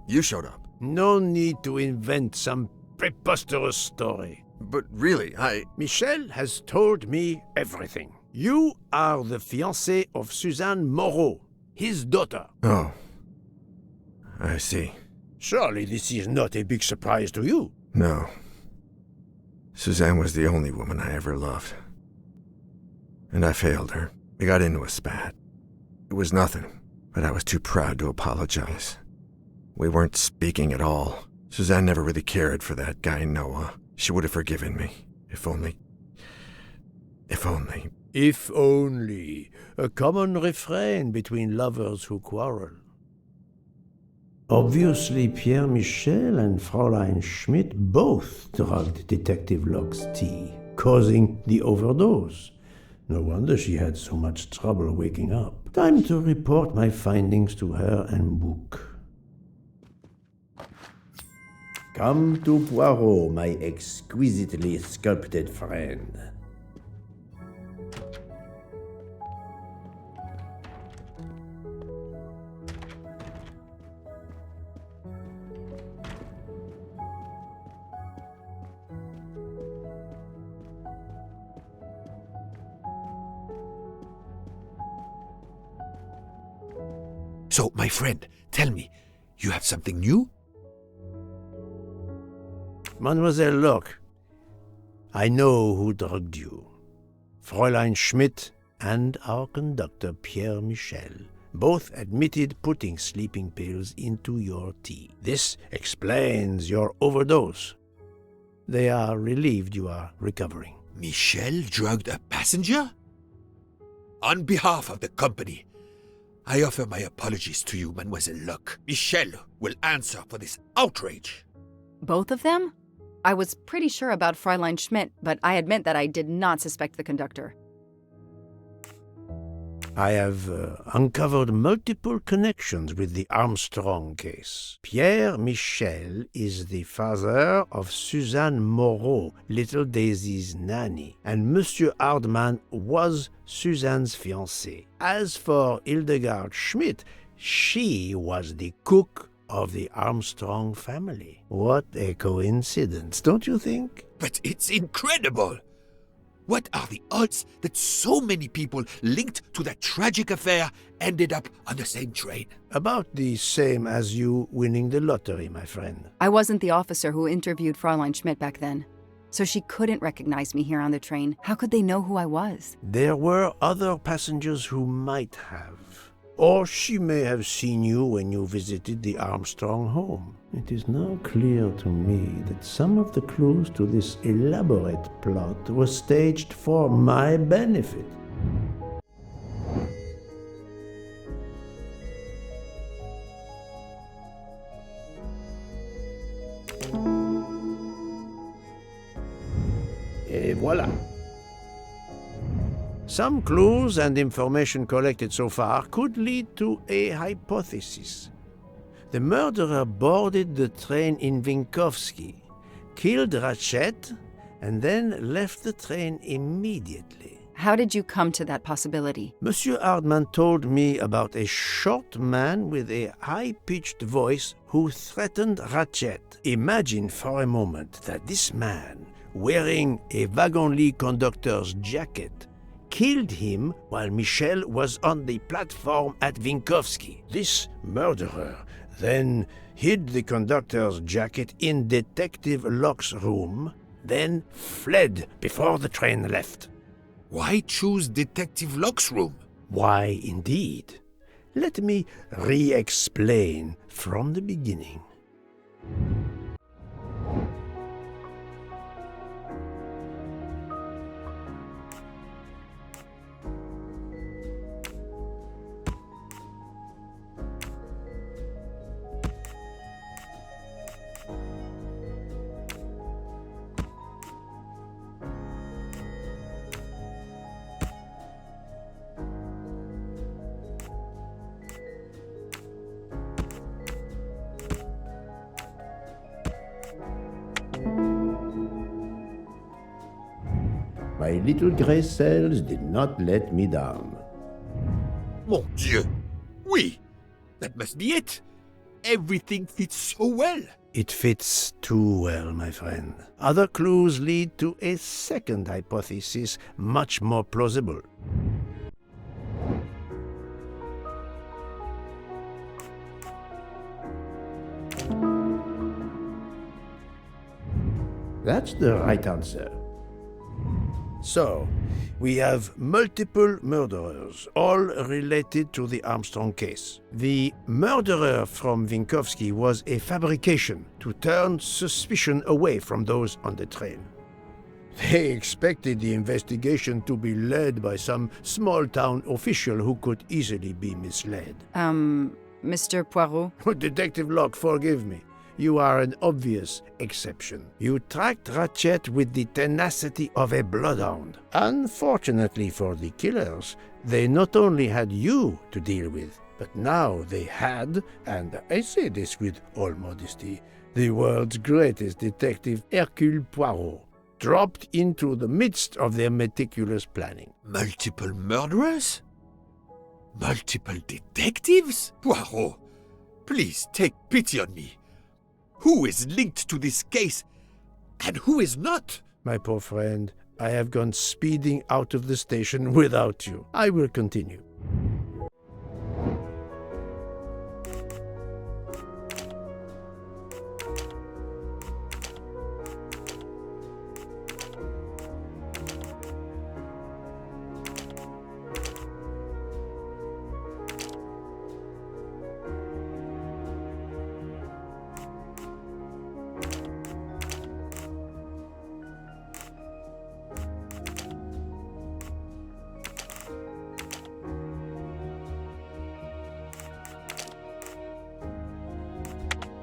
you showed up. No need to invent some preposterous story. But really, Michelle has told me everything. You are the fiancé of Suzanne Moreau, his daughter. Oh. I see. Surely this is not a big surprise to you. No. Suzanne was the only woman I ever loved. And I failed her. We got into a spat. It was nothing, but I was too proud to apologize. We weren't speaking at all. Suzanne never really cared for that guy Noah. She would have forgiven me. If only... If only... If only. A common refrain between lovers who quarrel. Obviously, Pierre Michel and Fräulein Schmidt both drugged Detective Locke's tea, causing the overdose. No wonder she had so much trouble waking up. Time to report my findings to her and Book. Come to Poirot, my exquisitely sculpted friend. So, my friend, tell me, you have something new? Mademoiselle Locke, I know who drugged you. Fräulein Schmidt and our conductor Pierre Michel both admitted putting sleeping pills into your tea. This explains your overdose. They are relieved you are recovering. Michel drugged a passenger? On behalf of the company, I offer my apologies to you, Mademoiselle Locke. Michel will answer for this outrage. Both of them? I was pretty sure about Fräulein Schmidt, but I admit that I did not suspect the conductor. I have uncovered multiple connections with the Armstrong case. Pierre Michel is the father of Suzanne Moreau, little Daisy's nanny, and Monsieur Hardman was Suzanne's fiancé. As for Hildegard Schmidt, she was the cook of the Armstrong family. What a coincidence, don't you think? But it's incredible! What are the odds that so many people linked to that tragic affair ended up on the same train? About the same as you winning the lottery, my friend. I wasn't the officer who interviewed Fräulein Schmidt back then, so she couldn't recognize me here on the train. How could they know who I was? There were other passengers who might have. Or she may have seen you when you visited the Armstrong home. It is now clear to me that some of the clues to this elaborate plot were staged for my benefit. Et voilà. Some clues and information collected so far could lead to a hypothesis. The murderer boarded the train in Vinkovsky, killed Ratchet, and then left the train immediately. How did you come to that possibility? Monsieur Hardman told me about a short man with a high-pitched voice who threatened Ratchet. Imagine for a moment that this man, wearing a wagon-lit conductor's jacket, killed him while Michel was on the platform at Vinkovsky. This murderer then hid the conductor's jacket in Detective Locke's room, then fled before the train left. Why choose Detective Locke's room? Why, indeed. Let me re-explain from the beginning. My little grey cells did not let me down. Mon Dieu! Oui! That must be it! Everything fits so well! It fits too well, my friend. Other clues lead to a second hypothesis, much more plausible. That's the right answer. So, we have multiple murderers, all related to the Armstrong case. The murderer from Vinkovsky was a fabrication to turn suspicion away from those on the train. They expected the investigation to be led by some small-town official who could easily be misled. Mr. Poirot? Detective Locke, forgive me. You are an obvious exception. You tracked Ratchet with the tenacity of a bloodhound. Unfortunately for the killers, they not only had you to deal with, but now they had, and I say this with all modesty, the world's greatest detective, Hercule Poirot, dropped into the midst of their meticulous planning. Multiple murderers? Multiple detectives? Poirot, please take pity on me. Who is linked to this case, and who is not? My poor friend, I have gone speeding out of the station without you. I will continue.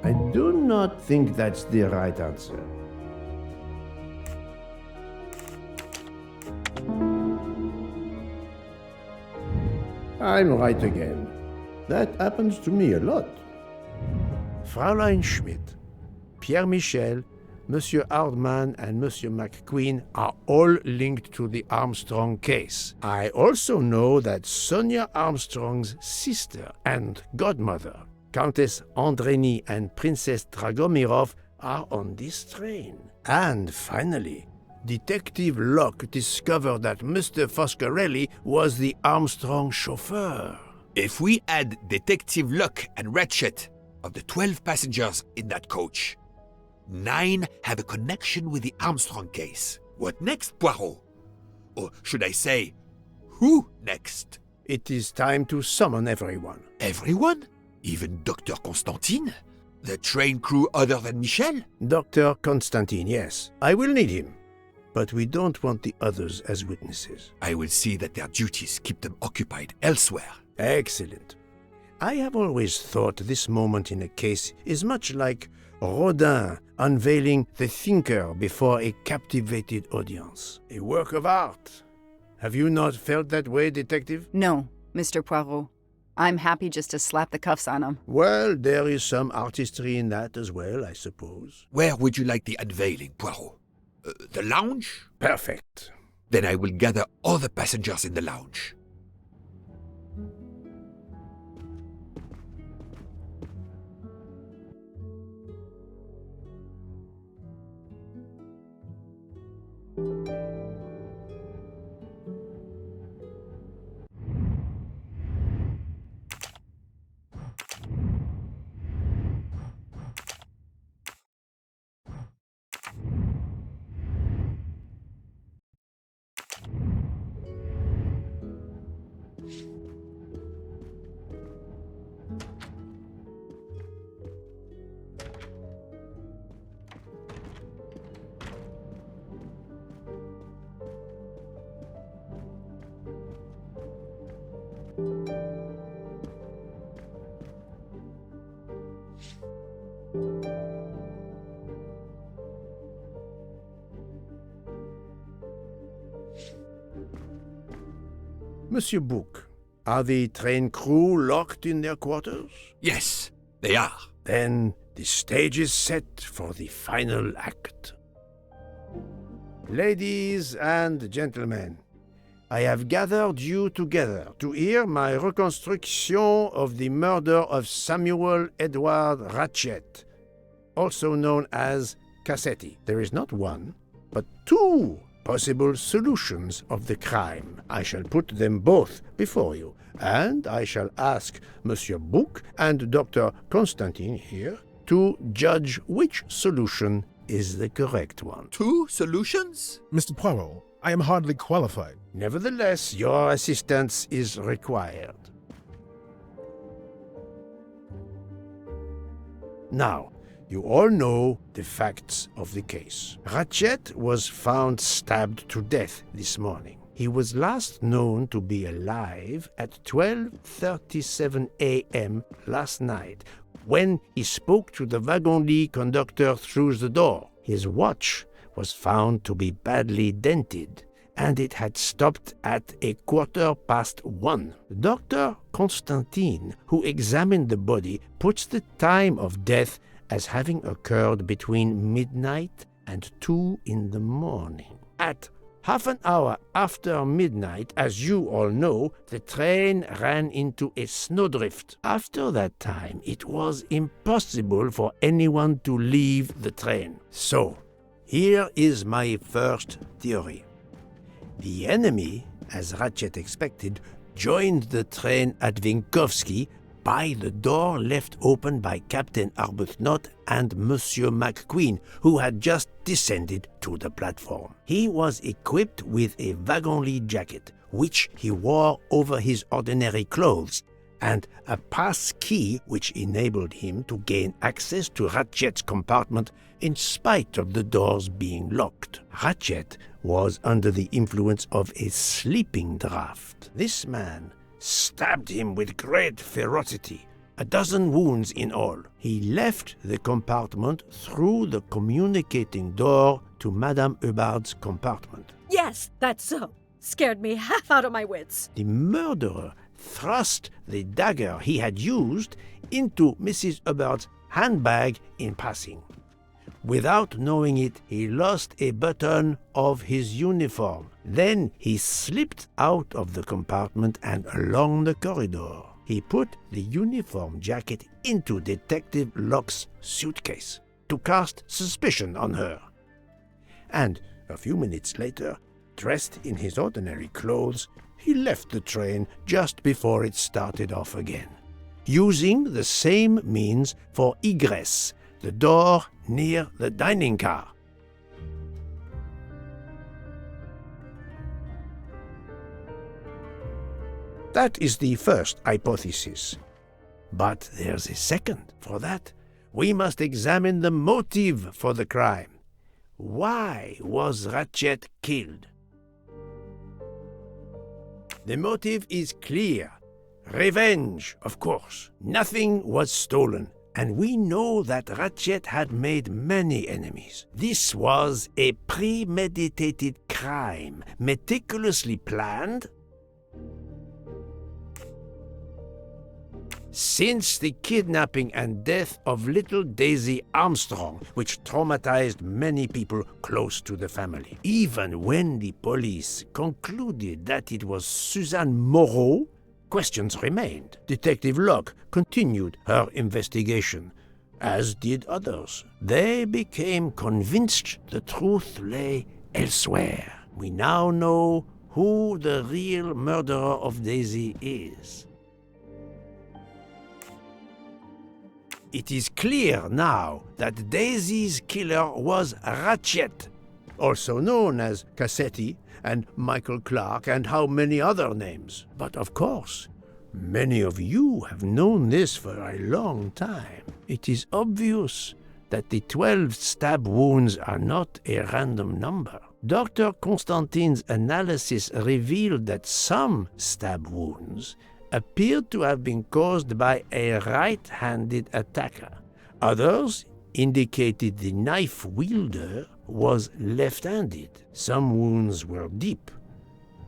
I do not think that's the right answer. I'm right again. That happens to me a lot. Fraulein Schmidt, Pierre Michel, Monsieur Hardman and Monsieur McQueen are all linked to the Armstrong case. I also know that Sonia Armstrong's sister and godmother, Countess Andreni and Princess Dragomirov, are on this train. And finally, Detective Locke discovered that Mr. Foscarelli was the Armstrong chauffeur. If we add Detective Locke and Ratchet, of the 12 passengers in that coach, 9 have a connection with the Armstrong case. What next, Poirot? Or should I say, who next? It is time to summon everyone. Everyone? Even Dr. Constantine? The train crew other than Michel? Dr. Constantine, yes. I will need him. But we don't want the others as witnesses. I will see that their duties keep them occupied elsewhere. Excellent. I have always thought this moment in a case is much like Rodin unveiling the thinker before a captivated audience. A work of art. Have you not felt that way, Detective? No, Mr. Poirot. I'm happy just to slap the cuffs on him. Well, there is some artistry in that as well, I suppose. Where would you like the unveiling, Poirot? The lounge? Perfect. Then I will gather all the passengers in the lounge. Monsieur Bouc, are the train crew locked in their quarters? Yes, they are. Then the stage is set for the final act. Ladies and gentlemen, I have gathered you together to hear my reconstruction of the murder of Samuel Edward Ratchet, also known as Cassetti. There is not one, but two possible solutions of the crime. I shall put them both before you, and I shall ask Monsieur Bouc and Dr. Constantine here to judge which solution is the correct one. Two solutions? Mr. Poirot, I am hardly qualified. Nevertheless, your assistance is required. Now, you all know the facts of the case. Ratchet was found stabbed to death this morning. He was last known to be alive at 12:37 a.m. last night, when he spoke to the wagon-lit conductor through the door. His watch was found to be badly dented, and it had stopped at 1:15. Dr. Constantine, who examined the body, puts the time of death as having occurred between midnight and 2 in the morning. At half an hour after midnight, as you all know, the train ran into a snowdrift. After that time, it was impossible for anyone to leave the train. So, here is my first theory. The enemy, as Ratchet expected, joined the train at Vinkovsky by the door left open by Captain Arbuthnot and Monsieur McQueen, who had just descended to the platform. He was equipped with a wagon-lit jacket, which he wore over his ordinary clothes, and a pass key which enabled him to gain access to Ratchet's compartment in spite of the doors being locked. Ratchet was under the influence of a sleeping draught. This man stabbed him with great ferocity, 12 wounds in all. He left the compartment through the communicating door to Madame Hubbard's compartment. Yes, that's so. Scared me half out of my wits. The murderer thrust the dagger he had used into Mrs. Hubbard's handbag in passing. Without knowing it, he lost a button of his uniform. Then he slipped out of the compartment and along the corridor. He put the uniform jacket into Detective Locke's suitcase to cast suspicion on her. And a few minutes later, dressed in his ordinary clothes, he left the train just before it started off again, using the same means for egress, the door near the dining car. That is the first hypothesis. But there's a second. For that, we must examine the motive for the crime. Why was Ratchet killed? The motive is clear. Revenge, of course. Nothing was stolen, and we know that Ratchet had made many enemies. This was a premeditated crime, meticulously planned since the kidnapping and death of little Daisy Armstrong, which traumatized many people close to the family. Even when the police concluded that it was Suzanne Moreau, questions remained. Detective Locke continued her investigation, as did others. They became convinced the truth lay elsewhere. We now know who the real murderer of Daisy is. It is clear now that Daisy's killer was Ratchet, also known as Cassetti and Michael Clark and how many other names. But of course, many of you have known this for a long time. It is obvious that the 12 stab wounds are not a random number. Dr. Constantine's analysis revealed that some stab wounds appeared to have been caused by a right-handed attacker. Others indicated the knife wielder was left-handed. Some wounds were deep,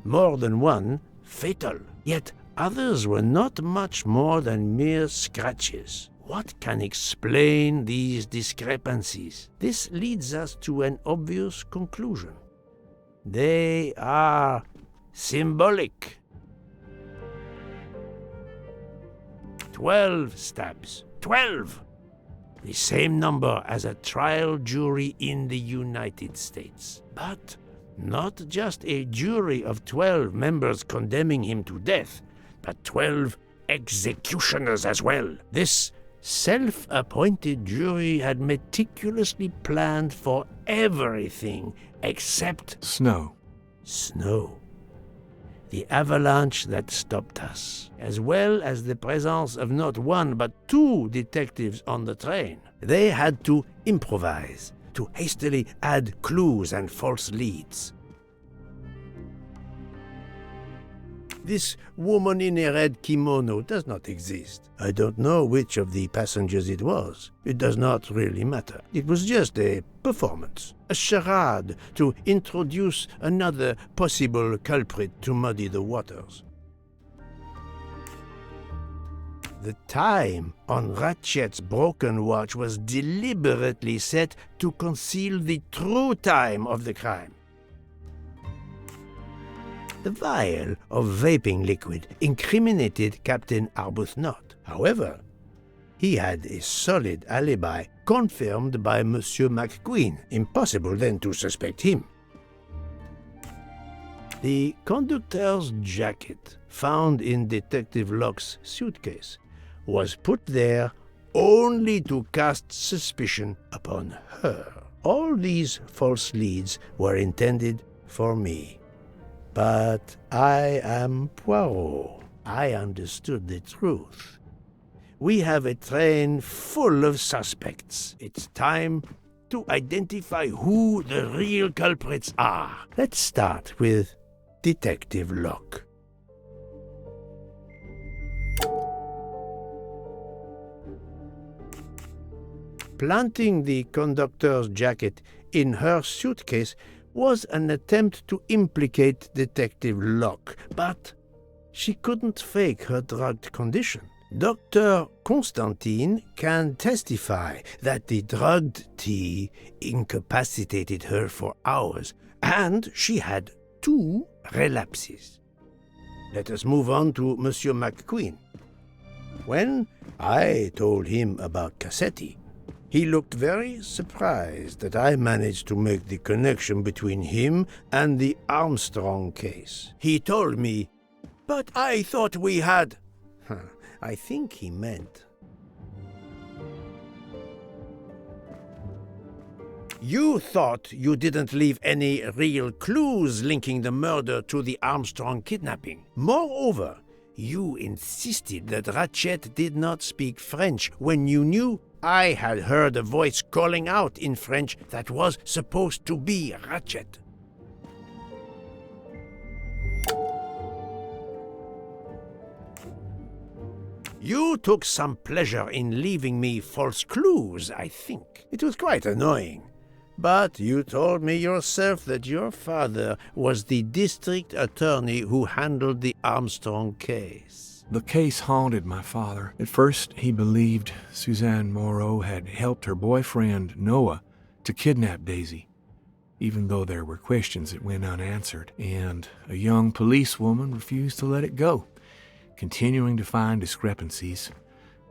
more than one fatal, yet others were not much more than mere scratches. What can explain these discrepancies? This leads us to an obvious conclusion. They are symbolic. 12 stabs. 12! The same number as a trial jury in the United States. But not just a jury of 12 members condemning him to death, but 12 executioners as well. This self-appointed jury had meticulously planned for everything except snow. Snow. The avalanche that stopped us, as well as the presence of not one but 2 detectives on the train. They had to improvise, to hastily add clues and false leads. This woman in a red kimono does not exist. I don't know which of the passengers it was. It does not really matter. It was just a performance, a charade to introduce another possible culprit to muddy the waters. The time on Ratchet's broken watch was deliberately set to conceal the true time of the crime. The vial of vaping liquid incriminated Captain Arbuthnot. However, he had a solid alibi confirmed by Monsieur McQueen. Impossible then to suspect him. The conductor's jacket, found in Detective Locke's suitcase, was put there only to cast suspicion upon her. All these false leads were intended for me. But I am Poirot. I understood the truth. We have a train full of suspects. It's time to identify who the real culprits are. Let's start with Detective Locke. Planting the conductor's jacket in her suitcase was an attempt to implicate Detective Locke, but she couldn't fake her drugged condition. Dr. Constantine can testify that the drugged tea incapacitated her for hours, and she had 2 relapses. Let us move on to Monsieur McQueen. When I told him about Cassetti, he looked very surprised that I managed to make the connection between him and the Armstrong case. He told me, "But I thought we had..." I think he meant, "You thought you didn't leave any real clues linking the murder to the Armstrong kidnapping. Moreover, you insisted that Ratchet did not speak French when you knew I had heard a voice calling out in French that was supposed to be Ratchet." You took some pleasure in leaving me false clues, I think. It was quite annoying. But you told me yourself that your father was the district attorney who handled the Armstrong case. The case haunted my father. At first, he believed Suzanne Moreau had helped her boyfriend, Noah, to kidnap Daisy, even though there were questions that went unanswered, and a young policewoman refused to let it go, continuing to find discrepancies,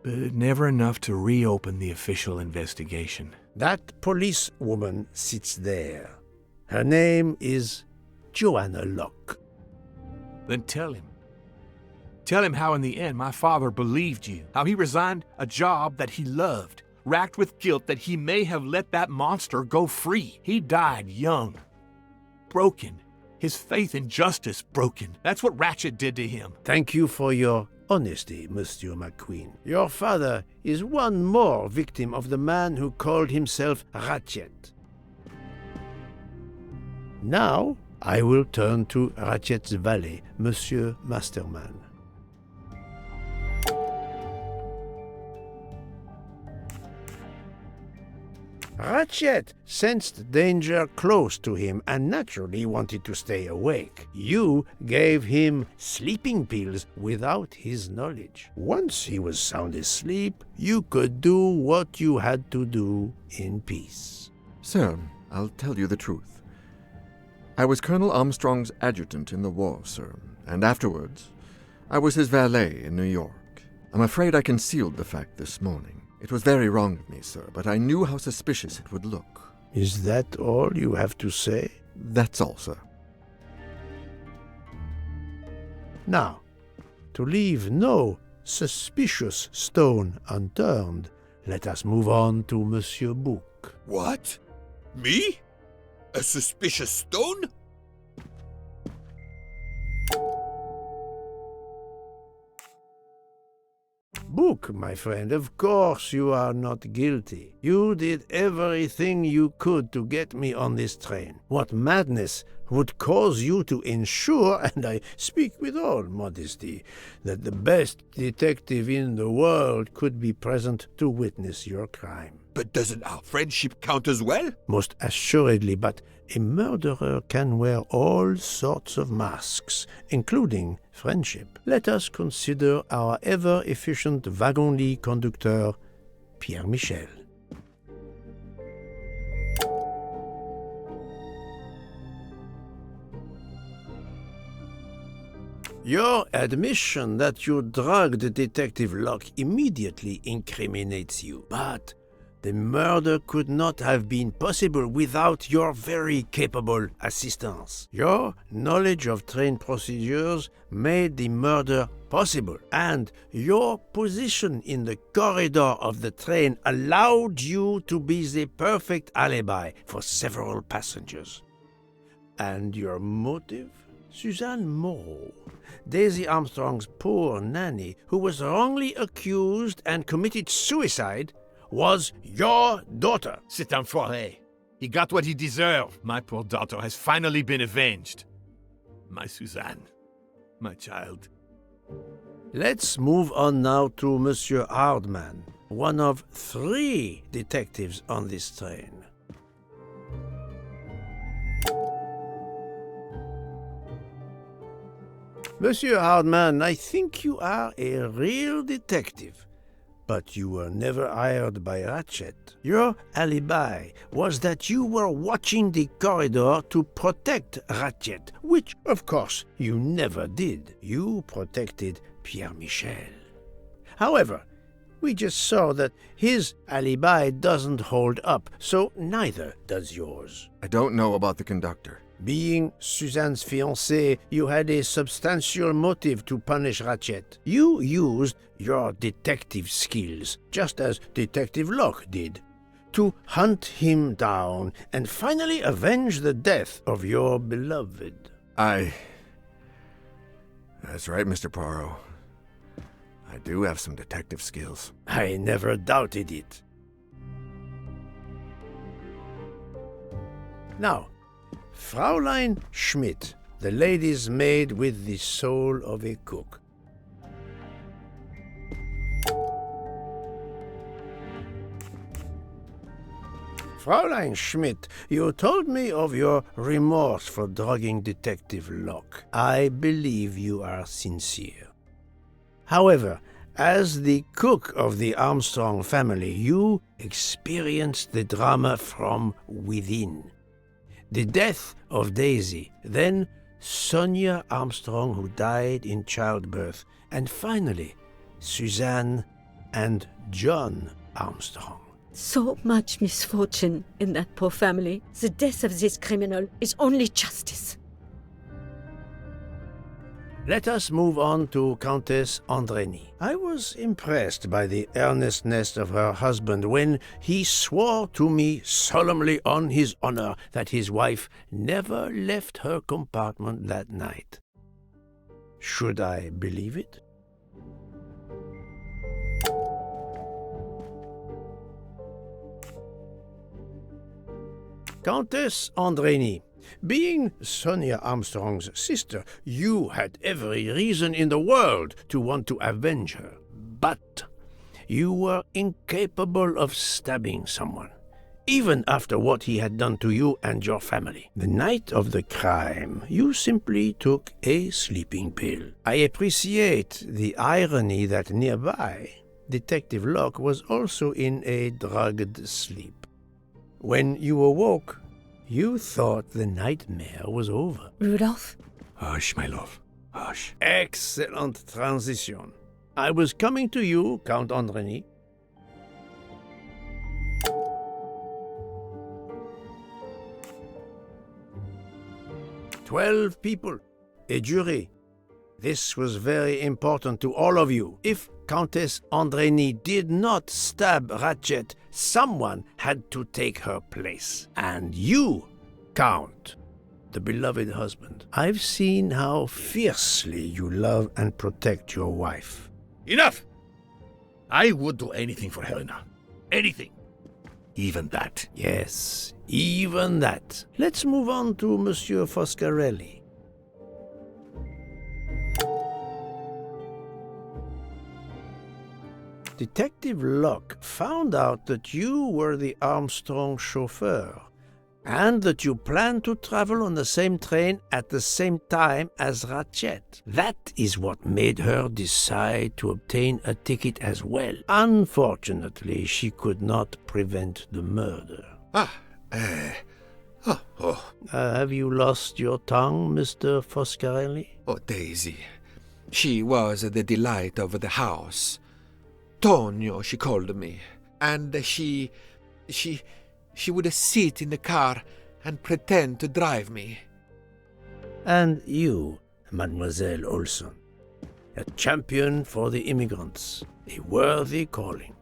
but never enough to reopen the official investigation. That policewoman sits there. Her name is Joanna Locke. Then tell him. Tell him how in the end my father believed you, how he resigned a job that he loved, racked with guilt that he may have let that monster go free. He died young, broken, his faith in justice broken. That's what Ratchet did to him. Thank you for your honesty, Monsieur McQueen. Your father is one more victim of the man who called himself Ratchet. Now, I will turn to Ratchet's valet, Monsieur Masterman. Ratchet sensed danger close to him and naturally wanted to stay awake. You gave him sleeping pills without his knowledge. Once he was sound asleep, you could do what you had to do in peace. Sir, I'll tell you the truth. I was Colonel Armstrong's adjutant in the war, sir, and afterwards, I was his valet in New York. I'm afraid I concealed the fact this morning. It was very wrong of me, sir, but I knew how suspicious it would look. Is that all you have to say? That's all, sir. Now, to leave no suspicious stone unturned, let us move on to Monsieur Bouc. What? Me? A suspicious stone? Bouc, my friend, of course you are not guilty. You did everything you could to get me on this train. What madness would cause you to ensure, and I speak with all modesty, that the best detective in the world could be present to witness your crime? But doesn't our friendship count as well? Most assuredly, but a murderer can wear all sorts of masks, including friendship. Let us consider our ever-efficient wagon-lit conductor, Pierre Michel. Your admission that you drugged Detective Locke immediately incriminates you, but the murder could not have been possible without your very capable assistance. Your knowledge of train procedures made the murder possible, and your position in the corridor of the train allowed you to be the perfect alibi for several passengers. And your motive? Suzanne Moreau, Daisy Armstrong's poor nanny, who was wrongly accused and committed suicide, was your daughter. C'est enfoiré. He got what he deserved. My poor daughter has finally been avenged. My Suzanne. My child. Let's move on now to Monsieur Hardman, one of 3 detectives on this train. Monsieur Hardman, I think you are a real detective. But you were never hired by Ratchet. Your alibi was that you were watching the corridor to protect Ratchet, which, of course, you never did. You protected Pierre Michel. However, we just saw that his alibi doesn't hold up, so neither does yours. I don't know about the conductor. Being Suzanne's fiancé, you had a substantial motive to punish Ratchet. You used your detective skills, just as Detective Locke did, to hunt him down and finally avenge the death of your beloved. That's right, Mr. Poirot. I do have some detective skills. I never doubted it. Now, Fraulein Schmidt, the lady's maid with the soul of a cook. Fraulein Schmidt, you told me of your remorse for drugging Detective Locke. I believe you are sincere. However, as the cook of the Armstrong family, you experienced the drama from within. The death of Daisy, then Sonia Armstrong, who died in childbirth, and finally, Suzanne and John Armstrong. So much misfortune in that poor family. The death of this criminal is only justice. Let us move on to Countess Andreny. I was impressed by the earnestness of her husband when he swore to me solemnly on his honor that his wife never left her compartment that night. Should I believe it? Countess Andreny, being Sonia Armstrong's sister, you had every reason in the world to want to avenge her. But you were incapable of stabbing someone, even after what he had done to you and your family. The night of the crime, you simply took a sleeping pill. I appreciate the irony that nearby, Detective Locke was also in a drugged sleep. When you awoke, you thought the nightmare was over. Rudolph? Hush, my love. Hush. Excellent transition. I was coming to you, Count Andreny. "12 people, a jury. This was very important to all of you. If Countess Andreny did not stab Ratchet, someone had to take her place. And you, Count, the beloved husband. I've seen how fiercely you love and protect your wife." Enough! I would do anything for Helena. Anything. Even that. Yes, even that. Let's move on to Monsieur Foscarelli. Detective Locke found out that you were the Armstrong chauffeur, and that you planned to travel on the same train at the same time as Ratchet. That is what made her decide to obtain a ticket as well. Unfortunately, she could not prevent the murder. Have you lost your tongue, Mr. Foscarelli? Oh, Daisy. She was the delight of the house. Tonio, she called me. And she would sit in the car and pretend to drive me. And you, Mademoiselle Olson, a champion for the immigrants, a worthy calling.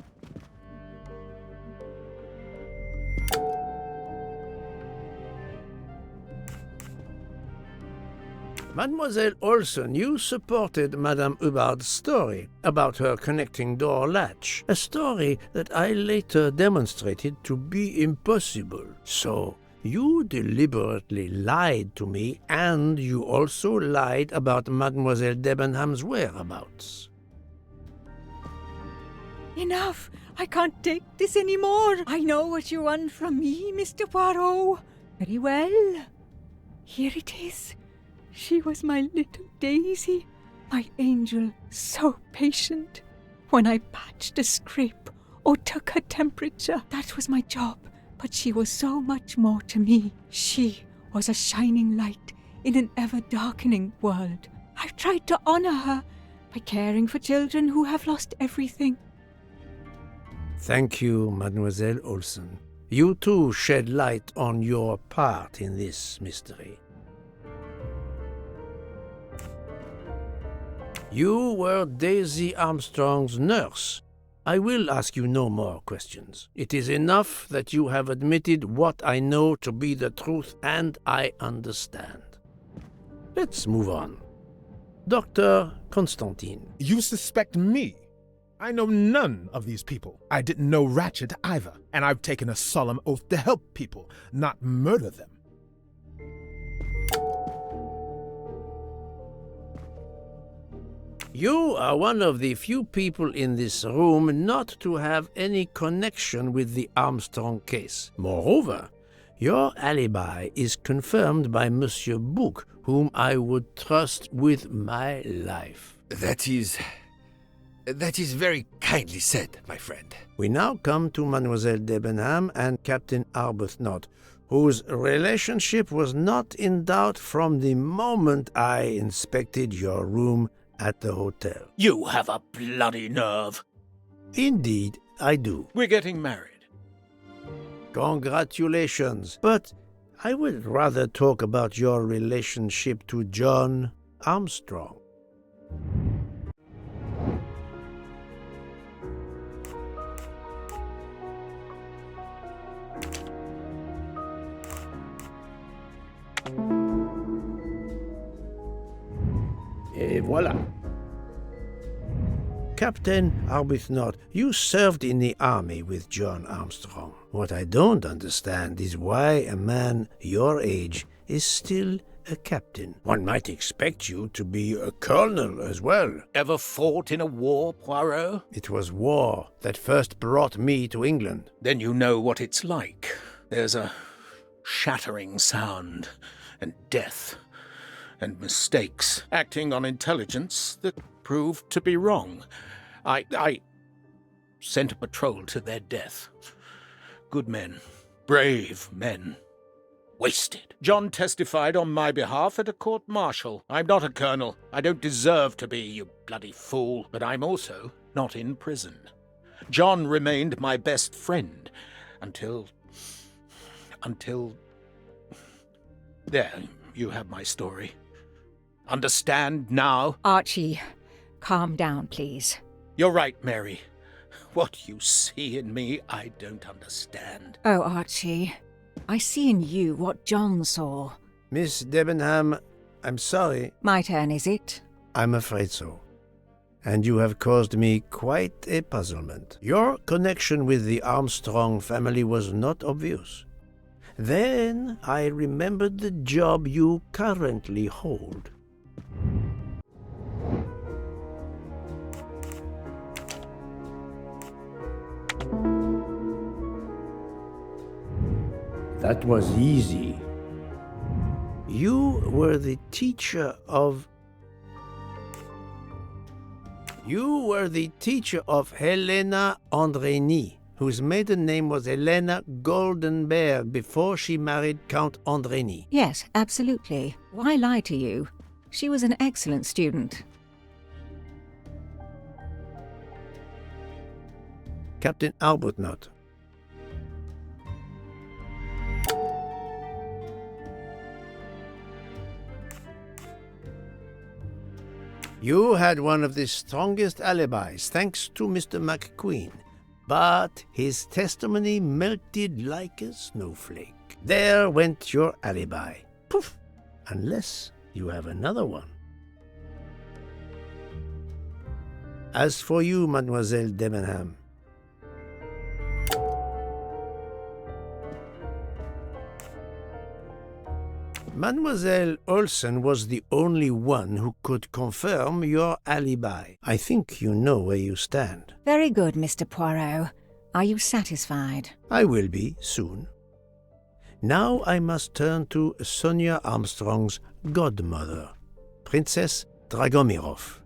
Mademoiselle Olson, you supported Madame Hubbard's story about her connecting door latch, a story that I later demonstrated to be impossible. So, you deliberately lied to me, and you also lied about Mademoiselle Debenham's whereabouts. Enough! I can't take this anymore! I know what you want from me, Mr. Poirot. Very well. Here it is. She was my little Daisy, my angel, so patient. When I patched a scrape or took her temperature, that was my job. But she was so much more to me. She was a shining light in an ever-darkening world. I've tried to honor her by caring for children who have lost everything. Thank you, Mademoiselle Olson. You too shed light on your part in this mystery. You were Daisy Armstrong's nurse. I will ask you no more questions. It is enough that you have admitted what I know to be the truth, and I understand. Let's move on. Dr. Constantine. You suspect me? I know none of these people. I didn't know Ratchet either, and I've taken a solemn oath to help people, not murder them. You are one of the few people in this room not to have any connection with the Armstrong case. Moreover, your alibi is confirmed by Monsieur Bouc, whom I would trust with my life. That is That is very kindly said, my friend. We now come to Mademoiselle Debenham and Captain Arbuthnot, whose relationship was not in doubt from the moment I inspected your room at the hotel. You have a bloody nerve. Indeed, I do. We're getting married. Congratulations. But I would rather talk about your relationship to John Armstrong. Et voilà. Captain Arbuthnot, you served in the army with John Armstrong. What I don't understand is why a man your age is still a captain. One might expect you to be a colonel as well. Ever fought in a war, Poirot? It was war that first brought me to England. Then you know what it's like. There's a shattering sound, and death, and mistakes, acting on intelligence that proved to be wrong. I sent a patrol to their death. Good men, brave men, wasted. John testified on my behalf at a court-martial. I'm not a colonel. I don't deserve to be, you bloody fool. But I'm also not in prison. John remained my best friend until... There, you have my story. Understand now? Archie, calm down, please. You're right, Mary. What you see in me, I don't understand. Oh, Archie, I see in you what John saw. Miss Debenham, I'm sorry. My turn, is it? I'm afraid so. And you have caused me quite a puzzlement. Your connection with the Armstrong family was not obvious. Then I remembered the job you currently hold. That was easy. You were the teacher of Helena Andrény, whose maiden name was Helena Goldenberg before she married Count Andrény. Yes, absolutely. Why lie to you? She was an excellent student. Captain Arbuthnot. You had one of the strongest alibis, thanks to Mr. McQueen. But his testimony melted like a snowflake. There went your alibi. Poof! Unless you have another one. As for you, Mademoiselle Debenham, Mademoiselle Olsen was the only one who could confirm your alibi. I think you know where you stand. Very good, Mr. Poirot. Are you satisfied? I will be, soon. Now I must turn to Sonia Armstrong's godmother, Princess Dragomirov.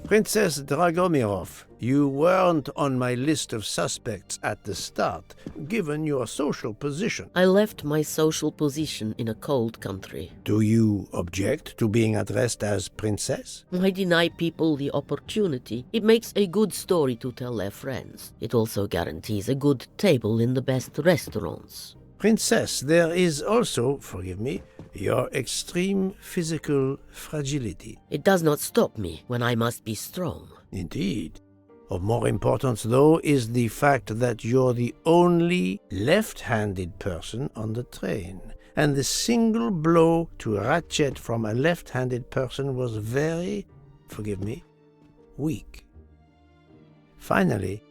Princess Dragomirov, you weren't on my list of suspects at the start, given your social position. I left my social position in a cold country. Do you object to being addressed as Princess? I deny people the opportunity. It makes a good story to tell their friends. It also guarantees a good table in the best restaurants. Princess, there is also, forgive me, your extreme physical fragility. It does not stop me when I must be strong. Indeed. Of more importance, though, is the fact that you're the only left-handed person on the train. And the single blow to Ratchet from a left-handed person was very, forgive me, weak. Finally,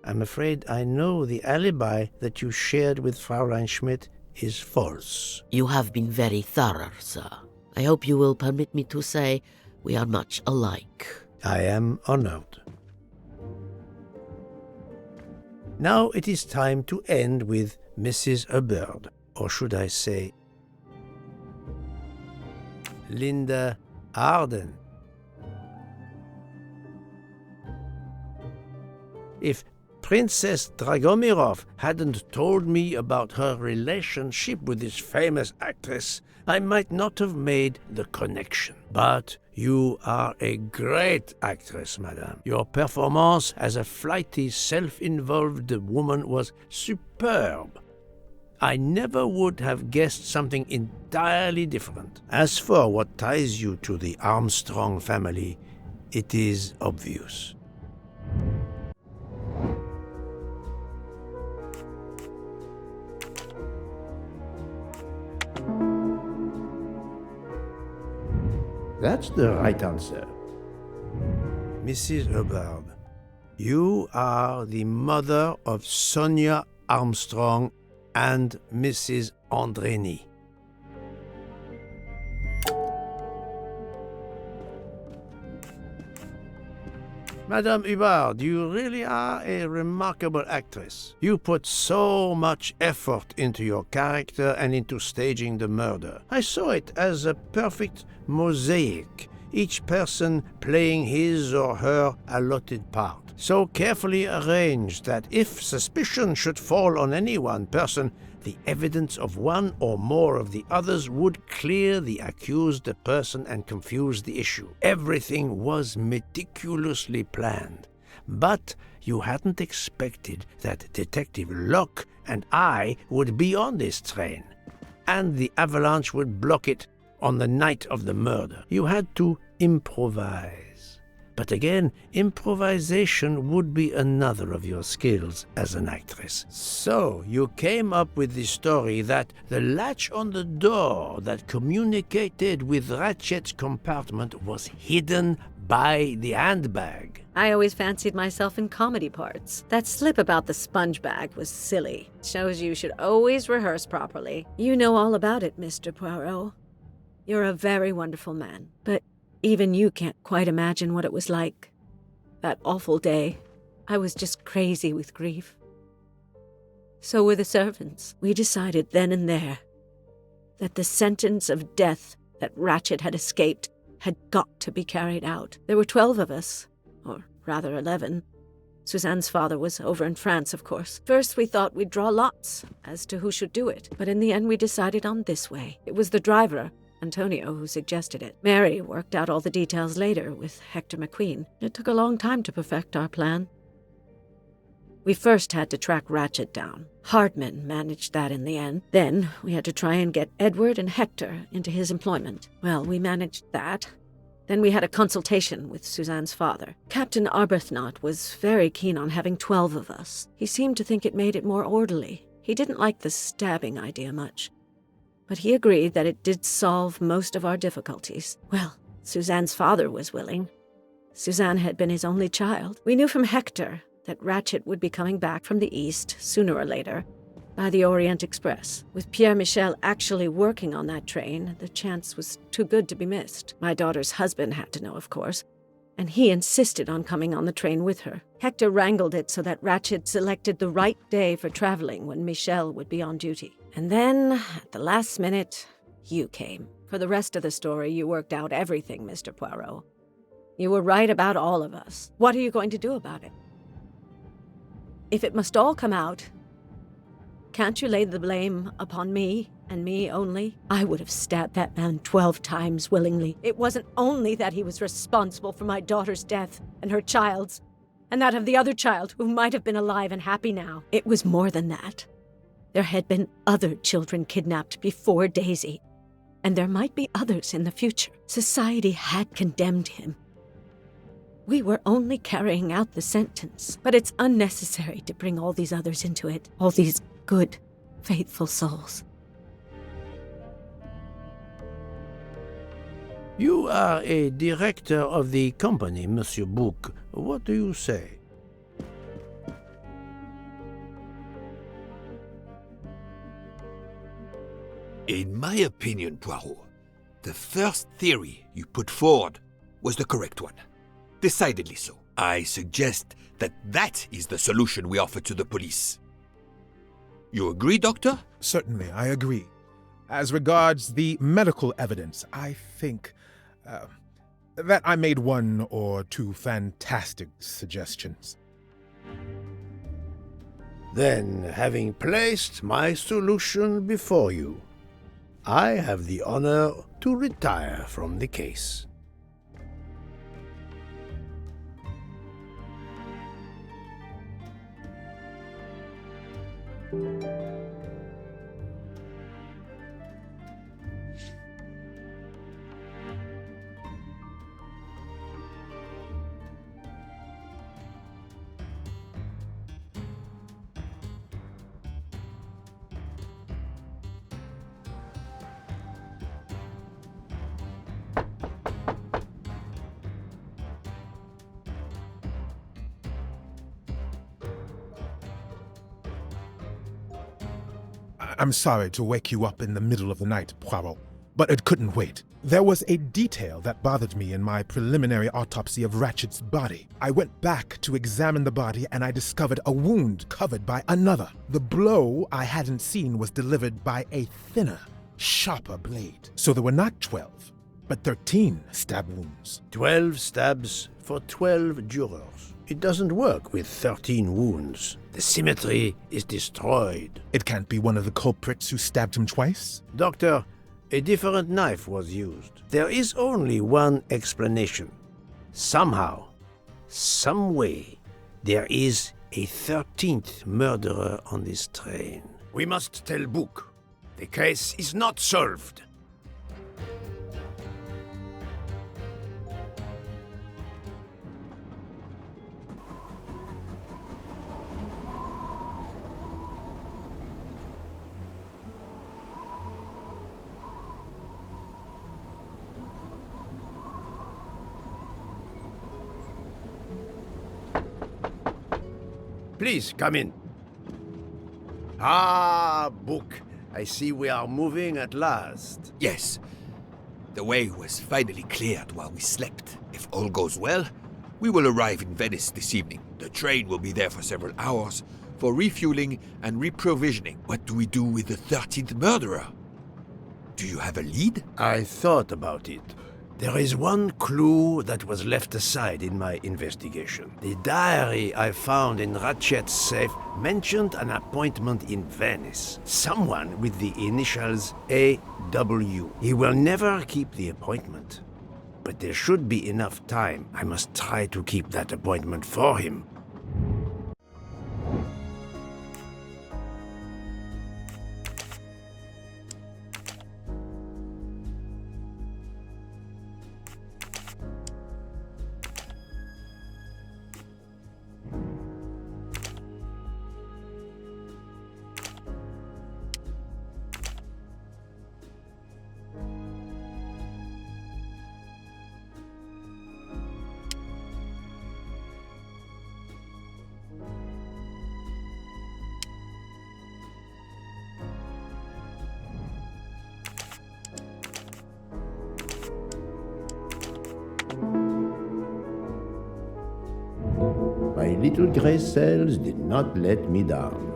I'm afraid I know the alibi that you shared with Fraulein Schmidt is false. You have been very thorough, sir. I hope you will permit me to say we are much alike. I am honored. Now it is time to end with Mrs. Hubbard, or should I say, Linda Arden. If Princess Dragomirov hadn't told me about her relationship with this famous actress, I might not have made the connection. But you are a great actress, madame. Your performance as a flighty, self-involved woman was superb. I never would have guessed something entirely different. As for what ties you to the Armstrong family, it is obvious. That's the right answer. Mrs. Hubbard, you are the mother of Sonia Armstrong and Mrs. Andreni. Madame Hubbard, you really are a remarkable actress. You put so much effort into your character and into staging the murder. I saw it as a perfect mosaic, each person playing his or her allotted part, so carefully arranged that if suspicion should fall on any one person, the evidence of one or more of the others would clear the accused person and confuse the issue. Everything was meticulously planned. But you hadn't expected that Detective Locke and I would be on this train, and the avalanche would block it on the night of the murder. You had to improvise. But again, improvisation would be another of your skills as an actress. So you came up with the story that the latch on the door that communicated with Ratchet's compartment was hidden by the handbag. I always fancied myself in comedy parts. That slip about the sponge bag was silly. Shows you should always rehearse properly. You know all about it, Mr. Poirot. You're a very wonderful man, but even you can't quite imagine what it was like. That awful day, I was just crazy with grief. So were the servants. We decided then and there that the sentence of death that Ratchet had escaped had got to be carried out. There were 12 of us, or rather 11. Suzanne's father was over in France, of course. First we thought we'd draw lots as to who should do it, but in the end we decided on this way. It was the driver, Antonio, who suggested it. Mary worked out all the details later with Hector McQueen. It took a long time to perfect our plan. We first had to track Ratchet down. Hardman managed that in the end. Then we had to try and get Edward and Hector into his employment. Well, we managed that. Then we had a consultation with Suzanne's father. Captain Arbuthnot was very keen on having 12 of us. He seemed to think it made it more orderly. He didn't like the stabbing idea much, but he agreed that it did solve most of our difficulties. Well, Suzanne's father was willing. Suzanne had been his only child. We knew from Hector that Ratchet would be coming back from the east, sooner or later, by the Orient Express. With Pierre Michel actually working on that train, the chance was too good to be missed. My daughter's husband had to know, of course, and he insisted on coming on the train with her. Hector wrangled it so that Ratchet selected the right day for traveling when Michel would be on duty. And then, at the last minute, you came. For the rest of the story, you worked out everything, Mr. Poirot. You were right about all of us. What are you going to do about it? If it must all come out, can't you lay the blame upon me, and me only? I would have stabbed that man 12 times willingly. It wasn't only that he was responsible for my daughter's death, and her child's, and that of the other child who might have been alive and happy now. It was more than that. There had been other children kidnapped before Daisy, and there might be others in the future. Society had condemned him. We were only carrying out the sentence, but it's unnecessary to bring all these others into it, all these good, faithful souls. You are a director of the company, Monsieur Bouc. What do you say? In my opinion, Poirot, the first theory you put forward was the correct one. Decidedly so. I suggest that is the solution we offer to the police. You agree, Doctor? Certainly, I agree. As regards the medical evidence, I think that I made one or two fantastic suggestions. Then, having placed my solution before you, I have the honor to retire from the case. I'm sorry to wake you up in the middle of the night, Poirot, but it couldn't wait. There was a detail that bothered me in my preliminary autopsy of Ratchet's body. I went back to examine the body and I discovered a wound covered by another. The blow I hadn't seen was delivered by a thinner, sharper blade. So there were not 12, but 13 stab wounds. 12 stabs for 12 jurors. It doesn't work with 13 wounds. The symmetry is destroyed. It can't be one of the culprits who stabbed him twice? Doctor, a different knife was used. There is only one explanation. Somehow, some way, there is a 13th murderer on this train. We must tell Book. The case is not solved. Please, come in. Ah, Book. I see we are moving at last. Yes. The way was finally cleared while we slept. If all goes well, we will arrive in Venice this evening. The train will be there for several hours for refueling and reprovisioning. What do we do with the 13th murderer? Do you have a lead? I thought about it. There is one clue that was left aside in my investigation. The diary I found in Ratchet's safe mentioned an appointment in Venice. Someone with the initials A.W. He will never keep the appointment. But there should be enough time. I must try to keep that appointment for him. My little gray cells did not let me down.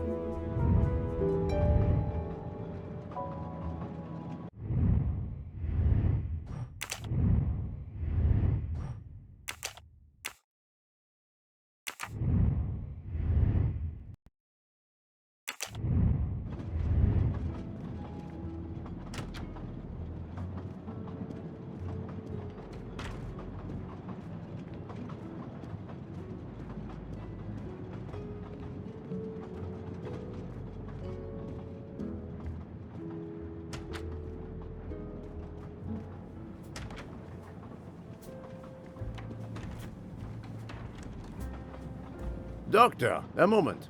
Doctor, a moment.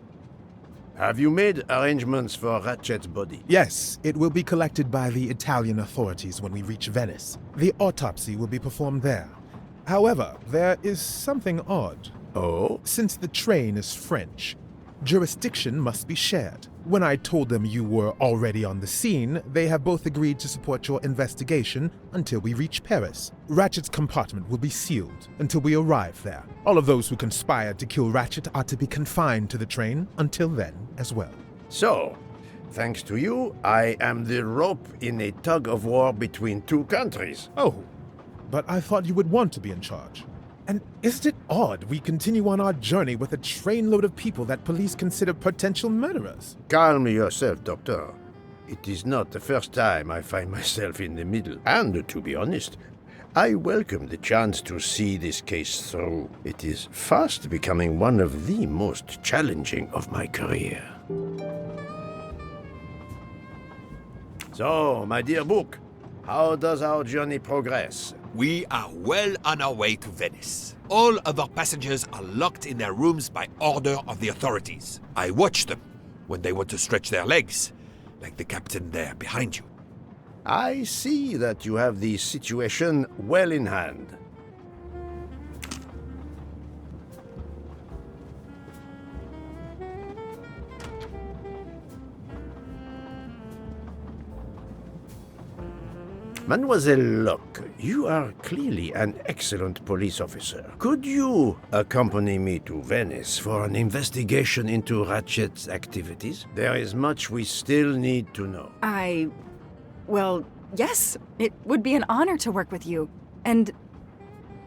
Have you made arrangements for Ratchet's body? Yes, it will be collected by the Italian authorities when we reach Venice. The autopsy will be performed there. However, there is something odd. Oh? Since the train is French, jurisdiction must be shared. When I told them you were already on the scene, they have both agreed to support your investigation until we reach Paris. Ratchet's compartment will be sealed until we arrive there. All of those who conspired to kill Ratchet are to be confined to the train until then as well. So, Thanks to you, I am the rope in a tug-of-war between two countries. Oh, but I thought you would want to be in charge. And isn't it odd we continue on our journey with a trainload of people that police consider potential murderers? Calm yourself, Doctor. It is not the first time I find myself in the middle. And, to be honest, I welcome the chance to see this case through. It is fast becoming one of the most challenging of my career. So, my dear book, how does our journey progress? We are well on our way to Venice. All of our passengers are locked in their rooms by order of the authorities. I watch them when they want to stretch their legs, like the captain there behind you. I see that you have the situation well in hand. Mademoiselle Locke, you are clearly an excellent police officer. Could you accompany me to Venice for an investigation into Ratchet's activities? There is much we still need to know. Well, yes. It would be an honor to work with you. And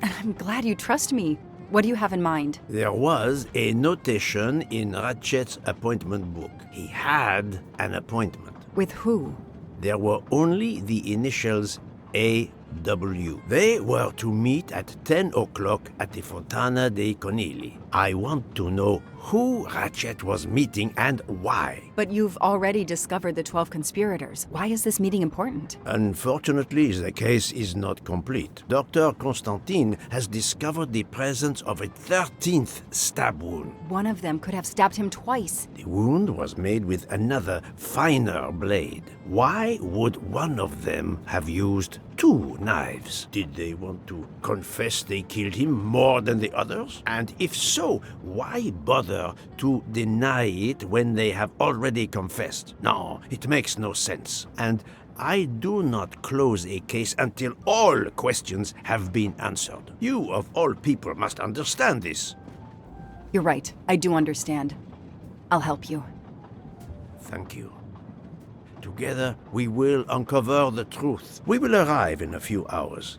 I'm glad you trust me. What do you have in mind? There was a notation in Ratchet's appointment book. He had an appointment. With who? There were only the initials A.W. They were to meet at 10 o'clock at the Fontana dei Conigli. I want to know who Ratchet was meeting and why. But you've already discovered the 12 conspirators. Why is this meeting important? Unfortunately, the case is not complete. Dr. Constantine has discovered the presence of a 13th stab wound. One of them could have stabbed him twice. The wound was made with another, finer blade. Why would one of them have used two knives? Did they want to confess they killed him more than the others? And if so, why bother to deny it when they have already confessed? No, it makes no sense. And I do not close a case until all questions have been answered. You, of all people, must understand this. You're right. I do understand. I'll help you. Thank you. Together, we will uncover the truth. We will arrive in a few hours.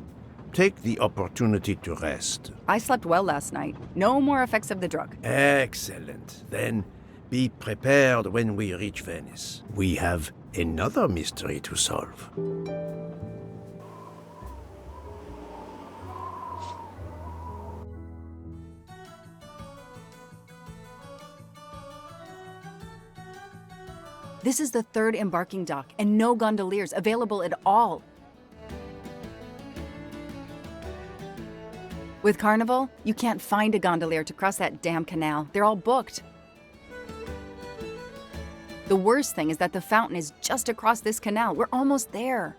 Take the opportunity to rest. I slept well last night. No more effects of the drug. Excellent. Then be prepared when we reach Venice. We have another mystery to solve. This is the third embarking dock, and no gondoliers available at all. With Carnival, you can't find a gondolier to cross that damn canal. They're all booked. The worst thing is that the fountain is just across this canal. We're almost there.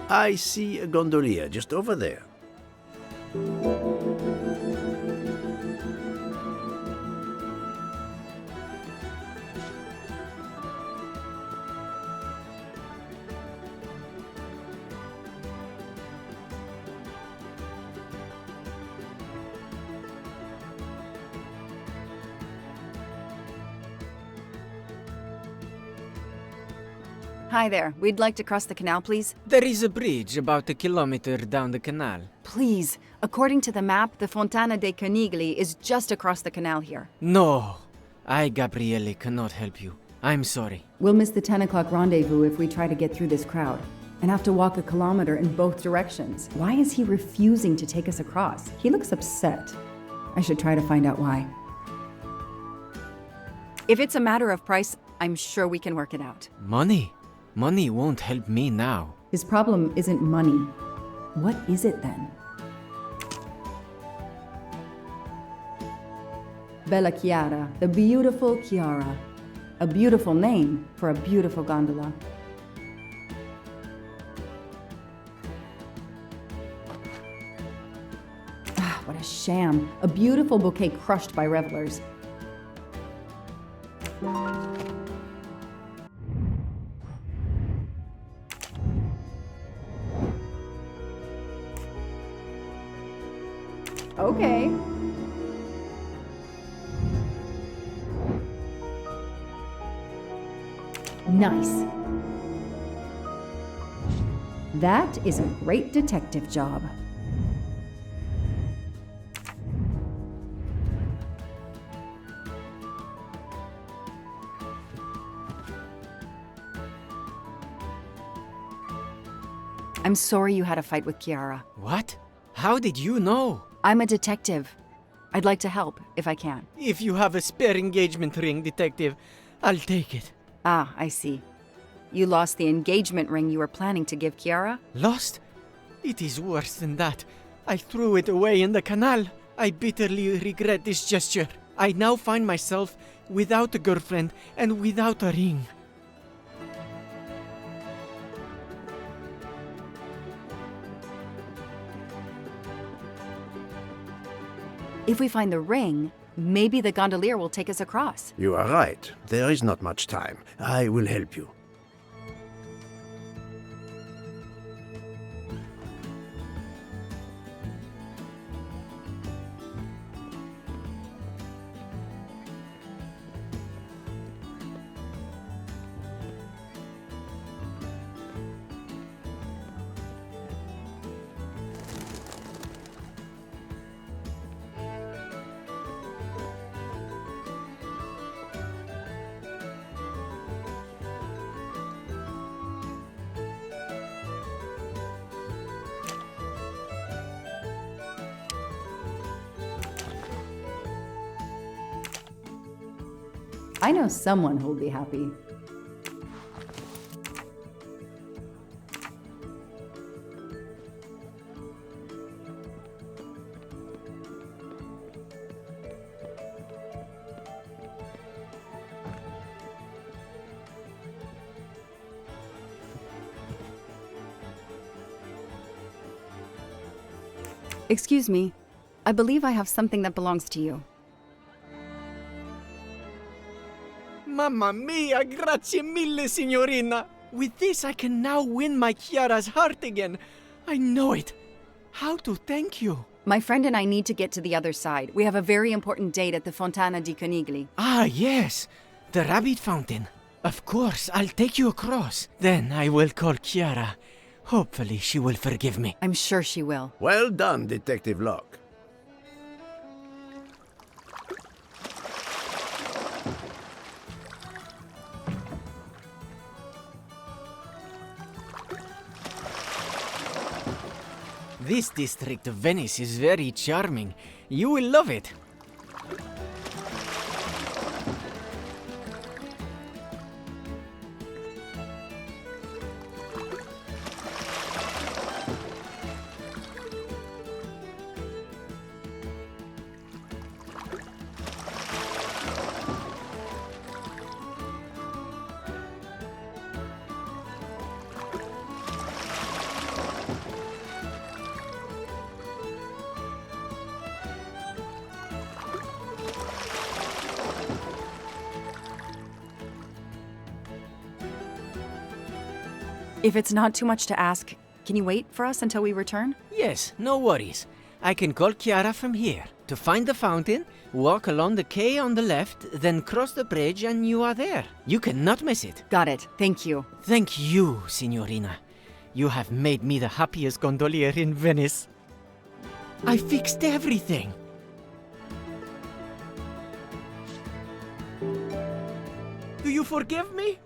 I see a gondolier just over there. Hi there. We'd like to cross the canal, please. There is a bridge about a kilometer down the canal. Please. According to the map, the Fontana dei Conigli is just across the canal here. No. I, Gabriele, cannot help you. I'm sorry. We'll miss the 10 o'clock rendezvous if we try to get through this crowd, and have to walk a kilometer in both directions. Why is he refusing to take us across? He looks upset. I should try to find out why. If it's a matter of price, I'm sure we can work it out. Money? Money won't help me now. His problem isn't money. What is it then? Bella Chiara, the beautiful Chiara. A beautiful name for a beautiful gondola. What a sham. A beautiful bouquet crushed by revelers. Okay. Nice. That is a great detective job. I'm sorry you had a fight with Chiara. What? How did you know? I'm a detective. I'd like to help, if I can. If you have a spare engagement ring, detective, I'll take it. Ah, I see. You lost the engagement ring you were planning to give Chiara? Lost? It is worse than that. I threw it away in the canal. I bitterly regret this gesture. I now find myself without a girlfriend and without a ring. If we find the ring, maybe the gondolier will take us across. You are right. There is not much time. I will help you. I know someone who'll be happy. Excuse me. I believe I have something that belongs to you. Mamma mia, grazie mille, signorina. With this, I can now win my Chiara's heart again. I know it. How to thank you? My friend and I need to get to the other side. We have a very important date at the Fontana di Conigli. Ah, yes. The rabbit fountain. Of course, I'll take you across. Then I will call Chiara. Hopefully, she will forgive me. I'm sure she will. Well done, Detective Locke. This district of Venice is very charming. You will love it. If it's not too much to ask, can you wait for us until we return? Yes, no worries. I can call Chiara from here. To find the fountain, walk along the quay on the left, then cross the bridge and you are there. You cannot miss it. Got it. Thank you. Thank you, signorina. You have made me the happiest gondolier in Venice. I fixed everything. Do you forgive me?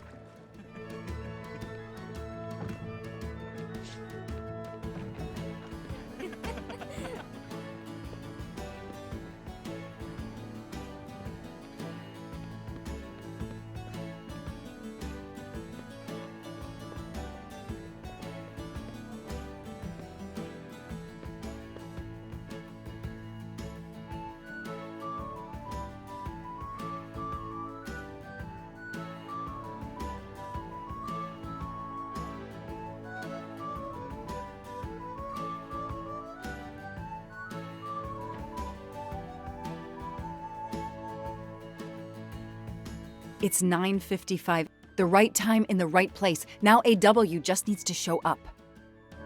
It's 9:55. The right time in the right place. Now AW just needs to show up.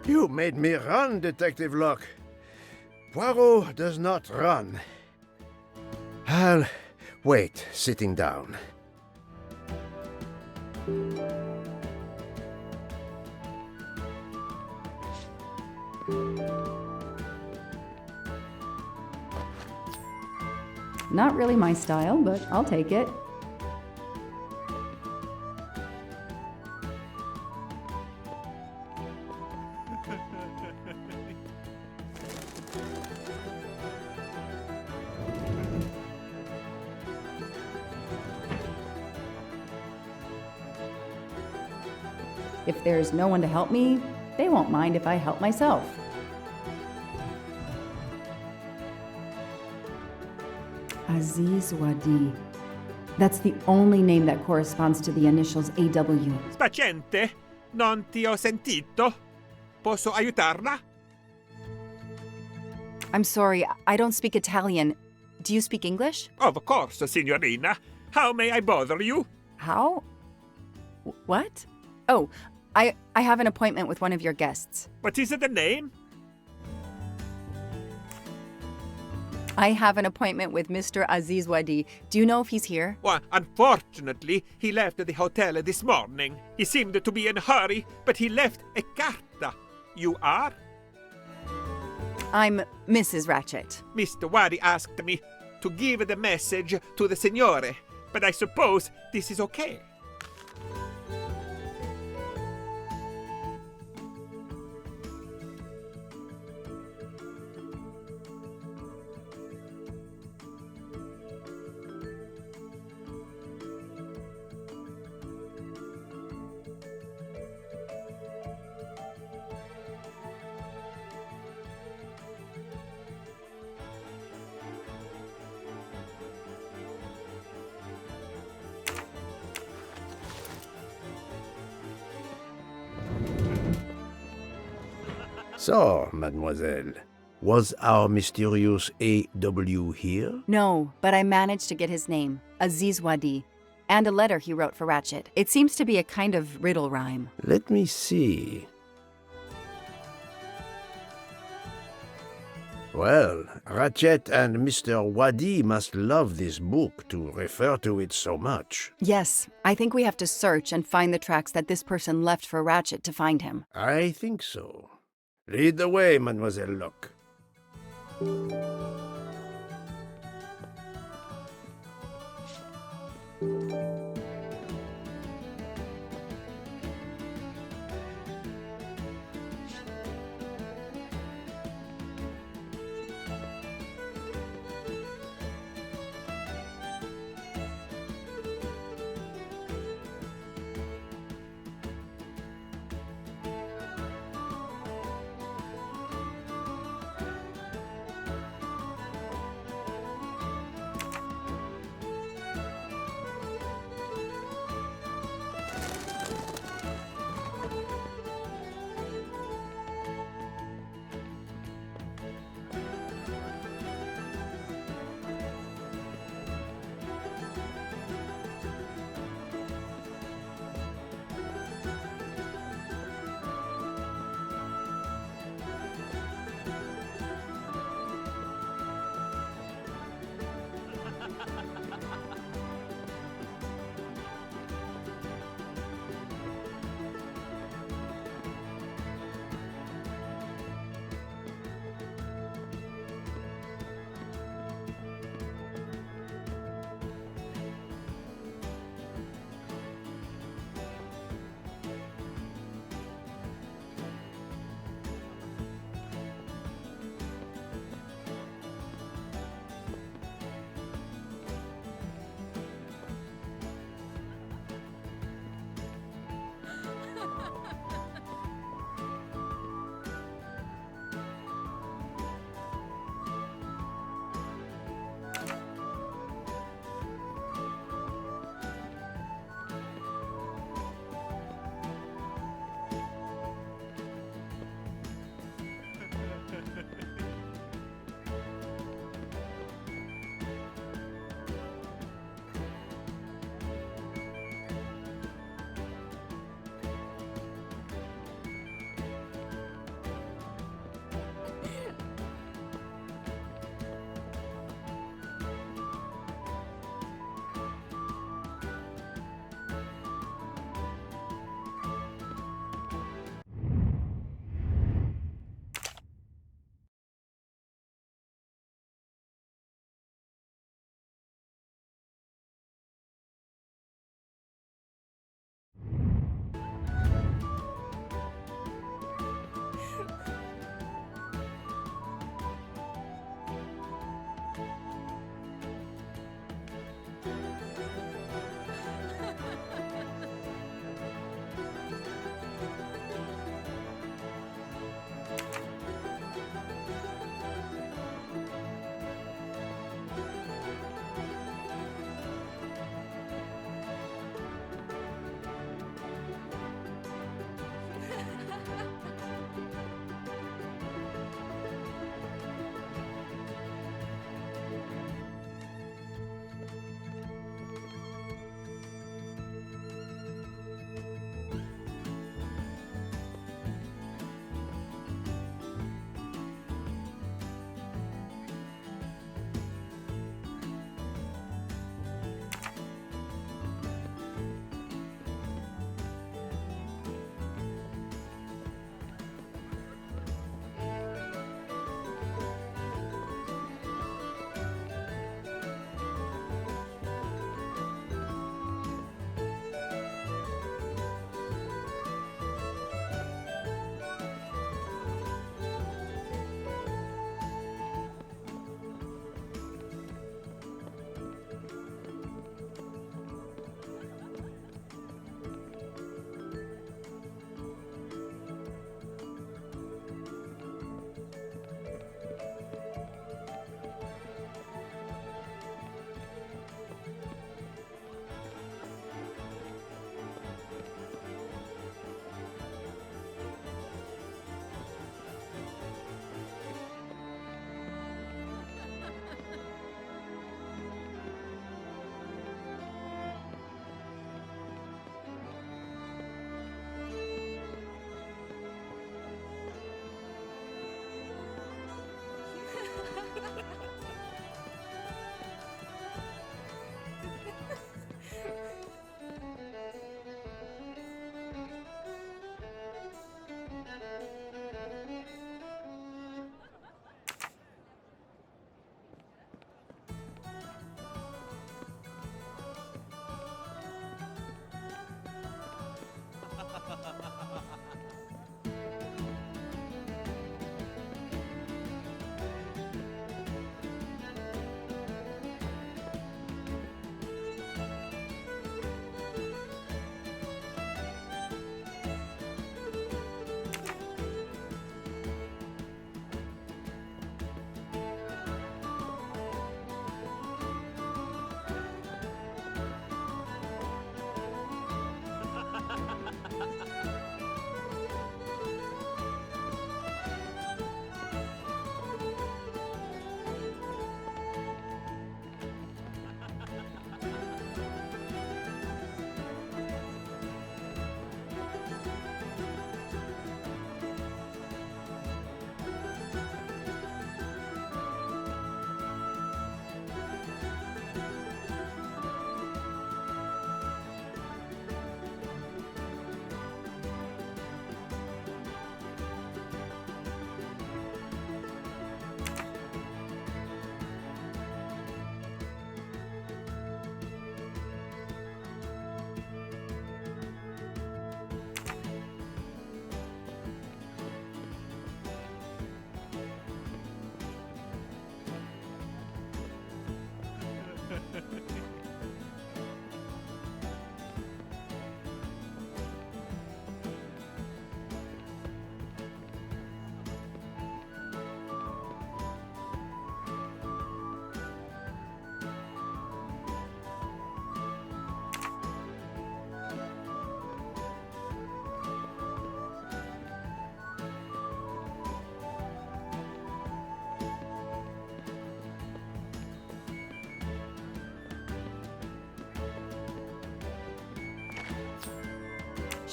You made me run, Detective Locke. Poirot does not run. I'll wait, sitting down. Not really my style, but I'll take it. If there's no one to help me, they won't mind if I help myself. Aziz Wadi. That's the only name that corresponds to the initials AW. Spaziente, non ti ho sentito. Posso aiutarla? I'm sorry, I don't speak Italian. Do you speak English? Of course, signorina. How may I bother you? How? What? Oh, I have an appointment with one of your guests. What is the name? I have an appointment with Mr. Aziz Wadi. Do you know if he's here? Well, unfortunately, he left the hotel this morning. He seemed to be in a hurry, but he left a carta. You are? I'm Mrs. Ratchet. Mr. Wadi asked me to give the message to the signore, but I suppose this is okay. So, mademoiselle, was our mysterious AW here? No, but I managed to get his name, Aziz Wadi, and a letter he wrote for Ratchet. It seems to be a kind of riddle rhyme. Let me see. Well, Ratchet and Mr. Wadi must love this book to refer to it so much. Yes, I think we have to search and find the tracks that this person left for Ratchet to find him. I think so. Lead the way, Mademoiselle Locke.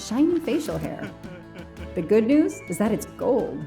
shiny facial hair. The good news is that it's gold.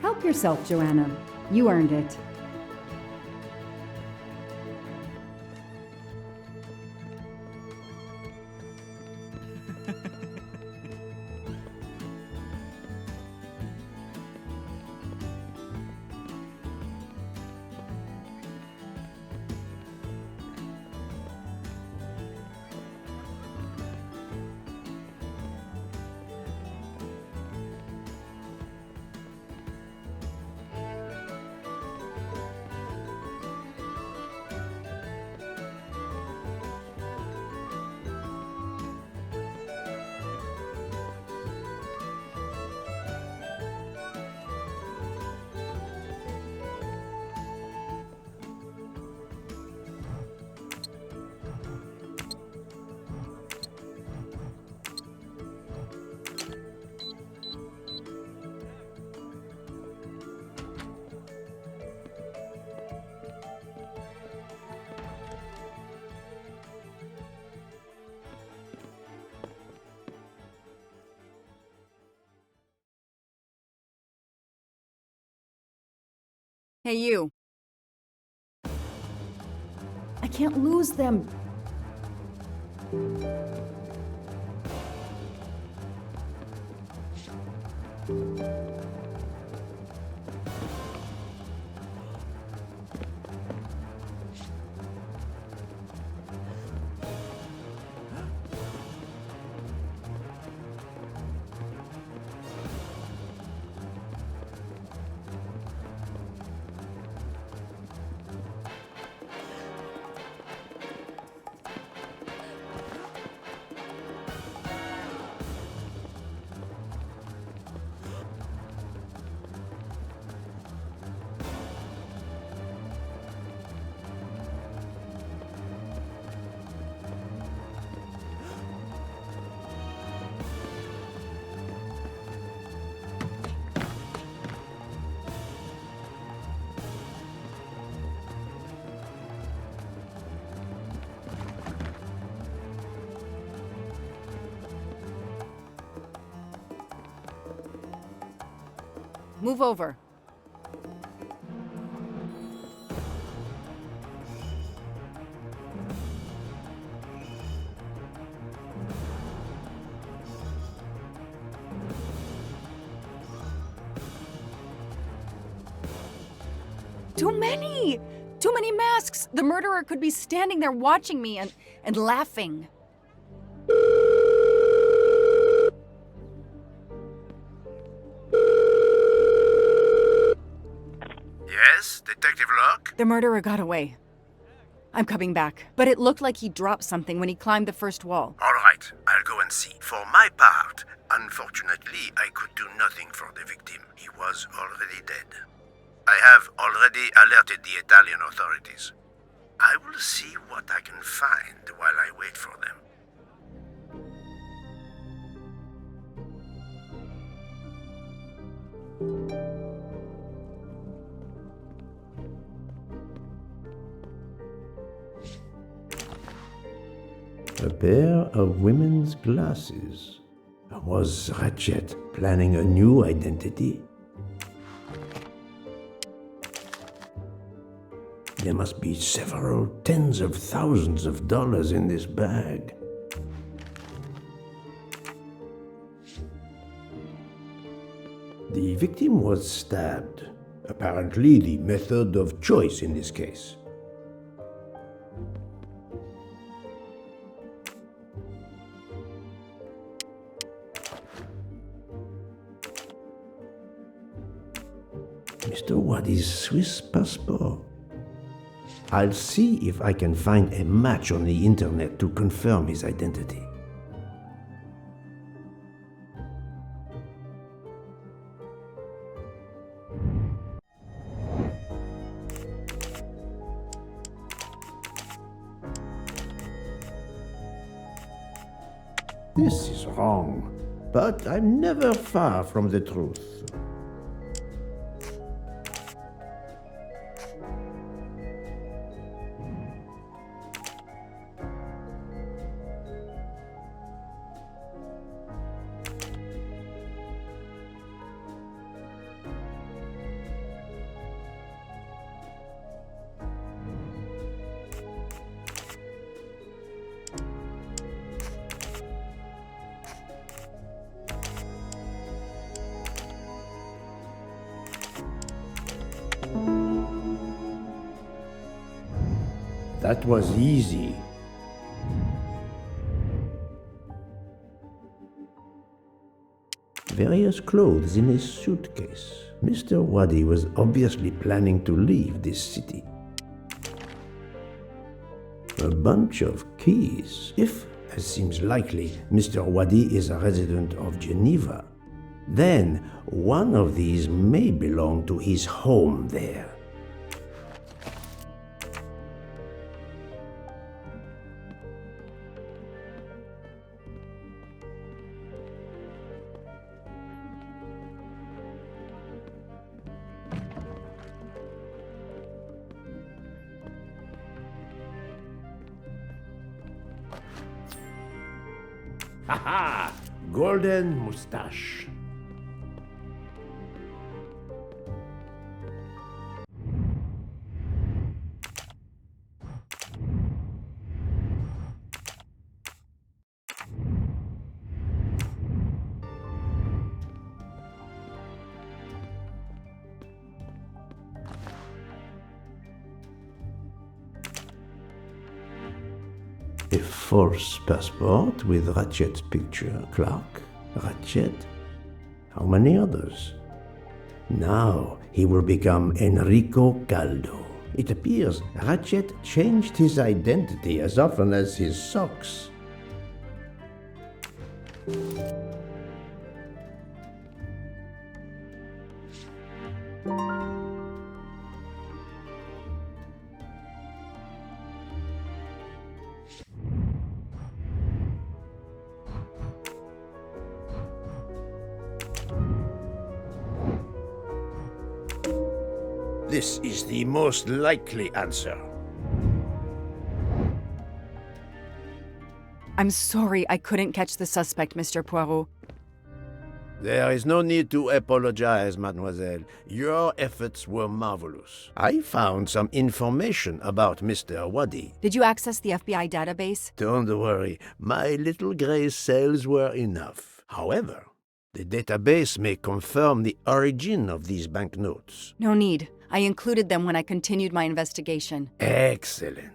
Help yourself, Joanna. You earned it. Hey, you. I can't lose them. Move over. Too many! Too many masks! The murderer could be standing there watching me and laughing. Yes, Detective Locke? The murderer got away. I'm coming back, but it looked like he dropped something when he climbed the first wall. All right, I'll go and see. For my part, unfortunately, I could do nothing for the victim. He was already dead. I have already alerted the Italian authorities. I will see what I can find while I wait for them. A pair of women's glasses. Was Ratchet planning a new identity? There must be several tens of thousands of dollars in this bag. The victim was stabbed. Apparently the method of choice in this case. Mr. Waddy's Swiss passport. I'll see if I can find a match on the internet to confirm his identity. This is wrong, but I'm never far from the truth. That was easy. Various clothes in a suitcase. Mr. Waddy was obviously planning to leave this city. A bunch of keys. If, as seems likely, Mr. Waddy is a resident of Geneva, then one of these may belong to his home there. Haha! Golden moustache. A false passport with Ratchet's picture. Clark, Ratchet. How many others? Now he will become Enrico Caldo. It appears Ratchet changed his identity as often as his socks. This is the most likely answer. I'm sorry I couldn't catch the suspect, Mr. Poirot. There is no need to apologize, mademoiselle. Your efforts were marvelous. I found some information about Mr. Waddy. Did you access the FBI database? Don't worry, my little gray cells were enough. However, the database may confirm the origin of these banknotes. No need. I included them when I continued my investigation. Excellent.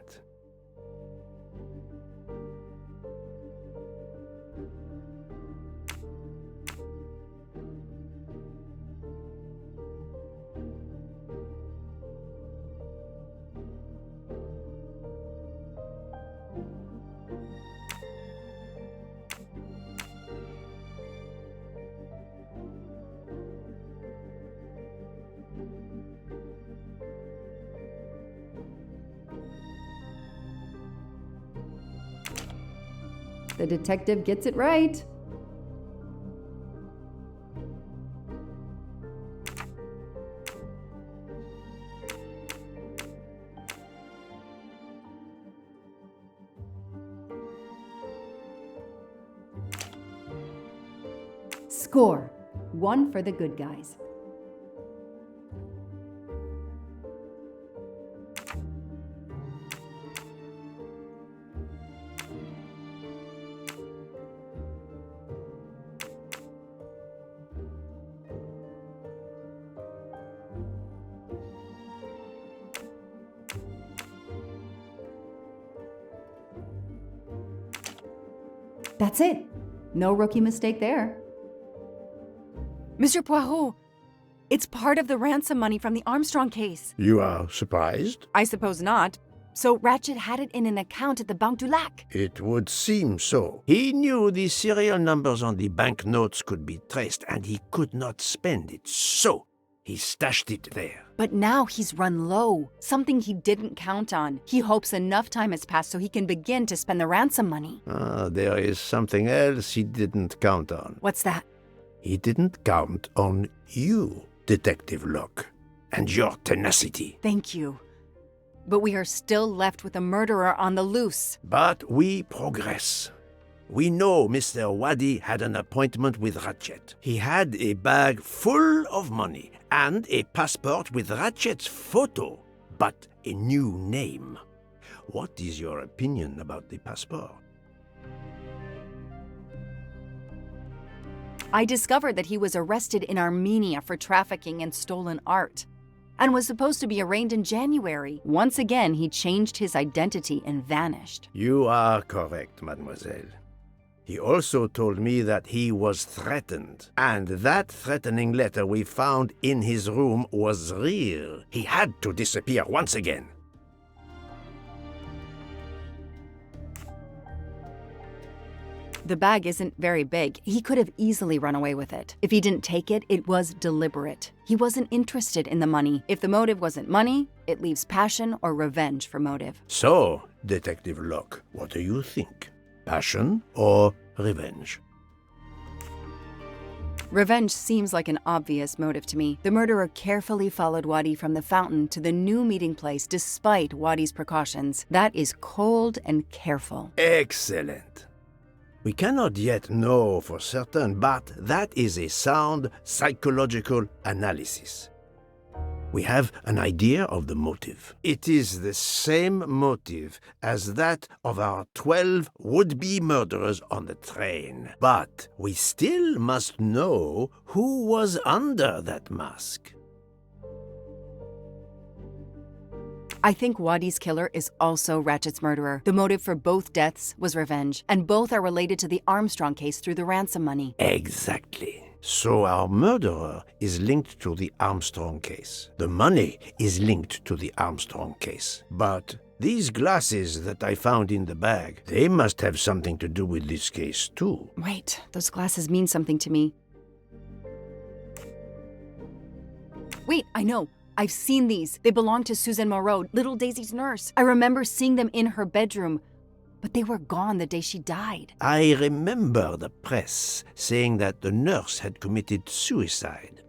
The detective gets it right. Score. 1 for the good guys. That's it. No rookie mistake there. Mr. Poirot! It's part of the ransom money from the Armstrong case. You are surprised? I suppose not. So Ratchet had it in an account at the Banque du Lac. It would seem so. He knew the serial numbers on the banknotes could be traced, and he could not spend it, so he stashed it there. But now he's run low, something he didn't count on. He hopes enough time has passed so he can begin to spend the ransom money. There is something else he didn't count on. What's that? He didn't count on you, Detective Locke, and your tenacity. Thank you. But we are still left with a murderer on the loose. But we progress. We know Mr. Wadi had an appointment with Ratchet. He had a bag full of money and a passport with Ratchet's photo, but a new name. What is your opinion about the passport? I discovered that he was arrested in Armenia for trafficking in stolen art and was supposed to be arraigned in January. Once again, he changed his identity and vanished. You are correct, mademoiselle. He also told me that he was threatened, and that threatening letter we found in his room was real. He had to disappear once again. The bag isn't very big. He could have easily run away with it. If he didn't take it, it was deliberate. He wasn't interested in the money. If the motive wasn't money, it leaves passion or revenge for motive. So, Detective Locke, what do you think? Passion or revenge? Revenge seems like an obvious motive to me. The murderer carefully followed Wadi from the fountain to the new meeting place despite Wadi's precautions. That is cold and careful. Excellent. We cannot yet know for certain, but that is a sound psychological analysis. We have an idea of the motive. It is the same motive as that of our 12 would-be murderers on the train. But we still must know who was under that mask. I think Wadi's killer is also Ratchet's murderer. The motive for both deaths was revenge, and both are related to the Armstrong case through the ransom money. Exactly. So our murderer is linked to the Armstrong case. The money is linked to the Armstrong case. But these glasses that I found in the bag, they must have something to do with this case too. Wait, those glasses mean something to me. Wait, I know. I've seen these. They belong to Suzanne Moreau, little Daisy's nurse. I remember seeing them in her bedroom, but they were gone the day she died. I remember the press saying that the nurse had committed suicide.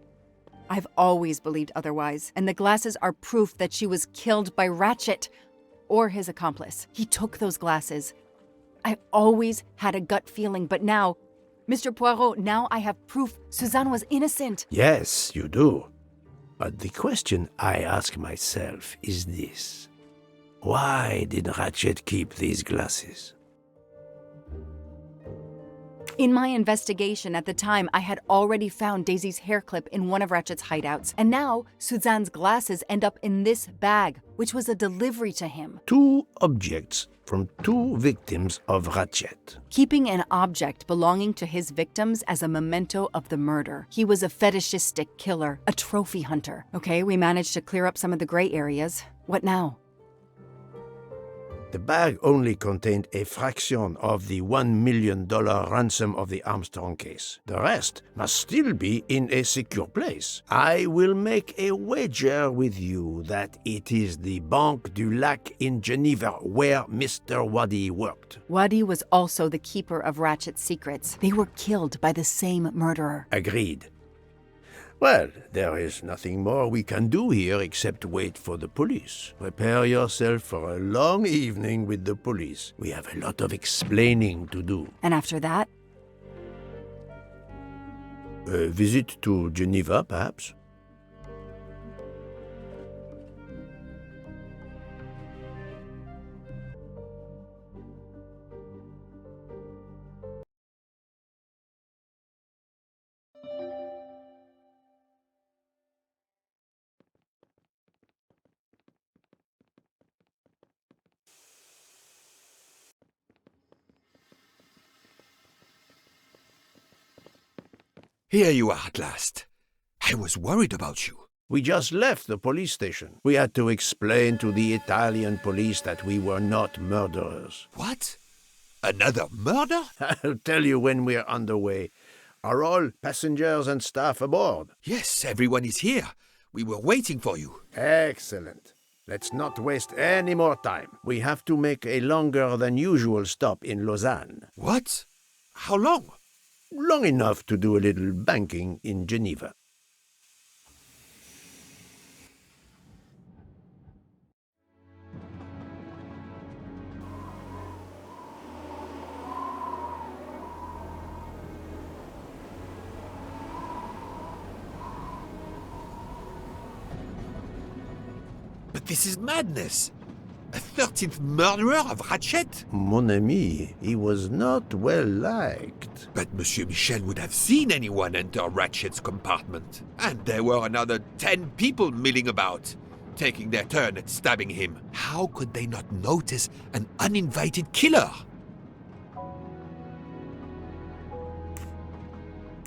I've always believed otherwise, and the glasses are proof that she was killed by Ratchet or his accomplice. He took those glasses. I always had a gut feeling, but now, Mr. Poirot, now I have proof Suzanne was innocent. Yes, you do. But the question I ask myself is this. Why did Ratchet keep these glasses? In my investigation at the time, I had already found Daisy's hair clip in one of Ratchet's hideouts. And now, Suzanne's glasses end up in this bag, which was a delivery to him. 2 objects from 2 victims of Ratchet. Keeping an object belonging to his victims as a memento of the murder. He was a fetishistic killer, a trophy hunter. Okay, we managed to clear up some of the gray areas. What now? The bag only contained a fraction of the $1 million ransom of the Armstrong case. The rest must still be in a secure place. I will make a wager with you that it is the Banque du Lac in Geneva where Mr. Wadi worked. Wadi was also the keeper of Ratchet's secrets. They were killed by the same murderer. Agreed. Well, there is nothing more we can do here except wait for the police. Prepare yourself for a long evening with the police. We have a lot of explaining to do. And after that? A visit to Geneva, perhaps? Here you are at last. I I was worried about you. We just left the police station. We had to explain to the Italian police that we were not murderers. What? Another murder? I'll tell you when we're underway. Are all passengers and staff aboard? Yes, everyone is here. We were waiting for you. Excellent. Let's not waste any more time. We have to make a longer than usual stop in Lausanne. What? How long? Long enough to do a little banking in Geneva. But this is madness. A 13th murderer of Ratchet? Mon ami, he was not well liked. But Monsieur Michel would have seen anyone enter Ratchet's compartment. And there were another 10 people milling about, taking their turn at stabbing him. How could they not notice an uninvited killer?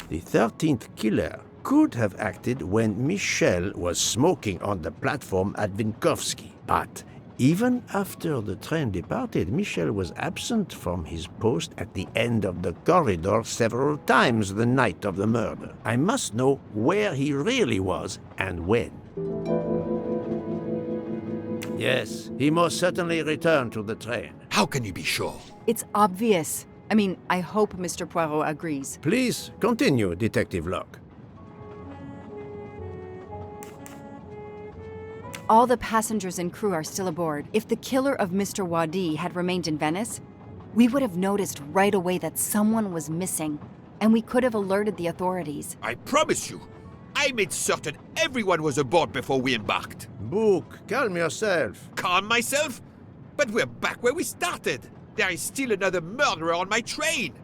The 13th killer could have acted when Michel was smoking on the platform at Vinkovsky. But even after the train departed, Michel was absent from his post at the end of the corridor several times the night of the murder. I must know where he really was and when. Yes, he most certainly returned to the train. How can you be sure? It's obvious. I mean, I hope Mr. Poirot agrees. Please continue, Detective Locke. All the passengers and crew are still aboard. If the killer of Mr. Wadi had remained in Venice, we would have noticed right away that someone was missing, and we could have alerted the authorities. I promise you, I made certain everyone was aboard before we embarked. Book, calm yourself. Calm myself? But we're back where we started. There is still another murderer on my train.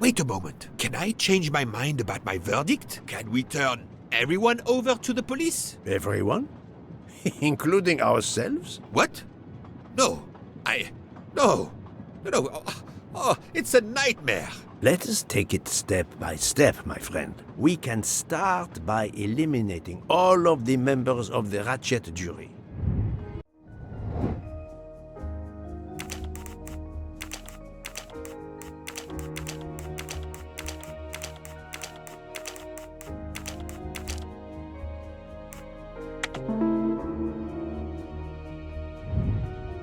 Wait a moment. Can I change my mind about my verdict? Can we turn everyone over to the police? Everyone? Including ourselves? What? No. No. Oh, it's a nightmare. Let us take it step by step, my friend. We can start by eliminating all of the members of the Ratchet jury.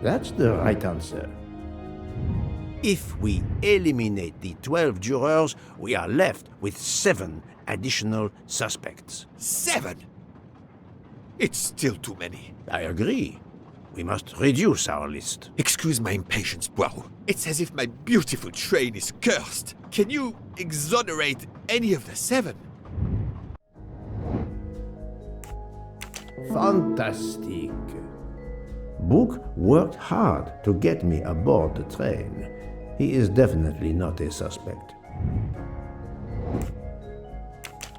That's the right answer. If we eliminate the 12 jurors, we are left with 7 additional suspects. 7? It's still too many. I agree. We must reduce our list. Excuse my impatience, Poirot. It's as if my beautiful train is cursed. Can you exonerate any of the 7? Fantastic. Book worked hard to get me aboard the train. He is definitely not a suspect.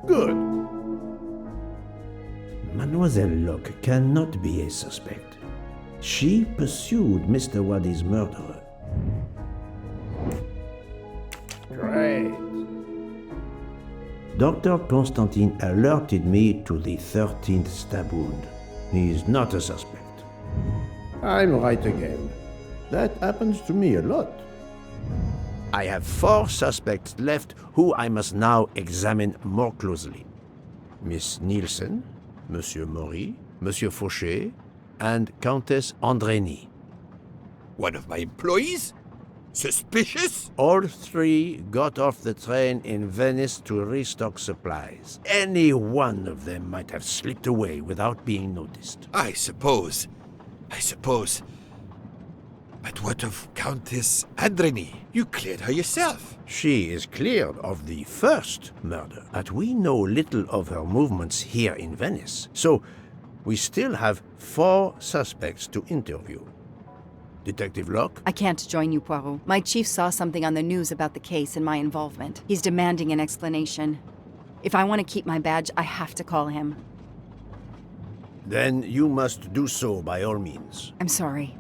Good. Mademoiselle Locke cannot be a suspect. She pursued Mr. Wadi's murderer. Great. Dr. Constantine alerted me to the 13th stab wound. He is not a suspect. I'm right again. That happens to me a lot. I have 4 suspects left who I must now examine more closely. Miss Nielsen, Monsieur Maury, Monsieur Fauché, and Countess Andrény. One of my employees? Suspicious? All 3 got off the train in Venice to restock supplies. Any one of them might have slipped away without being noticed. I suppose. But what of Countess Andrény? You cleared her yourself. She is cleared of the first murder, but we know little of her movements here in Venice. So, we still have 4 suspects to interview. Detective Locke? I can't join you, Poirot. My chief saw something on the news about the case and my involvement. He's demanding an explanation. If I want to keep my badge, I have to call him. Then you must do so by all means. I'm sorry.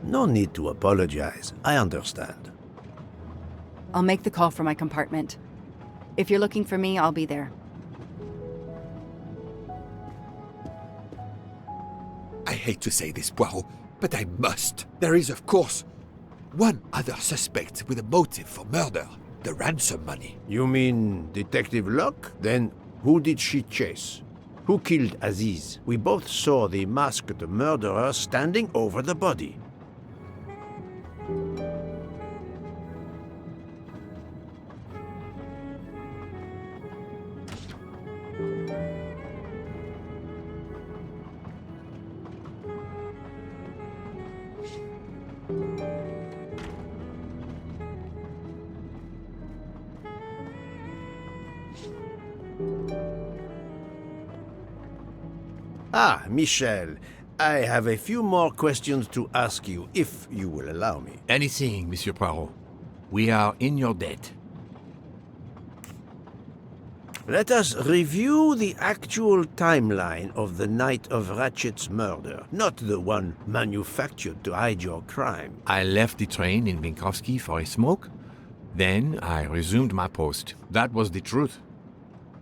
No need to apologize. I understand. I'll make the call for my compartment. If you're looking for me, I'll be there. hate to say this, Poirot, but I must. There is, of course, one other suspect with a motive for murder. The ransom money. You mean Detective Locke? Then who did she chase? Who killed Aziz? We both saw the masked murderer standing over the body. Ah, Michel, I have a few more questions to ask you, if you will allow me. Anything, Monsieur Poirot. We are in your debt. Let us review the actual timeline of the night of Ratchet's murder, not the one manufactured to hide your crime. I left the train in Vinkovsky for a smoke. Then I resumed my post. That was the truth.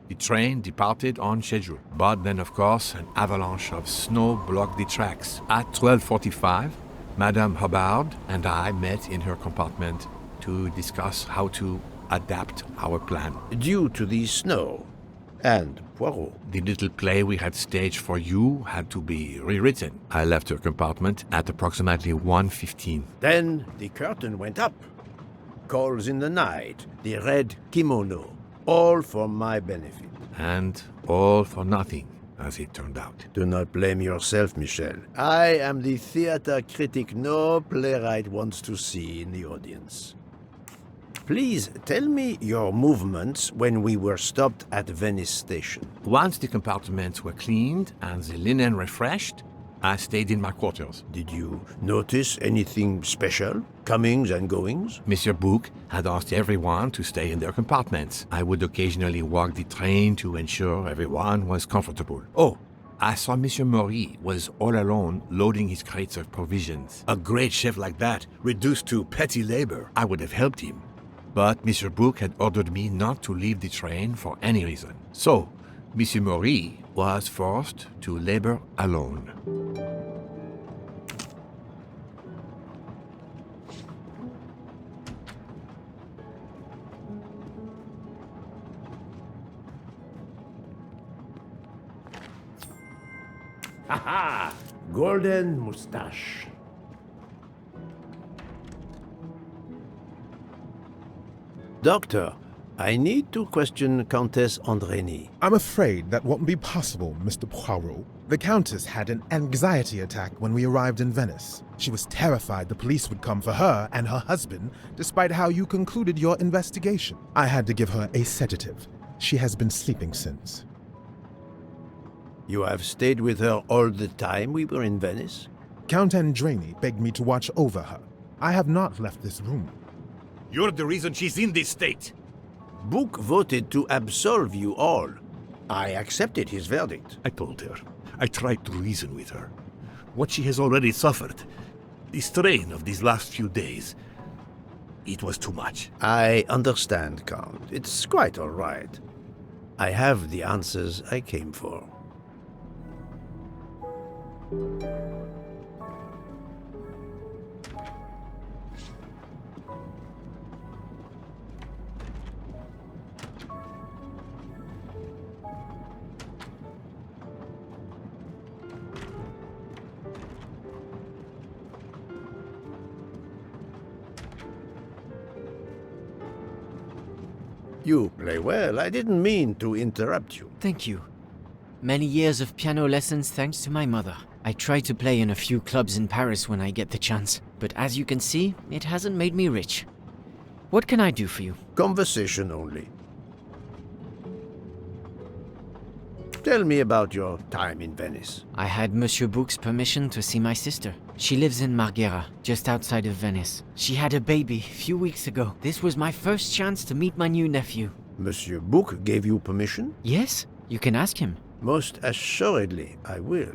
The train departed on schedule. But then, of course, an avalanche of snow blocked the tracks. At 12:45, Madame Hubbard and I met in her compartment to discuss how to adapt our plan. Due to the snow and Poirot. The little play we had staged for you had to be rewritten. I left her compartment at approximately 1:15. Then the curtain went up. Calls in the night, the red kimono, all for my benefit. And all for nothing, as it turned out. Do not blame yourself, Michel. I am the theater critic no playwright wants to see in the audience. Please tell me your movements when we were stopped at Venice Station. Once the compartments were cleaned and the linen refreshed, I stayed in my quarters. Did you notice anything special? Comings and goings? Monsieur Bouc had asked everyone to stay in their compartments. I would occasionally walk the train to ensure everyone was comfortable. Oh, I saw Monsieur Maury was all alone loading his crates of provisions. A great chef like that, reduced to petty labor, I would have helped him. But Monsieur Bouc had ordered me not to leave the train for any reason. So, Monsieur Maury was forced to labor alone. Ha! Golden moustache. Doctor, I need to question Countess Andrény. I'm afraid that won't be possible, Mr. Poirot. The Countess had an anxiety attack when we arrived in Venice. She was terrified the police would come for her and her husband, despite how you concluded your investigation. I had to give her a sedative. She has been sleeping since. You have stayed with her all the time we were in Venice? Count Andrény begged me to watch over her. I have not left this room. You're the reason she's in this state. Bouc voted to absolve you all. I accepted his verdict. I told her. I tried to reason with her. What she has already suffered, the strain of these last few days, it was too much. I understand, Count. It's quite all right. I have the answers I came for. You play well. I didn't mean to interrupt you. Thank you. Many years of piano lessons thanks to my mother. I try to play in a few clubs in Paris when I get the chance, but as you can see, it hasn't made me rich. What can I do for you? Conversation only. Tell me about your time in Venice. I had Monsieur Bouc's permission to see my sister. She lives in Marghera, just outside of Venice. She had a baby a few weeks ago. This was my first chance to meet my new nephew. Monsieur Bouc gave you permission? Yes, you can ask him. Most assuredly, I will.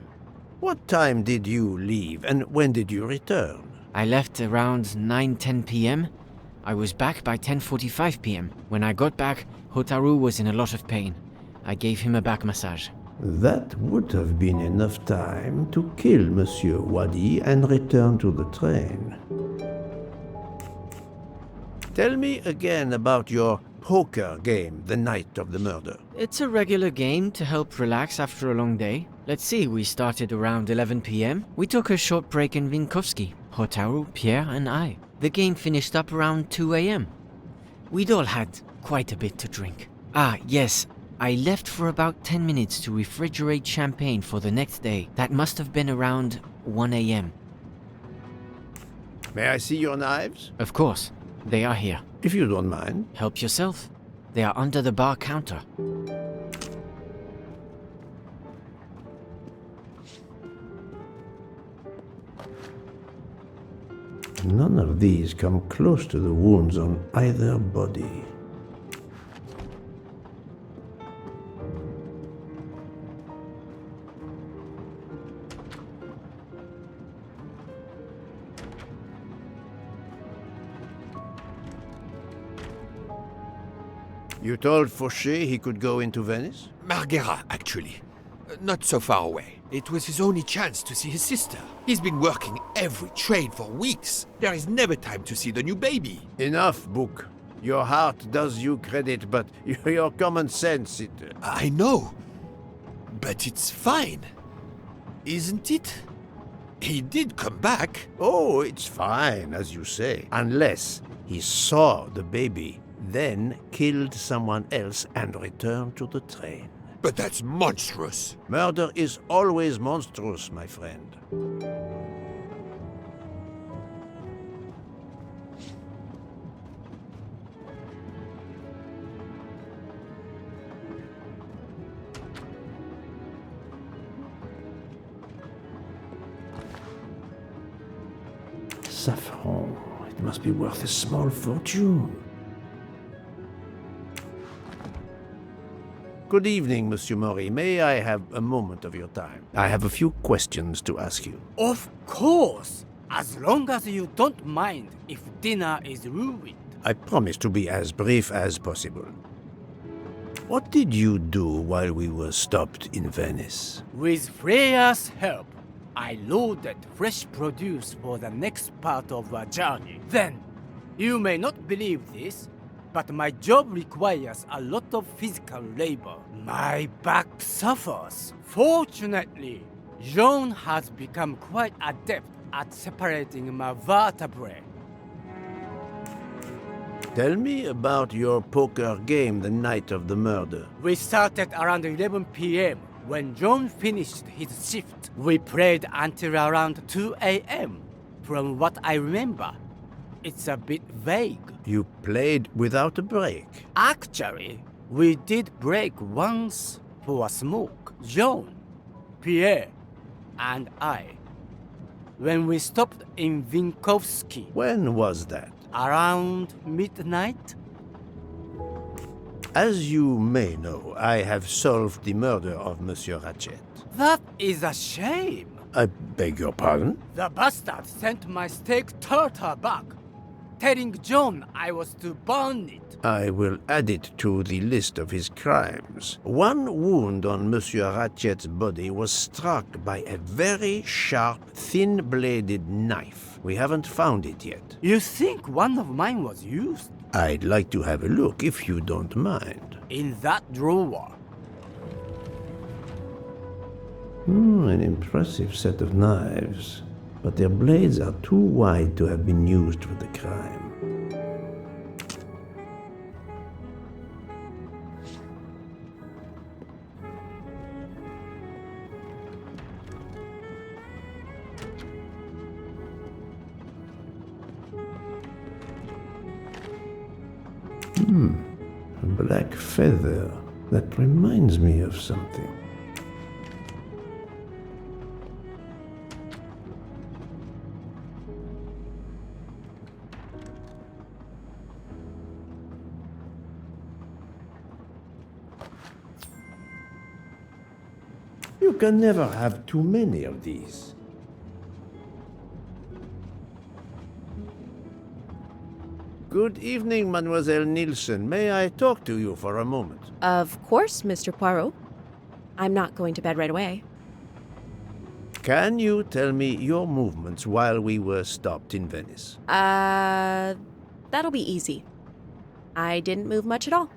What time did you leave, and when did you return? I left around 9:10 p.m. I was back by 10:45 p.m. When I got back, Hotaru was in a lot of pain. I gave him a back massage. That would have been enough time to kill Monsieur Wadi and return to the train. Tell me again about your poker game the night of the murder. It's a regular game to help relax after a long day. Let's see, we started around 11 p.m. We took a short break in Vinkovsky, Hotaru, Pierre and I. The game finished up around 2 a.m. We'd all had quite a bit to drink. Ah, yes, I left for about 10 minutes to refrigerate champagne for the next day. That must have been around 1 a.m. May I see your knives? Of course. They are here. If you don't mind. Help yourself. They are under the bar counter. None of these come close to the wounds on either body. You told Fauché he could go into Venice? Marghera, actually. Not so far away. It was his only chance to see his sister. He's been working every trade for weeks. There is never time to see the new baby. Enough, Book. Your heart does you credit, but your common sense, it... I know. But it's fine. Isn't it? He did come back. Oh, it's fine, as you say. Unless he saw the baby, then killed someone else and returned to the train. But that's monstrous. Murder is always monstrous, my friend. Saffron. It must be worth a small fortune. Good evening, Monsieur Maury. May I have a moment of your time? I have a few questions to ask you. Of course! As long as you don't mind if dinner is ruined. I promise to be as brief as possible. What did you do while we were stopped in Venice? With Freya's help, I loaded fresh produce for the next part of our journey. Then, you may not believe this, but my job requires a lot of physical labor. My back suffers. Fortunately, Jean has become quite adept at separating my vertebrae. Tell me about your poker game the night of the murder. We started around 11 p.m. When John finished his shift, we played until around 2 a.m. From what I remember, it's a bit vague. You played without a break? Actually, we did break once for a smoke. John, Pierre, and I. When we stopped in Vinkovsky. When was that? Around midnight? As you may know, I have solved the murder of Monsieur Ratchet. That is a shame. I beg your pardon? The bastard sent my steak tartar back, telling John I was to burn it. I will add it to the list of his crimes. One wound on Monsieur Ratchet's body was struck by a very sharp, thin-bladed knife. We haven't found it yet. You think one of mine was used? I'd like to have a look, if you don't mind. In that drawer. An impressive set of knives, but their blades are too wide to have been used for the crime. A black feather. That reminds me of something. You can never have too many of these. Good evening, Mademoiselle Nielsen. May I talk to you for a moment? Of course, Mr. Poirot. I'm not going to bed right away. Can you tell me your movements while we were stopped in Venice? That'll be easy. I didn't move much at all.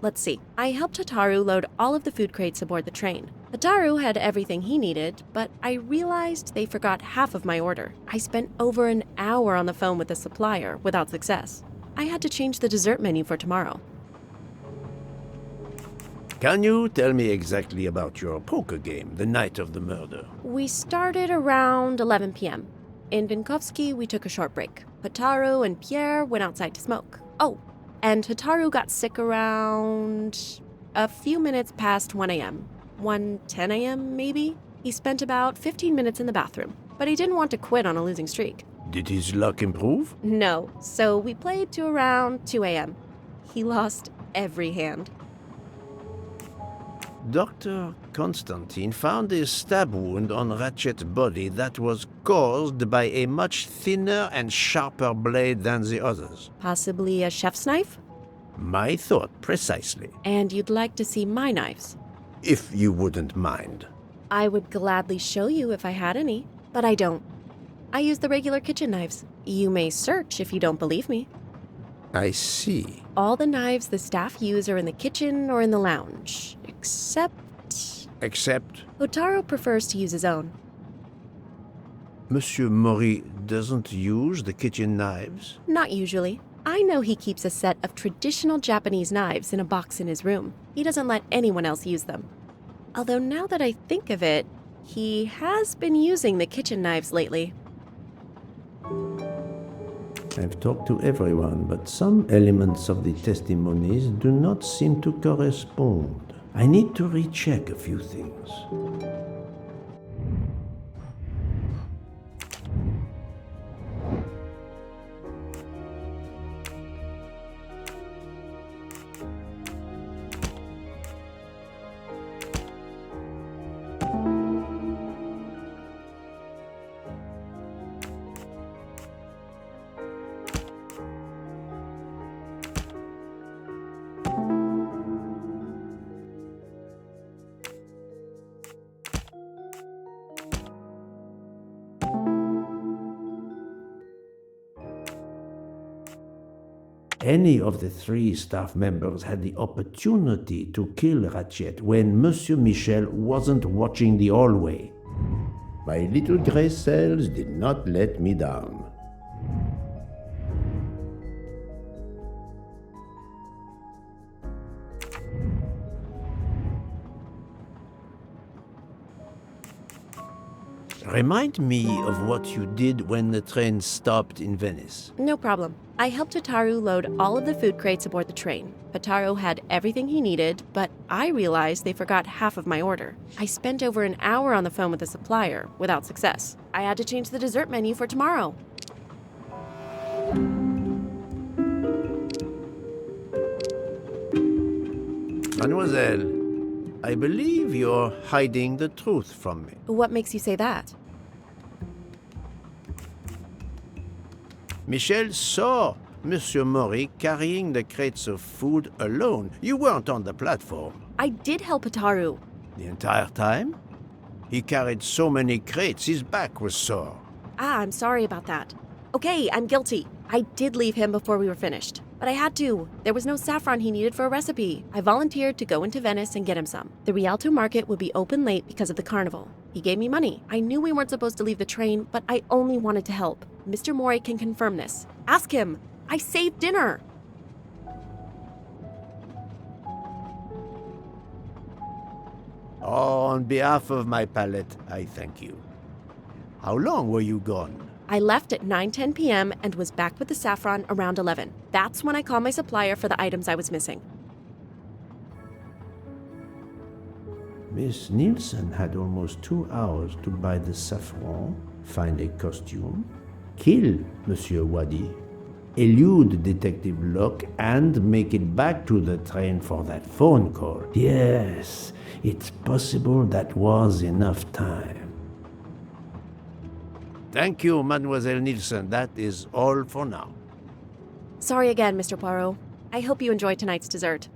Let's see. I helped Hotaru load all of the food crates aboard the train. Hotaru had everything he needed, but I realized they forgot half of my order. I spent over an hour on the phone with the supplier without success. I had to change the dessert menu for tomorrow. Can you tell me exactly about your poker game the night of the murder? We started around 11 p.m. In Vinkovsky, we took a short break. Hotaru and Pierre went outside to smoke. Oh, and Hotaru got sick around a few minutes past 1 a.m. 1:10 a.m. maybe? He spent about 15 minutes in the bathroom, but he didn't want to quit on a losing streak. Did his luck improve? No, so we played to around 2 a.m. He lost every hand. Dr. Constantine found a stab wound on Ratchet's body that was caused by a much thinner and sharper blade than the others. Possibly a chef's knife? My thought, precisely. And you'd like to see my knives? If you wouldn't mind. I would gladly show you if I had any, but I don't. I use the regular kitchen knives. You may search if you don't believe me. I see. All the knives the staff use are in the kitchen or in the lounge, except... Except? Hotaru prefers to use his own. Monsieur Mori doesn't use the kitchen knives? Not usually. I know he keeps a set of traditional Japanese knives in a box in his room. He doesn't let anyone else use them. Although now that I think of it, he has been using the kitchen knives lately. I've talked to everyone, but some elements of the testimonies do not seem to correspond. I need to recheck a few things. Any of the three staff members had the opportunity to kill Ratchet when Monsieur Michel wasn't watching the hallway. My little grey cells did not let me down. Remind me of what you did when the train stopped in Venice. No problem. I helped Hotaru load all of the food crates aboard the train. Hotaru had everything he needed, but I realized they forgot half of my order. I spent over an hour on the phone with the supplier, without success. I had to change the dessert menu for tomorrow. Mademoiselle, I believe you're hiding the truth from me. What makes you say that? Michel saw Monsieur Mori carrying the crates of food alone. You weren't on the platform. I did help Hotaru. The entire time? He carried so many crates, his back was sore. I'm sorry about that. Okay, I'm guilty. I did leave him before we were finished. But I had to. There was no saffron he needed for a recipe. I volunteered to go into Venice and get him some. The Rialto market would be open late because of the carnival. He gave me money. I knew we weren't supposed to leave the train, but I only wanted to help. Mr. Mori can confirm this. Ask him. I saved dinner. Oh, on behalf of my palate, I thank you. How long were you gone? I left at 9:10 p.m. and was back with the saffron around 11. That's when I called my supplier for the items I was missing. Miss Nielsen had almost 2 hours to buy the saffron, find a costume, kill Monsieur Wadi, elude Detective Locke, and make it back to the train for that phone call. Yes, it's possible that was enough time. Thank you, Mademoiselle Nielsen. That is all for now. Sorry again, Mr. Poirot. I hope you enjoy tonight's dessert.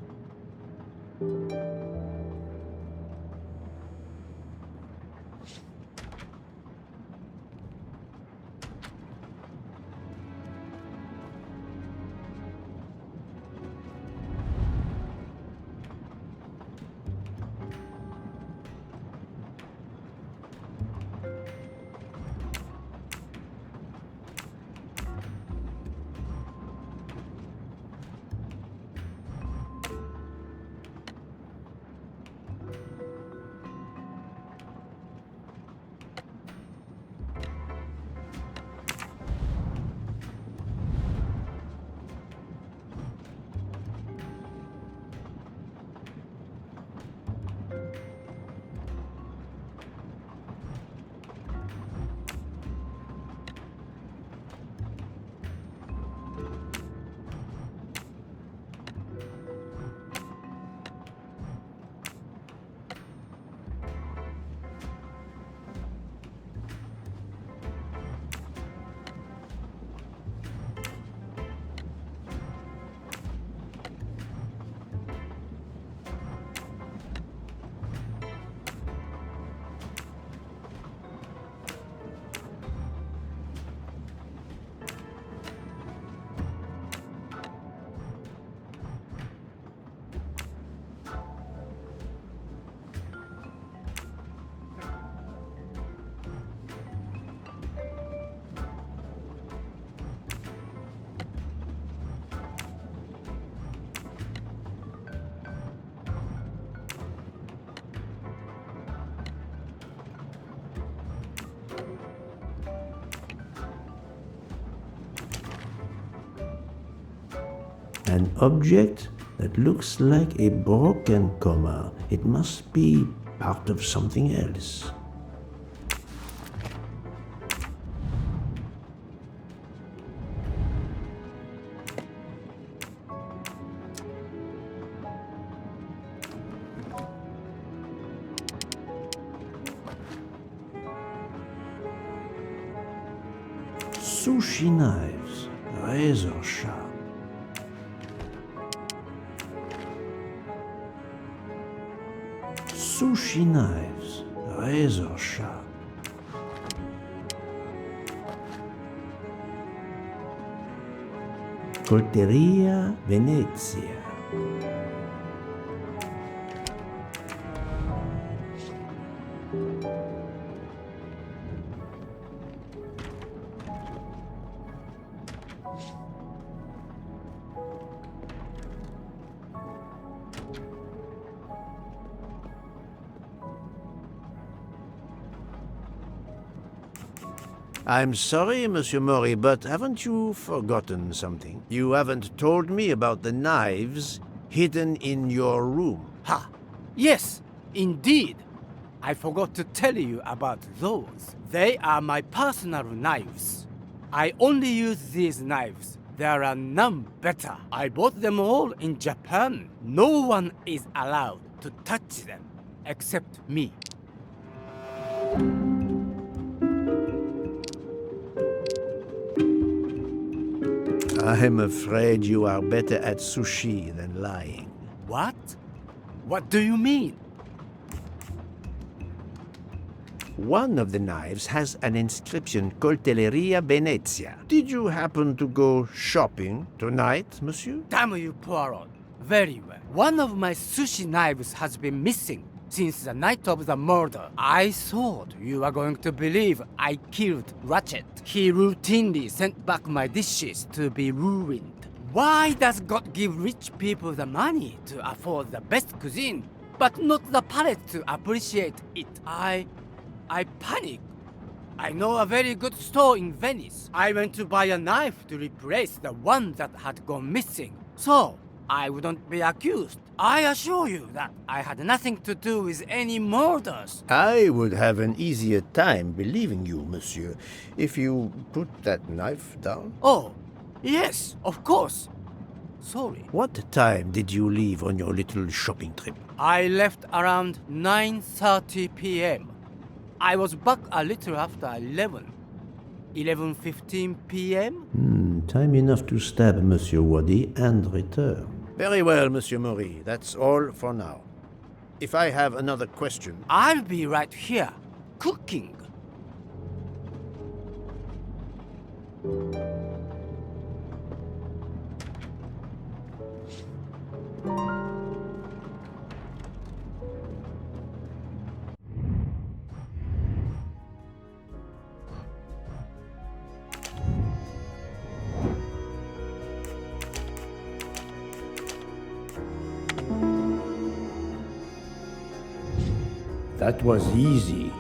An object that looks like a broken comma. It must be part of something else. Sushi knives, razor sharp. Sushi knives, razor sharp. Colteria Venezia. I'm sorry, Monsieur Mori, but haven't you forgotten something? You haven't told me about the knives hidden in your room. Ha! Yes, indeed. I forgot to tell you about those. They are my personal knives. I only use these knives. There are none better. I bought them all in Japan. No one is allowed to touch them except me. I'm afraid you are better at sushi than lying. What? What do you mean? One of the knives has an inscription, Coltelleria Venezia. Did you happen to go shopping tonight, monsieur? Damn you, Poirot. Very well. One of my sushi knives has been missing since the night of the murder. I thought you were going to believe I killed Ratchet. He routinely sent back my dishes to be ruined. Why does God give rich people the money to afford the best cuisine, but not the palate to appreciate it? I panicked. I know a very good store in Venice. I went to buy a knife to replace the one that had gone missing, so I wouldn't be accused. I assure you that I had nothing to do with any murders. I would have an easier time believing you, monsieur, if you put that knife down. Oh, yes, of course. Sorry. What time did you leave on your little shopping trip? I left around 9:30 p.m. I was back a little after 11. 11:15 p.m.? Time enough to stab Monsieur Waddy and return. Very well, Monsieur Mori. That's all for now. If I have another question... I'll be right here, cooking. That was easy.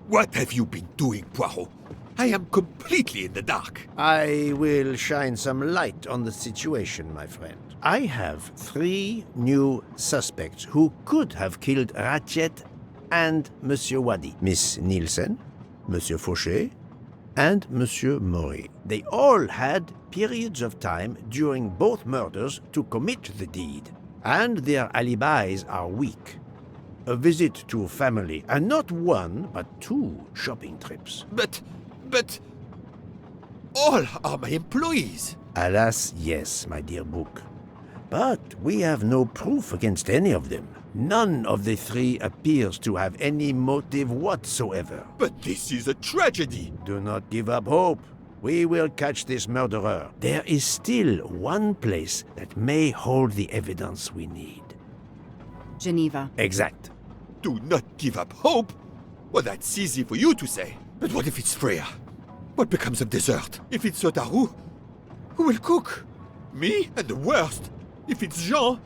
What have you been doing, Poirot? I am completely in the dark. I will shine some light on the situation, my friend. I have 3 new suspects who could have killed Ratchet and Monsieur Wadi. Miss Nielsen, Monsieur Fauché, and Monsieur Maury. They all had periods of time during both murders to commit the deed, and their alibis are weak. A visit to family, and not 1, but 2 shopping trips. But all are my employees. Alas, yes, my dear Book. But we have no proof against any of them. None of the 3 appears to have any motive whatsoever. But this is a tragedy. Do not give up hope. We will catch this murderer. There is still one place that may hold the evidence we need. Geneva. Exact. Do not give up hope? Well, that's easy for you to say. But what if it's Freya? What becomes of dessert? If it's Sotaru, who will cook? Me? And the worst, if it's Jean,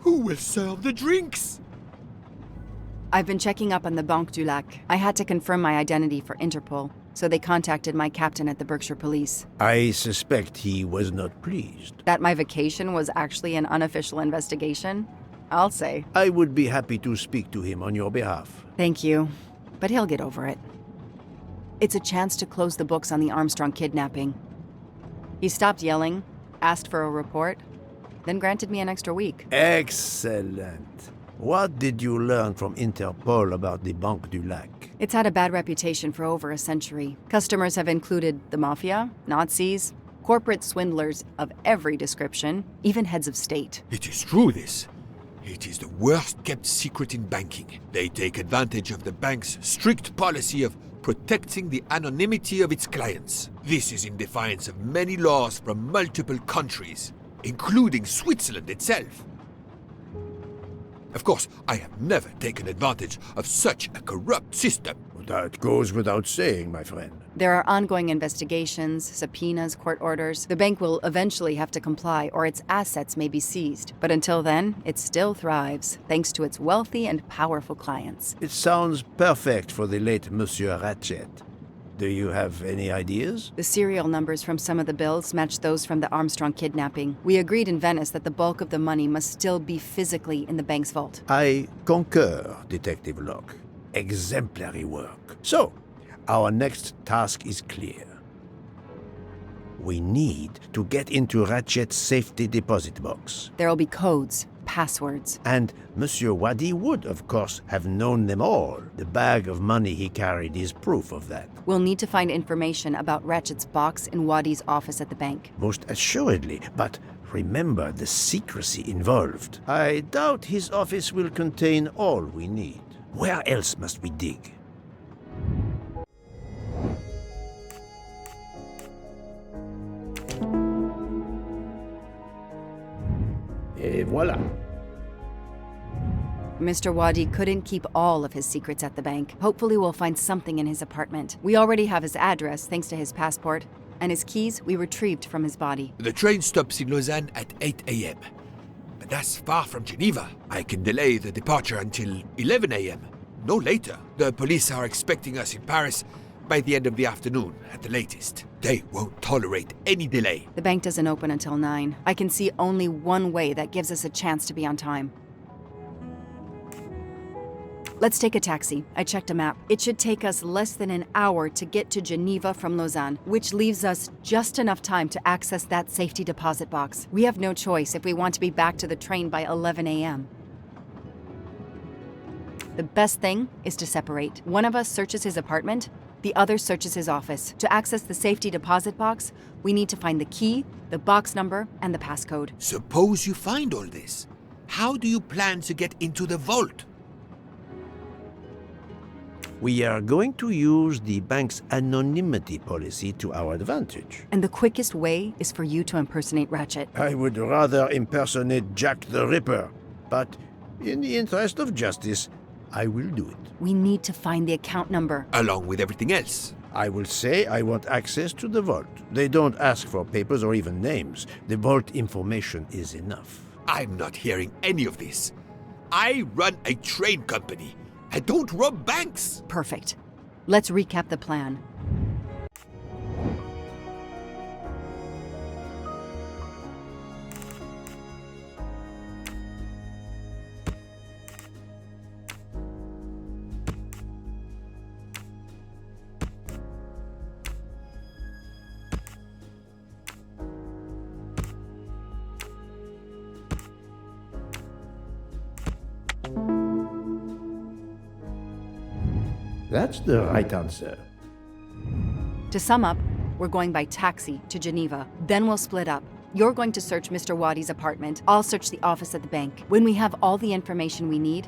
who will serve the drinks? I've been checking up on the Banque du Lac. I had to confirm my identity for Interpol, so they contacted my captain at the Berkshire Police. I suspect he was not pleased. That my vacation was actually an unofficial investigation? I'll say. I would be happy to speak to him on your behalf. Thank you, but he'll get over it. It's a chance to close the books on the Armstrong kidnapping. He stopped yelling, asked for a report, then granted me an extra week. Excellent. What did you learn from Interpol about the Banque du Lac? It's had a bad reputation for over a century. Customers have included the mafia, Nazis, corporate swindlers of every description, even heads of state. It is true, this. It is the worst-kept secret in banking. They take advantage of the bank's strict policy of protecting the anonymity of its clients. This is in defiance of many laws from multiple countries, including Switzerland itself. Of course, I have never taken advantage of such a corrupt system. That goes without saying, my friend. There are ongoing investigations, subpoenas, court orders. The bank will eventually have to comply, or its assets may be seized. But until then, it still thrives, thanks to its wealthy and powerful clients. It sounds perfect for the late Monsieur Ratchet. Do you have any ideas? The serial numbers from some of the bills match those from the Armstrong kidnapping. We agreed in Venice that the bulk of the money must still be physically in the bank's vault. I concur, Detective Locke. Exemplary work. So, our next task is clear. We need to get into Ratchet's safety deposit box. There'll be codes, passwords. And Monsieur Wadi would, of course, have known them all. The bag of money he carried is proof of that. We'll need to find information about Ratchet's box in Wadi's office at the bank. Most assuredly, but remember the secrecy involved. I doubt his office will contain all we need. Where else must we dig? Et voilà. Mr. Wadi couldn't keep all of his secrets at the bank. Hopefully we'll find something in his apartment. We already have his address thanks to his passport, and his keys we retrieved from his body. The train stops in Lausanne at 8 a.m. But that's far from Geneva. I can delay the departure until 11 a.m. No later. The police are expecting us in Paris by the end of the afternoon, at the latest. They won't tolerate any delay. The bank doesn't open until 9. I can see only one way that gives us a chance to be on time. Let's take a taxi. I checked a map. It should take us less than an hour to get to Geneva from Lausanne, which leaves us just enough time to access that safety deposit box. We have no choice if we want to be back to the train by 11 a.m. The best thing is to separate. One of us searches his apartment, the other searches his office. To access the safety deposit box, we need to find the key, the box number, and the passcode. Suppose you find all this. How do you plan to get into the vault? We are going to use the bank's anonymity policy to our advantage. And the quickest way is for you to impersonate Ratchet. I would rather impersonate Jack the Ripper, but in the interest of justice, I will do it. We need to find the account number. Along with everything else. I will say I want access to the vault. They don't ask for papers or even names. The vault information is enough. I'm not hearing any of this. I run a train company. I don't rob banks. Perfect. Let's recap the plan. That's the right answer. To sum up, we're going by taxi to Geneva. Then we'll split up. You're going to search Mr. Wadi's apartment. I'll search the office at the bank. When we have all the information we need,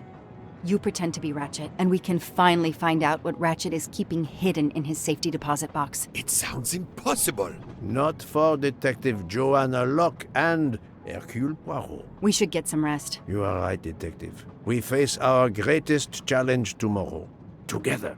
you pretend to be Ratchet, and we can finally find out what Ratchet is keeping hidden in his safety deposit box. It sounds impossible. Not for Detective Joanna Locke and Hercule Poirot. We should get some rest. You are right, Detective. We face our greatest challenge tomorrow. Together.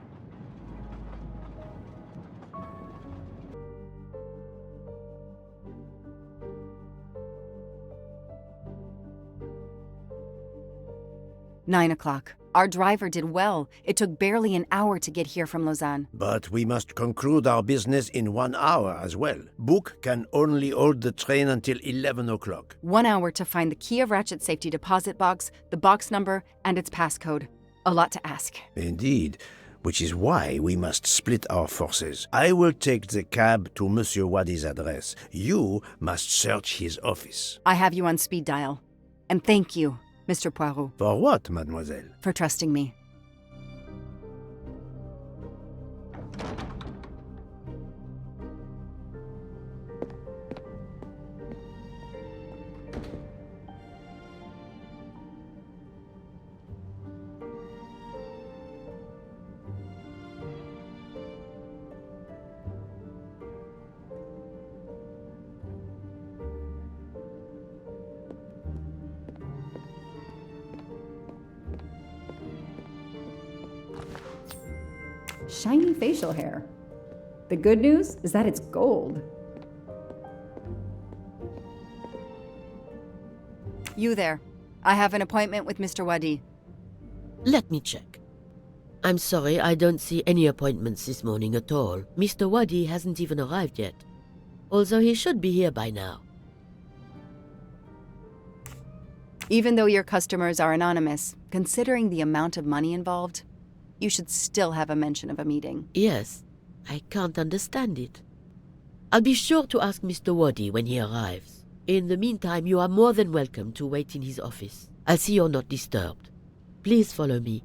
"9:00. Our driver did well. It took barely an hour to get here from Lausanne. But we must conclude our business in 1 hour as well. Book can only hold the train until 11 o'clock. 1 hour to find the key of Ratchet's safety deposit box, the box number, and its passcode. A lot to ask. Indeed, which is why we must split our forces. I will take the cab to Monsieur Wadi's address. You must search his office. I have you on speed dial. And thank you, Mr. Poirot. For what, mademoiselle? For trusting me. Shiny facial hair. The good news is that it's gold. You there. I have an appointment with Mr. Wadi. Let me check. I'm sorry, I don't see any appointments this morning at all. Mr. Wadi hasn't even arrived yet. Although he should be here by now. Even though your customers are anonymous, considering the amount of money involved, you should still have a mention of a meeting. Yes, I can't understand it. I'll be sure to ask Mr. Wadi when he arrives. In the meantime, you are more than welcome to wait in his office. I'll see you're not disturbed. Please follow me.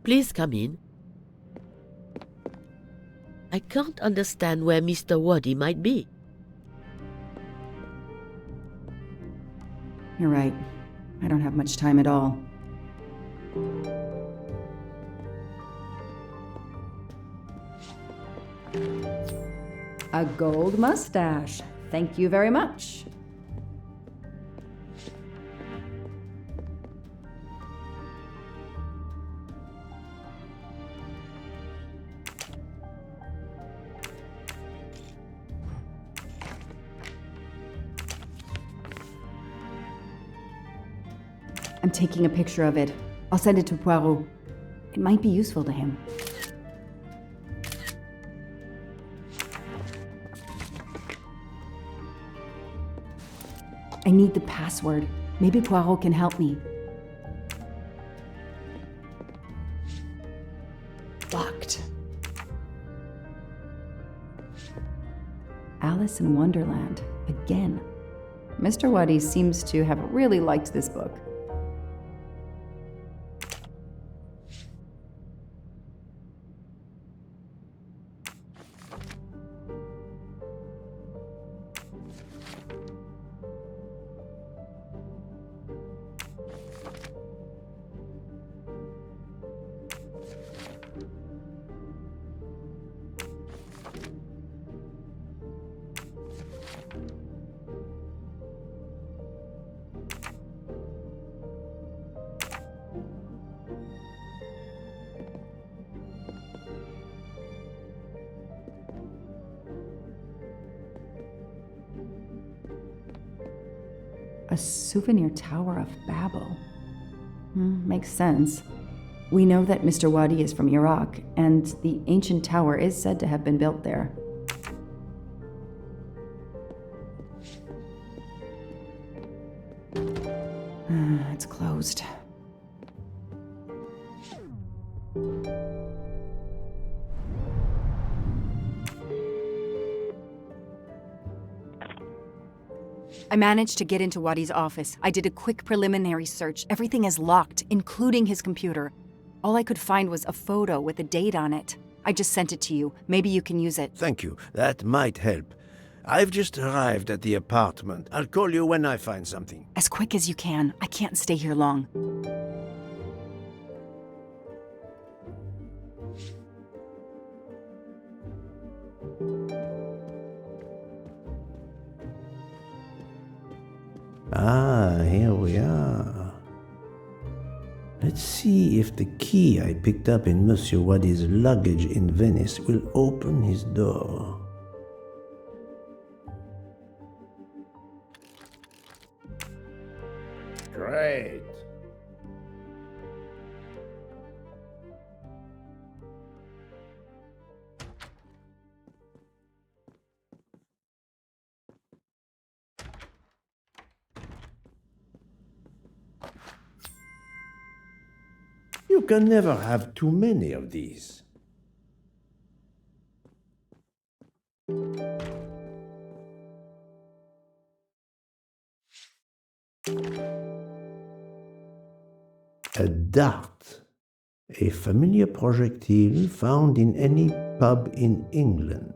Please come in. I can't understand where Mr. Wadi might be. You're right. I don't have much time at all. A gold mustache. Thank you very much. I'm taking a picture of it. I'll send it to Poirot. It might be useful to him. I need the password. Maybe Poirot can help me. Locked. Alice in Wonderland. Again. Mr. Wadi seems to have really liked this book. A souvenir Tower of Babel. Makes sense. We know that Mr. Wadi is from Iraq, and the ancient tower is said to have been built there. It's closed. I managed to get into Wadi's office. I did a quick preliminary search. Everything is locked, including his computer. All I could find was a photo with a date on it. I just sent it to you. Maybe you can use it. Thank you. That might help. I've just arrived at the apartment. I'll call you when I find something. As quick as you can. I can't stay here long. Ah, here we are. Let's see if the key I picked up in Monsieur Wadi's luggage in Venice will open his door. Great. You can never have too many of these. A dart, a familiar projectile found in any pub in England.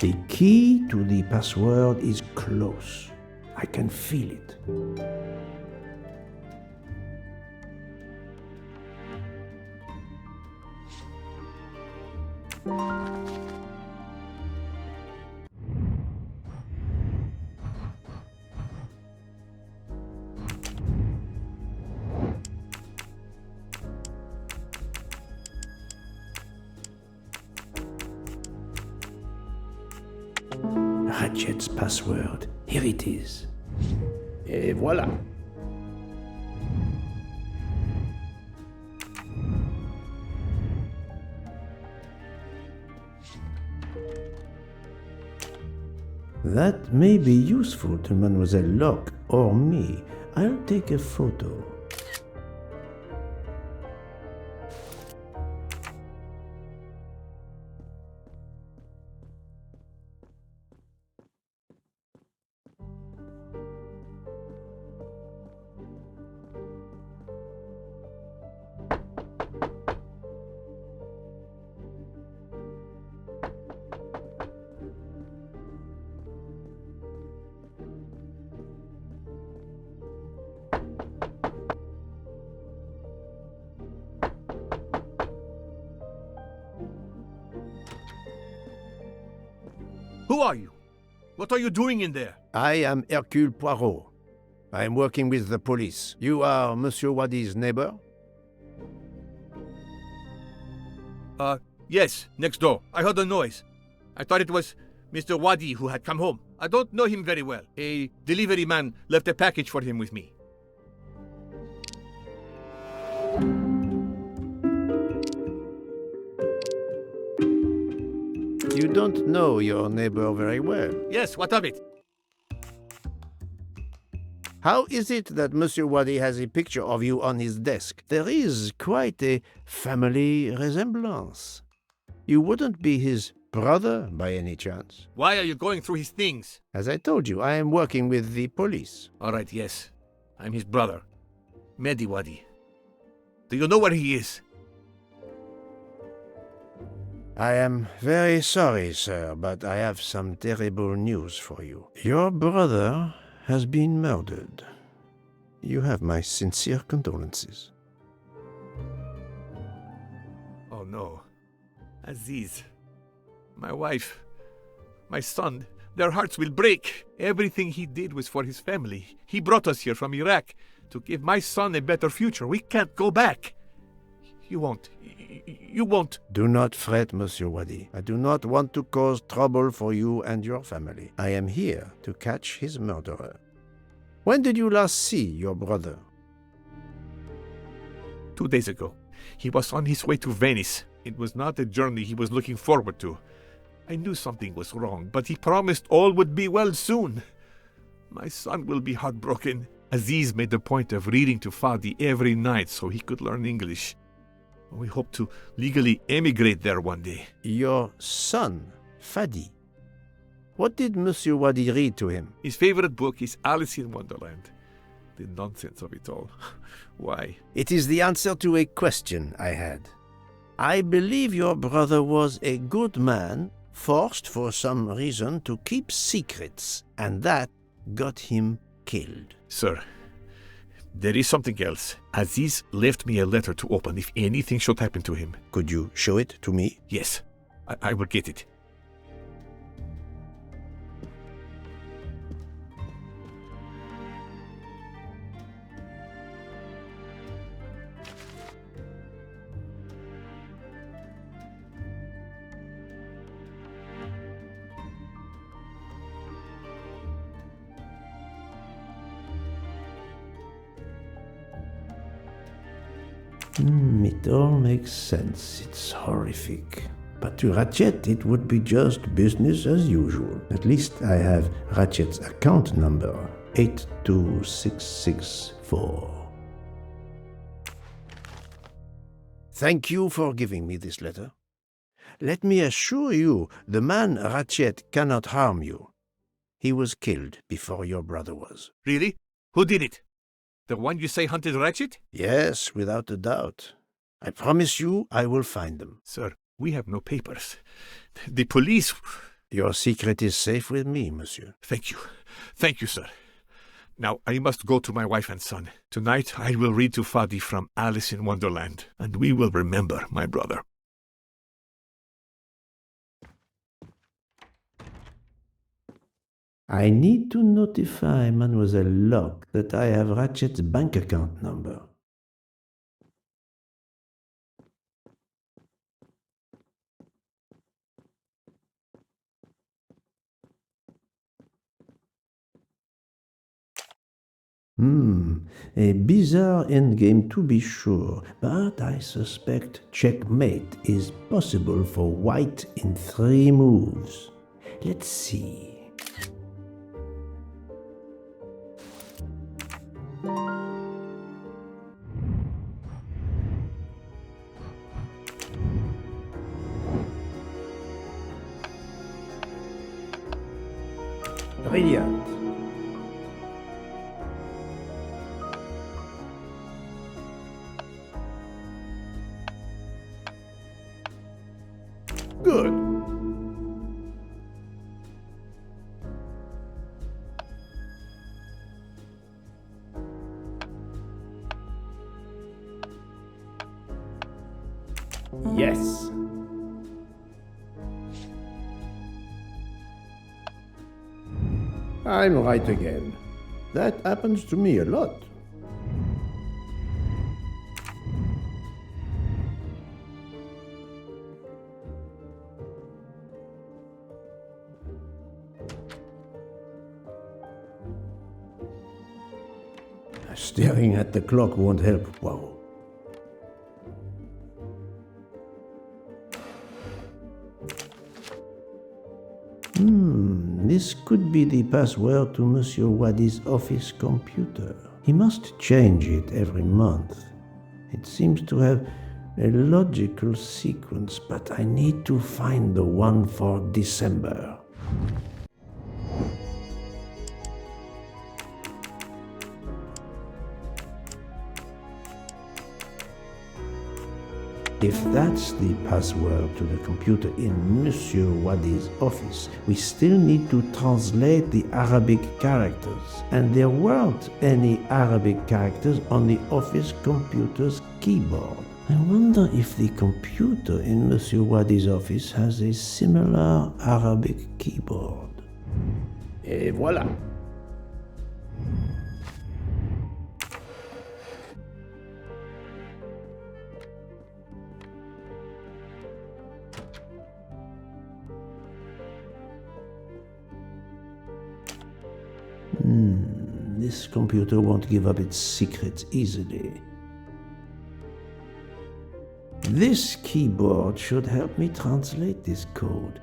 The key to the password is close. I can feel it. Ratchet's password. Here it is. Et voilà. That may be useful to Mademoiselle Locke or me. I'll take a photo. Who are you? What are you doing in there? I am Hercule Poirot. I am working with the police. You are Monsieur Wadi's neighbor? Yes, next door. I heard a noise. I thought it was Mr. Wadi who had come home. I don't know him very well. A delivery man left a package for him with me. You don't know your neighbor very well. Yes, what of it? How is it that Monsieur Wadi has a picture of you on his desk? There is quite a family resemblance. You wouldn't be his brother by any chance? Why are you going through his things? As I told you, I am working with the police. All right, yes. I'm his brother, Mehdi Wadi. Do you know where he is? I am very sorry, sir, but I have some terrible news for you. Your brother has been murdered. You have my sincere condolences. Oh no. Aziz. My wife. My son. Their hearts will break. Everything he did was for his family. He brought us here from Iraq to give my son a better future. We can't go back. You won't. You won't. Do not fret, Monsieur Wadi. I do not want to cause trouble for you and your family. I am here to catch his murderer. When did you last see your brother? 2 days ago. He was on his way to Venice. It was not a journey he was looking forward to. I knew something was wrong, but he promised all would be well soon. My son will be heartbroken. Aziz made a point of reading to Fadi every night so he could learn English. We hope to legally emigrate there one day. Your son, Fadi. What did Monsieur Wadi read to him? His favorite book is Alice in Wonderland. The nonsense of it all. Why? It is the answer to a question I had. I believe your brother was a good man, forced for some reason to keep secrets, and that got him killed. Sir, there is something else. Aziz left me a letter to open if anything should happen to him. Could you show it to me? Yes, I will get it. It all makes sense. It's horrific. But to Ratchet, it would be just business as usual. At least I have Ratchet's account number, 82664. Thank you for giving me this letter. Let me assure you, the man Ratchet cannot harm you. He was killed before your brother was. Really? Who did it? The one you say hunted Ratchet? Yes, without a doubt. I promise you I will find them. Sir, we have no papers. The police... Your secret is safe with me, monsieur. Thank you. Thank you, sir. Now, I must go to my wife and son. Tonight, I will read to Fadi from Alice in Wonderland, and we will remember my brother. I need to notify Mademoiselle Locke that I have Ratchet's bank account number. A bizarre endgame to be sure, but I suspect checkmate is possible for white in 3 moves. Let's see. Brilliant. Good. Yes. I'm right again. That happens to me a lot. Staring at the clock won't help. Wow. This could be the password to Monsieur Wadi's office computer. He must change it every month. It seems to have a logical sequence, but I need to find the one for December. If that's the password to the computer in Monsieur Wadi's office, we still need to translate the Arabic characters. And there weren't any Arabic characters on the office computer's keyboard. I wonder if the computer in Monsieur Wadi's office has a similar Arabic keyboard. Et voilà. This computer won't give up its secrets easily. This keyboard should help me translate this code.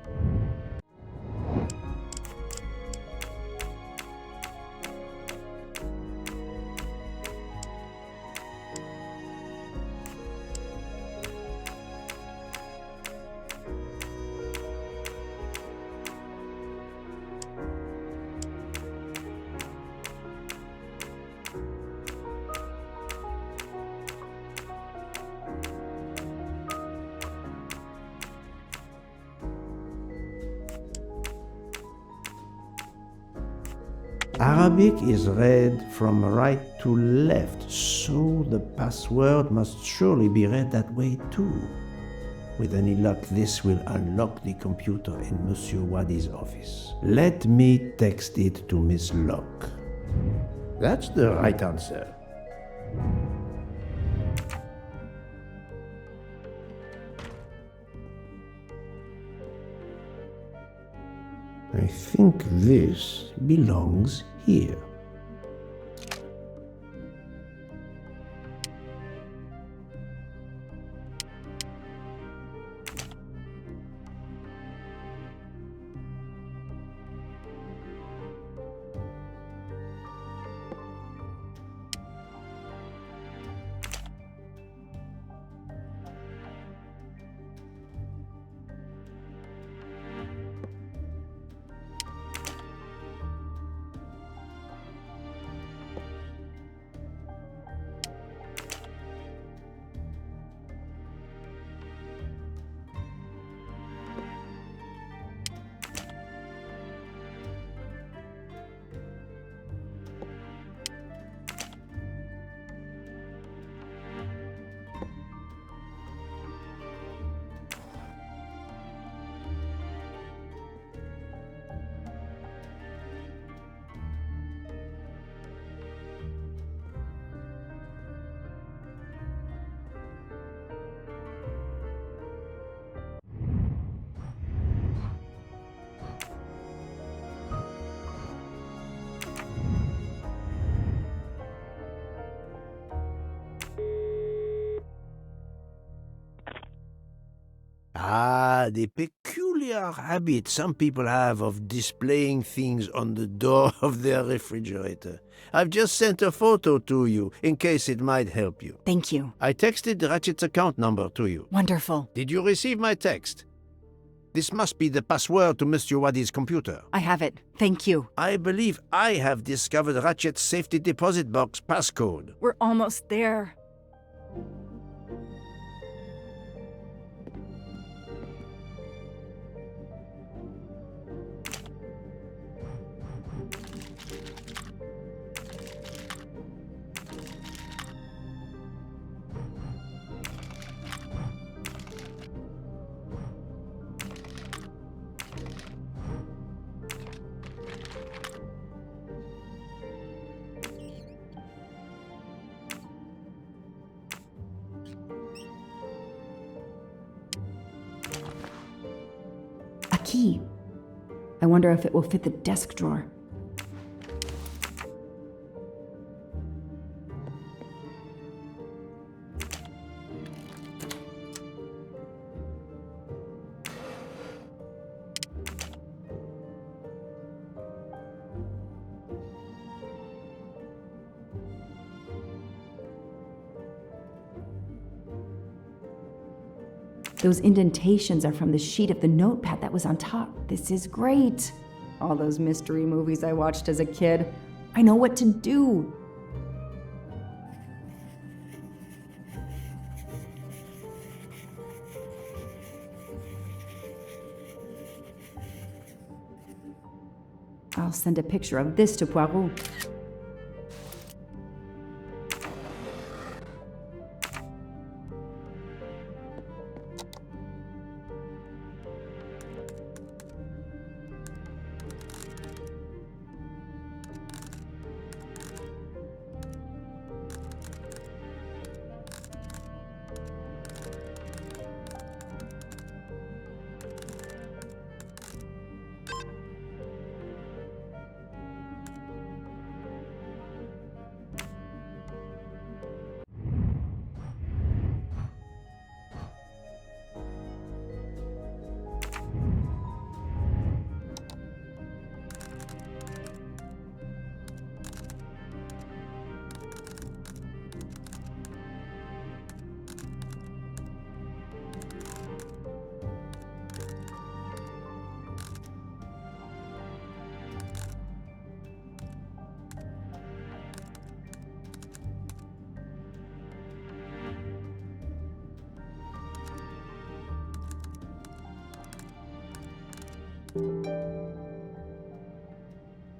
Arabic is read from right to left, so the password must surely be read that way too. With any luck, this will unlock the computer in Monsieur Wadi's office. Let me text it to Miss Locke. That's the right answer. I think this belongs here. The peculiar habit some people have of displaying things on the door of their refrigerator. I've just sent a photo to you, in case it might help you. Thank you. I texted Ratchet's account number to you. Wonderful. Did you receive my text? This must be the password to Mr. Wadi's computer. I have it. Thank you. I believe I have discovered Ratchet's safety deposit box passcode. We're almost there. Key. I wonder if it will fit the desk drawer. Those indentations are from the sheet of the notepad that was on top. This is great. All those mystery movies I watched as a kid. I know what to do. I'll send a picture of this to Poirot.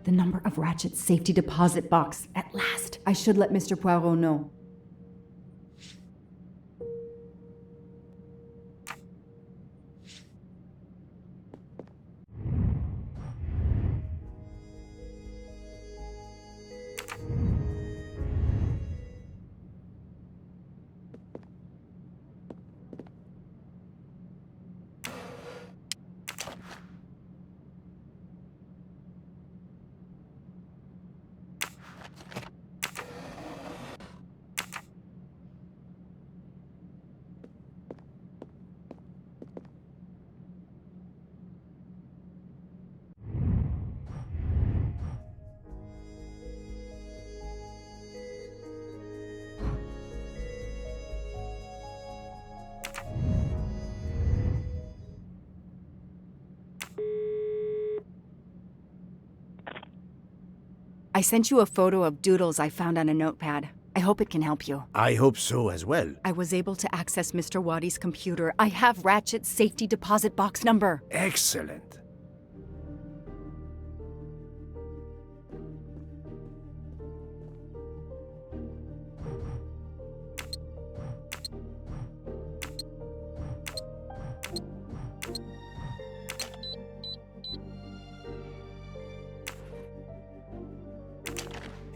The number of Ratchet's safety deposit box. At last. I should let Mr. Poirot know. I sent you a photo of doodles I found on a notepad. I hope it can help you. I hope so as well. I was able to access Mr. Waddy's computer. I have Ratchet's safety deposit box number. Excellent.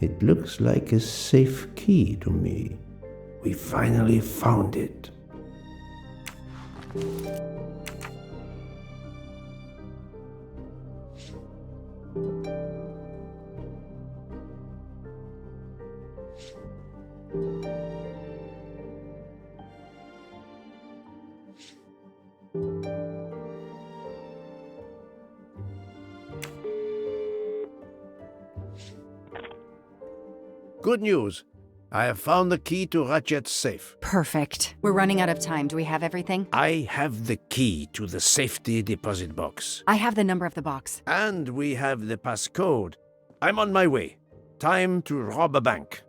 It looks like a safe key to me. We finally found it. Good news. I have found the key to Ratchet's safe. Perfect. We're running out of time. Do we have everything? I have the key to the safety deposit box. I have the number of the box. And we have the passcode. I'm on my way. Time to rob a bank.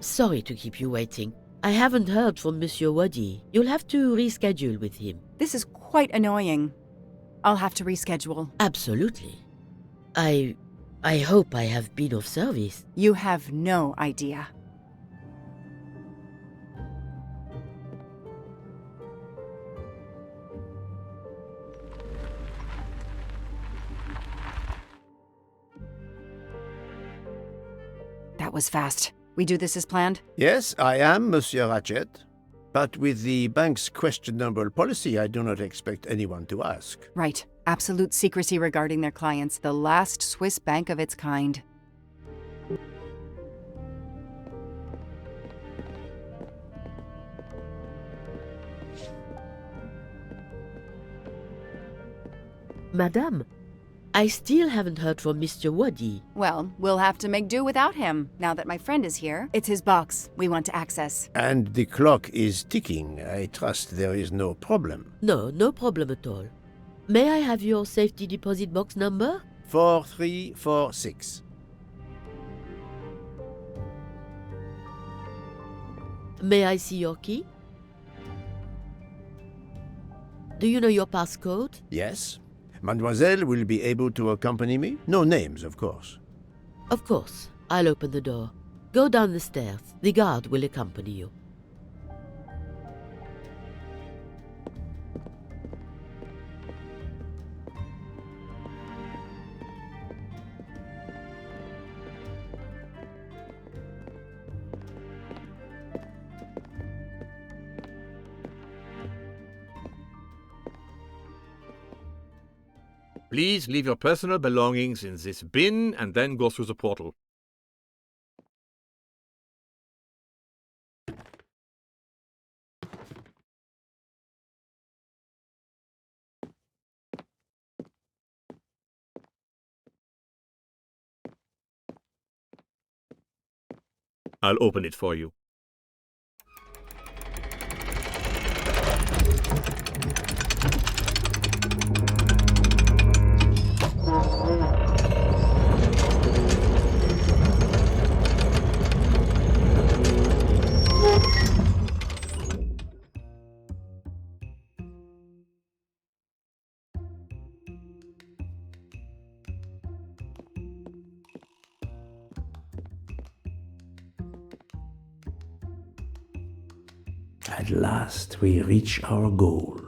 Sorry to keep you waiting. I haven't heard from Monsieur Waddy. You'll have to reschedule with him. This is quite annoying. I'll have to reschedule. Absolutely. I hope I have been of service. You have no idea. That was fast. We do this as planned? Yes, I am, Monsieur Ratchet. But with the bank's questionable policy, I do not expect anyone to ask. Right. Absolute secrecy regarding their clients. The last Swiss bank of its kind. Madame, I still haven't heard from Mr. Waddy. Well, we'll have to make do without him. Now that my friend is here, it's his box we want to access. And the clock is ticking. I trust there is no problem. No problem at all. May I have your safety deposit box number? 4346. May I see your key? Do you know your passcode? Yes. Mademoiselle will be able to accompany me? No names, of course. Of course. I'll open the door. Go down the stairs. The guard will accompany you. Please leave your personal belongings in this bin and then go through the portal. I'll open it for you. At last we reach our goal.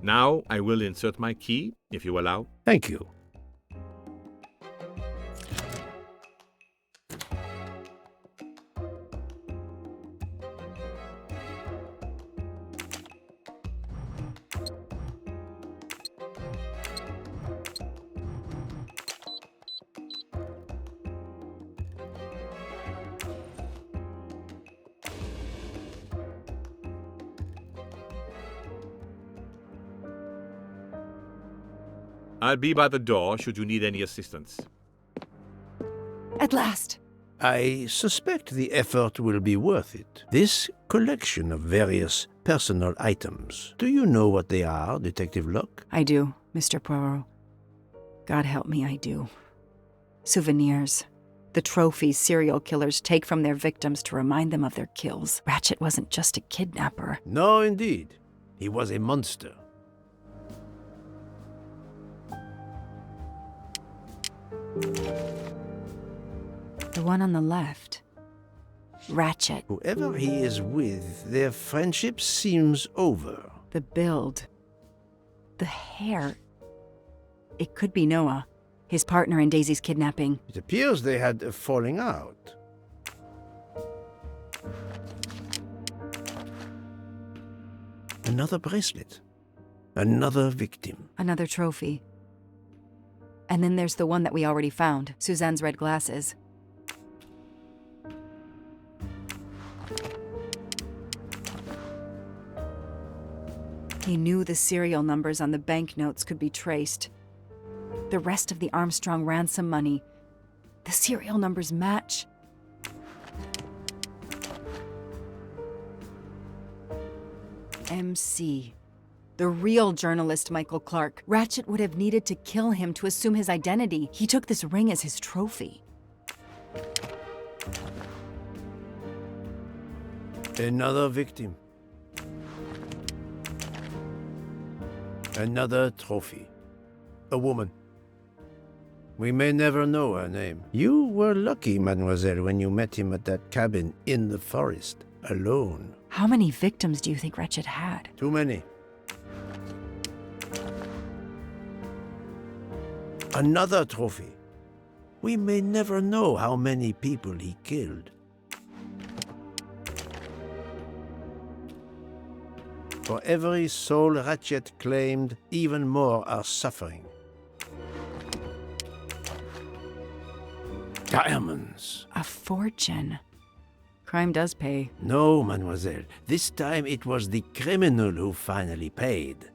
Now I will insert my key, if you allow. Thank you. I'll be by the door should you need any assistance. At last! I suspect the effort will be worth it. This collection of various personal items. Do you know what they are, Detective Locke? I do, Mr. Poirot. God help me, I do. Souvenirs. The trophies serial killers take from their victims to remind them of their kills. Ratchet wasn't just a kidnapper. No, indeed. He was a monster. The one on the left. Ratchet. Whoever he is with, their friendship seems over. The build. The hair. It could be Noah, his partner in Daisy's kidnapping. It appears they had a falling out. Another bracelet. Another victim. Another trophy. And then there's the one that we already found, Suzanne's red glasses. He knew the serial numbers on the banknotes could be traced. The rest of the Armstrong ransom money. The serial numbers match. MC. The real journalist Michael Clark. Ratchet would have needed to kill him to assume his identity. He took this ring as his trophy. Another victim. Another trophy. A woman. We may never know her name. You were lucky, mademoiselle, when you met him at that cabin in the forest, alone. How many victims do you think Ratchet had? Too many. Another trophy. We may never know how many people he killed. For every soul Ratchet claimed, even more are suffering. Diamonds. A fortune. Crime does pay. No, mademoiselle. This time it was the criminal who finally paid.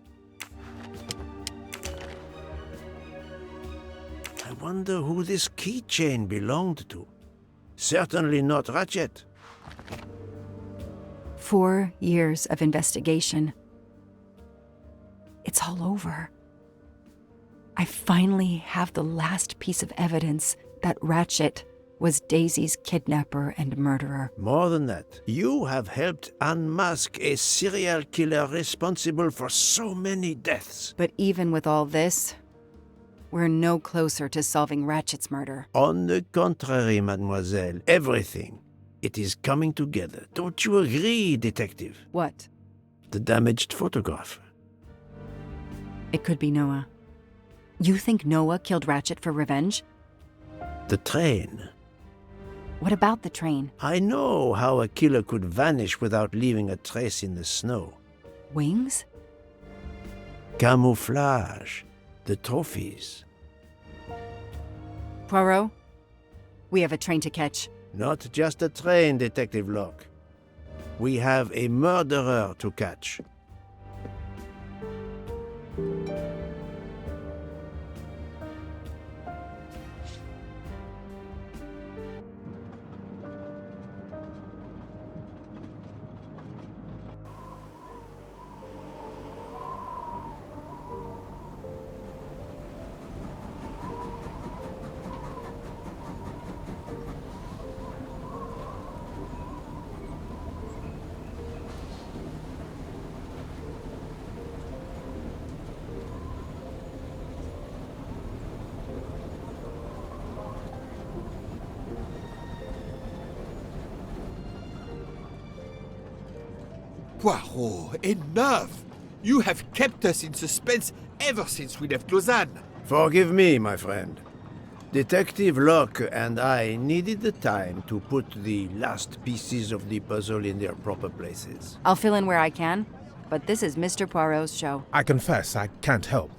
I wonder who this keychain belonged to. Certainly not Ratchet. 4 years of investigation. It's all over. I finally have the last piece of evidence that Ratchet was Daisy's kidnapper and murderer. More than that, you have helped unmask a serial killer responsible for so many deaths. But even with all this, we're no closer to solving Ratchet's murder. On the contrary, mademoiselle, everything. It is coming together. Don't you agree, detective? What? The damaged photograph. It could be Noah. You think Noah killed Ratchet for revenge? The train. What about the train? I know how a killer could vanish without leaving a trace in the snow. Wings? Camouflage. The trophies. Poirot, we have a train to catch. Not just a train, Detective Locke. We have a murderer to catch. Poirot, enough! You have kept us in suspense ever since we left Lausanne. Forgive me, my friend. Detective Locke and I needed the time to put the last pieces of the puzzle in their proper places. I'll fill in where I can, but this is Mr. Poirot's show. I confess I can't help,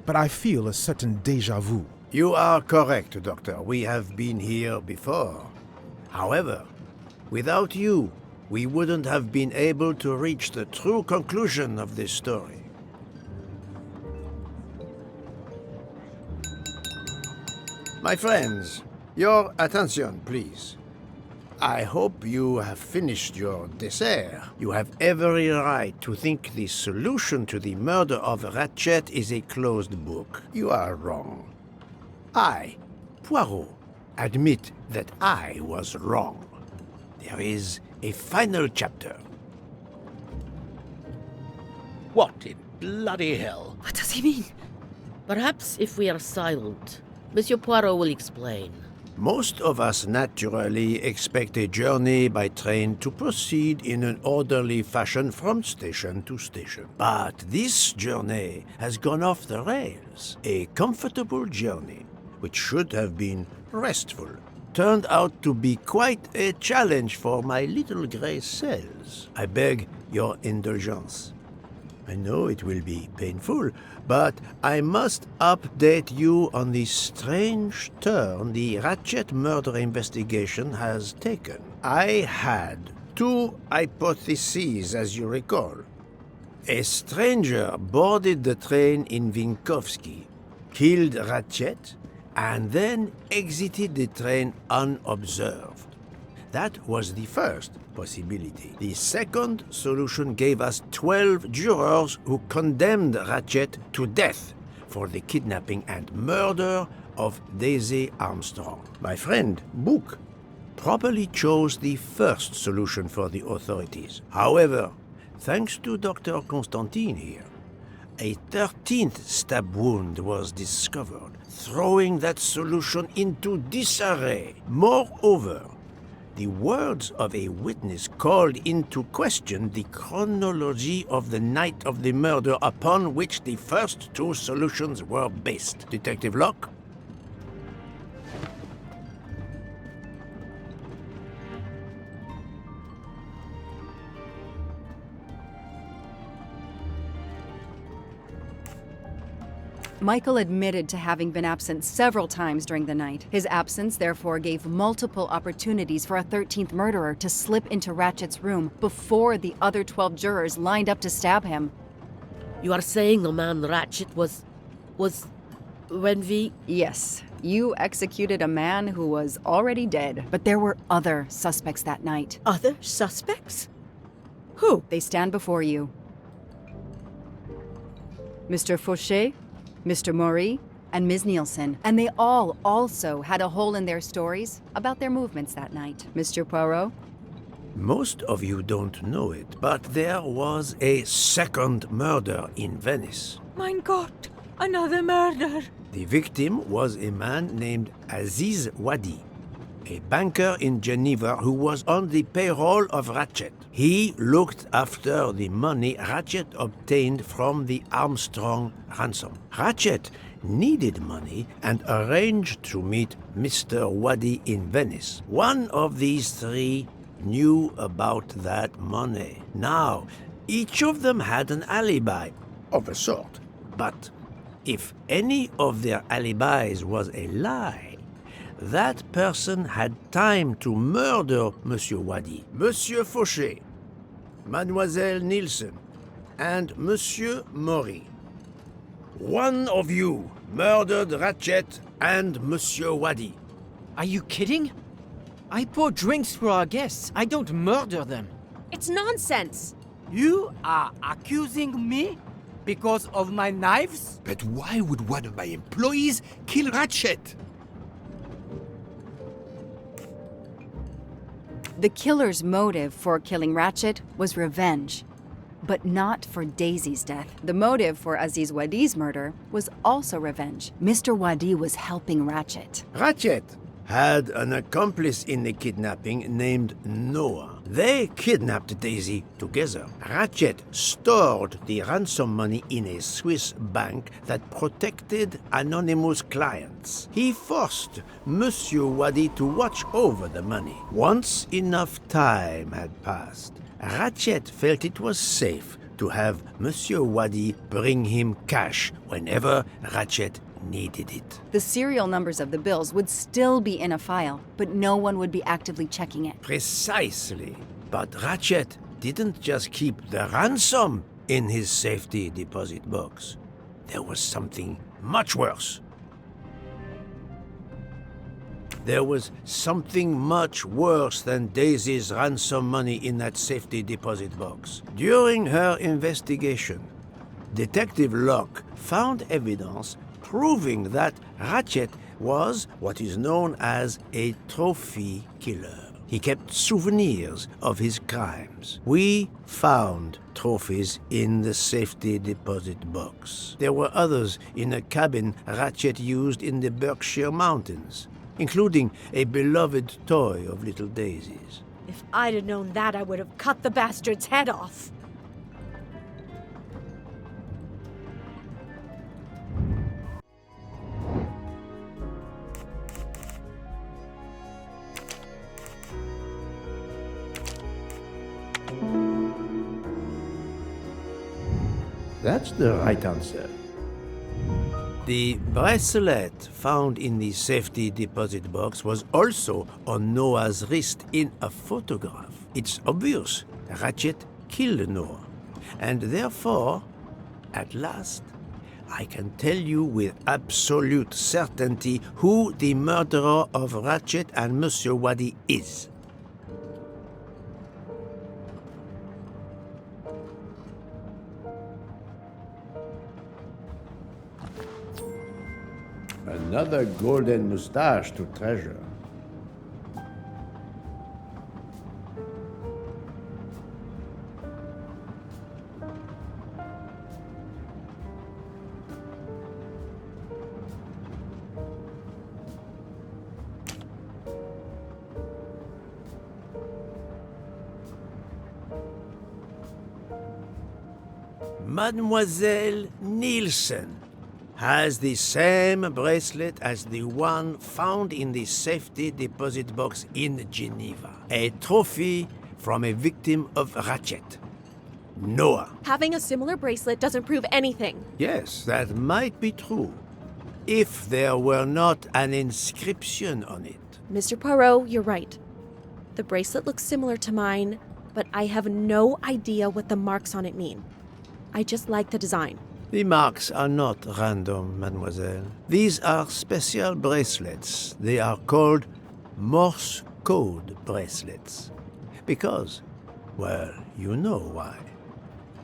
but I feel a certain déjà vu. You are correct, Doctor. We have been here before. However, without you, we wouldn't have been able to reach the true conclusion of this story. My friends, your attention, please. I hope you have finished your dessert. You have every right to think the solution to the murder of Ratchet is a closed book. You are wrong. I, Poirot, admit that I was wrong. There is a final chapter. What in bloody hell? What does he mean? Perhaps if we are silent, Monsieur Poirot will explain. Most of us naturally expect a journey by train to proceed in an orderly fashion from station to station. But this journey has gone off the rails. A comfortable journey, which should have been restful, turned out to be quite a challenge for my little grey cells. I beg your indulgence. I know it will be painful, but I must update you on the strange turn the Ratchet murder investigation has taken. I had two hypotheses, as you recall. A stranger boarded the train in Vinkovsky, killed Ratchet, and then exited the train unobserved. That was the first possibility. The second solution gave us 12 jurors who condemned Ratchet to death for the kidnapping and murder of Daisy Armstrong. My friend, Book, properly chose the first solution for the authorities. However, thanks to Dr. Constantine here, a 13th stab wound was discovered, throwing that solution into disarray. Moreover, the words of a witness called into question the chronology of the night of the murder upon which the first two solutions were based. Detective Locke? Michael admitted to having been absent several times during the night. His absence therefore gave multiple opportunities for a 13th murderer to slip into Ratchet's room before the other 12 jurors lined up to stab him. You are saying the man Ratchet was when we... Yes, you executed a man who was already dead. But there were other suspects that night. Other suspects? Who? They stand before you. Mr. Fauché, Mr. Maury, and Ms. Nielsen, and they all also had a hole in their stories about their movements that night. Mr. Poirot? Most of you don't know it, but there was a second murder in Venice. Mein Gott, another murder. The victim was a man named Aziz Wadi, a banker in Geneva who was on the payroll of Ratchet. He looked after the money Ratchet obtained from the Armstrong ransom. Ratchet needed money and arranged to meet Mr. Wadi in Venice. One of these three knew about that money. Now, each of them had an alibi, of a sort. But if any of their alibis was a lie, that person had time to murder Monsieur Wadi, Monsieur Fauché, Mademoiselle Nielsen, and Monsieur Maury. One of you murdered Ratchet and Monsieur Wadi. Are you kidding? I pour drinks for our guests. I don't murder them. It's nonsense. You are accusing me because of my knives? But why would one of my employees kill Ratchet? The killer's motive for killing Ratchet was revenge, but not for Daisy's death. The motive for Aziz Wadi's murder was also revenge. Mr. Wadi was helping Ratchet. Ratchet had an accomplice in the kidnapping named Noah. They kidnapped Daisy together. Ratchet stored the ransom money in a Swiss bank that protected anonymous clients. He forced Monsieur Wadi to watch over the money. Once enough time had passed, Ratchet felt it was safe to have Monsieur Wadi bring him cash whenever Ratchet needed it. The serial numbers of the bills would still be in a file, but no one would be actively checking it. Precisely. But Ratchet didn't just keep the ransom in his safety deposit box. There was something much worse. There was something much worse than Daisy's ransom money in that safety deposit box. During her investigation, Detective Locke found evidence proving that Ratchet was what is known as a trophy killer. He kept souvenirs of his crimes. We found trophies in the safety deposit box. There were others in a cabin Ratchet used in the Berkshire Mountains, including a beloved toy of little Daisy's. If I'd have known that, I would have cut the bastard's head off. That's the right answer. The bracelet found in the safety deposit box was also on Noah's wrist in a photograph. It's obvious Ratchet killed Noah, and therefore, at last, I can tell you with absolute certainty who the murderer of Ratchet and Monsieur Wadi is. Another golden moustache to treasure. Mademoiselle Nielsen has the same bracelet as the one found in the safety deposit box in Geneva. A trophy from a victim of Ratchet, Noah. Having a similar bracelet doesn't prove anything. Yes, that might be true, if there were not an inscription on it. Mr. Poirot, you're right. The bracelet looks similar to mine, but I have no idea what the marks on it mean. I just like the design. The marks are not random, mademoiselle. These are special bracelets. They are called Morse code bracelets. Because, well, you know why.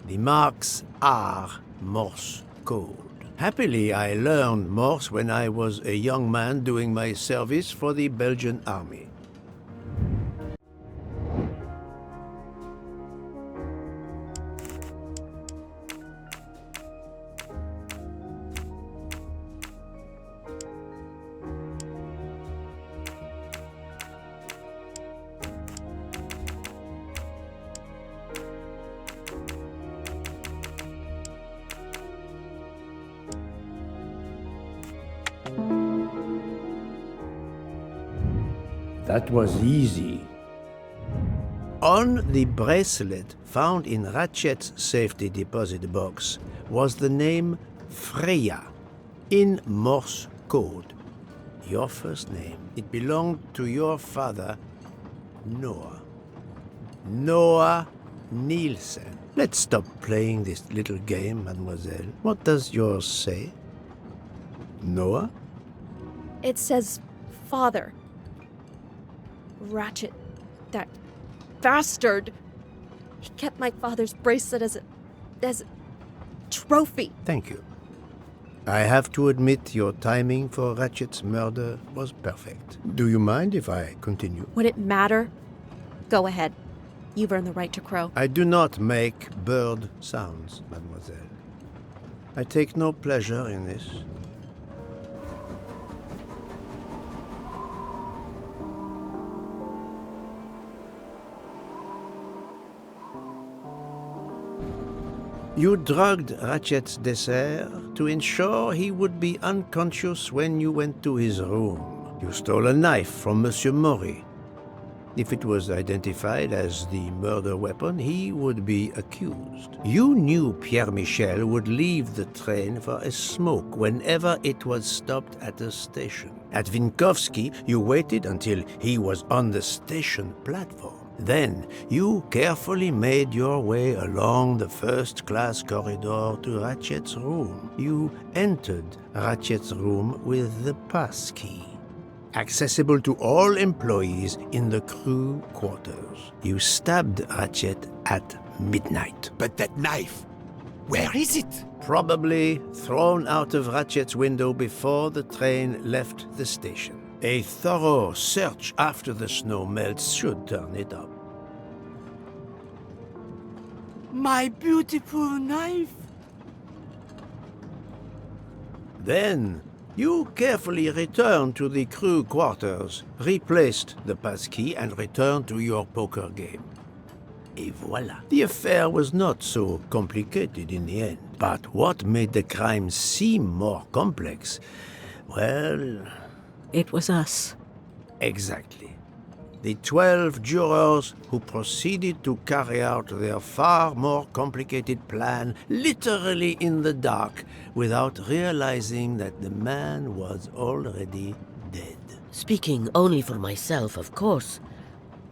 The marks are Morse code. Happily, I learned Morse when I was a young man doing my service for the Belgian army. That was easy. On the bracelet found in Ratchet's safety deposit box was the name Freya in Morse code. Your first name. It belonged to your father, Noah. Noah Nielsen. Let's stop playing this little game, mademoiselle. What does yours say? Noah? It says father. Ratchet, that bastard. He kept my father's bracelet as a trophy. Thank you. I have to admit your timing for Ratchet's murder was perfect. Do you mind if I continue? Would it matter? Go ahead. You've earned the right to crow. I do not make bird sounds, mademoiselle. I take no pleasure in this. You drugged Ratchet's dessert to ensure he would be unconscious when you went to his room. You stole a knife from Monsieur Maury. If it was identified as the murder weapon, he would be accused. You knew Pierre Michel would leave the train for a smoke whenever it was stopped at a station. At Vinkovsky, you waited until he was on the station platform. Then, you carefully made your way along the first-class corridor to Ratchet's room. You entered Ratchet's room with the pass key, accessible to all employees in the crew quarters. You stabbed Ratchet at midnight. But that knife, where is it? Probably thrown out of Ratchet's window before the train left the station. A thorough search after the snow melts should turn it up. My beautiful knife! Then, you carefully returned to the crew quarters, replaced the passkey, and returned to your poker game. Et voilà. The affair was not so complicated in the end. But what made the crime seem more complex? Well... It was us. Exactly. The 12 jurors who proceeded to carry out their far more complicated plan literally in the dark without realizing that the man was already dead. Speaking only for myself, of course,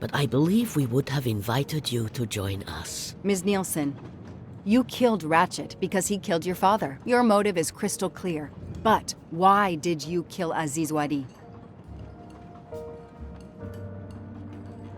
but I believe we would have invited you to join us. Ms. Nielsen, you killed Ratchet because he killed your father. Your motive is crystal clear. But why did you kill Aziz Wadi?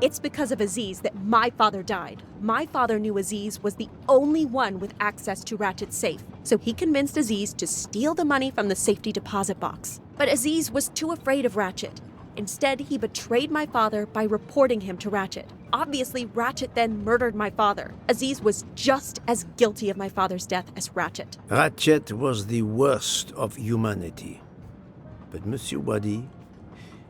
It's because of Aziz that my father died. My father knew Aziz was the only one with access to Ratchet's safe, so he convinced Aziz to steal the money from the safety deposit box. But Aziz was too afraid of Ratchet. Instead, he betrayed my father by reporting him to Ratchet. Obviously, Ratchet then murdered my father. Aziz was just as guilty of my father's death as Ratchet. Ratchet was the worst of humanity. But Monsieur Wadi,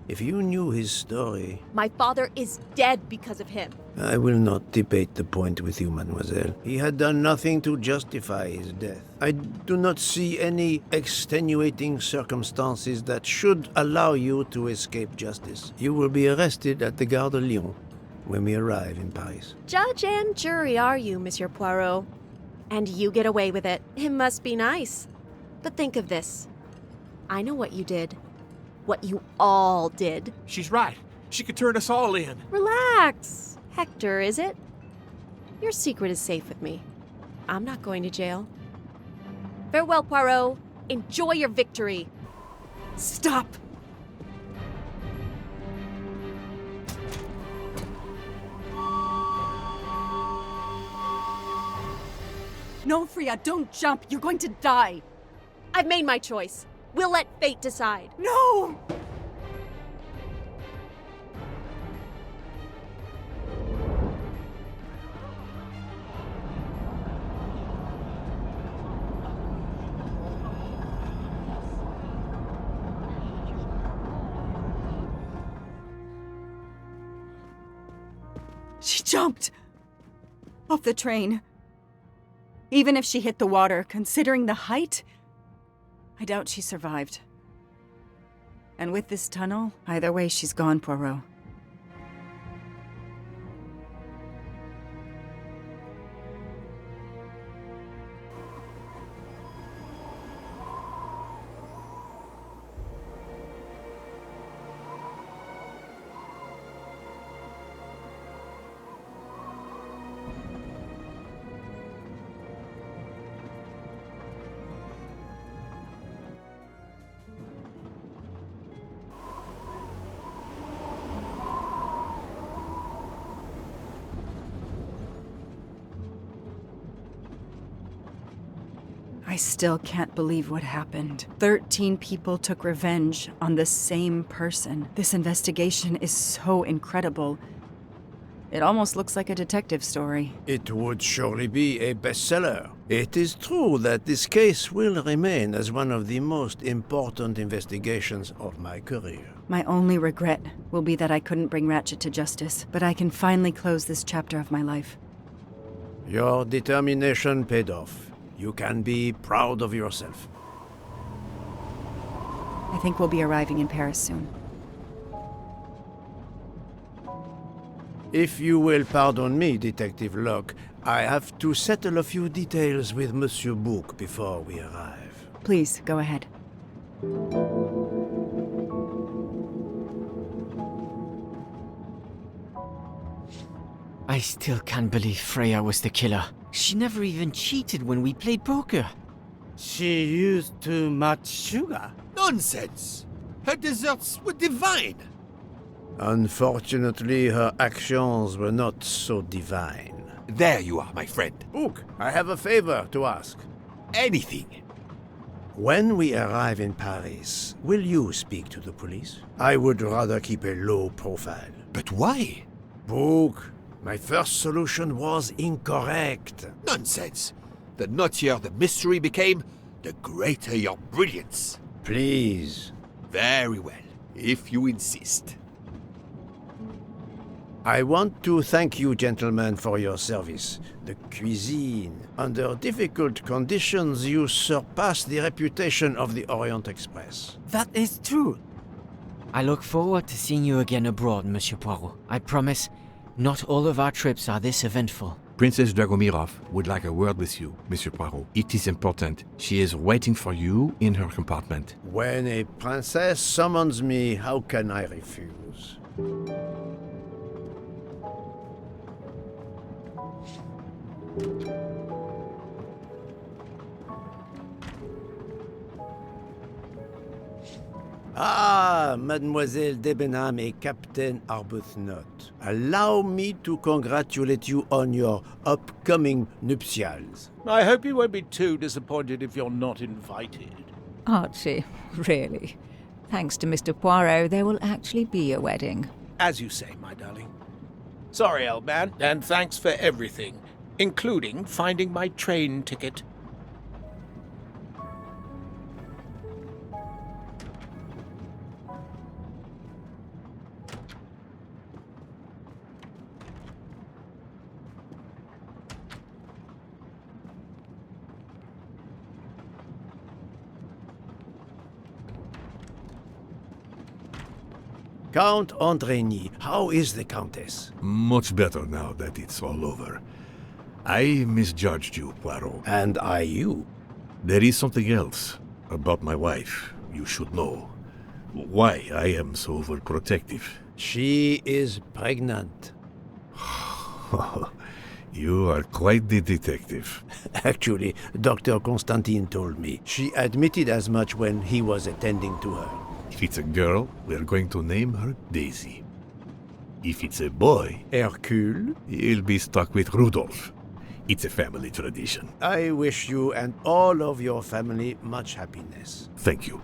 if you knew his story... My father is dead because of him. I will not debate the point with you, mademoiselle. He had done nothing to justify his death. I do not see any extenuating circumstances that should allow you to escape justice. You will be arrested at the Gare de Lyon when we arrive in Paris. Judge and jury are you, Monsieur Poirot. And you get away with it. It must be nice. But think of this. I know what you did. What you all did. She's right. She could turn us all in. Relax. Hector, is it? Your secret is safe with me. I'm not going to jail. Farewell, Poirot. Enjoy your victory. Stop! No, Freya, don't jump. You're going to die. I've made my choice. We'll let fate decide. No! She jumped off the train. Even if she hit the water, considering the height, I doubt she survived. And with this tunnel, either way she's gone, Poirot. I still can't believe what happened. 13 people took revenge on the same person. This investigation is so incredible. It almost looks like a detective story. It would surely be a bestseller. It is true that this case will remain as one of the most important investigations of my career. My only regret will be that I couldn't bring Ratchet to justice, but I can finally close this chapter of my life. Your determination paid off. You can be proud of yourself. I think we'll be arriving in Paris soon. If you will pardon me, Detective Locke, I have to settle a few details with Monsieur Bouc before we arrive. Please, go ahead. I still can't believe Freya was the killer. She never even cheated when we played poker. She used too much sugar. Nonsense! Her desserts were divine! Unfortunately, her actions were not so divine. There you are, my friend. Bouc, I have a favor to ask. Anything. When we arrive in Paris, will you speak to the police? I would rather keep a low profile. But why? Bouc, my first solution was incorrect. Nonsense! The nuttier the mystery became, the greater your brilliance. Please. Very well, if you insist. I want to thank you, gentlemen, for your service. The cuisine. Under difficult conditions, you surpass the reputation of the Orient Express. That is true. I look forward to seeing you again abroad, Monsieur Poirot. I promise, not all of our trips are this eventful. Princess Dragomirov would like a word with you, Monsieur Poirot. It is important. She is waiting for you in her compartment. When a princess summons me, how can I refuse? Ah, Mademoiselle Debenham et Captain Arbuthnot. Allow me to congratulate you on your upcoming nuptials. I hope you won't be too disappointed if you're not invited. Archie, really? Thanks to Mr. Poirot, there will actually be a wedding. As you say, my darling. Sorry, old man, and thanks for everything, including finding my train ticket. Count Andrigny, how is the Countess? Much better now that it's all over. I misjudged you, Poirot. And I you. There is something else about my wife you should know. Why I am so overprotective. She is pregnant. You are quite the detective. Actually, Dr. Constantine told me. She admitted as much when he was attending to her. If it's a girl, we're going to name her Daisy. If it's a boy, Hercule, he'll be stuck with Rudolph. It's a family tradition. I wish you and all of your family much happiness. Thank you.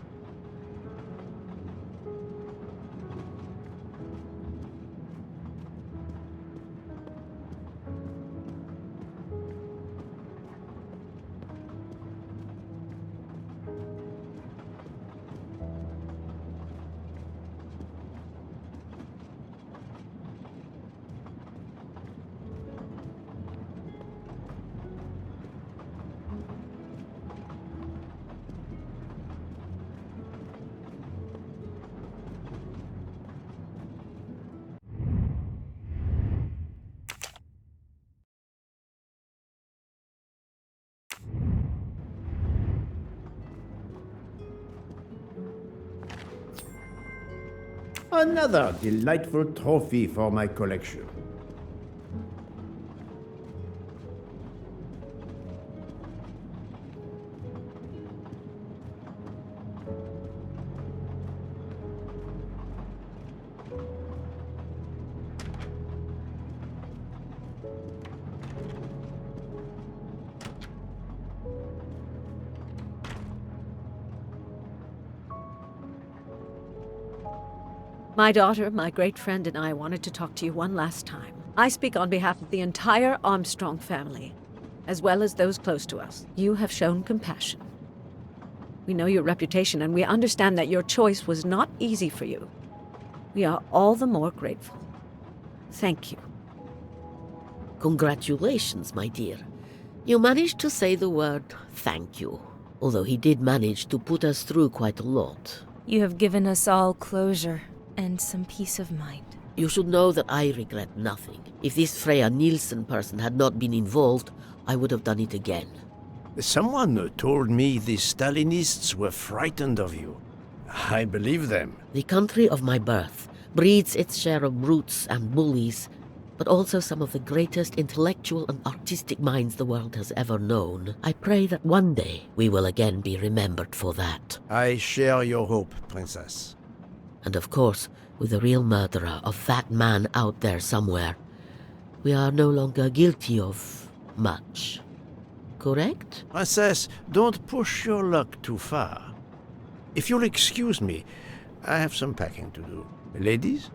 Another delightful trophy for my collection. My daughter, my great friend, and I wanted to talk to you one last time. I speak on behalf of the entire Armstrong family, as well as those close to us. You have shown compassion. We know your reputation, and we understand that your choice was not easy for you. We are all the more grateful. Thank you. Congratulations, my dear. You managed to say the word thank you, although he did manage to put us through quite a lot. You have given us all closure and some peace of mind. You should know that I regret nothing. If this Freya Nielsen person had not been involved, I would have done it again. Someone told me the Stalinists were frightened of you. I believe them. The country of my birth breeds its share of brutes and bullies, but also some of the greatest intellectual and artistic minds the world has ever known. I pray that one day we will again be remembered for that. I share your hope, Princess. And of course, with the real murderer of that man out there somewhere, we are no longer guilty of much. Correct? Princess, don't push your luck too far. If you'll excuse me, I have some packing to do. Ladies?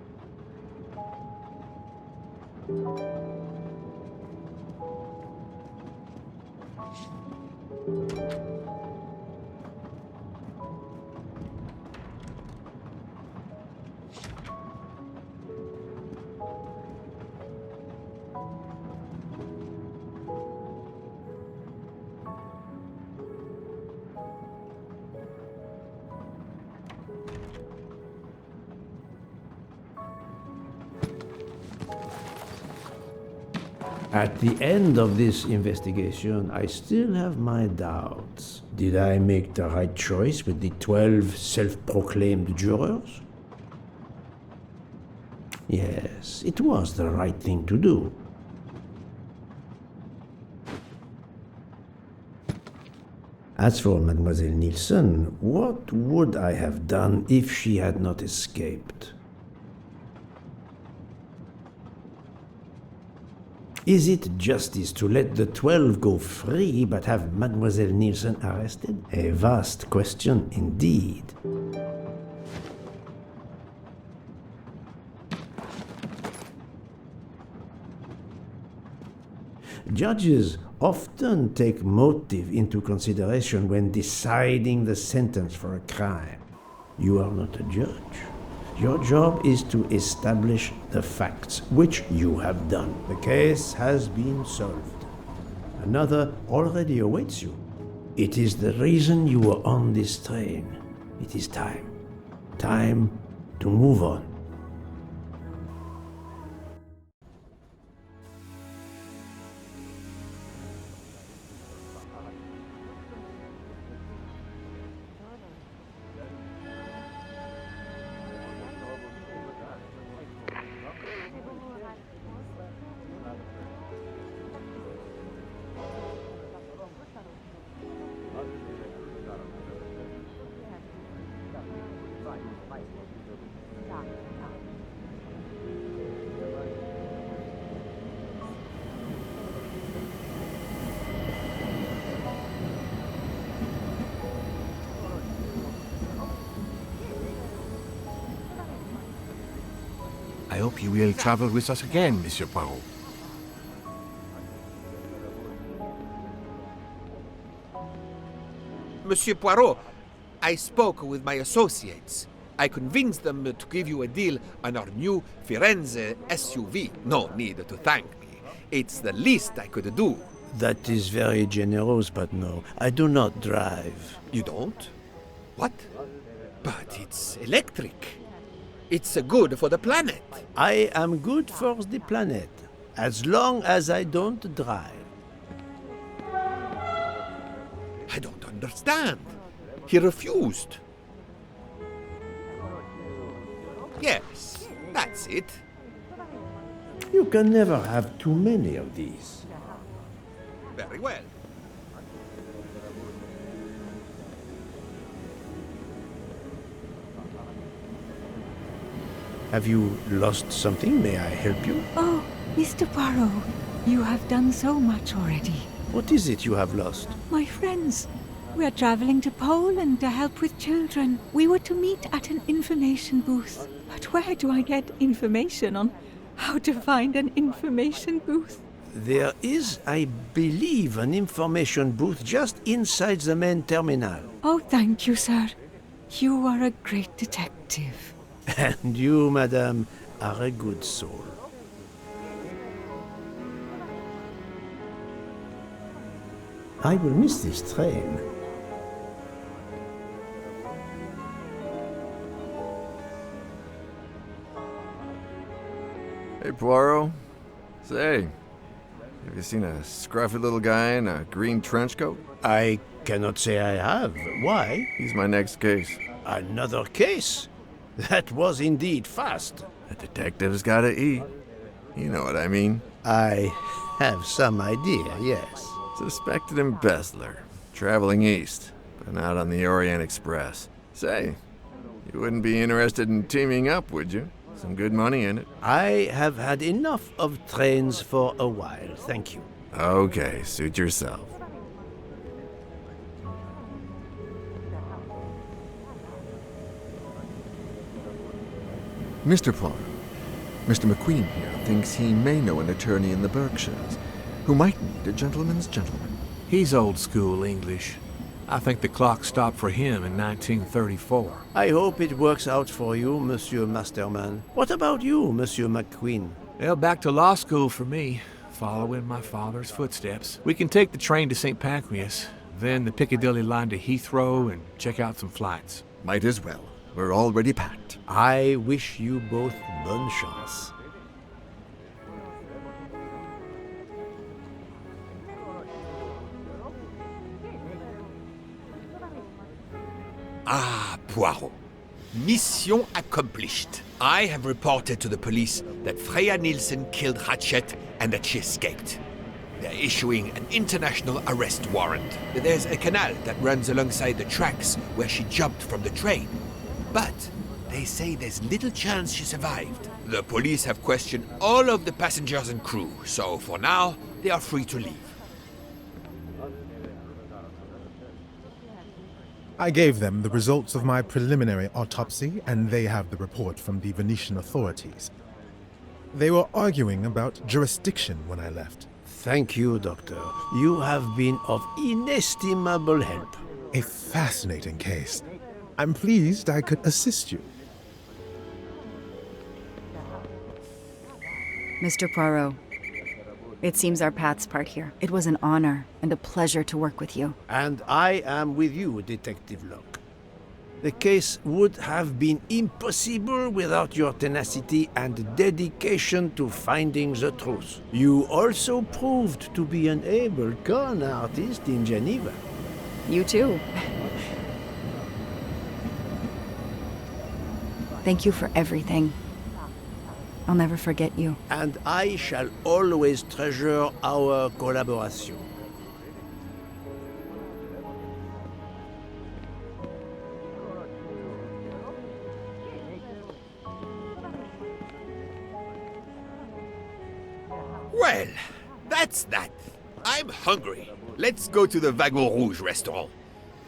At the end of this investigation, I still have my doubts. Did I make the right choice with the 12 self-proclaimed jurors? Yes, it was the right thing to do. As for Mademoiselle Nielsen, what would I have done if she had not escaped? Is it justice to let the 12 go free but have Mademoiselle Nielsen arrested? A vast question indeed. Judges often take motive into consideration when deciding the sentence for a crime. You are not a judge. Your job is to establish the facts, which you have done. The case has been solved. Another already awaits you. It is the reason you were on this train. It is time. Time to move on. I hope you will travel with us again, Monsieur Poirot. Monsieur Poirot, I spoke with my associates. I convinced them to give you a deal on our new Firenze SUV. No need to thank me. It's the least I could do. That is very generous, but no, I do not drive. You don't? What? But it's electric. It's good for the planet. I am good for the planet, as long as I don't drive. I don't understand. He refused. Yes, that's it. You can never have too many of these. Very well. Have you lost something? May I help you? Oh, Mr. Poirot, you have done so much already. What is it you have lost? My friends, we are traveling to Poland to help with children. We were to meet at an information booth. But where do I get information on how to find an information booth? There is, I believe, an information booth just inside the main terminal. Oh, thank you, sir. You are a great detective. And you, madame, are a good soul. I will miss this train. Hey, Poirot. Say, have you seen a scruffy little guy in a green trench coat? I cannot say I have. Why? He's my next case. Another case? That was indeed fast. A detective's gotta eat. You know what I mean. I have some idea, yes. Suspected embezzler. Traveling east, but not on the Orient Express. Say, you wouldn't be interested in teaming up, would you? Some good money in it. I have had enough of trains for a while, thank you. Okay, suit yourself. Mr. Poirot, Mr. McQueen here thinks he may know an attorney in the Berkshires who might need a gentleman's gentleman. He's old school English. I think the clock stopped for him in 1934. I hope it works out for you, Monsieur Masterman. What about you, Monsieur McQueen? Well, back to law school for me, following my father's footsteps. We can take the train to St. Pancras, then the Piccadilly line to Heathrow and check out some flights. Might as well. We're already packed. I wish you both bonne chance. Ah, Poirot. Mission accomplished. I have reported to the police that Freya Nielsen killed Ratchet and that she escaped. They're issuing an international arrest warrant. There's a canal that runs alongside the tracks where she jumped from the train. But they say there's little chance she survived. The police have questioned all of the passengers and crew, so for now, they are free to leave. I gave them the results of my preliminary autopsy, and they have the report from the Venetian authorities. They were arguing about jurisdiction when I left. Thank you, Doctor. You have been of inestimable help. A fascinating case. I'm pleased I could assist you. Mr. Poirot, it seems our paths part here. It was an honor and a pleasure to work with you. And I am with you, Detective Locke. The case would have been impossible without your tenacity and dedication to finding the truth. You also proved to be an able con artist in Geneva. You too. Thank you for everything. I'll never forget you. And I shall always treasure our collaboration. Well, that's that. I'm hungry. Let's go to the Wagon Rouge restaurant.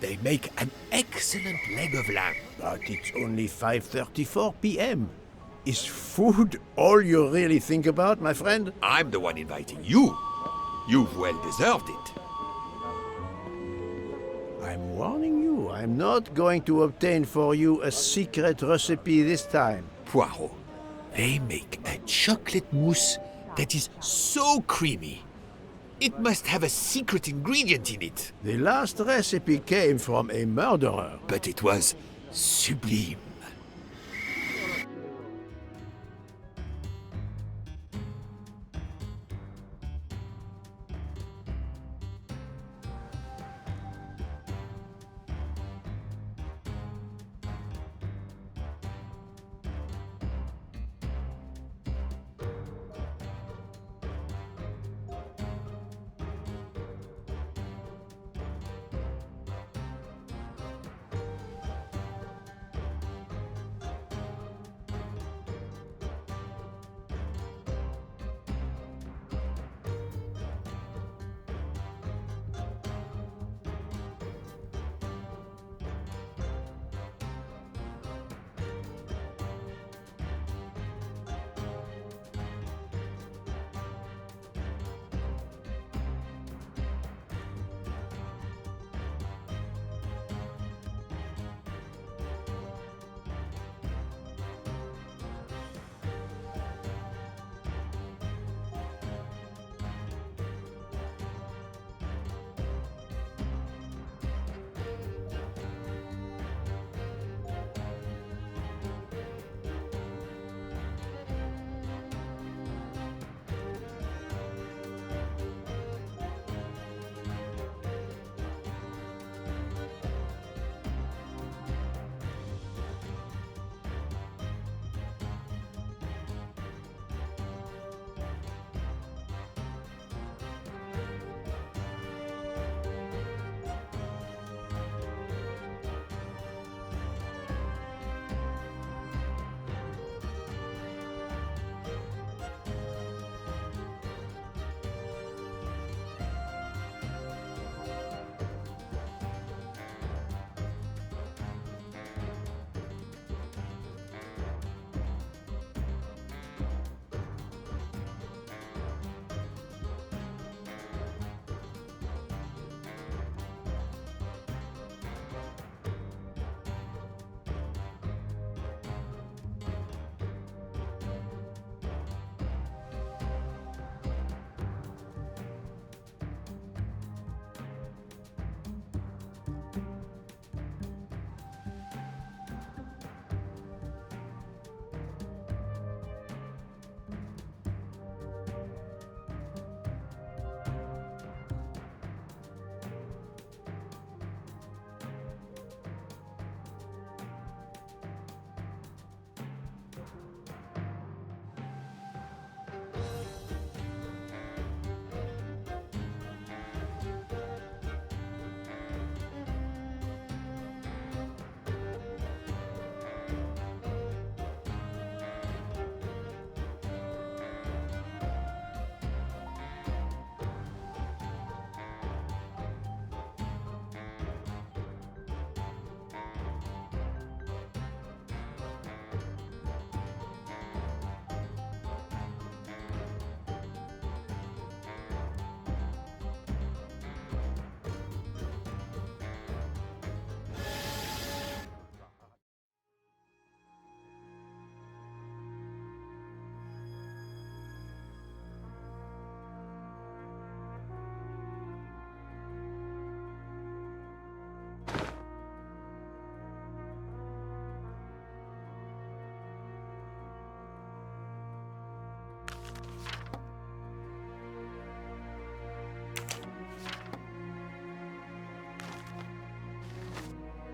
They make an excellent leg of lamb. But it's only 5:34 p.m. Is food all you really think about, my friend? I'm the one inviting you. You've well deserved it. I'm warning you, I'm not going to obtain for you a secret recipe this time. Poirot, they make a chocolate mousse that is so creamy. It must have a secret ingredient in it. The last recipe came from a murderer. But it was sublime.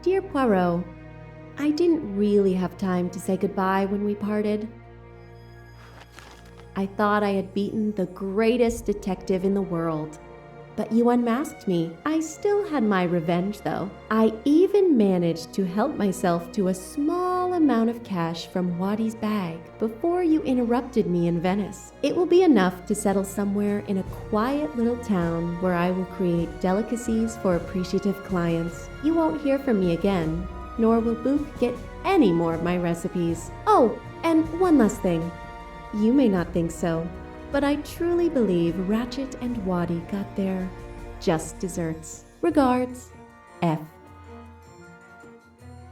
Dear Poirot, I didn't really have time to say goodbye when we parted. I thought I had beaten the greatest detective in the world, but you unmasked me. I still had my revenge, though. I even managed to help myself to a small amount of cash from Waddy's bag before you interrupted me in Venice. It will be enough to settle somewhere in a quiet little town where I will create delicacies for appreciative clients. You won't hear from me again, nor will Book get any more of my recipes. Oh, and one last thing. You may not think so, but I truly believe Ratchet and Waddy got their just desserts. Regards, F.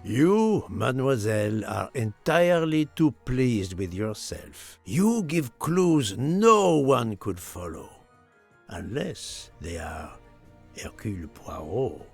You, mademoiselle, are entirely too pleased with yourself. You give clues no one could follow, unless they are Hercule Poirot.